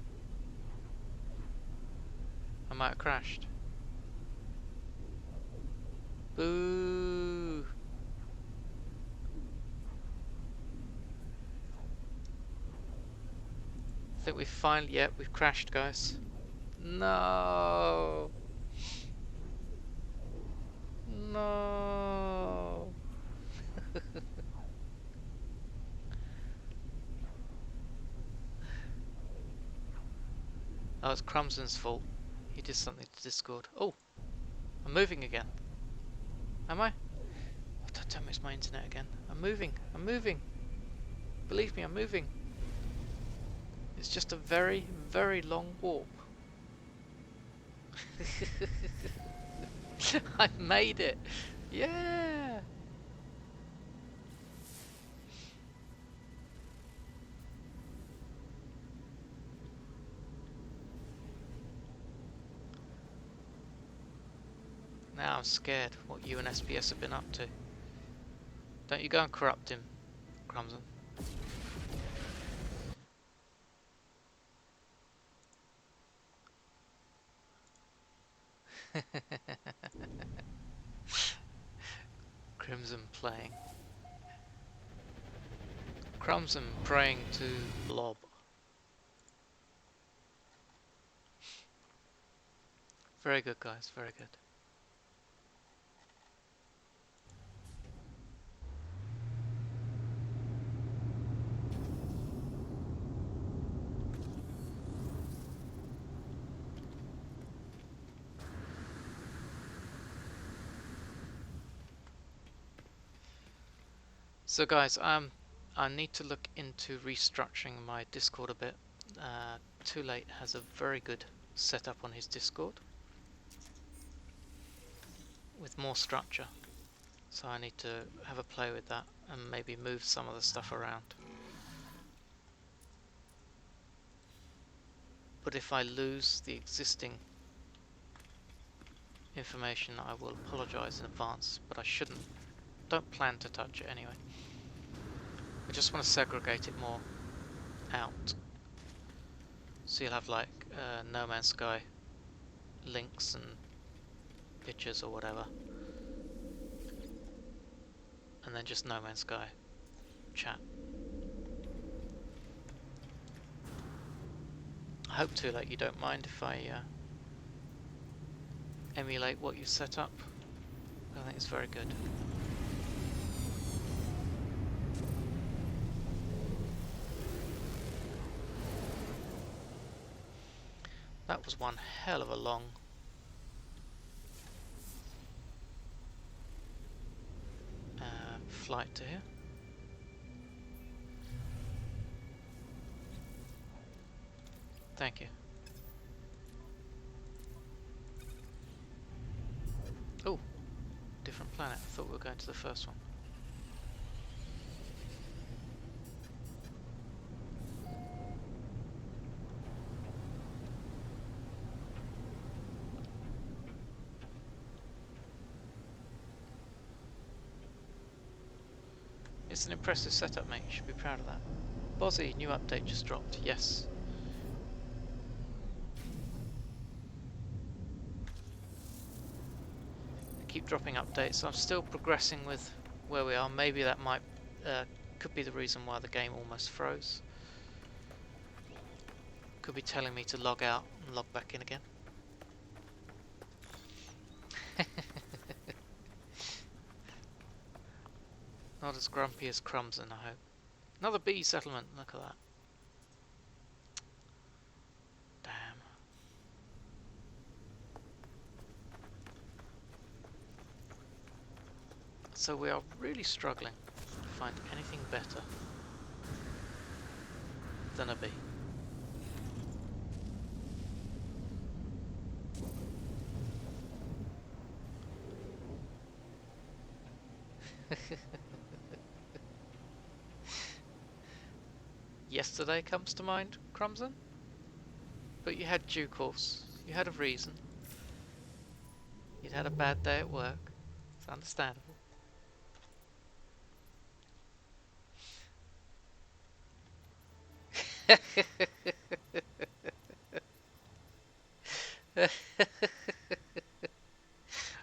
I might have crashed. Boo! I think we've finally, yeah, we've crashed, guys. No! No! Oh, it's Crumson's fault. He did something to Discord. Oh, I'm moving again. Am I? Oh, don't tell me it's my internet again. I'm moving. I'm moving. Believe me, I'm moving. It's just a very, very long walk. I made it. Yeah. Now I'm scared what you and SPS have been up to. Don't you go and corrupt him, Crumson. Crimson playing. Crumson praying to Blob. Very good, guys. Very good. So guys, I need to look into restructuring my Discord a bit. Too Late has a very good setup on his Discord with more structure. So I need to have a play with that and maybe move some of the stuff around. But if I lose the existing information, I will apologise in advance, but I shouldn't. Don't plan to touch it anyway. I just want to segregate it more out. So you'll have like No Man's Sky links and pictures or whatever. And then just No Man's Sky chat. I hope Too Late you don't mind if I emulate what you set up. I think it's very good. That was one hell of a long flight to here. Thank you. Oh, different planet. I thought we were going to the first one. It's an impressive setup, mate. You should be proud of that. Bozzy, new update just dropped. Yes. They keep dropping updates. I'm still progressing with where we are. Maybe that might could be the reason why the game almost froze. Could be telling me to log out and log back in again. Not as grumpy as Crumbson, I hope. Another bee settlement. Look at that. Damn. So we are really struggling to find anything better than a bee. Yesterday comes to mind, Crumbson? But you had due course. You had a reason. You'd had a bad day at work. It's understandable.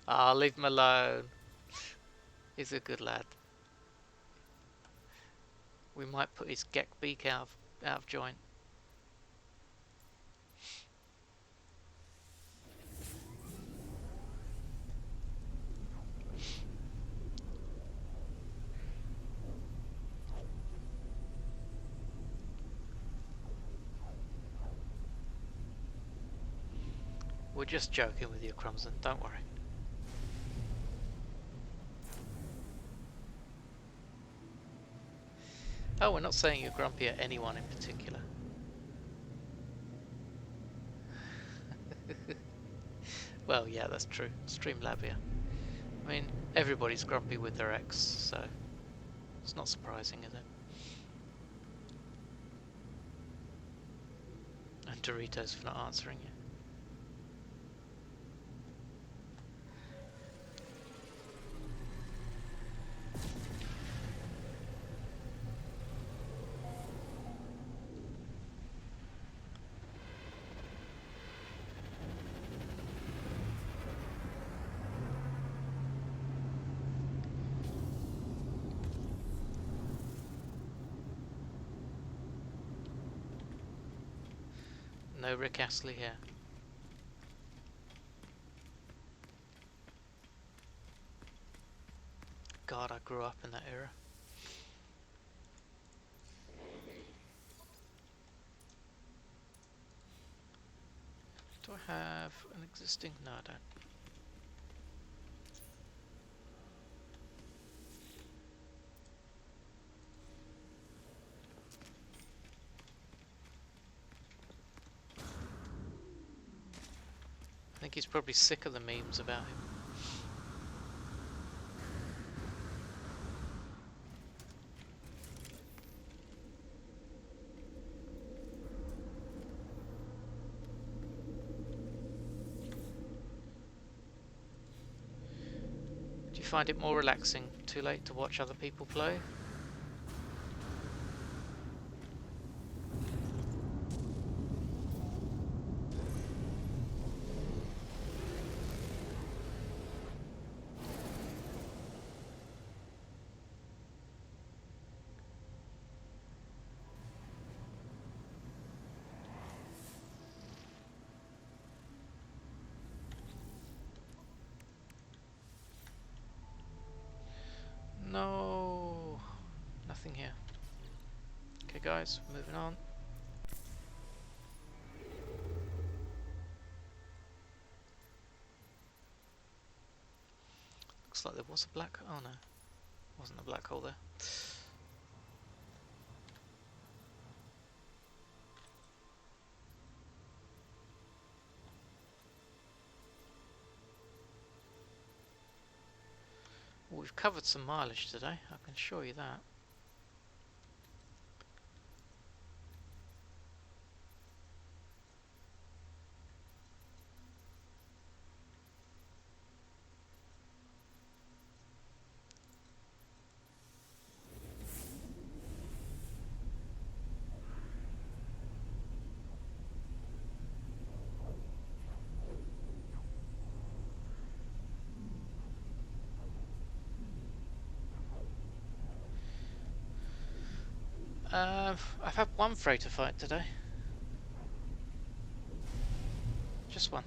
Ah, leave him alone. He's a good lad. We might put his geck beak out of joint. We're just joking with you, Crumbson. Don't worry. Oh, we're not saying you're grumpy at anyone in particular. Well, yeah, that's true. Streamlabia. I mean, everybody's grumpy with their ex, so it's not surprising, is it? And Doritos for not answering you. No Rick Astley here. God, I grew up in that era. Do I have an existing? No, I don't. think he's probably sick of the memes about him. Do you find it more relaxing too late to watch other people play? No, nothing here. Okay guys, moving on. Looks like there was a black... oh no, wasn't a black hole there. Well, we've covered some mileage today, I can assure you that. I've had one freighter fight today. Just one.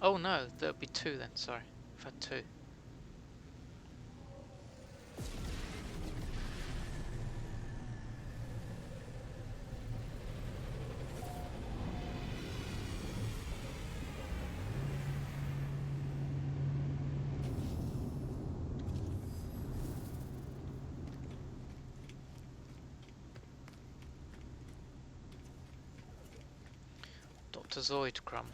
Oh no, there'll be two then, sorry. I've had two. Dr. Zoid Crumb.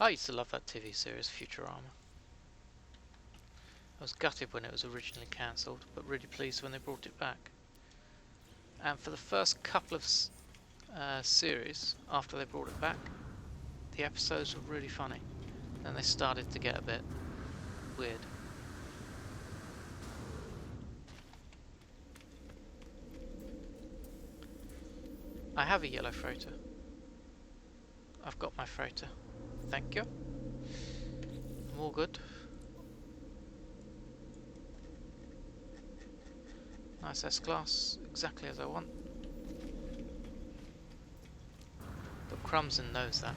I used to love that TV series, Futurama. I was gutted when it was originally cancelled, but really pleased when they brought it back. And for the first couple of series after they brought it back, the episodes were really funny. Then they started to get a bit weird. I have a yellow freighter. I've got my freighter. Thank you. I'm all good. Nice S-Class, exactly as I want. But Crumbson knows that,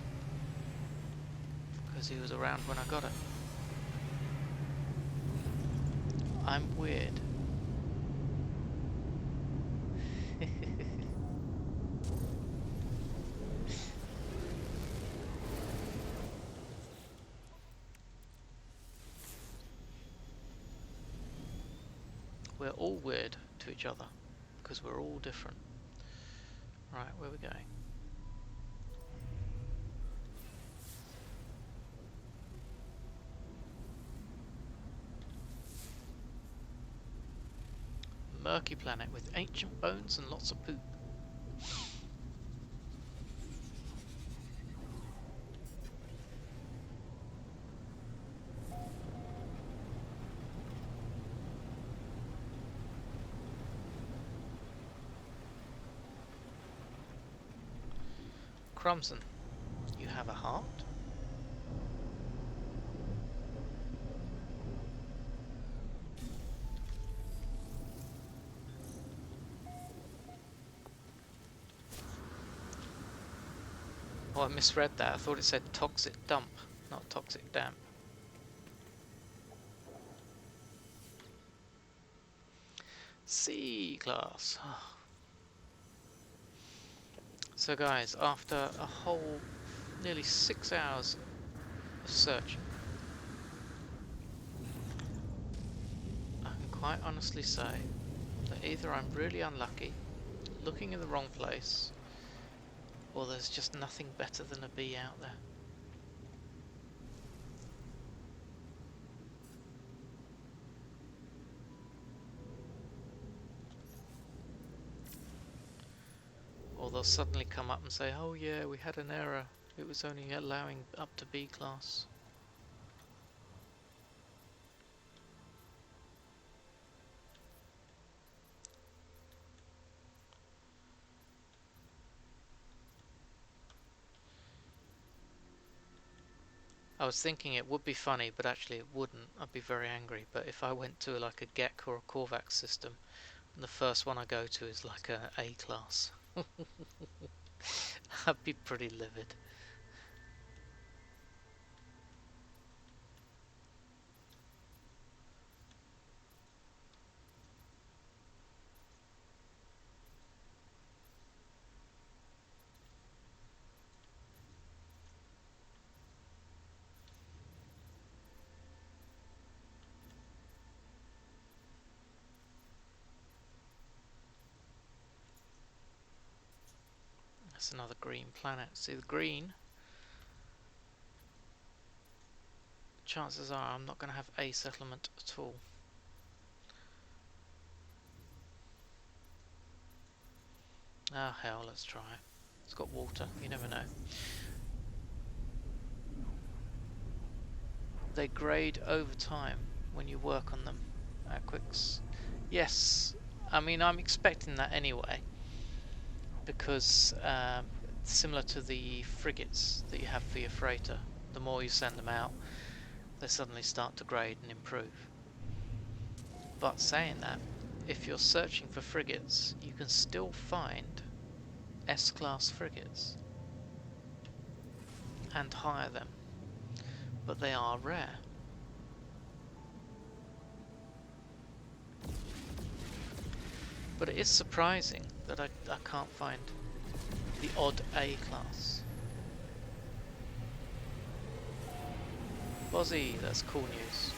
because he was around when I got it. I'm weird. We're all weird to each other, because we're all different. Right, where are we going? Murky planet with ancient bones and lots of poop. Crumbson, you have a heart? Oh, I misread that. I thought it said toxic dump, not toxic damp. C class. So guys, after a whole nearly 6 hours of searching, I can quite honestly say that either I'm really unlucky, looking in the wrong place, or there's just nothing better than a B out there. Or they'll suddenly come up and say, oh yeah, we had an error, it was only allowing up to B class. I was thinking it would be funny, but actually it wouldn't. I'd be very angry. But if I went to like a GEC or a Korvax system, and the first one I go to is like a A class, I'd be pretty livid. That's another green planet. See, the green, chances are I'm not going to have a settlement at all. Ah, hell, let's try it. It's got water, you never know. They grade over time when you work on them. Aquix. Yes, I mean, I'm expecting that anyway, because similar to the frigates that you have for your freighter, the more you send them out, they suddenly start to grade and improve. But saying that, if you're searching for frigates, you can still find S-class frigates and hire them, but they are rare. But it is surprising that I can't find the odd A class. Bozzy, that's cool news.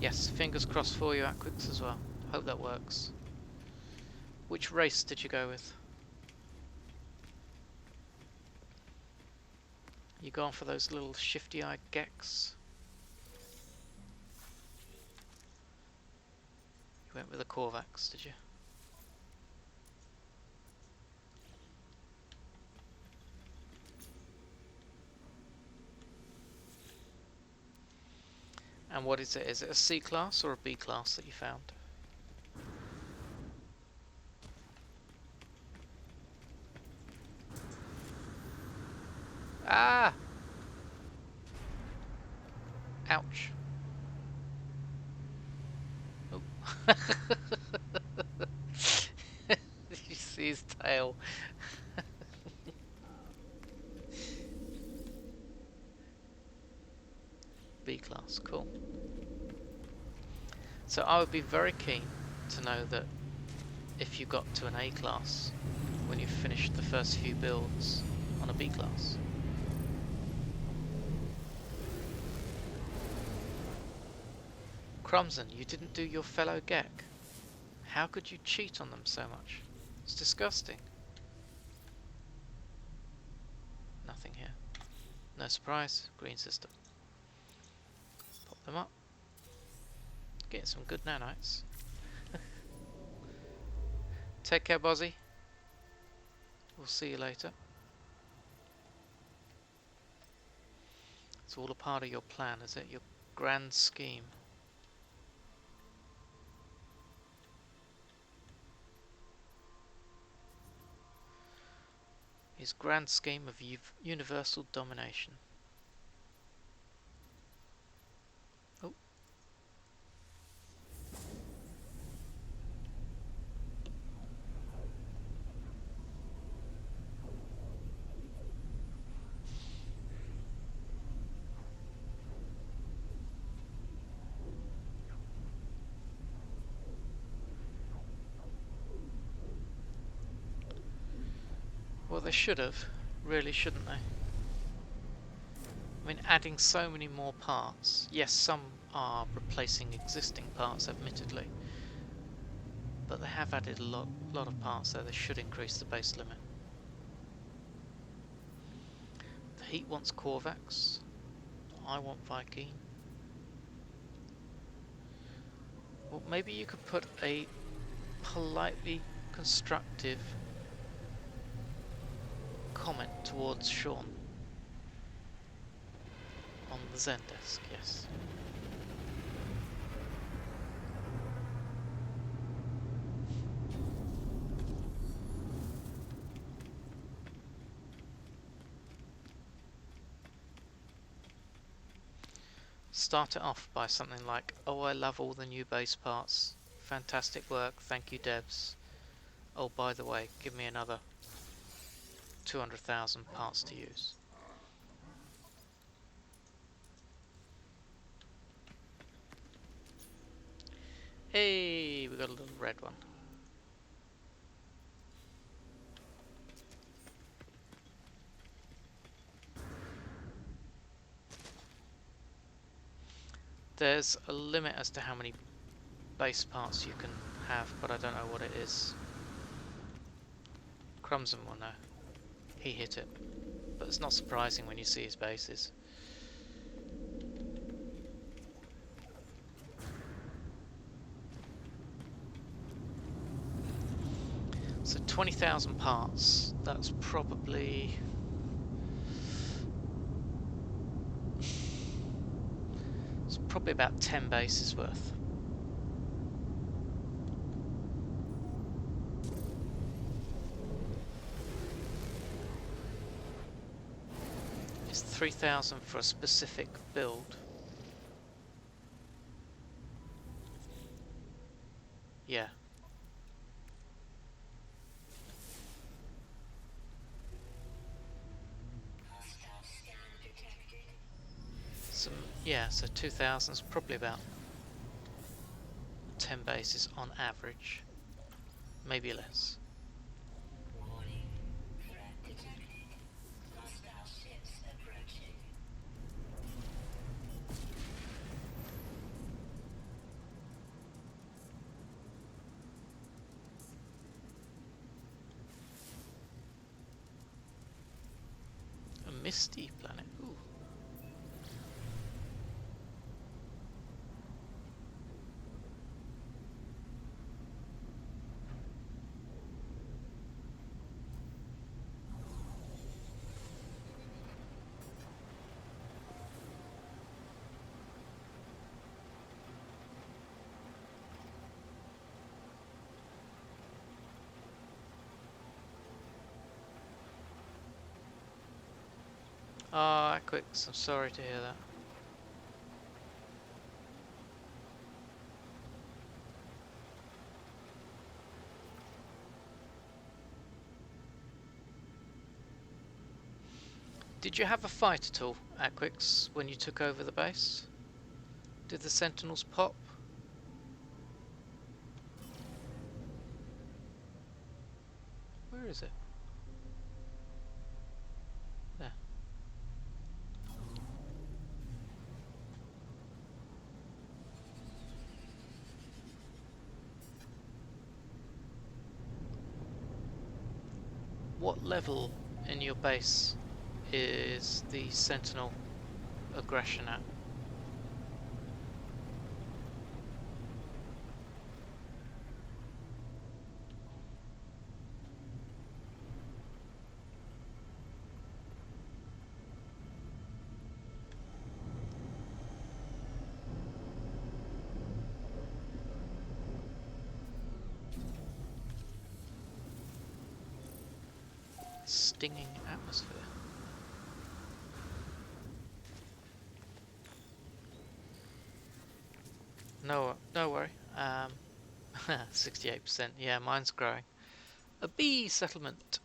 Yes, fingers crossed for you, Aquix, as well. Hope that works. Which race did you go with? You going for those little shifty-eyed gecks? You went with the Korvax, did you? And what is it? Is it a C class or a B class that you found? Ah! Ouch. Oh. Did you see his tail? B class, cool. So I would be very keen to know that if you got to an A class when you finished the first few builds on a B class. Crumson, you didn't do your fellow Gek. How could you cheat on them so much? It's disgusting. Nothing here. No surprise, green system. Pop them up. Getting some good nanites. Take care, Bozzy. We'll see you later. It's all a part of your plan, is it? Your grand scheme. His grand scheme of universal domination. Oh. they should have. Really, shouldn't they? I mean, adding so many more parts. Yes, some are replacing existing parts, admittedly. But they have added a lot of parts there. They should increase the base limit. The Heat wants Korvax. I want Viking. Well, maybe you could put a politely constructive comment towards Sean on the Zendesk, yes. Start it off by something like, "Oh, I love all the new base parts. Fantastic work, thank you devs. Oh, by the way, give me another 200,000 parts to use." Hey, we got a little red one. There's a limit as to how many base parts you can have, but I don't know what it is. Crumbsman will know. He hit it. But it's not surprising when you see his bases. So 20,000 parts, that's probably... it's probably about 10 bases worth. It's 3,000 for a specific build. Yeah. So, yeah, so 2,000 is probably about 10 bases on average. Maybe less. Warning. Threat detected. Hostile ships approaching. A misty planet. Ooh. Ah, Quicks, I'm sorry to hear that. Did you have a fight at all, Aquix, when you took over the base? Did the Sentinels pop? Where is it? There. What level in your base is the Sentinel aggression at? Stinging atmosphere. No, no worry. 68%. Yeah, mine's growing. A bee settlement.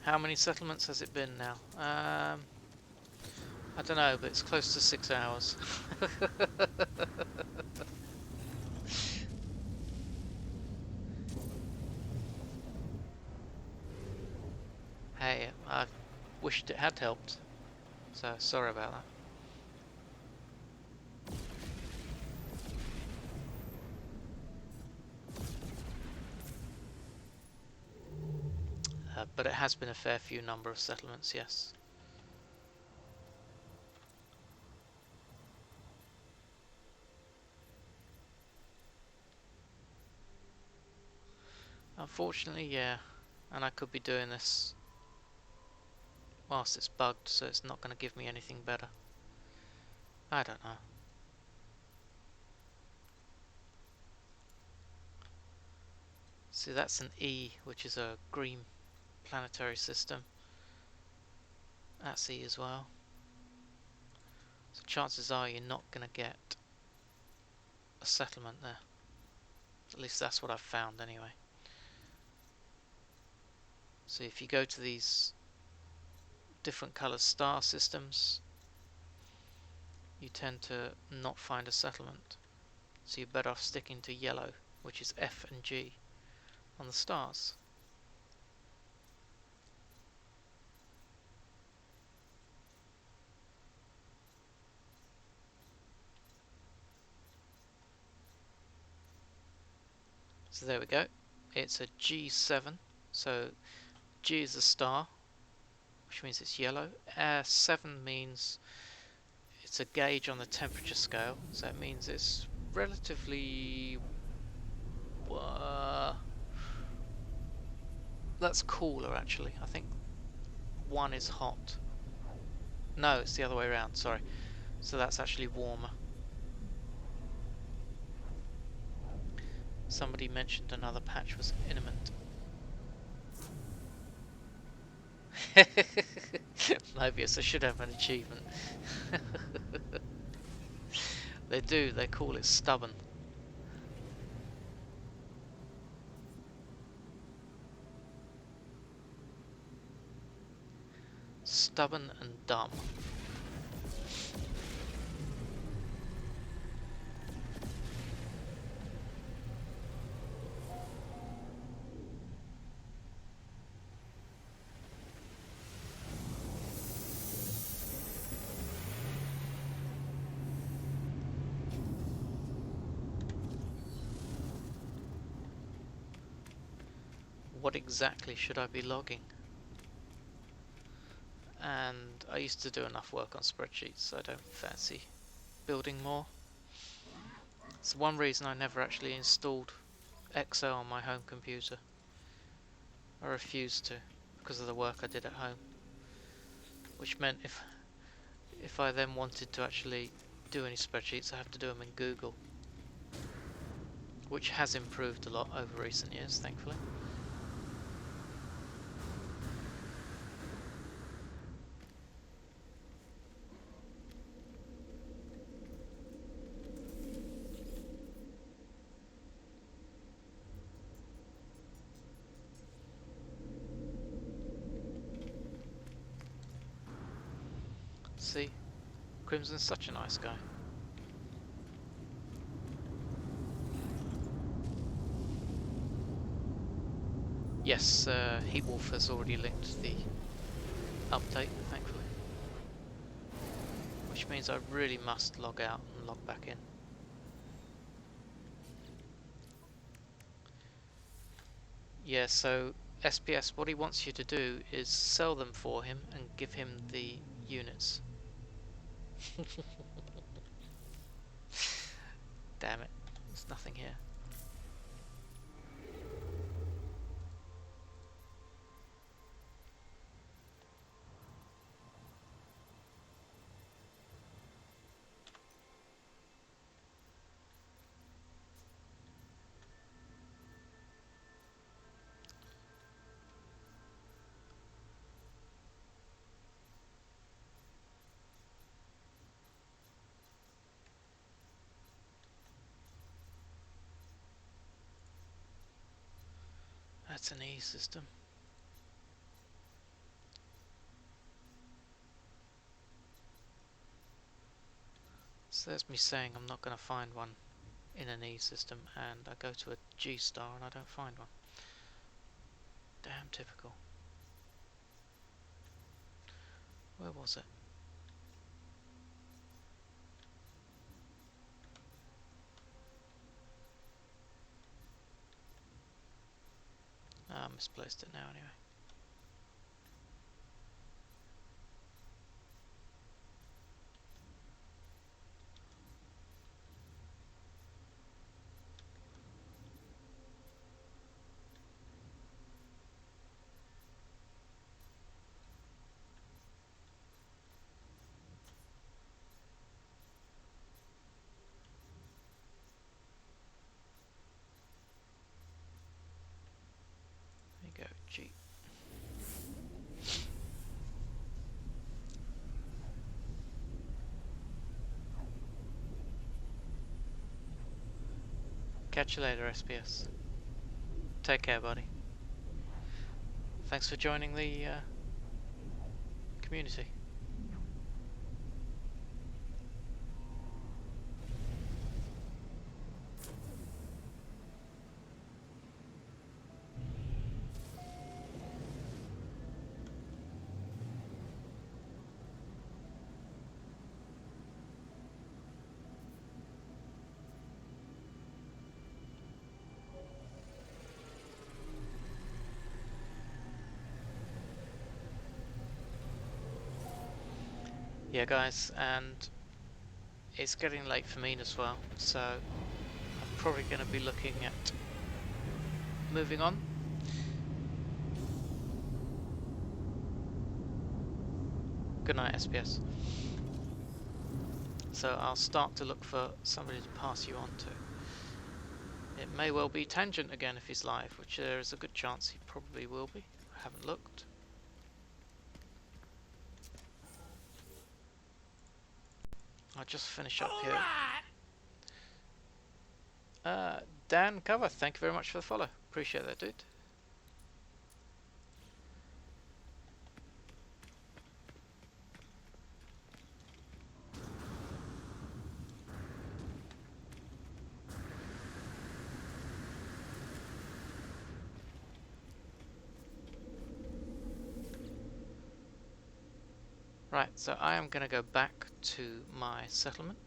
How many settlements has it been now? I don't know, but it's close to 6 hours. Hey, I wished it had helped, so sorry about that. But it has been a fair few number of settlements, yes. Unfortunately, yeah. And I could be doing this whilst it's bugged, so it's not going to give me anything better. I don't know. See, that's an E, which is a green planetary system. That's E as well. So chances are you're not going to get a settlement there. At least that's what I've found anyway. So if you go to these different colour star systems, you tend to not find a settlement. So you're better off sticking to yellow, which is F and G on the stars. So there we go. It's a G7. So G is a star, which means it's yellow. 7 means it's a gauge on the temperature scale. So it means it's relatively... that's cooler actually. I think 1 is hot. No, it's the other way around, sorry. So that's actually warmer. Somebody mentioned another patch was imminent. Mobius, I should have an achievement. They do, they call it stubborn. Stubborn and dumb. What exactly should I be logging? And I used to do enough work on spreadsheets, so I don't fancy building more. It's one reason I never actually installed Excel on my home computer. I refused to, because of the work I did at home. Which meant if I then wanted to actually do any spreadsheets, I have to do them in Google. Which has improved a lot over recent years, thankfully. See, Crimson's such a nice guy. Yes, Heatwolf has already linked the update, thankfully. Which means I really must log out and log back in. Yeah, so SPS, what he wants you to do is sell them for him and give him the units. Damn it, there's nothing here. That's an E system. So there's me saying I'm not going to find one in an E system, and I go to a G star and I don't find one. Damn typical. Where was it? I misplaced it now anyway. There you go, G. Catch you later, SPS. Take care, buddy. Thanks for joining the community. Yeah, guys, and it's getting late for me as well, so I'm probably going to be looking at moving on. Good night, SPS. So I'll start to look for somebody to pass you on to. It may well be Tangent again if he's live, which there is a good chance he probably will be. I haven't looked. I'll just finish up here. Dan Cover, thank you very much for the follow. Appreciate that, dude. Right, so I am going to go back to my settlement.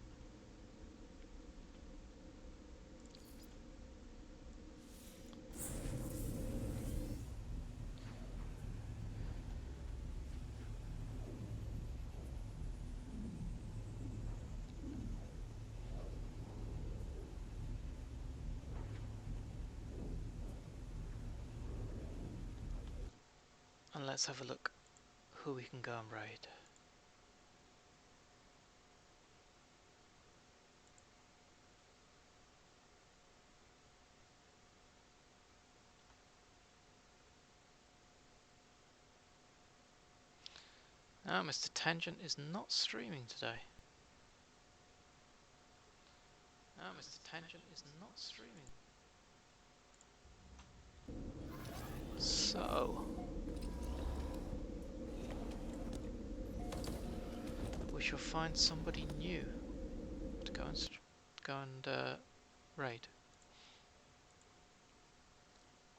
And let's have a look who we can go and raid. Oh, Mr. Tangent is not streaming today. Oh, Mr. Tangent is not streaming. So we shall find somebody new to go and raid.